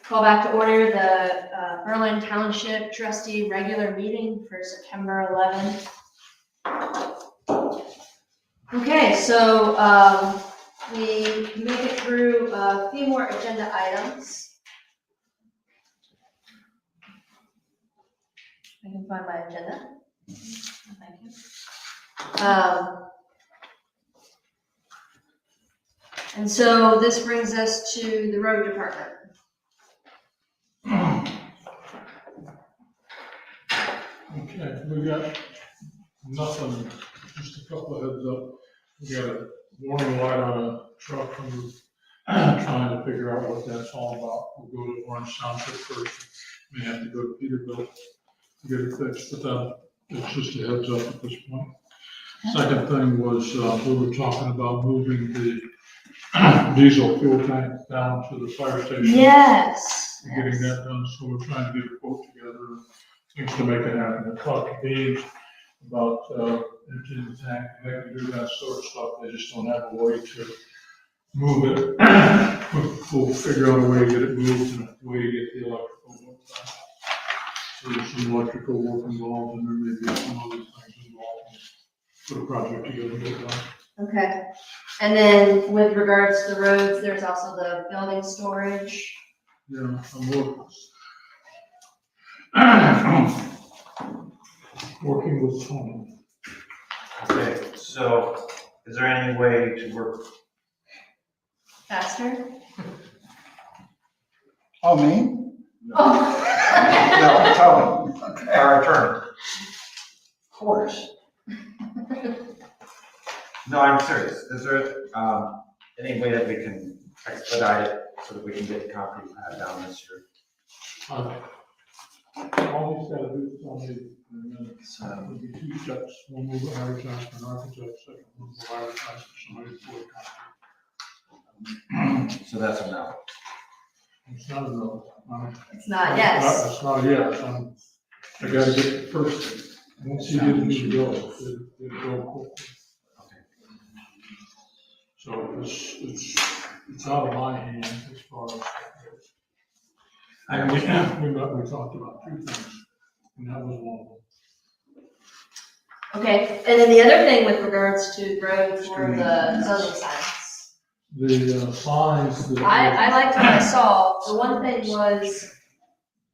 Call back to order the Berlin Township Trustee regular meeting for September 11th. Okay, so we make it through a few more agenda items. I can find my agenda. Thank you. And so this brings us to the road department. Okay, we got nothing, just a couple of heads up. We got a warning light on a truck and we're trying to figure out what that's all about. We'll go to Orange Township first, may have to go to Peterbilt to get it fixed, but it's just a heads up at this point. Second thing was, we were talking about moving the diesel fuel tank down to the fire station. Yes. And getting that done, so we're trying to get a quote together, things to make it happen. I talked to Dean about emptying the tank, and they can do that sort of stuff, they just don't have a way to move it. We'll figure out a way to get it moved and a way to get the electrical work done. So there's some electrical work involved, and there may be some other things involved. Put a project together and get it done. Okay. And then with regards to the roads, there's also the building storage. Yeah, I'm working with Tony. Okay, so is there any way to work? Faster? Oh, me? Oh. No, Tony, our attorney. Of course. No, I'm serious. Is there, any way that we can expedite it so that we can get the concrete pad down this year? All he's got to do is tell me, and then it'll be 2 steps. One will advertise for an architect, second one will advertise for somebody to work on. So that's a no. It's not a no. It's not, yes. It's not a yes. I gotta get the first, once he gives me the bill, it'll go quickly. So it's out of my hands as far as that goes. And we talked about 2 things, and that was one of them. Okay, and then the other thing with regards to roads were the zoning signs. The signs that. I liked what I saw. The one thing was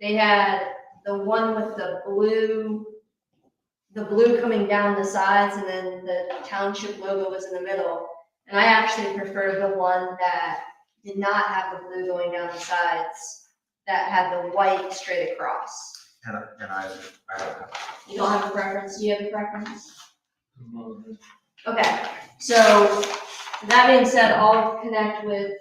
they had the one with the blue coming down the sides, and then the township logo was in the middle. And I actually preferred the one that did not have the blue going down the sides, that had the white straight across. And I don't have. You don't have a preference? Do you have a preference? Okay, so that being said, I'll connect with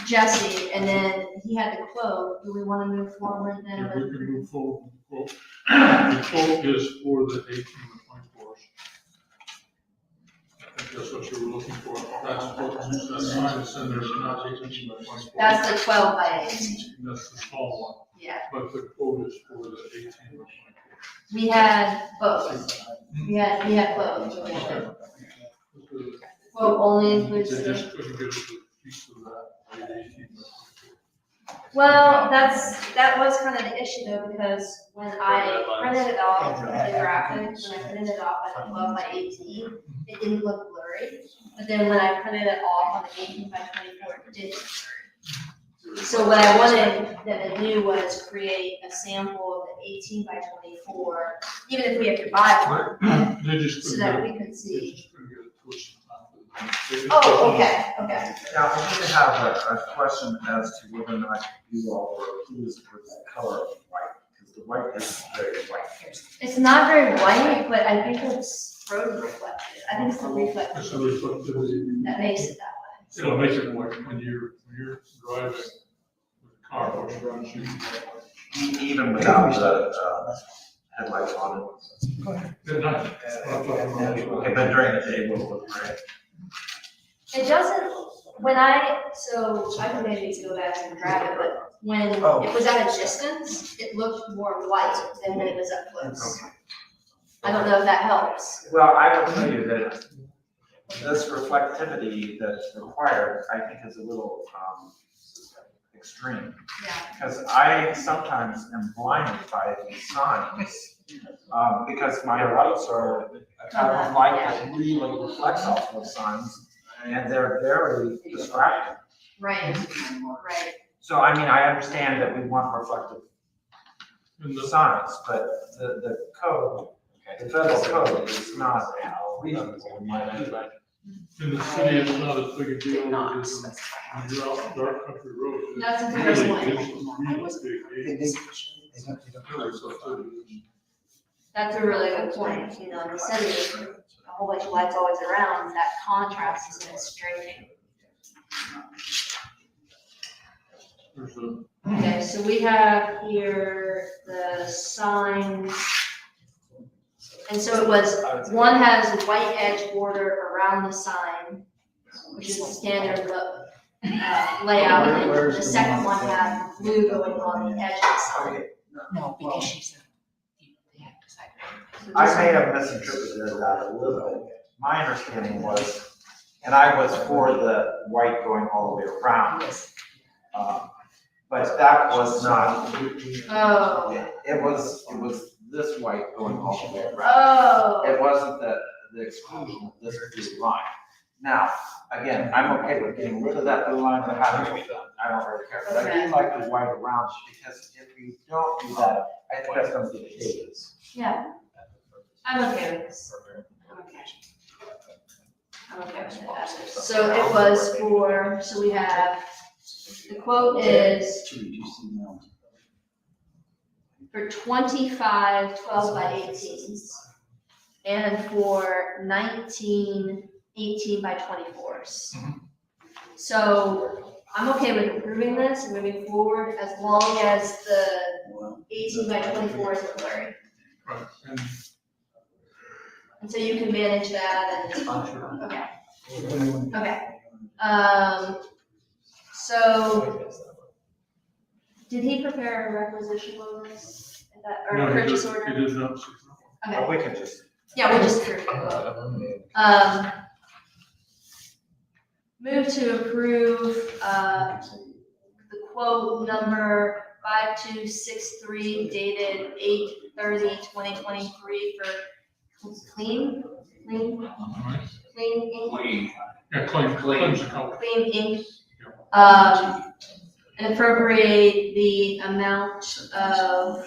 Jesse, and then he had the quote. Do we want to move forward then? Yeah, we can move forward with the quote. The quote is for the 18 to 24s. I think that's what you were looking for. That's what that sign is in there, it's not 18 by 24. That's the 12 by 18. That's the small one. Yeah. But the quote is for the 18 by 24. We had both. We had both. Okay. Quote only includes They the. just couldn't get us a piece of that, the 18 by 24. Well, that was kind of the issue though, because when I printed it off, the graphics, when I printed it off at 12 by 18, it didn't look blurry. But then when I printed it off on the 18 by 24, it did look blurry. So what I wanted them to do was create a sample of the 18 by 24, even if we have to buy one, They just so couldn't that get it. we could They see. just couldn't get it twisted. They just Oh, couldn't- okay. Now, I did have a question as to whether or not you all were pleased with the color of white, because the white is very white. It's not very white, but I think it's road reflective. I think it's the reflective So there's reflectivity. that makes it that It'll make it white when you're driving with a car, which runs you. Even without the headlights on it. Good night. Okay, but during the day, will it look gray? It doesn't, so I can maybe go back and grab it, but when it was at a distance, it looked more white than when it was up close. Okay. I don't know if that helps. Well, I will tell you that this reflectivity that's required, I think is a little extreme. Yeah. Because I sometimes am blinded by these signs, because my lights are a type of light that really reflects off those signs, and they're very distracting. Right, right. So, I mean, I understand that we want reflective signs, but the code, the federal code is not reasonable in my view. In the city, it's not as big a deal as it is when you're out on dark country roads. That's a fair point. Really big. That's a really good point. You know, in the city, a whole bunch of lights always around, that contrast is constraining. There's a, Okay, so we have here the signs. And so it was, one has a white edge border around the sign, which is the standard layout, and the second one had blue going on the edge of the sign. No, because she said they have decided. I may have misinterpreted that a little bit. My understanding was, and I was for the white going all the way around. But that was not, Oh, it was this white going all the way around. oh, It wasn't the exclusion of this blue line. Now, again, I'm okay with getting rid of that blue line, but having it done, I don't really care. But I do like the white around, because if you don't do that, I think that's gonna be the case. yeah. I'm okay with this. I'm okay. I'm okay with that. So it was for, so we have, the quote is for 25 12x18s and for 19 18 by 24s. So I'm okay with approving this and moving forward as long as the 18 by 24 isn't blurry. right, And so you can manage that and, okay. Okay. So, did he prepare a requisition on this? Or a purchase order? It is not. Okay. But we can just. Yeah, we'll just approve it. Move to approve, the quote number 5263 dated 8/30/2023 for clean ink, Yeah, claims the color. clean ink. And appropriate the amount of,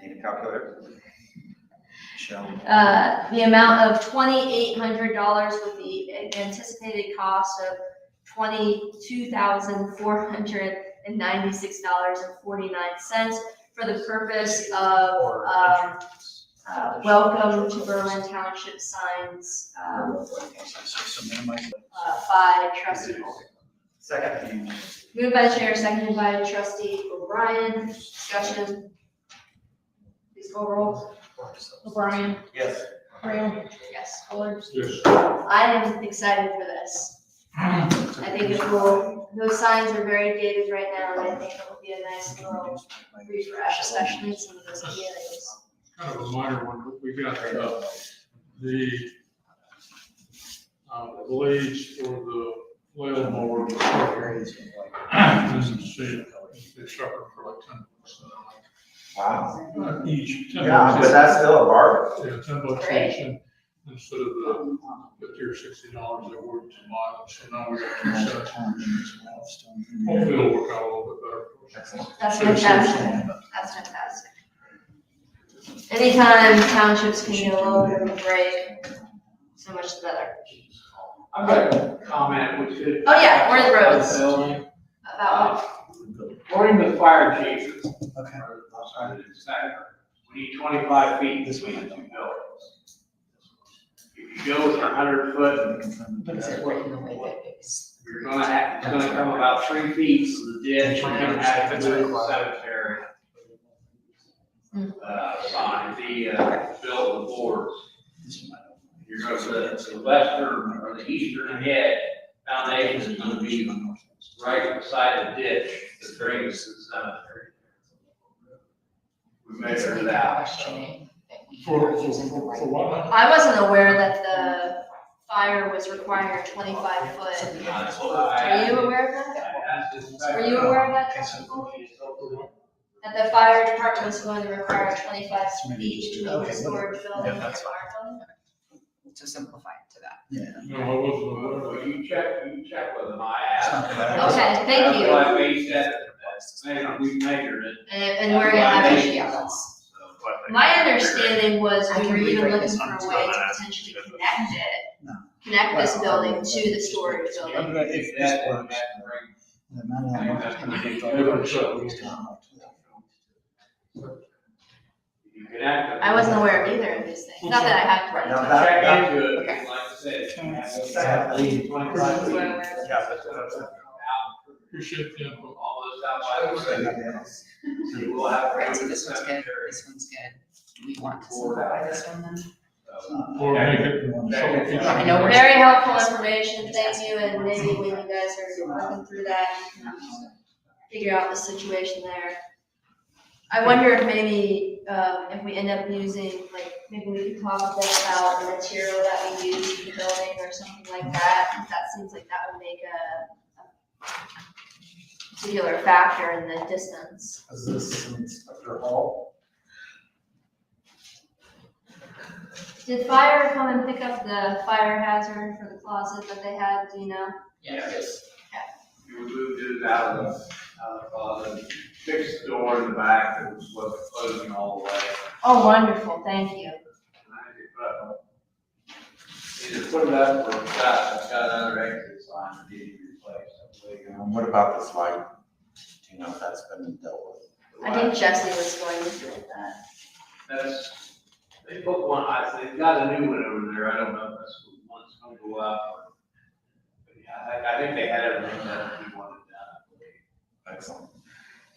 Need a calculator? the amount of $2,800 with the anticipated cost of $22,496.49 for the purpose of, welcome to Berlin Township signs, by trustee Holder. Second. Moved by the chair, seconded by trustee O'Brien. Discussion. Please call roll. O'Brien. Yes. Graham. Yes. Fuller. Yes. I am excited for this. I think it will, those signs are very dated right now, and I think it will be a nice little refresh, especially in some of those beginnings. Kind of a minor one, but we got, the blades for the flail mower. Doesn't see, they suffer for like 10 bucks. Wow. Each. 10 Yeah, bucks. but that's still a bargain. Yeah, 10 bucks each, and instead of the $50 or $60 they were to buy them, so now we got 2 sets. Hopefully it'll work out a little bit better for us. That's fantastic. That's fantastic. Anytime townships can get a little bit of a break, so much the better. I've got a comment which could. Oh, yeah, we're in the roads. Building. About According to the fire chief. We need 25 feet between the two buildings. If you go with 100 foot, But is it written the way that it's? you're gonna have, it's gonna come about 3 feet to the ditch, you're gonna have to move the cemetery. Behind the, build the boards. You're going to the western or the eastern head, foundation is gonna be right beside the ditch that brings to the cemetery. We measured it out. For what? I wasn't aware that the fire was requiring 25 foot. Are you aware of that? Were you aware of that, Trustee Fuller? That the fire department was going to require 25 feet between the storage building and the fire building? To simplify it to that. No, I wasn't aware of that. You check with them, I asked. Okay, thank you. That's why we said, we measured it. And we're gonna have That's issue. why they- My understanding was I we can were even rewrite looking this for one a too. way to potentially connect it, No. connect this building to the storage building. If this works, the money I'm not gonna get over, so we still have to. You can act. I wasn't aware of either of these things, not that I had to. No, Check into it, like I said. At least 25 This is feet. what I'm aware of. Yeah, but, Appreciate the input. All those outside. You will have. Right, so this one's good, this one's good. Do we want to simplify this one then? Or make it. I know we're- Very helpful information, thank you, and maybe when you guys are working through that, you can figure out the situation there. I wonder if maybe, if we end up using, like, maybe we could talk a bit about the material that we use for the building or something like that, because that seems like that would make a particular factor in the distance. is this Inspector Hall? Did fire come and pick up the fire hazard for the closet that they had, do you know? Yes. You moved it out of the closet, fixed the door in the back that was closing all the way. Oh, wonderful, thank you. Either put it up or it's got another exit sign that needs to be replaced. What about this light? Do you know if that's been dealt with? I think Jesse was going to do that. That's, they put one, they've got a new one over there, I don't know if that's the one that's gonna go up. But yeah, I think they had everything that we wanted done. Excellent.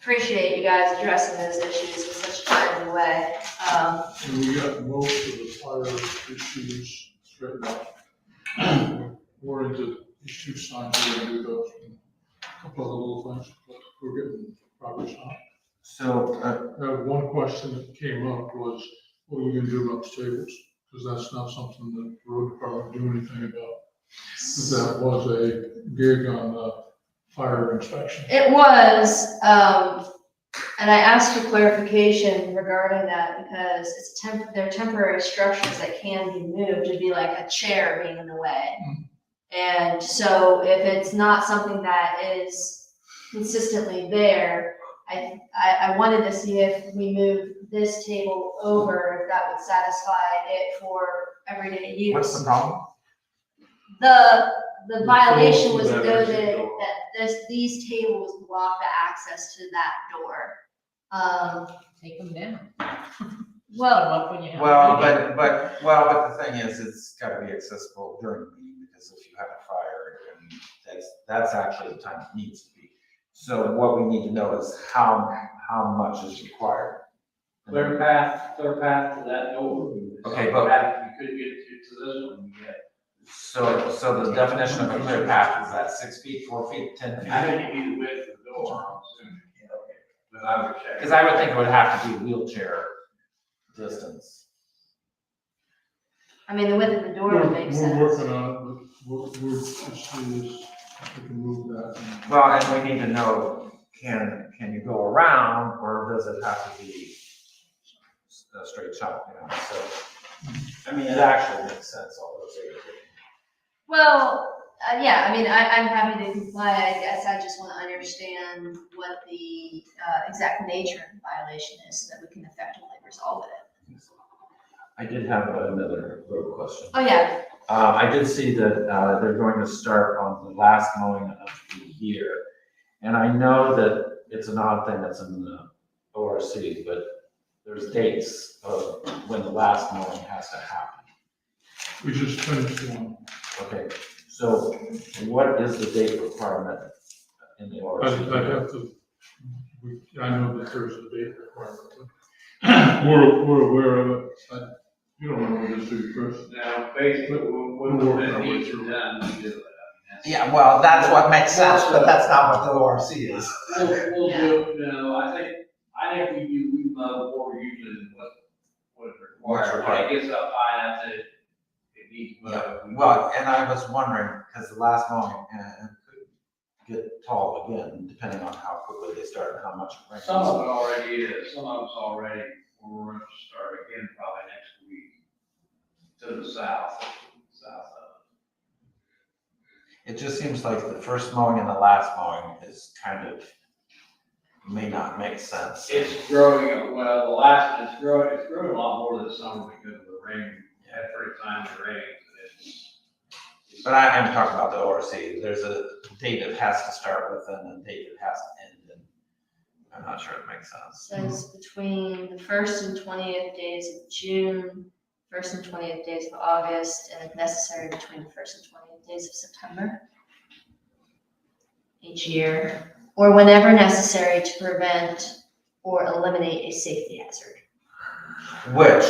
Appreciate you guys addressing those issues in such a timely way. And we got most of the fire issues straightened out. We're into these two signs, we're gonna do those, and a couple of little things, but we're getting progress on it. So, One question that came up was, what are we gonna do about the tables? Because that's not something that the road department do anything about. That was a gig on the fire inspection. It was, and I asked for clarification regarding that because it's they're temporary structures that can be moved. It'd be like a chair being in the way. And so if it's not something that is consistently there, I wanted to see if we moved this table over, if that would satisfy it for everyday use. what's the problem? The violation was That noted exit door. that these tables block the access to that door. Take them down. Well, Up when you have a Well, meeting. but the thing is, it's gotta be accessible during the meeting, because if you have a fire, and that's actually the time it needs to be. So what we need to know is how much is required. Clear path to that door. Okay, but- You couldn't get to this one yet. So the definition of a clear path is that 6 feet, 4 feet, 10 feet? I think you need the width of the door, I'm assuming. But I would check. Because I would think it would have to be wheelchair distance. I mean, the width of the door would make sense. We're working on it, but we're just seeing if we can move that. Well, and we need to know, can you go around, or does it have to be a straight shot, you know, so. I mean, it actually makes sense, all those things. Well, yeah, I mean, I'm happy to comply. I guess I just want to understand what the exact nature of the violation is so that we can effectively resolve it. I did have another road question. Oh, yeah. I did see that they're going to start on the last mowing of the year. And I know that it's an odd thing that's in the ORC, but there's dates of when the last mowing has to happen. We just finished one. Okay, so what is the date requirement in the ORC? I have to, I know that there's a date requirement. but We're aware of it. You don't know what this is, Chris. Now, basically, when it needs to be done, we do it. Yeah, well, that's what makes sense, but that's not what the ORC is. We'll do, no, I think we mow more usually than what What's required. required. When it gets up high enough that it need to Yeah, mow. well, and I was wondering, because the last mowing, could get tall again, depending on how quickly they start and how much it rains. Some of it already is, some of it's already, we're going to start again probably next week to the south of It just seems like the first mowing and the last mowing is kind of, may not make sense. It's growing, well, the last, it's growing a lot more this summer because of the rain, every time it rains, But I'm talking about the ORC, there's a date it has to start with and a date it has to end, and I'm not sure it makes sense. Says between the 1st and 20th days of June, 1st and 20th days of August, and if necessary, between the 1st and 20th days of September each year, or whenever necessary to prevent or eliminate a safety hazard. Which,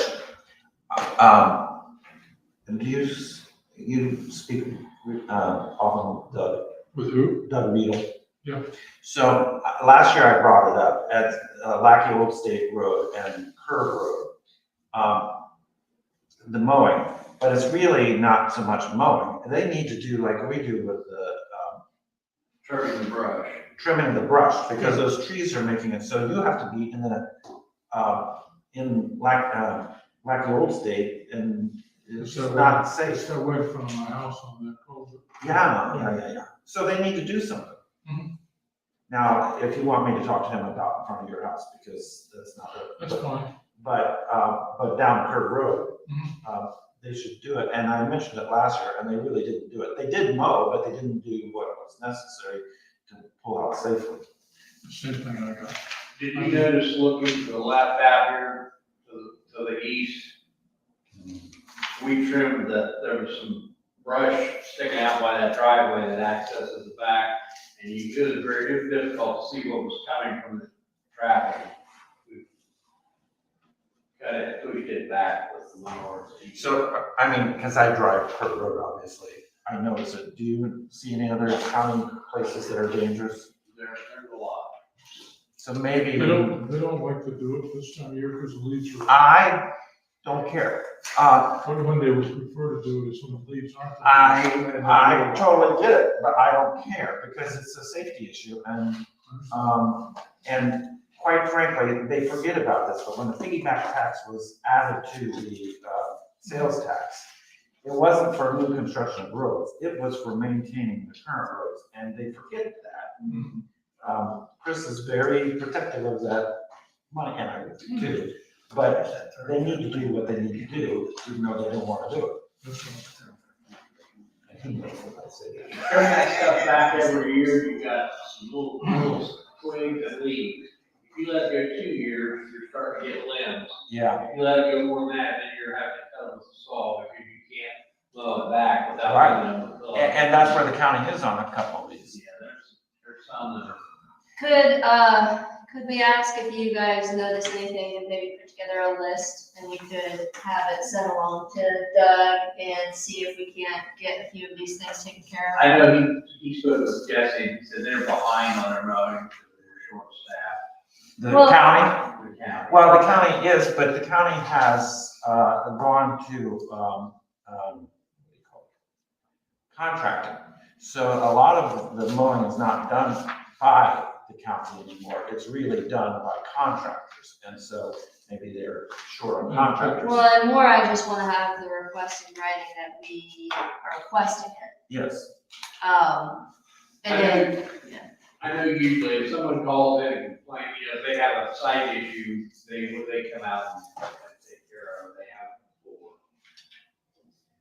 do you speak, often, Doug? With who? Doug Beadle? Yeah. So, last year I brought it up at Lackey Old State Road and Curve Road. The mowing, but it's really not so much mowing. They need to do like we do with the, trimming the brush. trimming the brush, because those trees are making it so you have to be in Lackey Old State, and it's not safe. It's that way from my house on that culvert. Yeah. So they need to do something. Mhm. Now, if you want me to talk to him about in front of your house, because that's not it. That's fine. But down Curve Road, Mhm. they should do it. And I mentioned it last year, and they really didn't do it. They did mow, but they didn't do what was necessary to pull out safely. Same thing I got. Did you notice looking to the left out here, to the east? We trimmed there was some brush sticking out by that driveway that accesses the back, and it was very difficult to see what was coming from the traffic. We kind of pushed it back with the mower. So, I mean, because I drive Curve Road, obviously, I notice it. Do you see any other county places that are dangerous? There's a lot. So maybe. They don't like to do it this time of year because the leaves are. I don't care. When they would prefer to do it is when the leaves aren't. I totally get it, but I don't care because it's a safety issue, and quite frankly, they forget about this, but when the piggyback tax was added to the sales tax, it wasn't for new construction of roads, it was for maintaining the current roads, and they forget that. Chris is very protective of that money, and I do too, but they need to do what they need to do, even though they don't want to do it. And he knows what I say. Turn that stuff back every year, you got some little twigs and leaves. If you let it go 2 years, you're starting to get limbs. Yeah. If you let it go more than that, then you're having to cut it with a saw because you can't mow it back without. Right. And that's where the county is on a couple of these. Yeah, there's some that are. Could we ask if you guys notice anything and maybe put together a list and we could have it sent along to Doug and see if we can't get a few of these things taken care of? I know he spoke with Jesse, he said they're behind on their mowing because they're short staffed. The Well- county? The county. Well, the county is, but the county has gone to what do you call it? Contracting. So a lot of the mowing is not done by the county anymore. It's really done by contractors. And so maybe they're short on contractors. Well, and more, I just want to have the request in writing that we are requesting it. Yes. And then, I know usually if someone calls in and complains, if they have a site issue, they come out and take care of it, they have it before.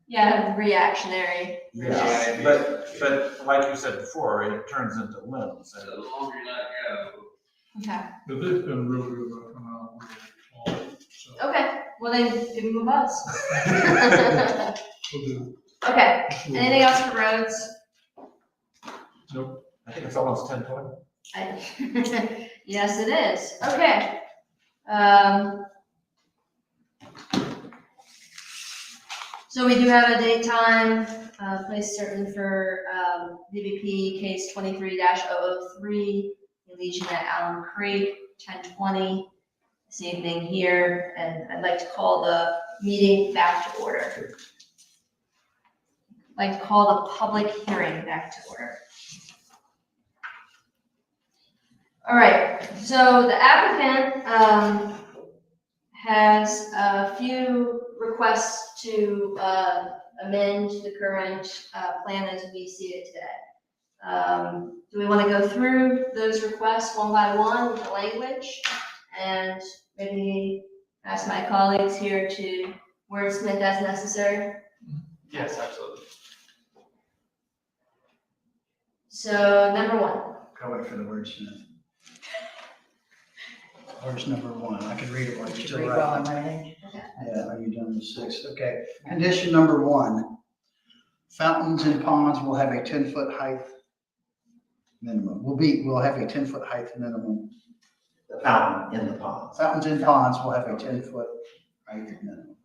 yeah, reactionary. Yeah, but like you said before, it turns into limbs. So the longer you let it go. Okay. But they've been real good about coming out with it. So Okay, well then, give him a buzz. we'll do. Okay, anything else for roads? Nope. I think it's almost 10:20. Yes, it is. Okay. So we do have a date, time, place certain for VBP case 23-003, Legion at Allen Creek, 10:20 this evening here, and I'd like to call the meeting back to order. I'd like to call the public hearing back to order. All right, so the applicant has a few requests to amend the current plan as we see it today. Do we want to go through those requests one by one with the language? And maybe ask my colleagues here to wordsmith as necessary? Yes, absolutely. So, number one. Go wait for the wordsmith. Where's number one? I can read it while you're Should still read while writing. I'm writing. Yeah, are you done with 6? Okay. Condition number 1, fountains and ponds will have a 10-foot height minimum. Will have a 10-foot height minimum. The fountain in the pond. Fountains and ponds will have a 10-foot height minimum.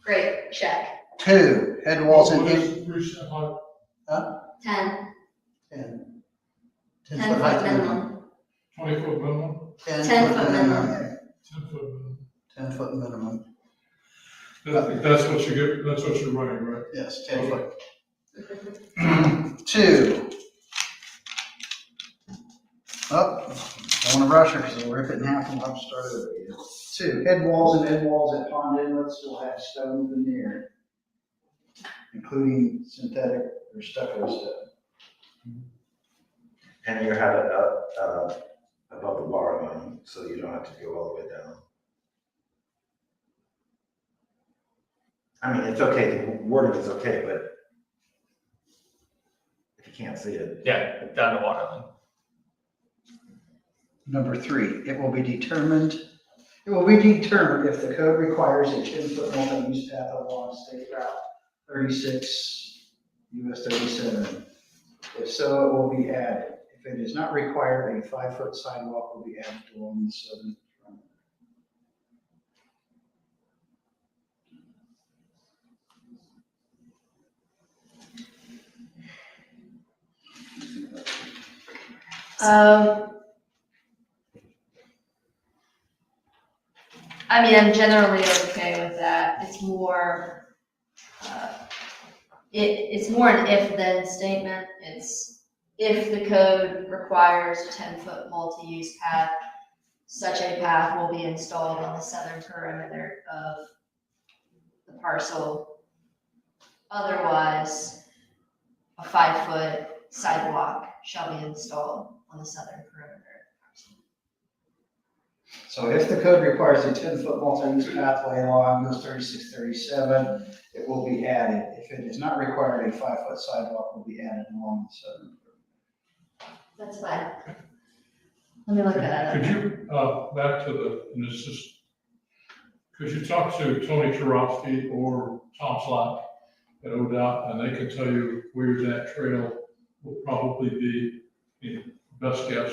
Great, check. 2, head walls and What is the percent height? 10. 10. 10 10-foot foot height minimum. 20-foot minimum? 10-foot minimum. 10-foot minimum. 10-foot minimum. That's what you get, that's what you're running, right? Yes, 10 foot. 2. Oh, don't want to rush her because we'll rip it in half and I'll start over again. 2, head walls and pond inlets will have stone veneer, including synthetic or stucco stone. And you have it up, above the water line, so you don't have to go all the way down. I mean, it's okay, the wording is okay, but if you can't see it. Yeah, down the water line. Number 3, it will be determined if the code requires a 10-foot multi-use path along State Route 36, US 37. If so, it will be added. If it is not required, a 5-foot sidewalk will be added along the southern front. I mean, I'm generally okay with that. It's more, it's more an if then statement. It's if the code requires a 10-foot multi-use path, such a path will be installed on the southern perimeter of the parcel. Otherwise, a 5-foot sidewalk shall be installed on the southern perimeter. So if the code requires a 10-foot multi-use pathway along US 36, 37, it will be added. If it is not required, a 5-foot sidewalk will be added along the southern perimeter. That's fine. Let me look at Could it. you, back to the, and this is, could you talk to Tony Chorofsky or Tom Slack at ODOT, and they can tell you where that trail will probably be, best guess.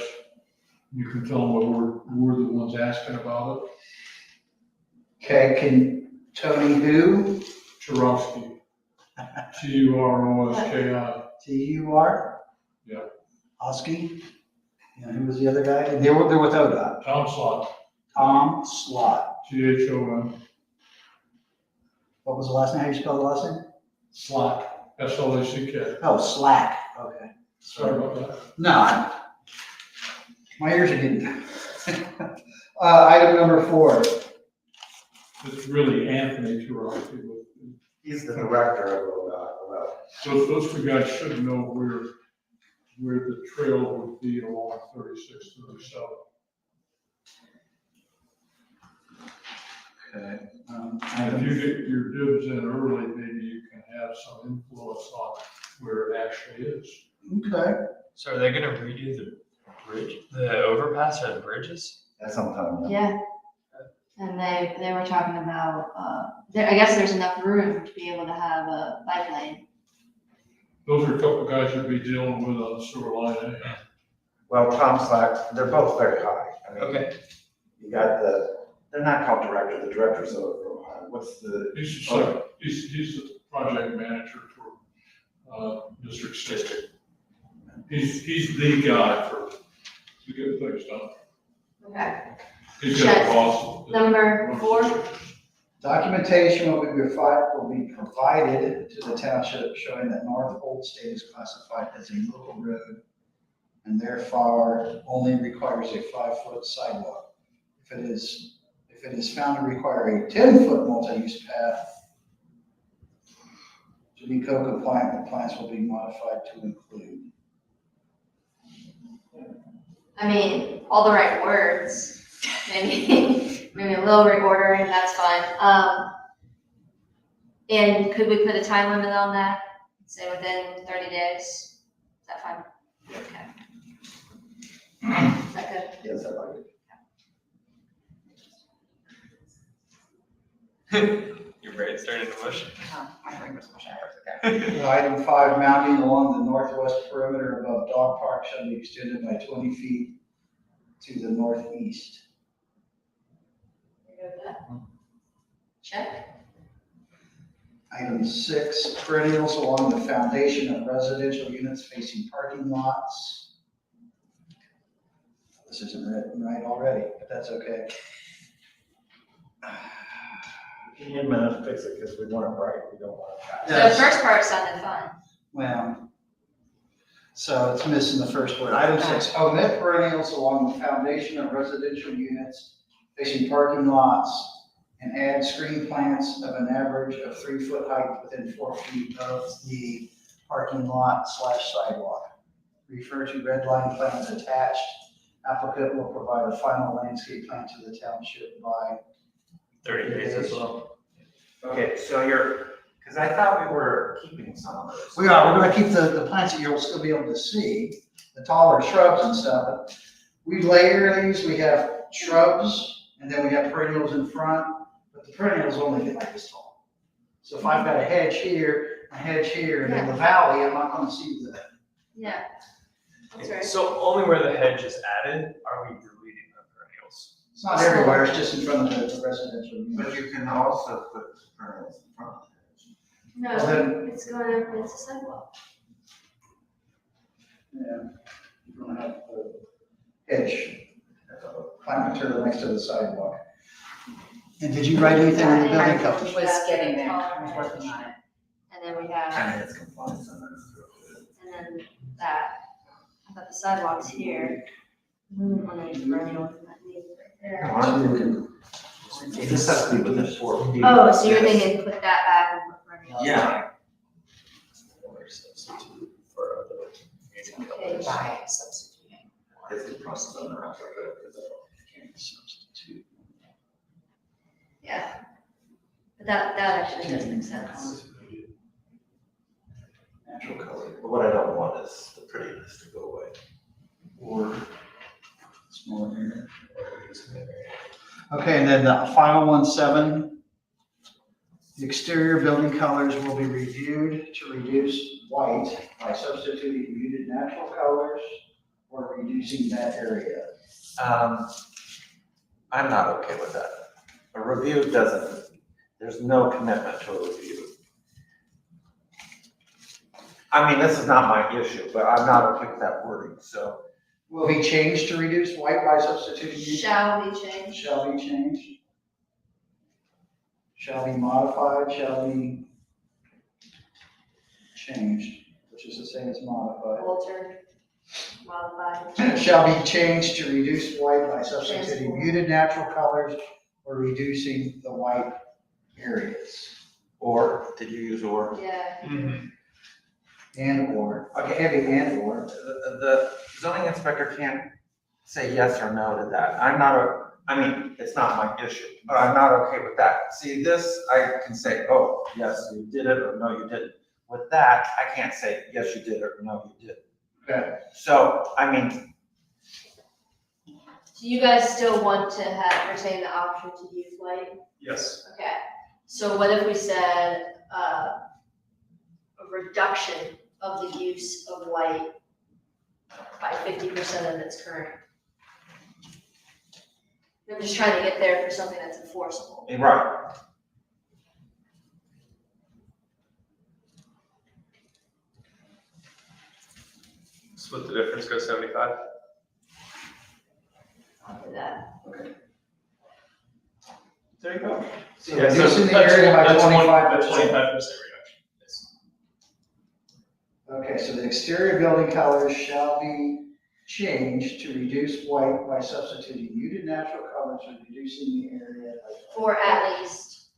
You can tell them what we're the ones asking about it. Okay, can Tony who? Chorofsky. Choroski. T-U-R? Yeah. Oski? And who was the other guy? They're with ODOT. Tom Slack. Tom Slot. Chon. What was the last name? How you spell the last name? Slack. S-L-A-C-K. Oh, Slack. Okay. Sorry about that. No, my ears are getting. Item number 4. It's really Anthony Chorofsky. He's the director of ODOT. Those two guys should know where the trail would be along 36, 37. Okay. And if you get your dibs in early, maybe you can have some influence on where it actually is. Okay. So are they gonna redo the bridge, the overpass or the bridges? That's sometime. Yeah. And they were talking about, I guess there's enough room to be able to have a bike lane. Those are a couple guys you'd be dealing with on the sewer line, eh? Well, Tom Slack, they're both very high. I mean, Okay. You got they're not called director, the director's over real high. What's the? He's the project manager for, District 6. He's the guy to get things done. Okay. He's got a Check. boss. Number 4. Documentation will be provided to the township showing that North Old State is classified as a local road and therefore only requires a 5-foot sidewalk. If it is found to require a 10-foot multi-use path to be code compliant, the plans will be modified to include. I mean, all the right words, maybe a little reordering, that's fine. And could we put a time limit on that? Say within 30 days? Is that fine? Okay. Is that good? Yes, I like it. Your brain's starting to mush. My brain was mushing, okay. Item 5, mounting along the northwest perimeter above dog park shall be extended by 20 feet to the northeast. You good with that? Check. Item 6, perennials along the foundation of residential units facing parking lots. This isn't written right already, but that's okay. You need a minute to fix it because we want it right, we don't want it So the first part sounded fine. Well, so it's missing the first word. Item 6, omit perennials along the foundation of residential units facing parking lots and add screen plants of an average of 3-foot height within 4 feet of the parking lot / sidewalk. Refer to red line plans attached. Applicant will provide a final landscape plan to the township by 30 days as well. Okay, so because I thought we were keeping some of those. we're gonna keep the plants that you'll still be able to see, the taller shrubs and stuff. But we layer these, we have shrubs, and then we have perennials in front, but the perennials only get like this tall. So if I've got a hedge here, and in the valley, I'm not gonna see the. Yeah. That's right. So only where the hedge is added are we deleting the perennials? It's not everywhere, it's just in front of the residential But units. you can also put perennials in front of it. Well, then- No, it's going up, it's a sidewalk. Yeah. You're gonna have the hedge, plant material next to the sidewalk. And did you write anything on the building I code? was getting there, I was working on it. And then we have, I mean, it's compliance on that. and then that, I thought the sidewalk's here. We don't want any perennials in that need right there. It just has to be within 4 feet. Oh, so you're thinking put that back and put perennials? Yeah. Okay. By substituting. It's the process on the rest of it. Yeah. But that actually does make sense. Natural color. But what I don't want is the prettiness to go away. Or Smaller area. Okay, and then the final one, 7. The exterior building colors will be reviewed to reduce white by substituting muted natural colors or reducing that area. I'm not okay with that. A review doesn't, there's no commitment to a review. I mean, this is not my issue, but I'm not okay with that wording, so. Will be changed to reduce white by substituting muted? Shall be changed. Shall be changed. Shall be modified, shall be changed, which is the same as modified. Altered, modified. Shall be changed to reduce white by substituting muted natural colors or reducing the white areas. Or, did you use or? Yeah. And or, okay, heavy and or. The zoning inspector can't say yes or no to that. I mean, it's not my issue, but I'm not okay with that. See, this, I can say, oh, yes, you did it, or no, you didn't. With that, I can't say, yes, you did it, or no, you didn't. Okay. So, I mean, Do you guys still want to retain the option to use white? Yes. Okay, so what if we said, a reduction of the use of white by 50% of its current? I'm just trying to get there for something that's enforceable. right. Split the difference, go 75. I'll do that. There you go. So reducing the area by That's 25%. 25% reduction. Yes. Okay, so the exterior building colors shall be changed to reduce white by substituting muted natural colors and reducing the area For at least,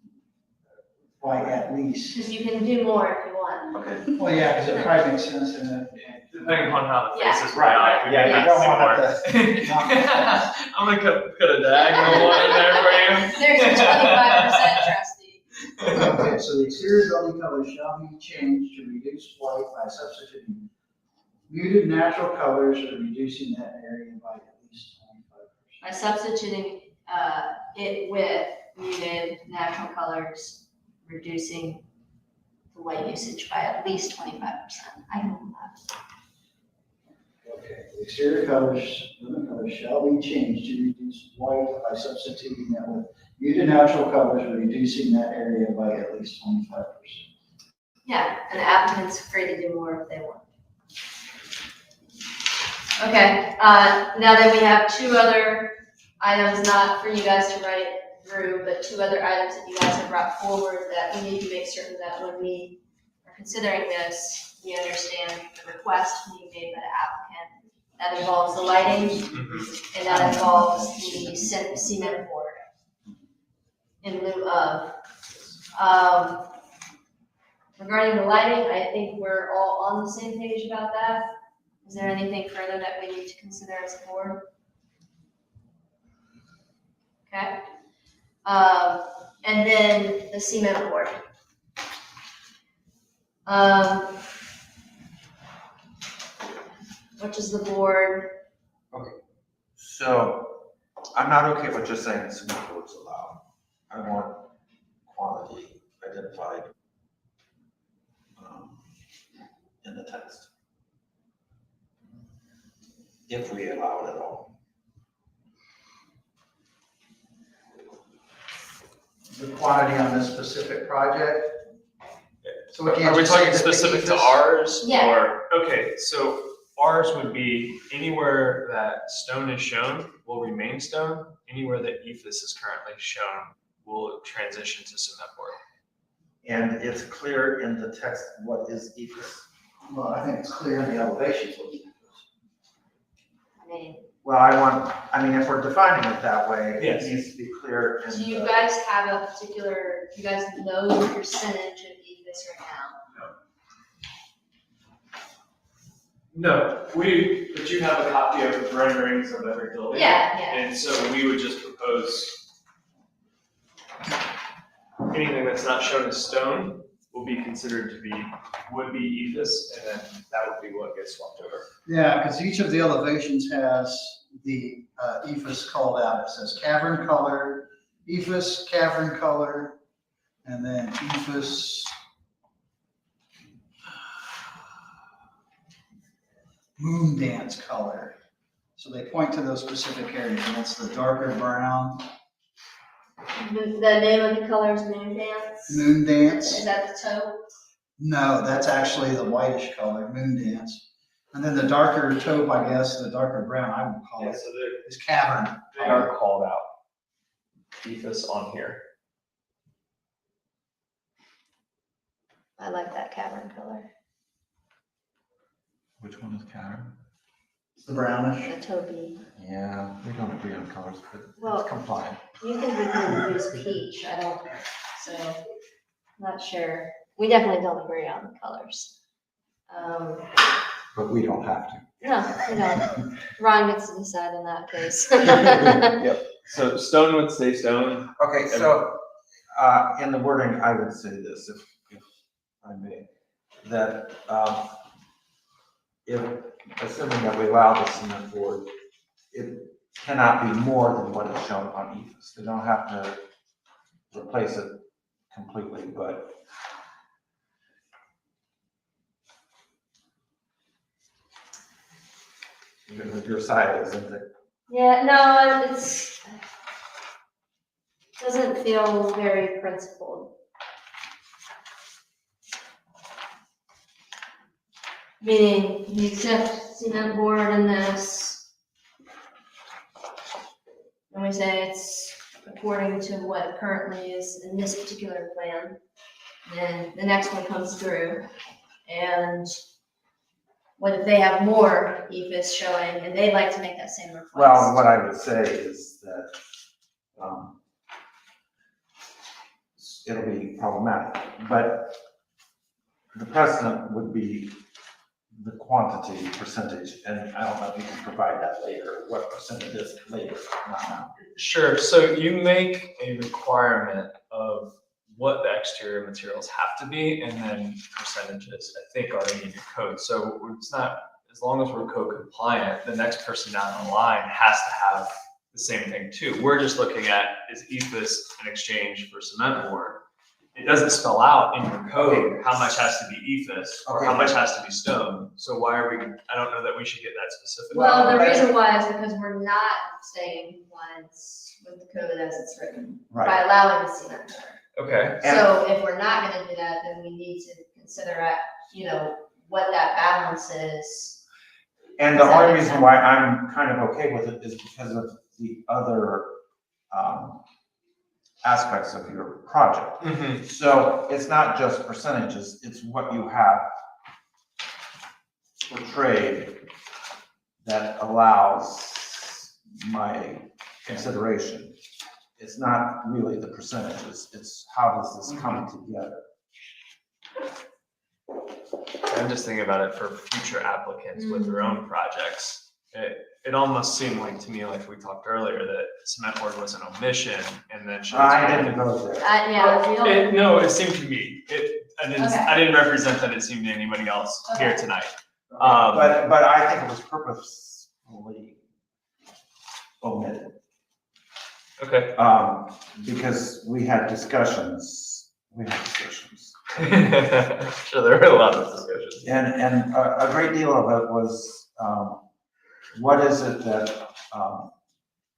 by at least. because you can do more if you want. Okay. Well, yeah, because it probably makes sense in a. Depending upon how the Yeah. face is right. Yeah, you don't want it I'm gonna put a diagonal one in there for you. There's your 25% trustee. Okay, so the exterior building colors shall be changed to reduce white by substituting muted natural colors or reducing that area by at least 25%. By substituting it with muted natural colors, reducing the white usage by at least 25%. I know that. Okay, the exterior building colors shall be changed to reduce white by substituting that with muted natural colors or reducing that area by at least 25%. Yeah, and the applicant's free to do more if they want. Okay, now then we have two other items, not for you guys to write through, but two other items that you guys have brought forward that we need to make certain that when we are considering this, we understand the request being made by the applicant. That involves the lighting, and that involves the cement board in lieu of. Regarding the lighting, I think we're all on the same page about that. Is there anything further that we need to consider as a board? Okay. And then the cement board. Which is the board? So I'm not okay with just saying cement boards allowed. I want quantity identified in the text. If we allow it at all. The quantity on this specific project. So we can't Are we just say talking that the specific to ethos- ours? Yeah. Or, okay, so ours would be anywhere that stone is shown will remain stone. Anywhere that ethos is currently shown will transition to cement board. And it's clear in the text what is ethos. Well, I think it's clear in the elevations. what the ethos. I mean, Well, I mean, if we're defining it that way, Yes. it needs to be clear in do you the. guys have a particular, do you guys know the percentage of ethos right now? No, but you have a copy of the renderings of every building. Yeah, yeah. And so we would just propose anything that's not shown as stone will be considered to be, would be ethos, and then that would be what gets swapped over. Yeah, because each of the elevations has the ethos called out. It says cavern color, ethos, cavern color, and then ethos. Moon dance color. So they point to those specific areas, and it's the darker brown, The name of the color is Moon Dance? moon dance. Is that the taupe? No, that's actually the whitish color, moon dance. And then the darker taupe, I guess, the darker brown, I would call Yeah, it, so is cavern. they are called out. Ethos on here. I like that cavern color. Which one is Karen? It's the brownish. The taupey. Yeah, we don't agree on colors, but Well- it's compliant. You think we can use peach, I don't, so, not sure. We definitely don't agree on the colors. But we don't have to. No, we don't. Ron gets to decide in that case. Yep, so stone would stay stone. Okay, so, in the wording, I would say this, if I may, that, if, assuming that we allow the cement board, it cannot be more than what is shown on ethos. They don't have to replace it completely, but your side isn't it? Yeah, no, doesn't feel very principled. Meaning, you accept cement board in this, and we say it's according to what currently is in this particular plan. Then the next one comes through, and what if they have more EFS showing and they'd like to make that same request? Well, what I would say is that, it'll be problematic, but the precedent would be the quantity percentage, and I don't know if you can provide that later, what percentage is later, not now. Sure, so you make a requirement of what the exterior materials have to be, and then percentages, I think, already in your code. So it's not, as long as we're code compliant, the next person down the line has to have the same thing too. We're just looking at, is EFS in exchange for cement board? It doesn't spell out in your code how much has to be EFS or how much has to be stone. So why are we, I don't know that we should get that specific. Well, the reason why is because we're not staying in compliance with the code as it's written by allowing the cement board. Okay. So if we're not gonna do that, then we need to consider, what that balance is. And the only reason why I'm kind of okay with it is because of the other, aspects of your project. Mm-hmm. So it's not just percentages, it's what you have portrayed that allows my consideration. It's not really the percentages, it's how does this come together? I'm just thinking about it for future applicants with their own projects. It almost seemed like to me, like we talked earlier, that cement board was an omission, and then. I didn't go there. No, it seemed to me, I didn't represent that it seemed to anybody else here tonight. But I think it was purposefully omitted. Okay. Because we had discussions. Sure, there were a lot of discussions. And a great deal of it was, what is it that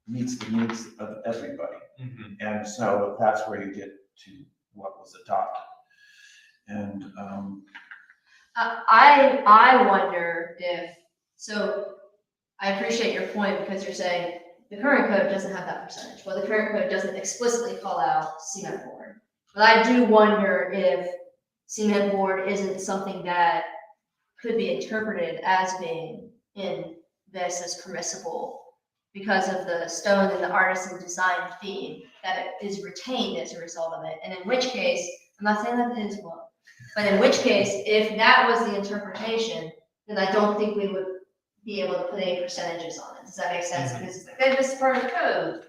meets the needs of everybody? Mm-hmm. And so that's where you get to what was adopted. And I wonder if, so I appreciate your point because you're saying the current code doesn't have that percentage. Well, the current code doesn't explicitly call out cement board. But I do wonder if cement board isn't something that could be interpreted as being in this as permissible because of the stone and the artisan design theme that it is retained as a result of it. And in which case, I'm not saying that it is one, but in which case, if that was the interpretation, then I don't think we would be able to put any percentages on it. Does that make sense? Because it's like, this is part of the code,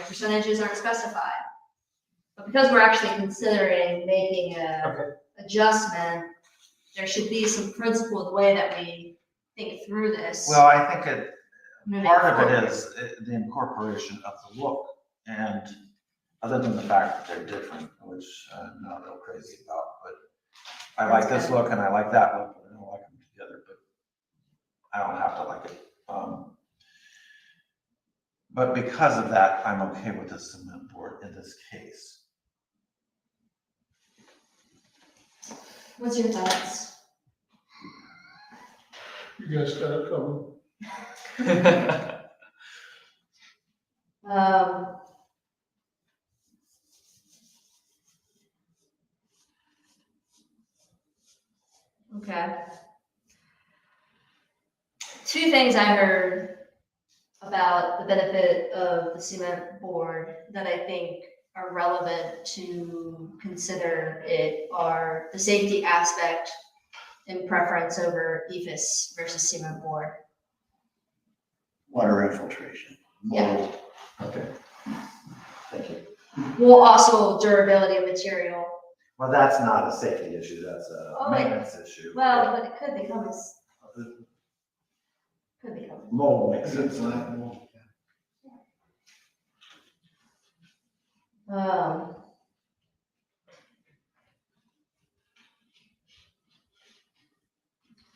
percentages aren't specified. But because we're actually considering making a adjustment, there should be some principle in the way that we think through this. well, I think part of it is the incorporation of the look, and other than the fact that they're different, which I'm not real crazy about, but I like this look and I like that look, but I don't like them together, but I don't have to like it. But because of that, I'm okay with the cement board in this case. What's your thoughts? You guys got it covered. Okay. Two things I heard about the benefit of the cement board that I think are relevant to consider it are the safety aspect in preference over EFS versus cement board. Water infiltration. Yeah. Okay. Thank you. Well, also durability of material. Well, that's not a safety issue, that's a maintenance issue. Well, but it could become Mold makes sense.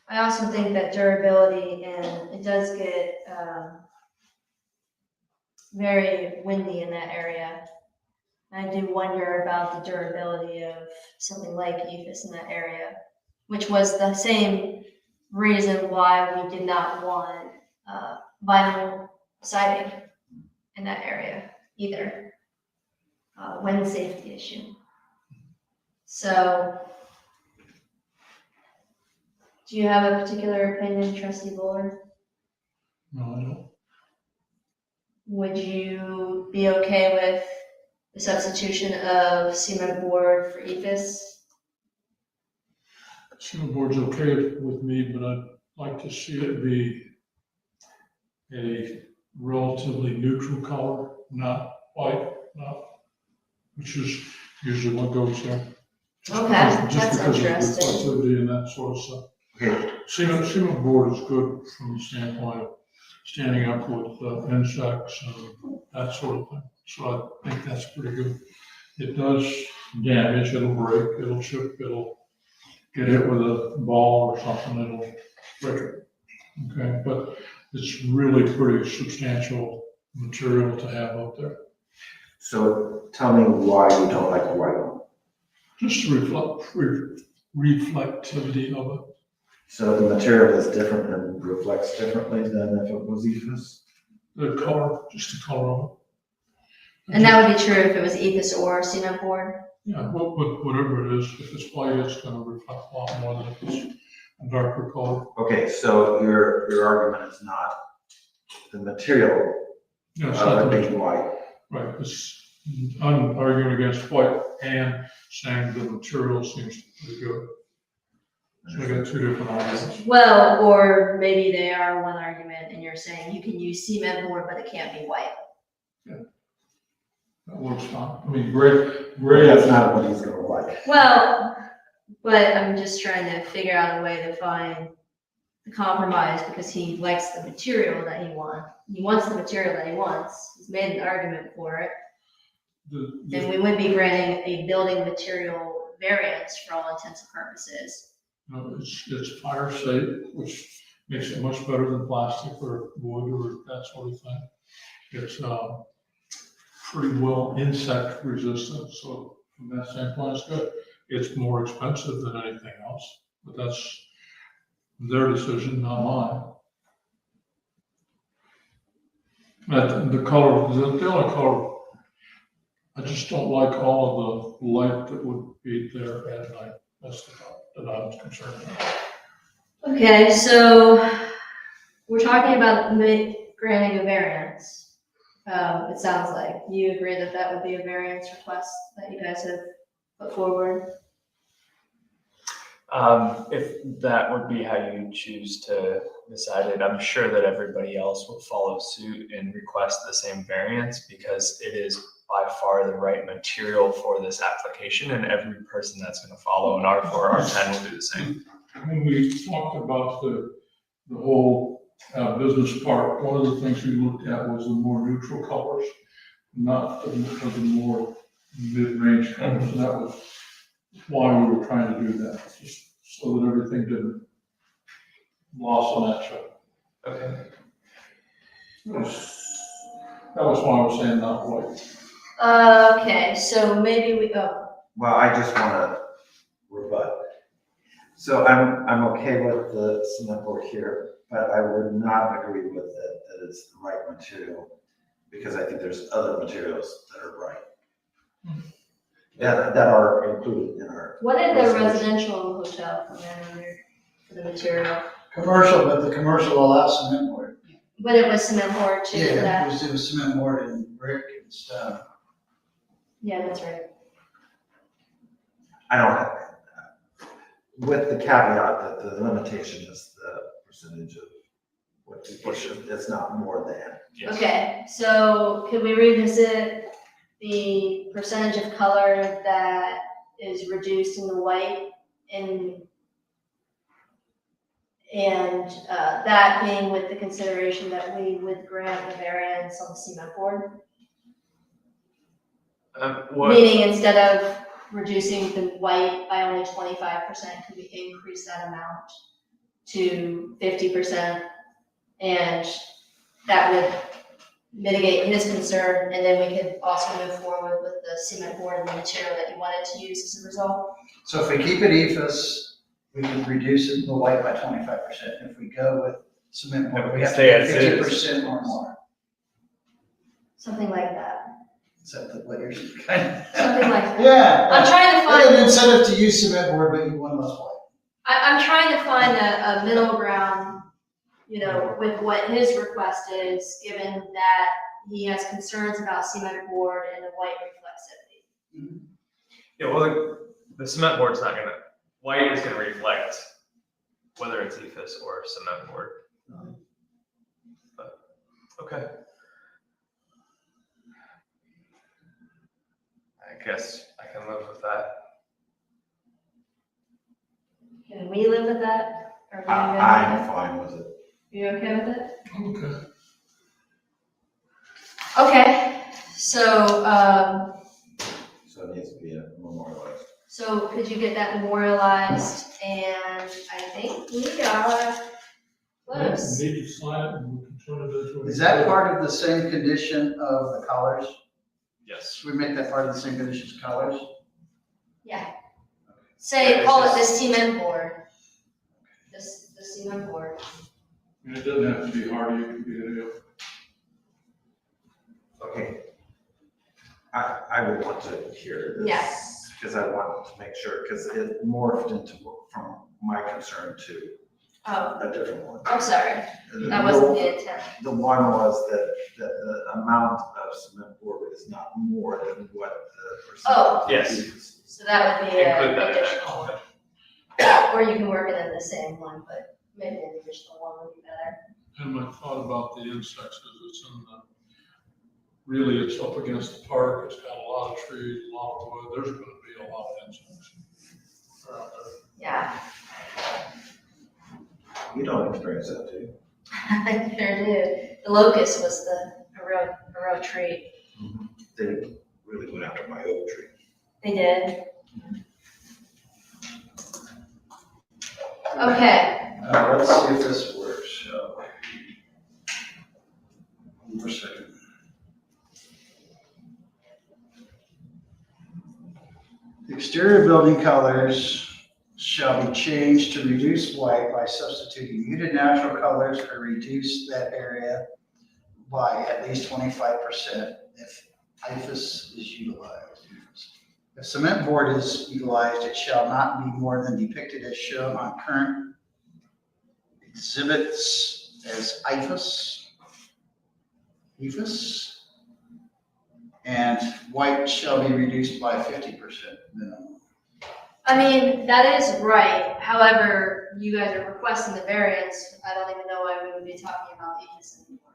I also think that durability, and it does get very windy in that area. I do wonder about the durability of something like EFS in that area, which was the same reason why we did not want vinyl siding in that area either. wind safety issue. So, do you have a particular opinion, Trustee Bullard? No, I don't. Would you be okay with the substitution of cement board for ephes? Cement board's okay with me, but I'd like to see it be a relatively neutral color, not white, which is usually what goes there. Okay, Just that's because of interesting. reflectivity and that sort of stuff. Okay, Cement board is good from the standpoint of standing up with insects and that sort of thing. So I think that's pretty good. It does damage, it'll break, it'll chip, it'll get hit with a ball or something, it'll break it. Okay, but it's really pretty substantial material to have up there. so tell me why you don't like the white one. Just the reflectivity of it. So the material is different and reflects differently than if it was ephes? The color, just the color of it. And that would be true if it was ephes or cement board? Yeah, whatever it is, if it's white, it's gonna reflect a lot more than if it's a darker color. Okay, so your argument is not the material Yeah, it's not of the it being white. right, I'm arguing against white and saying the material seems pretty good. So I got two different arguments. Well, or maybe they are one argument and you're saying you can use cement board, but it can't be white. That works fine. I mean, gray That's is not what he's gonna like. Well, but I'm just trying to figure out a way to find the compromise because he likes the material that he wants. He wants the material that he wants. He's made an argument for it. And we would be granting a building material variance for all intents and purposes. it's fire safe, which makes it much better than plastic or wood or that sort of thing. It's pretty well insect resistant, so from that standpoint, it's good. It's more expensive than anything else, but that's their decision, not mine. The color, the only color, I just don't like all of the light that would be there at night. That's the part that I'm concerned about. Okay, so we're talking about granting a variance. It sounds like you agree that that would be a variance request that you guys have put forward. If that would be how you choose to decide it, I'm sure that everybody else will follow suit and request the same variance because it is by far the right material for this application, and every person that's going to follow an R4 or R10 will do the same. When we talked about the whole business park, one of the things we looked at was the more neutral colors, not the more mid-range colors. And that was why we were trying to do that, just so that everything didn't loss on that show. Okay. That was why I was saying not white. Okay, so maybe Well, I just wanna rebut. So I'm okay with the cement board here, but I would not agree with it that it's the right material because I think there's other materials that are right. That are included in our. what did the resolution. residential hotel come in under for the material? Commercial, but the commercial allows cement board. But it was cement board too for Yeah, that? it was cement board and brick and stuff. Yeah, that's right. I don't have, with the caveat that the limitation is the percentage of what you push, it's not more than. Yes. Okay, so could we revisit the percentage of color that is reduced in the white and that being with the consideration that we would grant the variance on the cement board? Meaning instead of reducing the white by only 25%, could we increase that amount to 50%? And that would mitigate his concern, and then we could also move forward with the cement board and the material that you wanted to use as a result. So if we keep it ephes, we can reduce it, the white by 25%. If we go with cement board, we have to Stay get as is. 50% or more. Something like that. Is that what you're kind of? Something like that. Yeah. I'm trying to And find, an incentive to use cement board, but you want less white. I'm trying to find a middle ground, you know, with what his request is, given that he has concerns about cement board and the white reflexivity. Yeah, well, the cement board's not gonna, white is gonna reflect whether it's ephes or cement board. But, okay. I guess I can live with that. Can we live with that? Or do you I'm guys- fine with it. You okay with it? Okay. Okay, so, So it needs to be memorialized. so could you get that memorialized? And I think we are close. Need to sign it and we can turn it into. Is that part of the same condition of the collars? Yes. Should we make that part of the same condition as collars? Yeah. Say, call it the cement board. The cement board. And it doesn't have to be hard, you can be a Okay. I would want to hear this. Yes. Because I want to make sure, because it morphed into, from my concern to Oh, a different one. I'm sorry. That wasn't the intent. The one was that the amount of cement board is not more than what the person. Oh. Yes. uses. So that would be an Include that in that additional one. comment. Or you can work it in the same one, but maybe an additional one would be better. And my thought about the insects is it's in the, really it's up against the park, it's got a lot of trees, a lot of wood, there's gonna be a lot of insects. Out there. Yeah. You don't experience that, do you? I sure do. The locust was a real treat. They really went after my oak tree. They did. Okay. Let's see if this works, shall we? One more second. The exterior building colors shall be changed to reduce white by substituting muted natural colors or reduce that area by at least 25% if IFAS is utilized. If cement board is utilized, it shall not be more than depicted as shown on current exhibits as IFAS. And white shall be reduced by 50% minimum. I mean, that is right. However, you guys are requesting the variance. I don't even know why we would be talking about ephes anymore.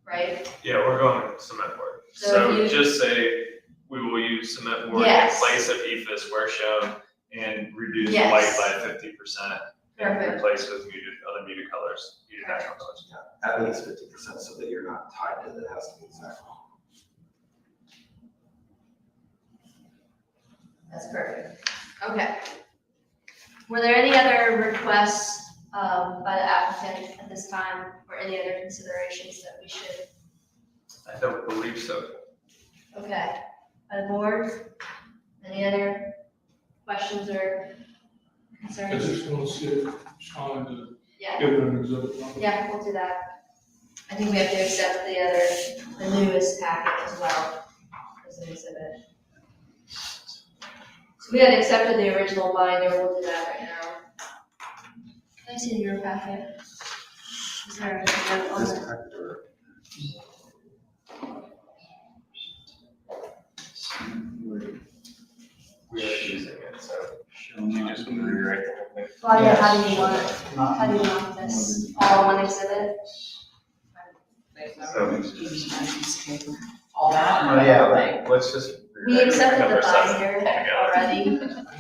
Right? Yeah, we're going with cement board. So So if you- just say, we will use cement board in Yes. place of ephes where shown and reduce Yes. white by 50%. And Perfect. replace with other muted colors, muted natural colors. At least 50% so that you're not tied to it has to be exact. That's perfect. Okay. Were there any other requests by the applicant at this time, or any other considerations that we should? I don't believe so. Okay. By the board, any other questions or I concerns? just want to see it signed and Yeah, give it an exhibit number. yeah, we'll do that. I think we have to accept the newest packet as well as an exhibit. So we had accepted the original binder, we'll do that right now. Can I see your packet? Is there a note on This it? packet or- We are using it, so Shall you not just be- rewrite the whole thing. Claudia, how do you want it? not- How do you want this? All one exhibit? All that? Oh, yeah. Let's just. We rewrite accepted the number seven binder together. already,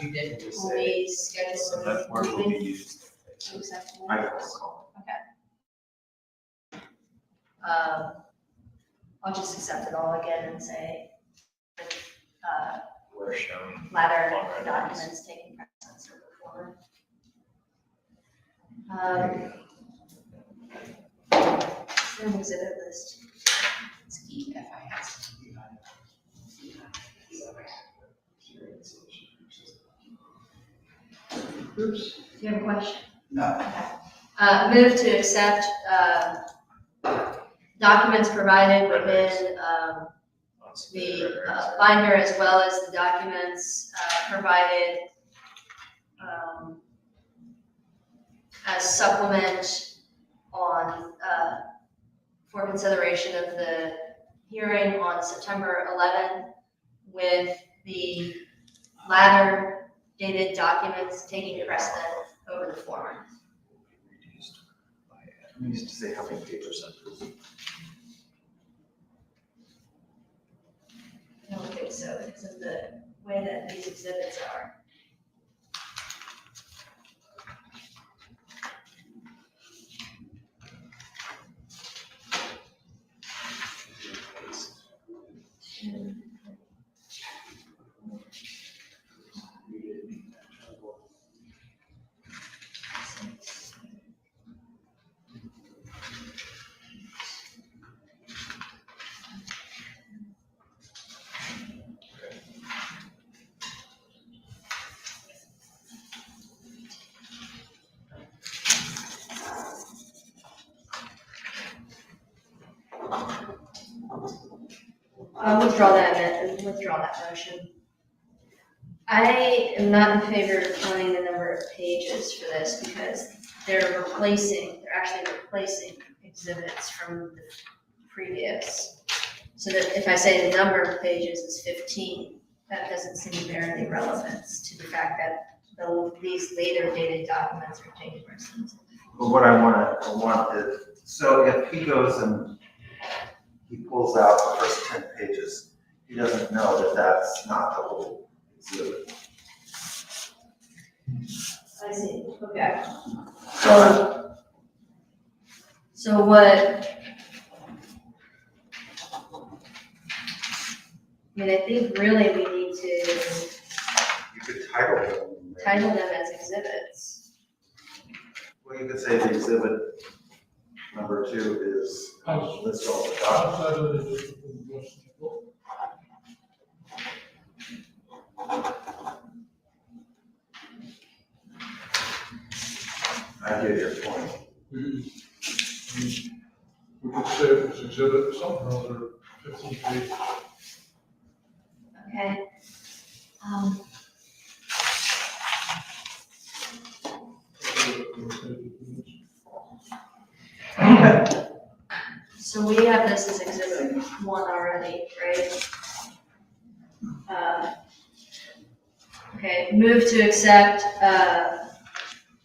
You did. Just when say we scheduled the cement board will be meeting. used. Acceptable. I don't recall. I'll just accept it all again and say, Where shown. latter Longer documents taking precedence over former. An exhibit list. It's EFIS. Oops. Do you have a question? No. Move to accept, documents provided within, the binder as well as the documents provided as supplement on, for consideration of the hearing on September 11 with the latter dated documents taking precedent over the former. We used to say how many pages that is. I don't think so because of the way that these exhibits are. I'll withdraw that motion. I am not in favor of counting the number of pages for this because they're actually replacing exhibits from the previous. So that if I say the number of pages is 15, that doesn't seem to bear any relevance to the fact that these later dated documents are taking precedence. But what I want is, so if he goes and he pulls out the first 10 pages, he doesn't know that that's not the whole exhibit. I see, okay. So what, I mean, I think really we need to You could title them as exhibits. Well, you could say the exhibit number 2 is list all the documents. I get your point. We could say it was exhibit something or other, 15 pages. Okay. So we have this as exhibit 1 already, right? Okay, move to accept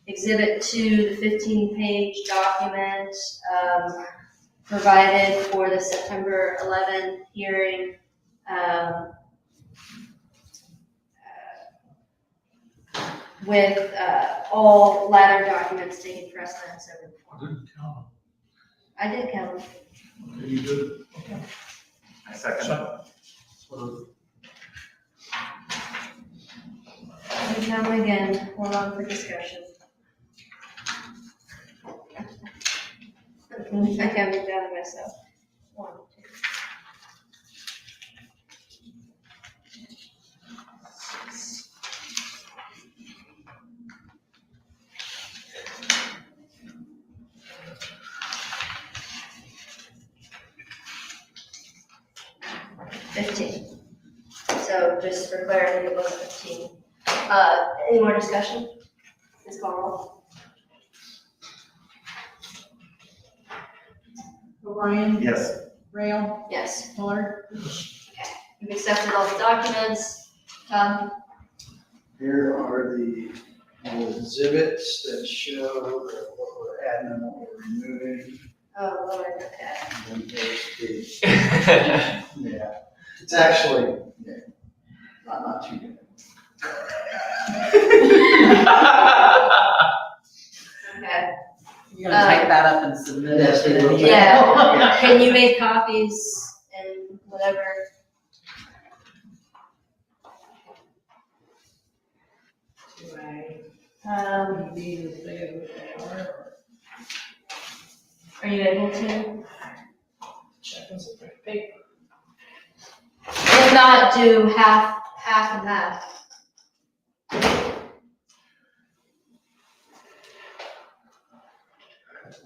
exhibit 2, the 15-page document provided for the September 11 hearing. With all latter documents taking precedence over the I former. didn't count them. I did count them. Okay, you did. I second. So, I did count them again, hold on for discussion. I counted down to myself. 1, 2. 15. So just for clarity, it was 15. Any more discussion? Ms. Carl? O'Brien, Yes. Rail, Yes. Fuller. You've accepted all the documents. Tom? Here are the exhibits that show what we're adding and what we're removing. Oh, Lord, okay. And then there's the, yeah, it's actually, yeah, not too good. Okay. You're gonna type that up and submit it. Yes, we will. Yeah. Can you make copies and whatever? Do I Are you able to? check on some paper? If not, do half and half.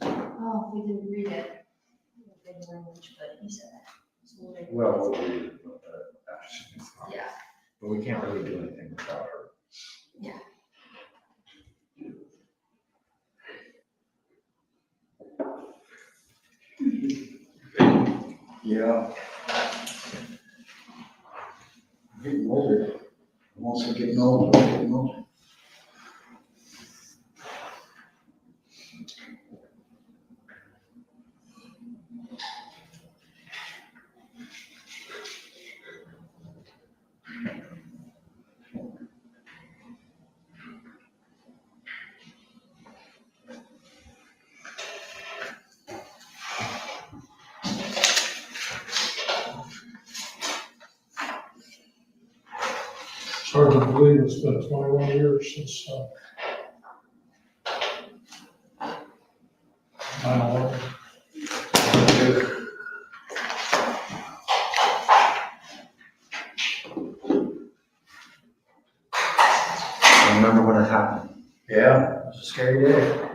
Oh, we didn't read it. Big language, but he said that. So we'll read it. Well, we'll read it. she's gone. Yeah. But we can't really do anything without her. Yeah. Yeah. Getting older. I'm also getting older, getting older. It's hard to believe it's been 21 years since 9/11. I remember when it happened. Yeah, it was a scary day.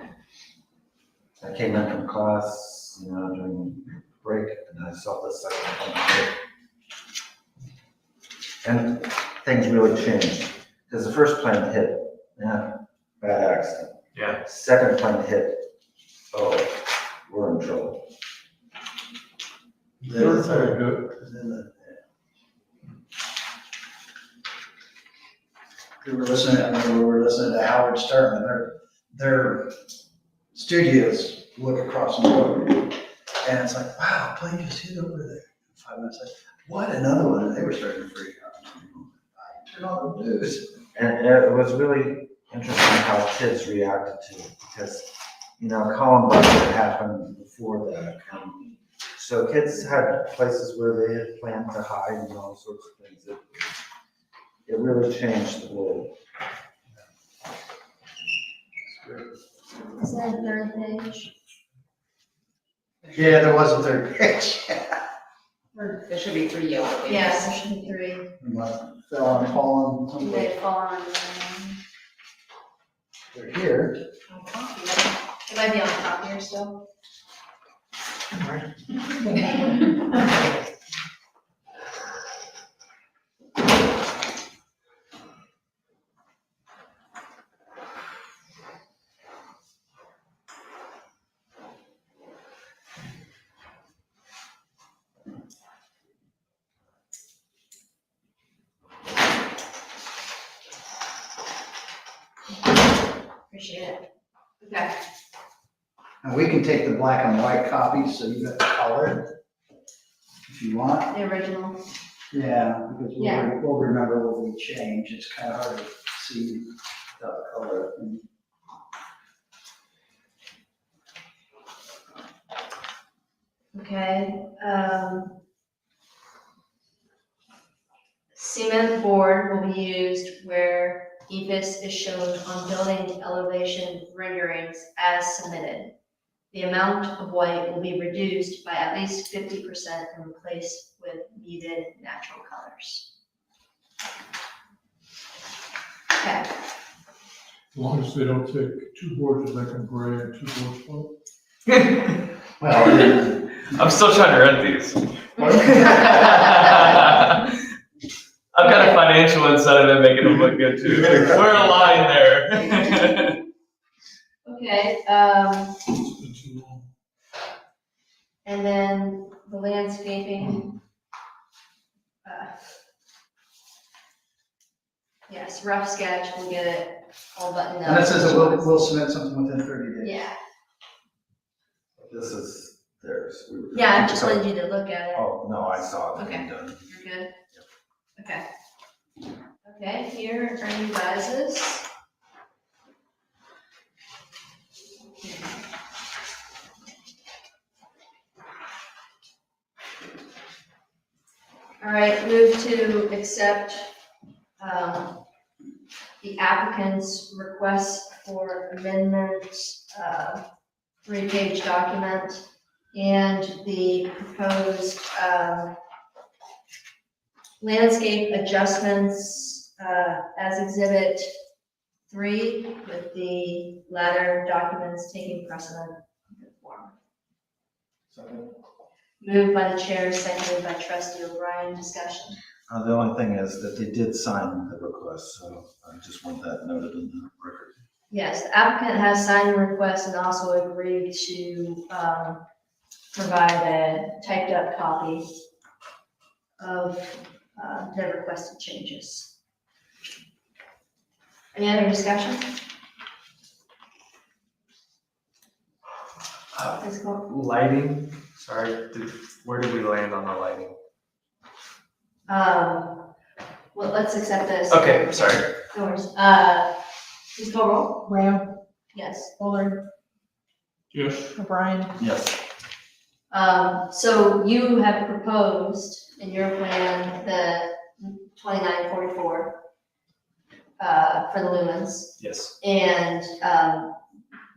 I came in from class, during break, and I saw the second plane hit. And things really changed, because the first plane hit, bad accident. Yeah. Second plane hit, oh, we're in trouble. Third thing, good. We were listening to Howard Stern, and their studios look across the road. And it's like, wow, plane just hit over there. 5 minutes later, what, another one? And they were starting to freak out. Turn on the news. And it was really interesting how kids reacted to it, because, Columbine had happened before that. So kids had places where they had planned to hide and all sorts of things. It really changed the world. Is that a third page? Yeah, there was a third page. There should be 3 yellow pages. Yes, there should be 3. We must have fell on fallen. They've fallen. They're here. It might be on top here still. Appreciate it. Okay. And we can take the black and white copies, so you got the color, if you want. The original. Yeah, because Yeah. we'll remember what we changed. It's kind of hard to see without the color. Okay, cement board will be used where EFS is shown on building elevation renderings as submitted. The amount of white will be reduced by at least 50% and replaced with muted natural colors. Okay, As long as they don't take 2 boards and make them gray and 2 boards white. Well, I'm still trying to rent these. I've got a financial incentive in making them look good too. We're aligned there. okay, It's been too long. and then the landscaping. Yes, rough sketch, we'll get it all buttoned up. and it says that we'll submit something within 30 days. Yeah, This is theirs. yeah, I just wanted you to look at it. Oh, no, I saw it. Okay. Done. You're good? Okay. Okay, here are you guys's. All right, move to accept the applicant's request for amendment, 3-page document, and the proposed landscape adjustments as exhibit 3, with the latter documents taking precedent in the form. Moved by the chair, seconded by trustee O'Brien. Discussion. The only thing is that they did sign the request, so I just want that noted in the record. Yes, the applicant has signed the request and also agreed to provide a typed up copy of the requested changes. Any other discussion? Please go. Lighting, sorry, where did we land on the lighting? Well, let's accept this. Okay, sorry. No worries. Please call roll. Graham, Yes. Bullard, Yes, O'Brien, Yes. So you have proposed in your plan the 2944 for the lumens. Yes. And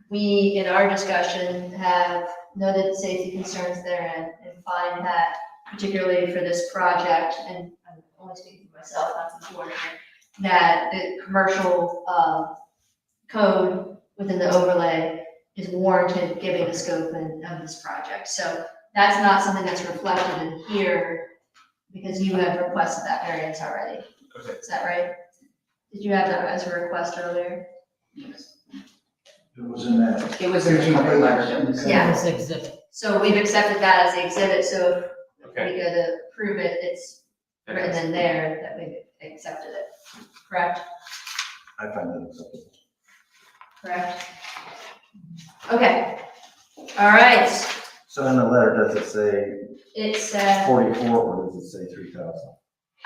we, in our discussion, have noted safety concerns therein and find that particularly for this project, and I'm only speaking for myself, not the board here, that the commercial code within the overlay is warranted given the scope of this project. So that's not something that's reflected in here because you have requested that variance already. Okay. Is that right? Did you have that as a request earlier? Yes. It was in that. It was in the cover letter. Yeah. This exhibit. So we've accepted that as the exhibit, so if Okay. we go to prove it, it's written in there that we've accepted it, correct? I find that acceptable. Correct? Okay, all right, So in the letter, does it say it said, 44 or does it say 3,000?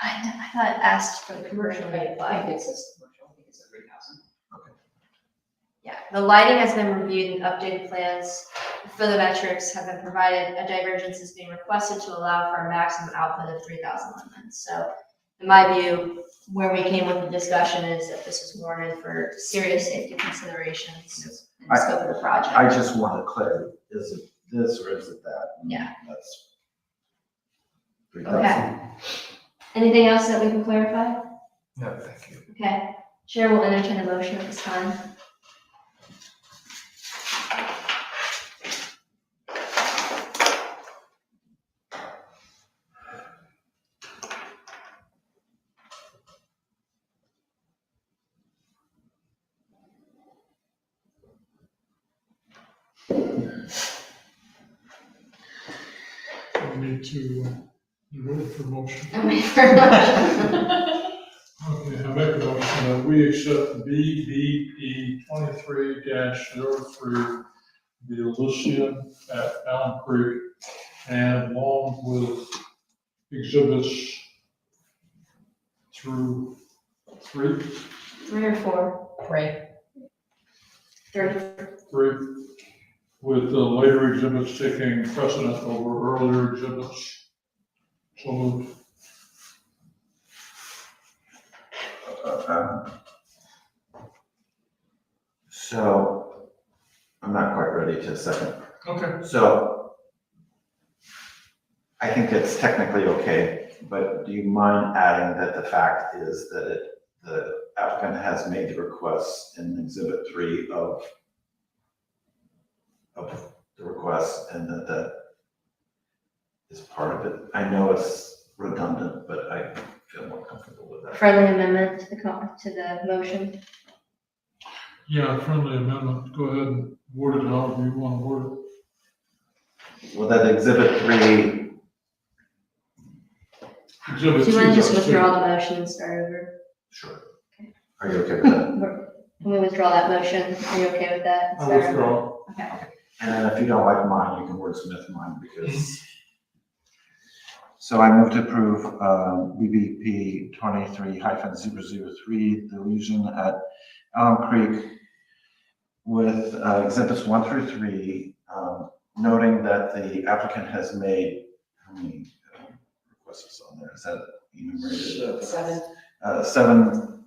I thought it asked for the commercial to I apply. think it says commercial, I think it's a 3,000. Yeah, the lighting has been reviewed and updated plans. Photometrics have been provided. A divergence is being requested to allow for a maximum output of 3,000 lumens. So in my view, where we came with the discussion is that this is warranted for serious safety considerations in the scope of the project. I just wanted clarity. Is it this or is it that? Yeah. That's 3,000. Okay. Anything else that we can clarify? No, thank you. Okay, Chair will entertain a motion at this time. we need to, you ready for motion? I'm waiting for a motion. Okay, I make a motion that we accept BBP 23-03, the Elysian at Elm Creek, and along with exhibits through 3, 3 or 4? Right. 3, with the later exhibits taking precedent over earlier exhibits. So moved. So I'm not quite ready to second. Okay. So I think it's technically okay, but do you mind adding that the fact is that the applicant has made the request in Exhibit 3 of the request and that is part of it? I know it's redundant, but I feel more comfortable with that. Friendly amendment to the motion. Yeah, friendly amendment. Go ahead and word it however you want to word it. Well, that Exhibit 3, Exhibit Do you want to just 2, withdraw the motion and start over? sure. Are you okay with that? Can we withdraw that motion? Are you okay with that? I withdraw. Okay. And then if you don't like mine, you can wordsmith mine because. So I move to approve BBP 23-003, the illusion at Elm Creek with exhibits 1 through 3, noting that the applicant has made, how many requests is on there? Is that enumerated? 7. 7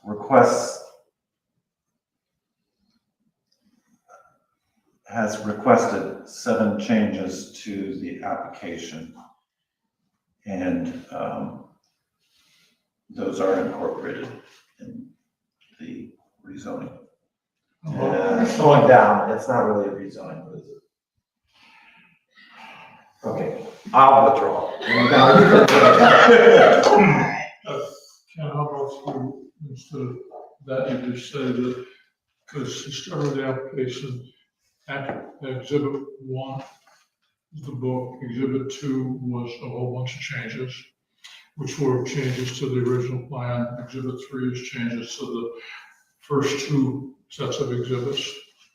requests, has requested 7 changes to the application. And those are incorporated in the rezoning. Going down, it's not really a rezoning, but is it? Okay, I'll withdraw. Ken, how about you, instead of that, you just say that, because you started the application at exhibit 1, the book, exhibit 2 was a whole bunch of changes, which were changes to the original plan, exhibit 3 is changes to the first 2 sets of exhibits,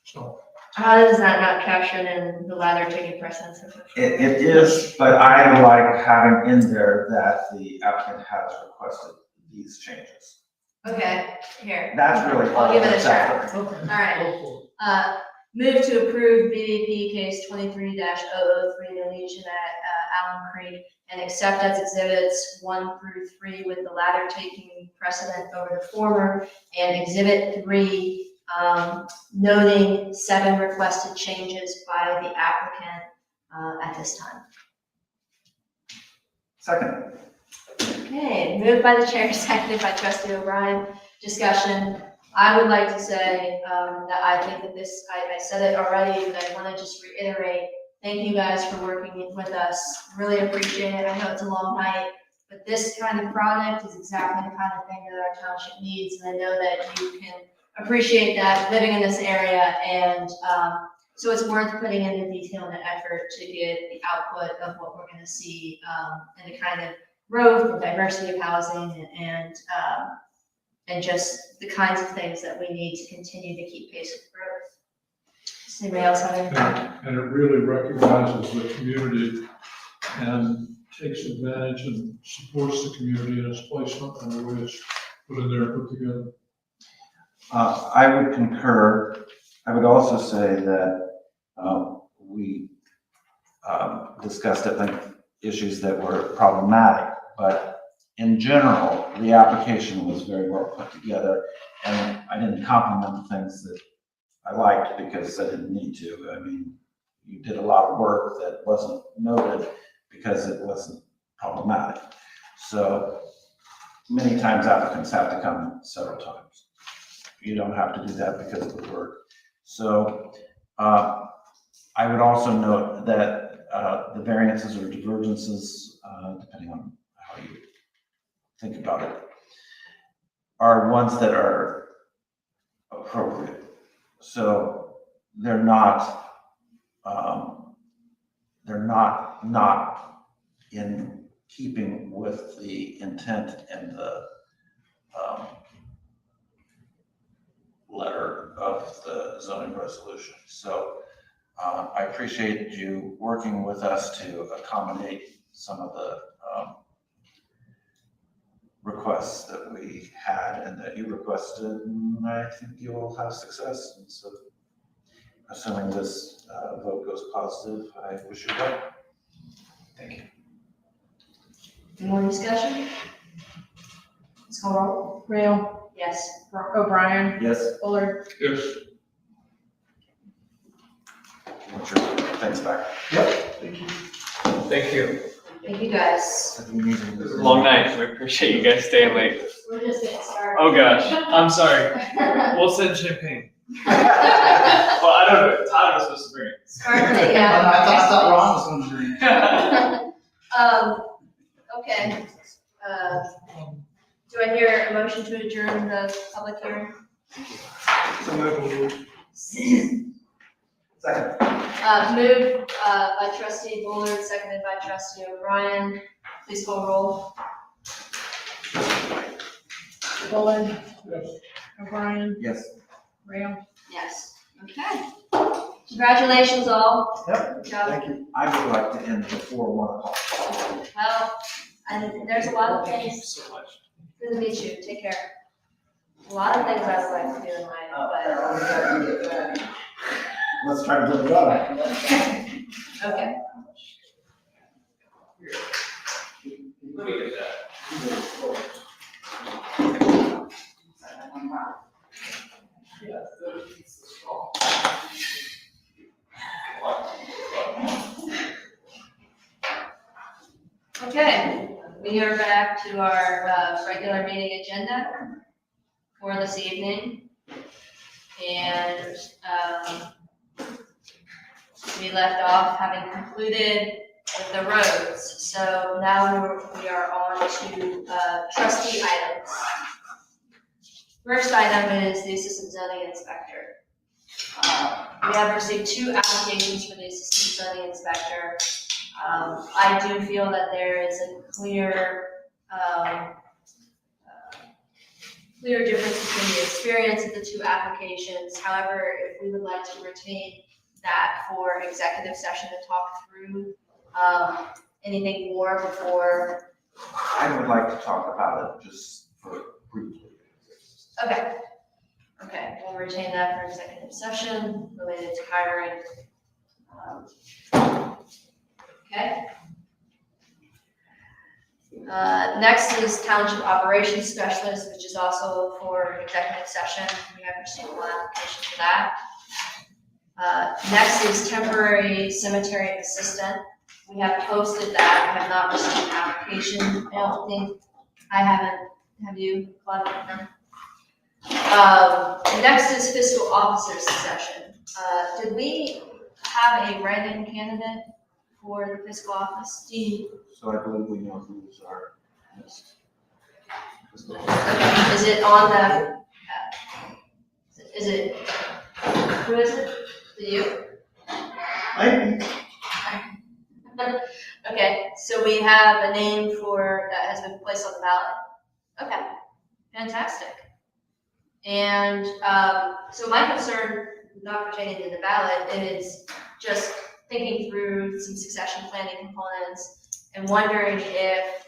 so. How is that not captured in the ladder taking precedence? It is, but I like having in there that the applicant has requested these changes. Okay, here. That's really all I'll give it a that's try. after. All right. Move to approve BVP case 23-003 Legion at Allen Creek and accept as exhibits 1 through 3 with the latter taking precedent over the former, and exhibit 3 noting 7 requested changes by the applicant at this time. Second. Okay, moved by the chair, seconded by trustee O'Brien. Discussion. I would like to say that I think that this, I said it already, but I want to just reiterate, thank you guys for working with us. Really appreciate it. I know it's a long night, but this kind of product is exactly the kind of thing that our township needs. And I know that you can appreciate that living in this area. And so it's worth putting in the detail and the effort to get the output of what we're going to see and the kind of growth and diversity of housing and just the kinds of things that we need to continue to keep pace with growth. Does anybody else have anything? And it really recognizes the community and takes advantage and supports the community in its placement and the way it's put in there, put together. I would concur. I would also say that we discussed at length issues that were problematic, but in general, the application was very well put together, and I didn't compliment the things that I liked because I didn't need to. I mean, you did a lot of work that wasn't noted because it wasn't problematic. So many times applicants have to come several times. You don't have to do that because of the work. So I would also note that the variances or divergences, depending on how you think about it, are ones that are appropriate. So they're not in keeping with the intent and the letter of the zoning resolution. So I appreciate you working with us to accommodate some of the requests that we had and that you requested, and I think you will have success. And so, assuming this vote goes positive, I wish you luck. Thank you. Any more discussion? Let's call roll. Real, Yes. O'Brien, Yes. Bullard. Yes. What's your thanks back? Thank you. Thank you guys. It was a long night. We appreciate you guys staying late. We're just getting started. Oh gosh, I'm sorry. We'll send champagne. Well, I don't know. Tyler was supposed to bring it. Scarlet, I thought Ron was going to drink. Okay. Do I hear a motion to adjourn the public hearing? Second. Moved by trustee Bullard, seconded by trustee O'Brien. Please call roll. Bullard, Yes. O'Brien, Yes. Real. Yes. Okay. Congratulations all. Yep. Good job. Thank you. I would like to end before 1 o'clock. Well, and there's a lot of Thank you things. so much. Good to meet you. Take care. A lot of things I would like to do in life, but Let's try to get it done. okay. Let me get that. Okay, we are back to our regular meeting agenda for this evening. And we left off having concluded with the roads. So now we are on to trustee items. First item is the assistant zoning inspector. We have received 2 applications for the assistant zoning inspector. I do feel that there is a clear difference between the experience of the 2 applications. However, if we would like to retain that for executive session to talk through anything more before. I would like to talk about it just for briefly. Okay. Okay, we'll retain that for executive session related to hiring. Okay. Next is Township Operations Specialist, which is also for executive session. We have received 1 application for that. Next is Temporary Cemetery Assistant. We have posted that. I have not received an application. I don't think, I haven't. Have you, Claudia? No? Next is Fiscal Officer Succession. Did we have a write-in candidate for the fiscal office? So I believe we know who's our next. Okay, is it on the, is it, who is it? Is it you? Okay, so we have a name for, that has been placed on the ballot? Okay, fantastic. And so my concern, not pertaining to the ballot, is just thinking through some succession planning components and wondering if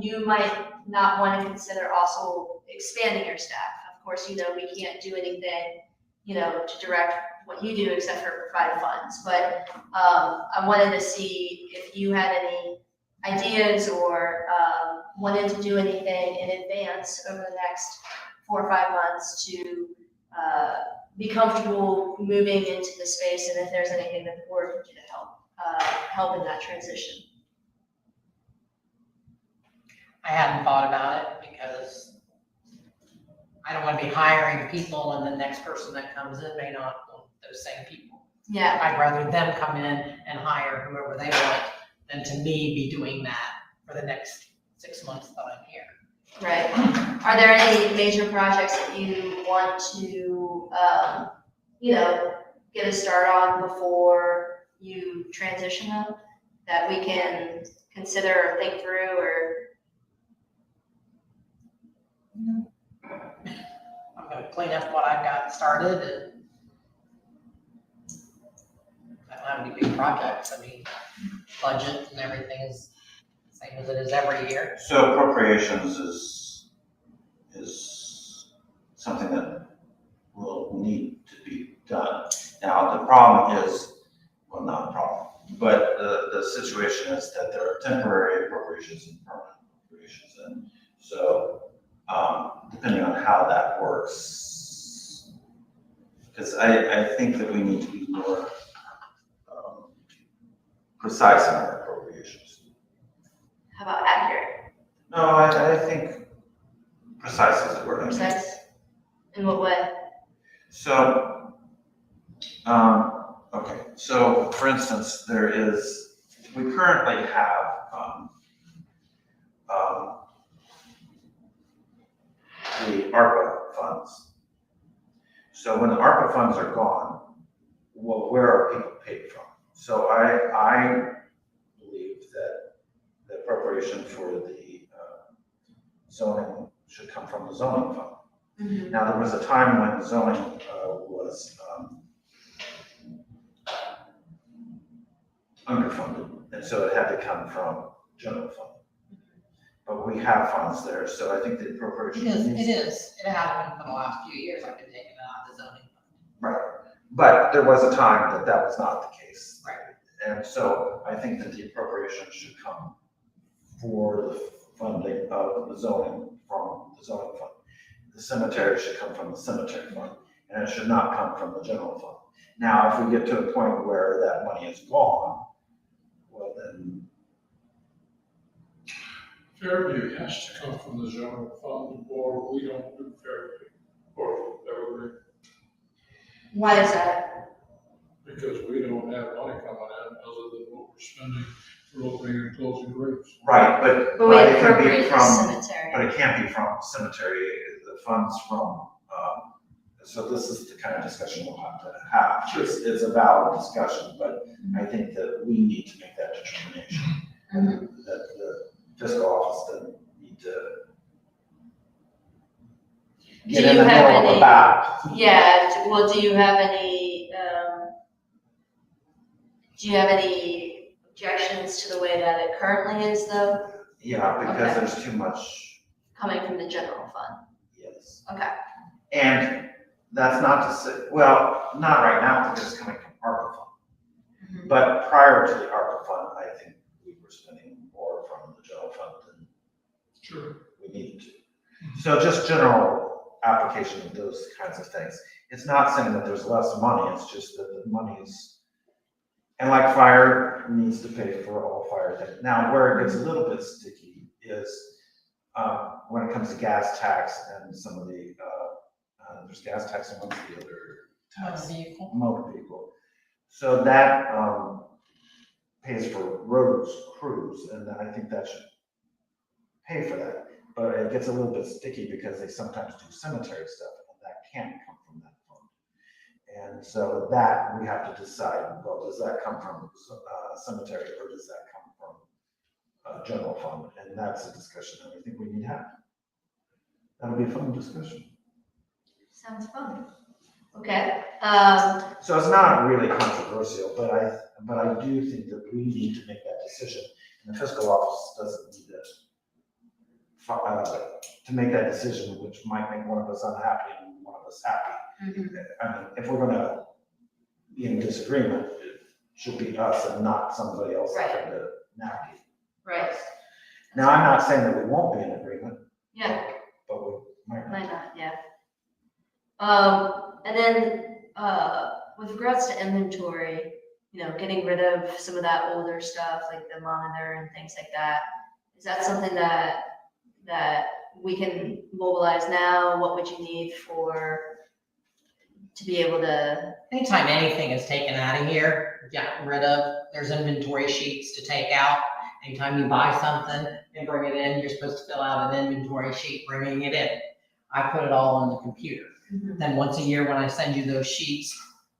you might not want to consider also expanding your staff. Of course, we can't do anything, to direct what you do except for provide funds. But I wanted to see if you had any ideas or wanted to do anything in advance over the next 4 or 5 months to be comfortable moving into the space, and if there's anything that the board can do to help in that transition. I hadn't thought about it because I don't want to be hiring people and the next person that comes in may not want those same people. Yeah. I'd rather them come in and hire whoever they want than to me be doing that for the next 6 months that I'm here. Right. Are there any major projects that you want to, get a start on before you transition them that we can consider or think through or? I'm gonna clean up what I've got started and I don't have any big projects. I mean, budget and everything is the same as it is every year. So appropriations is something that will need to be done. Now, the problem is, well, not a problem, but the situation is that there are temporary appropriations and permanent appropriations. And so, depending on how that works, because I think that we need to be more precise in our appropriations. How about accurate? No, I think precise is the word. Precise? In what way? So, okay, so for instance, we currently have, the ARPA funds. So when the ARPA funds are gone, well, where are people paid from? So I believe that the appropriation for the zoning should come from the zoning fund. Mm-hmm. Now, there was a time when zoning was underfunded, and so it had to come from general fund. But we have funds there, so I think the appropriation. It is. It has been for the last few years. I've been taking it out of the zoning fund. Right, but there was a time that that was not the case. Right. And so I think that the appropriation should come for the funding of the zoning from the zoning fund. The cemetery should come from the cemetery fund, and it should not come from the general fund. Now, if we get to a point where that money is gone, well then. Fairview has to come from the general fund, or we don't do Fairview, or Evergreen, Why is that? because we don't have money coming in other than what we're spending for opening and closing graves. Right, but But we it can be appropriate the from, cemetery. but it can't be from cemetery, the funds from, so this is the kind of discussion we'll have to have. It's a valid discussion, but I think that we need to make that determination. And that the fiscal office doesn't need to get Do in you the have middle of any- a battle. Yeah, well, do you have any objections to the way that it currently is though, Yeah, because Okay. there's too much, coming from the general fund? yes. Okay. And that's not to say, well, not right now because it's coming from ARPA fund. But prior to the ARPA fund, I think we were spending more from the general fund than Sure. we needed to. So just general application of those kinds of things. It's not saying that there's less money, it's just that the money's, and like fire needs to pay for all fire things. Now, where it gets a little bit sticky is when it comes to gas tax and some of the, there's gas tax and what's the other tax? Motor vehicle. Motor vehicle. So that pays for roads, crews, and I think that should pay for that. But it gets a little bit sticky because they sometimes do cemetery stuff, and that can't come from that fund. And so that we have to decide, well, does that come from cemetery or does that come from general fund? And that's a discussion that I think we need to have. That'll be a fun discussion. Sounds fun. Okay, So it's not really controversial, but I do think that we need to make that decision. And the fiscal office doesn't need to make that decision, which might make one of us unhappy and one of us happy. I mean, if we're gonna be in disagreement, it should be us and not somebody else Right. having to navigate. right, Now, I'm not saying that we won't be in agreement, yeah. but we might not. Might not, yeah. And then, with regards to inventory, you know, getting rid of some of that older stuff, like the monitor and things like that, is that something that we can mobilize now? What would you need to be able to? Anytime anything is taken out of here, gotten rid of, there's inventory sheets to take out. Anytime you buy something and bring it in, you're supposed to fill out an inventory sheet bringing it in. I put it all on the computer. Then once a year, when I send you those sheets,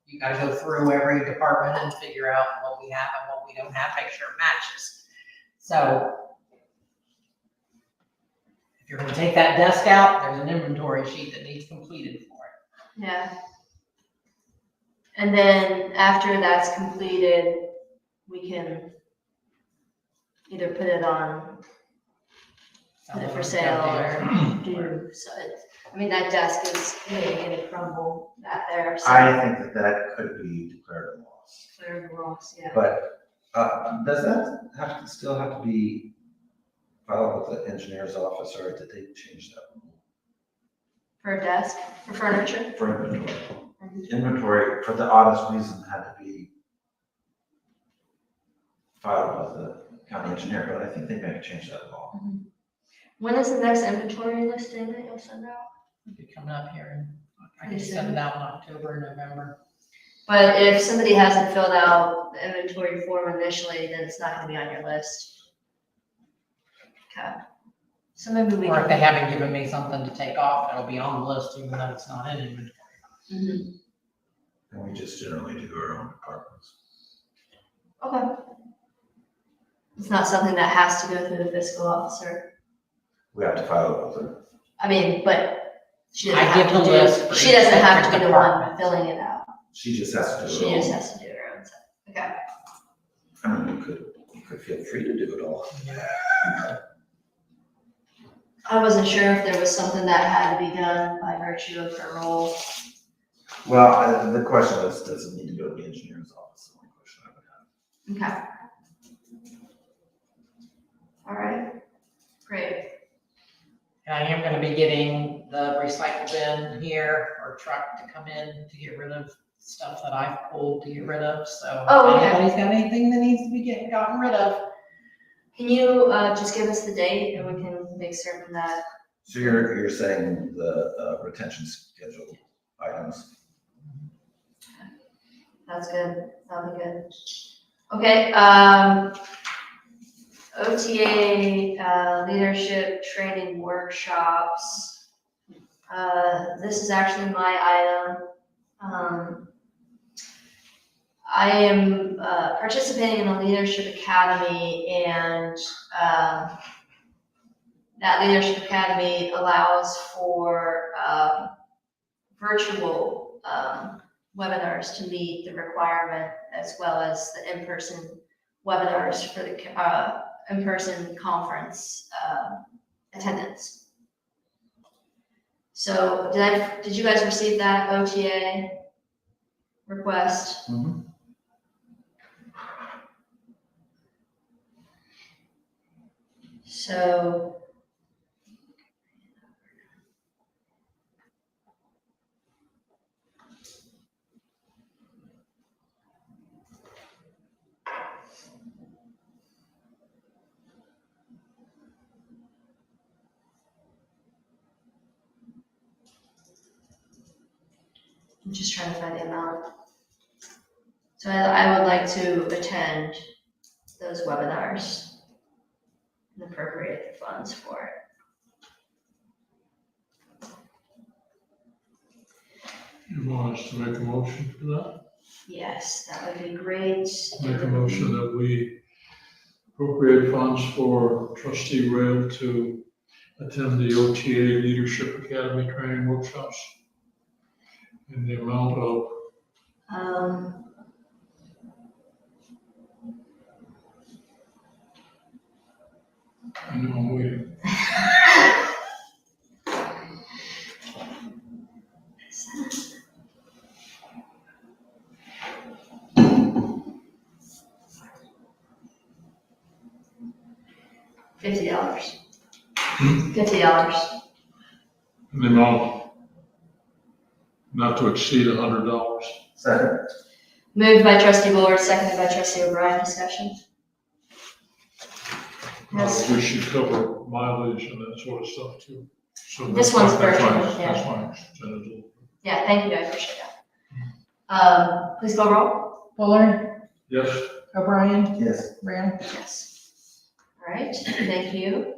you gotta go through every department and figure out what we have and what we don't have, make sure it matches. So if you're gonna take that desk out, there's an inventory sheet that needs completed for it. Yeah. And then after that's completed, we can either put it for sale or do, so it's, I mean, that desk is maybe gonna crumble back there, so. I think that could be declared a loss. Clear the loss, yeah. But does that still have to be filed with the engineer's office, or did they change that rule? For a desk, for furniture? For inventory. Inventory, for the oddest reason, had to be filed with the county engineer, but I think they may have changed that law. When is the next inventory listing that you'll send out? It'll be coming up here and I can Pretty send soon. it out in October, November. But if somebody hasn't filled out the inventory form initially, then it's not gonna be on your list. Okay. So maybe we Or if can. they haven't given me something to take off, it'll be on the list even though it's not in inventory. Mhm. And we just generally do our own departments. Okay. It's not something that has to go through the fiscal officer. We have to file it with her. I mean, but she I doesn't give have the to list do, for she each doesn't have to separate be the one department. filling it out. She just has to do it She all. just has to do her own stuff. Okay. I mean, you could feel free to do it all. I wasn't sure if there was something that had to be done by virtue of her role. Well, the question is, does it need to go to the engineer's office? The only question I would have. Okay. All right, great. And I am gonna be getting the recycle bin here or truck to come in to get rid of stuff that I've pulled to get rid of, so. Oh, If okay. anybody's got anything that needs to be gotten rid of. Can you just give us the date and we can make certain that, So you're saying the retention schedule items? that's good, that'll be good. Okay, OTA, leadership training workshops. This is actually my item. I am participating in a leadership academy, and that leadership academy allows for virtual webinars to meet the requirement, as well as the in-person webinars for the in-person conference attendance. So did you guys receive that OTA request? Mhm. So I'm just trying to find the amount. So I would like to attend those webinars and appropriate the funds for it. You want us to make a motion for that? Yes, that would be great. Make a motion that we appropriate funds for trustee Rail to attend the OTA Leadership Academy training workshops in the amount of, I know I'm waiting. $50. $50. In the amount not to exceed $100. Second. Moved by trustee Bullard, seconded by trustee O'Brien. Discussion? Yes. We should cover mileage and that sort of stuff too. So This one's that's virtual, fine. yeah. That's fine. Senator. Yeah, thank you, I appreciate that. Please call roll. Bullard, Yes. O'Brien, Yes. Rail. Yes. All right, thank you.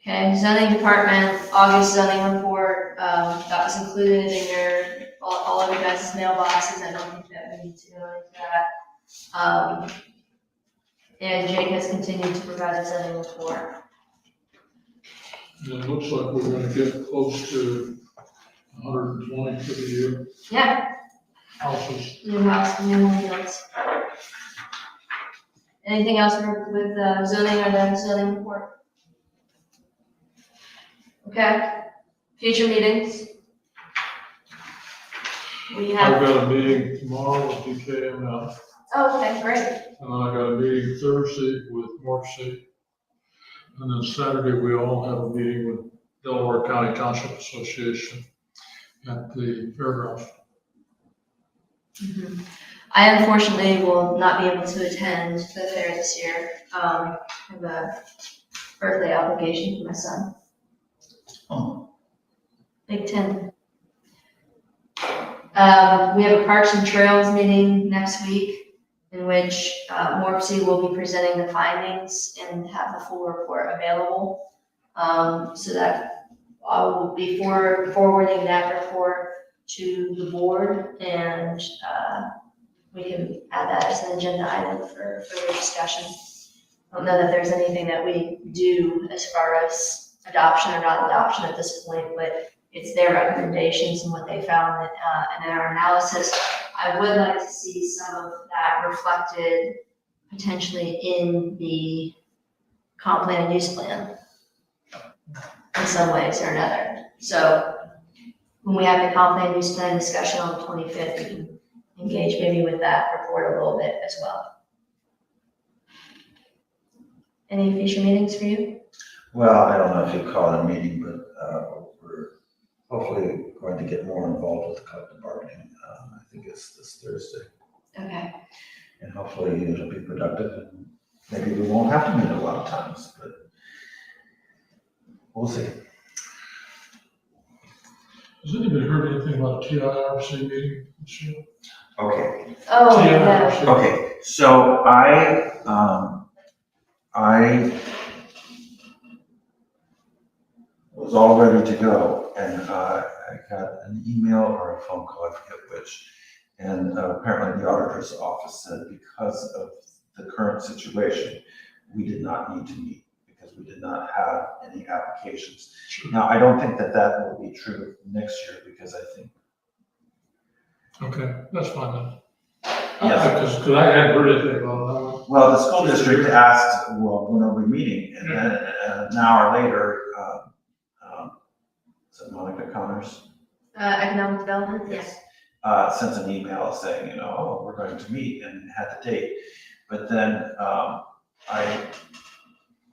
Okay, zoning department, August zoning report, that was included in all of you guys' mailboxes. I don't think that we need to go into that. And Jake has continued to provide a zoning report. And it looks like we're gonna get close to 120 for the year. Yeah, Houses. new house, new windows. Anything else with zoning or the zoning report? Okay, future meetings. We I've have, got a meeting tomorrow with DKMF, oh, okay, great. and then I got a meeting Thursday with Morpsey. And then Saturday, we all have a meeting with Delaware County Township Association at the fairgrounds. Mhm. I unfortunately will not be able to attend the fair this year. I have a birthday obligation for my son. Oh. Big 10. We have a Parks and Trails meeting next week, in which Morpsey will be presenting the findings and have the full report available. So that I will be forwarding that report to the board, and we can add that as an agenda item for further discussion. I don't know that there's anything that we do as far as adoption or not adoption at this point, but it's their recommendations and what they found in our analysis. I would like to see some of that reflected potentially in the comp plan and use plan in some ways or another. So when we have the comp plan and use plan discussion on the 25th, we can engage maybe with that report a little bit as well. Any future meetings for you? Well, I don't know if you'd call it a meeting, but we're hopefully going to get more involved with the collective bargaining. I think it's this Thursday. Okay. And hopefully it'll be productive, and maybe we won't have to meet a lot of times, but we'll see. Has anybody heard anything about a TIRC meeting this year? Okay, Oh, yeah. TIRC. okay, so I was all ready to go, and I got an email or a phone call, I forget which. And apparently the auditor's office said because of the current situation, we did not need to meet because we did not have any applications. Now, I don't think that that will be true next year because I think. Okay, that's fine then. Yes. Because I hadn't heard anything about that. Well, the school district asked, well, when are we meeting? And then an hour later, is it Monica Connors? Economic development, yes. Sent an email saying, you know, oh, we're going to meet and had the date. But then I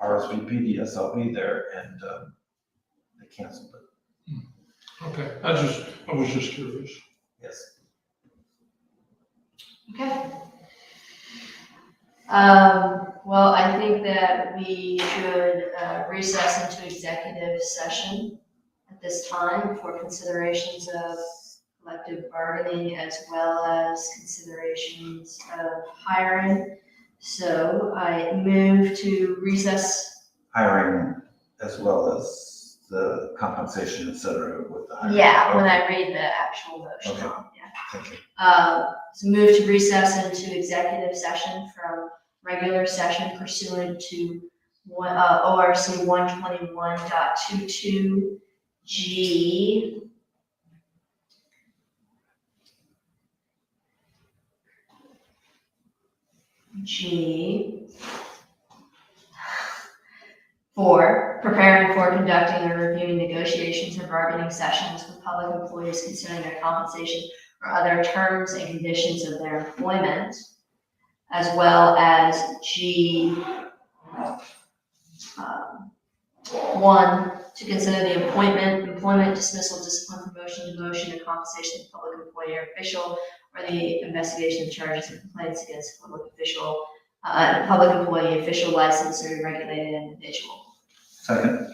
RSVP'd the SLB there and they canceled it. Okay, I was just curious. Yes. Okay. Well, I think that we should recess into executive session at this time for considerations of collective bargaining as well as considerations of hiring. So I move to recess. Hiring as well as the compensation, et cetera, with the hiring. Yeah, when Okay. I read the actual motion. Okay. Yeah. Thank you. So move to recess into executive session from regular session pursuant to ORC 121.22 G. For preparing for conducting or reviewing negotiations or bargaining sessions with public employees concerning their compensation or other terms and conditions of their employment, as well as G, 1, to consider the appointment, employment, dismissal, discipline, promotion, demotion, and compensation of public employee or official, or the investigation of charges and complaints against a public official, public employee, official, licensed, or regulated individual. Second,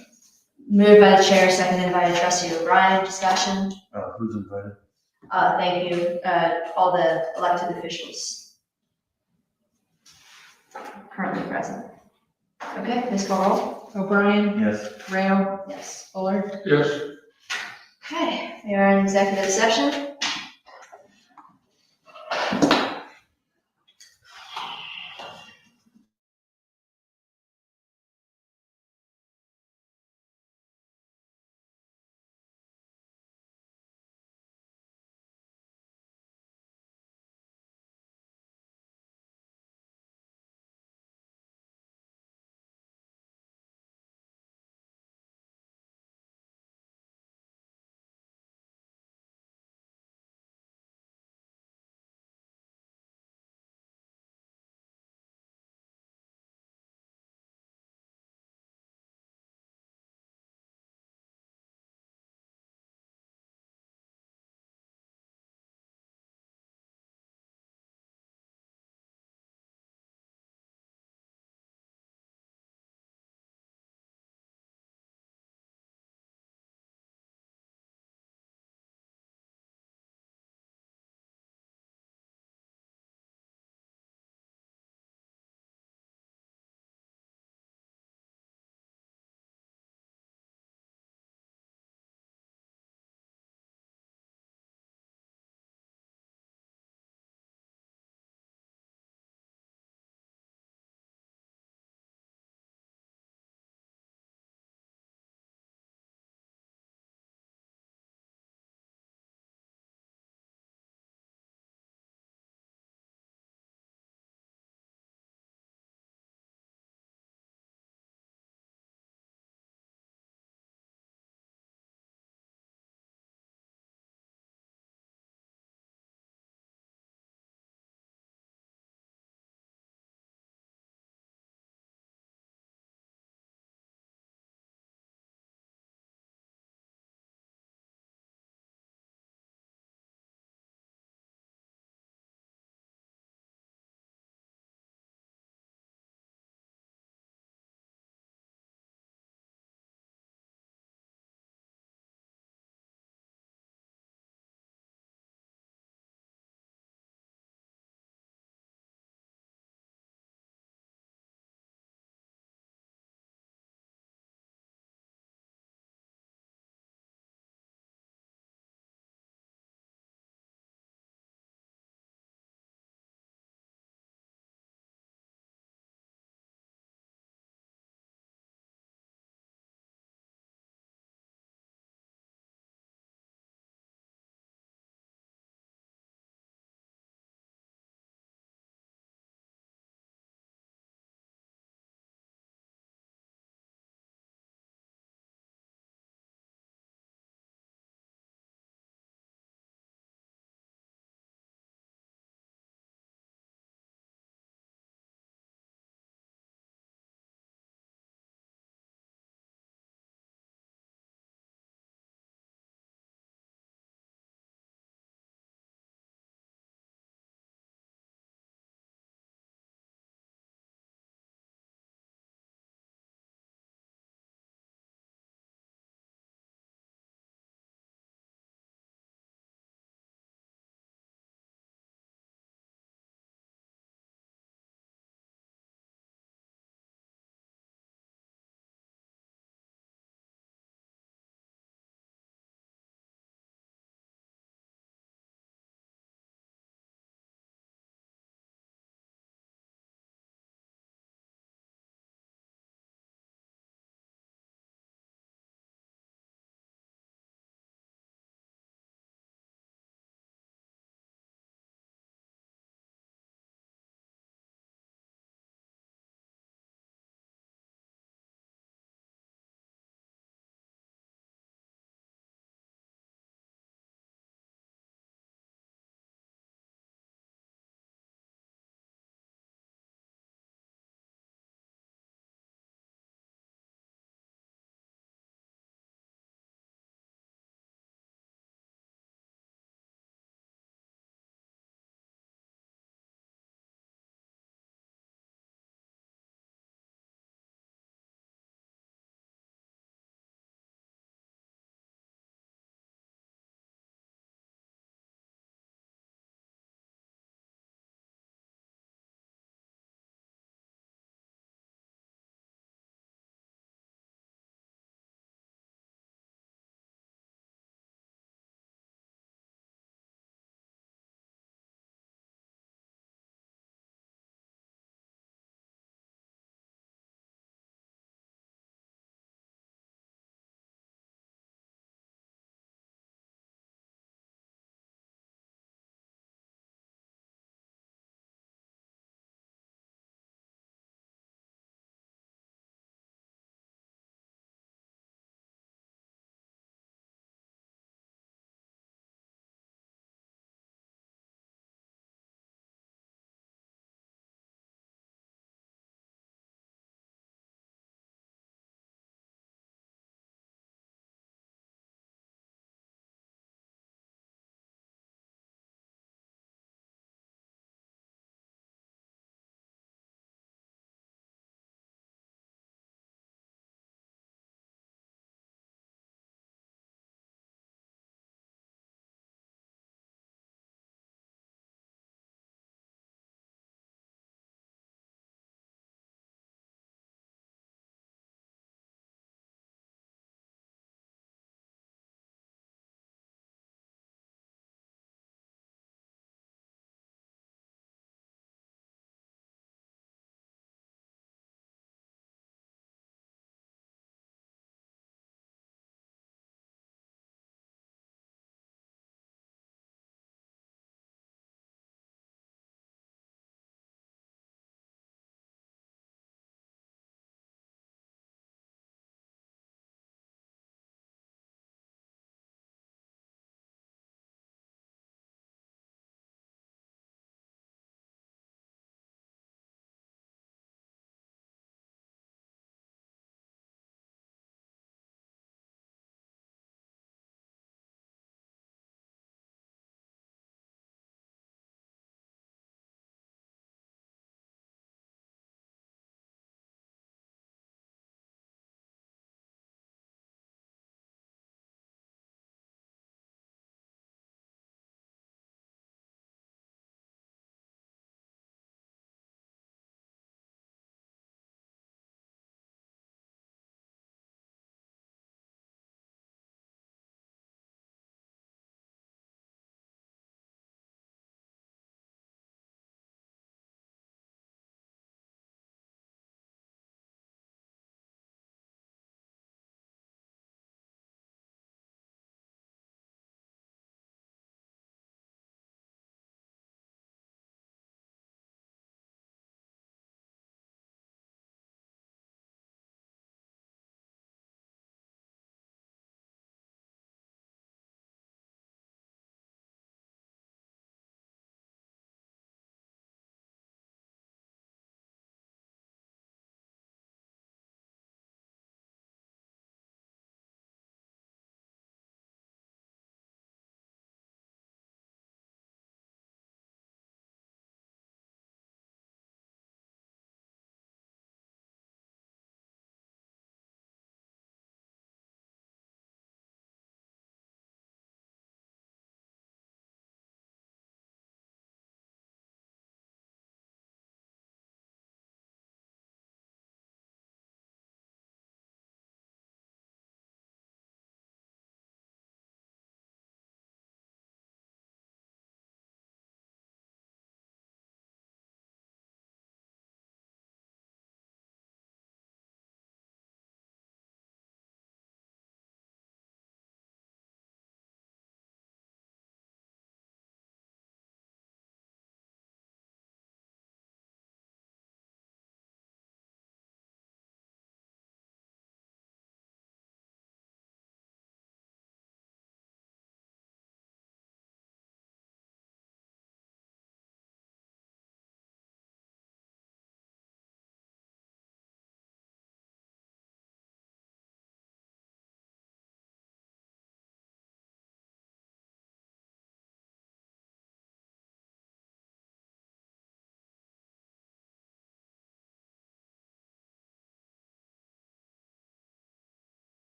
Moved by the chair, seconded by trustee O'Brien. Discussion. who's invited? Thank you, all the elected officials currently present. Okay, please call roll. O'Brien. Yes. Rail. Yes. Bullard. Yes. Okay, we are in executive session.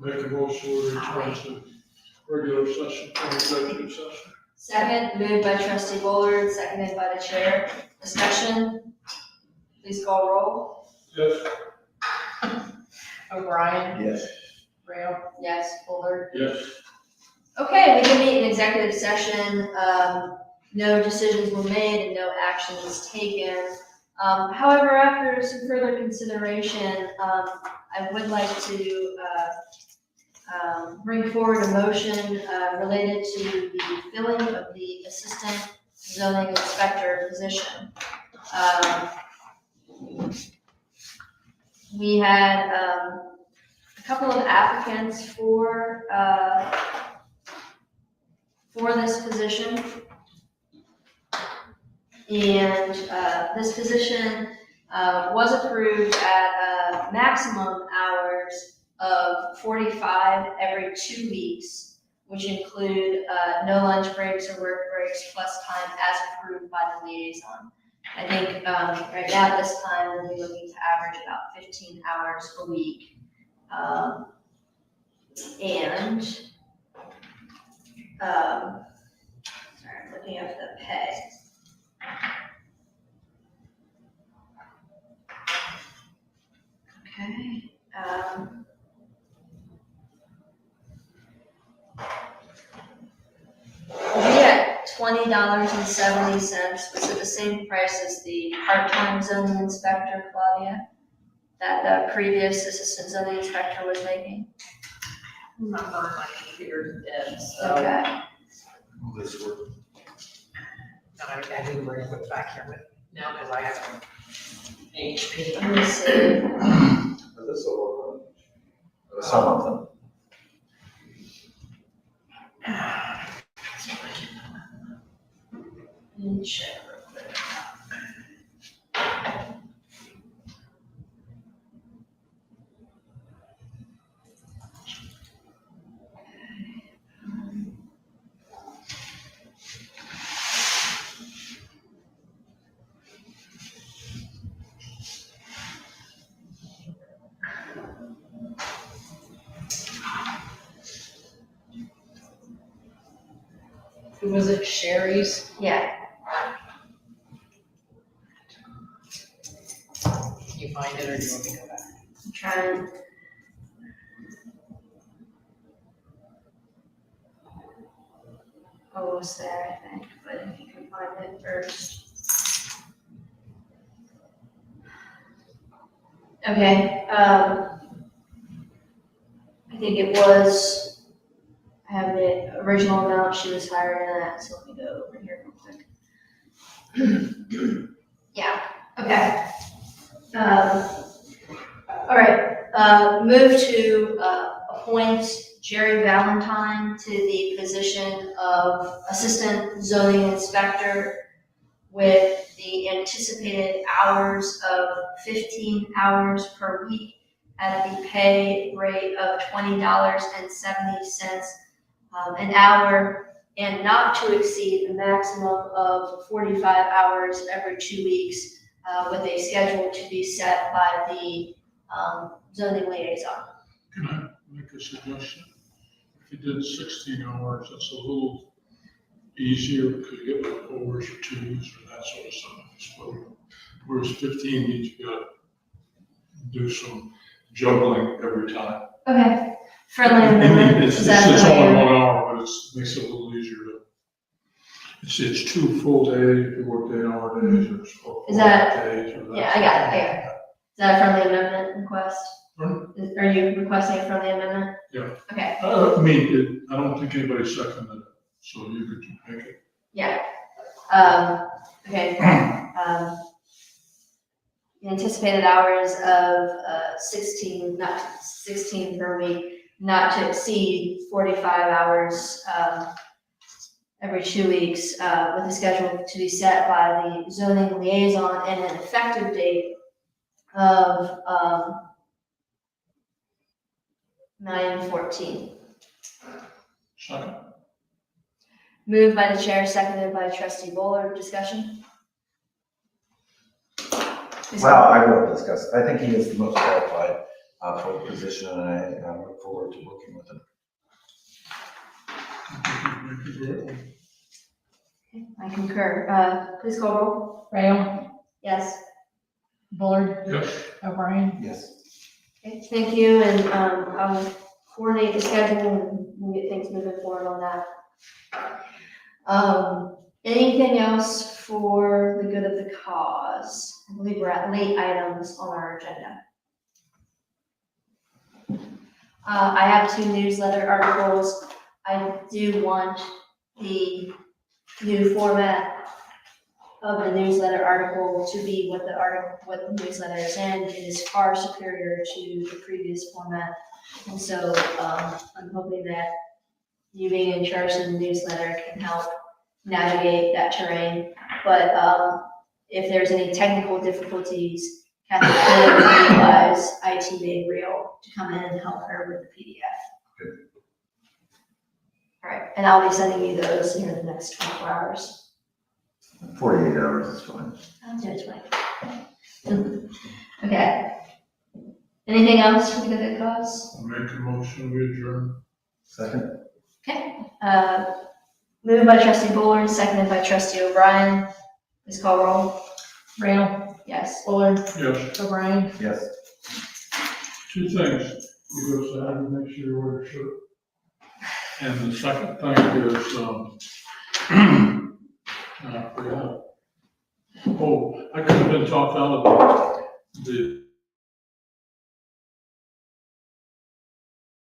Make a motion to return to regular session, from executive session. Second, moved by trustee Bullard, seconded by the chair. Discussion? Please call roll. Yes. O'Brien, Yes. Rail, Yes, Bullard. Yes. Okay, we can meet in executive session. No decisions were made and no actions taken. However, after some further consideration, I would like to bring forward a motion related to the filling of the assistant zoning inspector position. We had a couple of applicants for this position. And this position was approved at maximum hours of 45 every 2 weeks, which include no lunch breaks or work breaks plus time as approved by the liaison. I think right now at this time, we'll be looking to average about 15 hours a week. Sorry, I'm looking at the pay. Okay. We at $20.70, was it the same price as the part-time zoning inspector, Claudia? That the previous assistant zoning inspector was making? remember my computer did, so. Okay. This work. I do bring it back here with, now because I have an HP. Let me see. This will work. Some of them. Let me check real quick. Was it Sherry's? Yeah. Can you find it or do you want me to go back? I'm trying. Almost there, I think, but if you can find it first. Okay, I think it was, I have the original amount she was hired at, so let me go over here real quick. Yeah, okay. All right, move to appoint Jerry Valentine to the position of Assistant Zoning Inspector with the anticipated hours of 15 hours per week at the pay rate of $20.70 an hour, and not to exceed the maximum of 45 hours every 2 weeks, with a schedule to be set by the zoning liaison. Can I make a suggestion? If you did 16 hours, that's a little easier, because you get like overs or twos or that sort of stuff. Whereas 15 means you gotta do some juggling every time. Okay. Friendly I mean, amendment. it's Is that only friendly? 1 hour, but makes it a little easier to, it's 2 full days, if you work 8-hour days or 4 Is that- days or that. Yeah, I got it. Is that a friendly amendment request? Pardon? Are you requesting a friendly amendment? Yeah. Okay, I mean, I don't think anybody seconded it, so you could make it. yeah. Okay. The anticipated hours of 16 per week, not to exceed 45 hours every 2 weeks, with a schedule to be set by the zoning liaison and an effective date of 9/14. Second. Moved by the chair, seconded by trustee Bowler. Discussion? Well, I will discuss. I think he is the most qualified. for the position, and I look forward to working with him. I concur. Please call roll. Rail, Yes. Bullard, Yes. O'Brien. Yes. Okay, thank you, and, I'll coordinate the schedule and we'll get things moving forward on that. Anything else for the good of the cause? I believe we're at late items on our agenda. I have 2 newsletter articles. I do want the new format of the newsletter article to be what the newsletter is in. It is far superior to the previous format. And so, I'm hoping that you being in charge of the newsletter can help navigate that terrain. But, if there's any technical difficulties, Kathy could utilize IT being real to come in and help her with the PDF. Good. All right, and I'll be sending you those here in the next 24 hours. 48 hours is fine. I'll do it 20. Okay. Anything else for the good of the cause? I'll make a motion, we adjourn. Second? Okay, moved by trustee Bullard, seconded by trustee O'Brien. Please call roll. Rail, Yes. Bullard, Yes. O'Brien. Yes. 2 things. You go outside and make sure you wear a shirt. And the second thing is, I forgot. Oh, I could have been talked out of the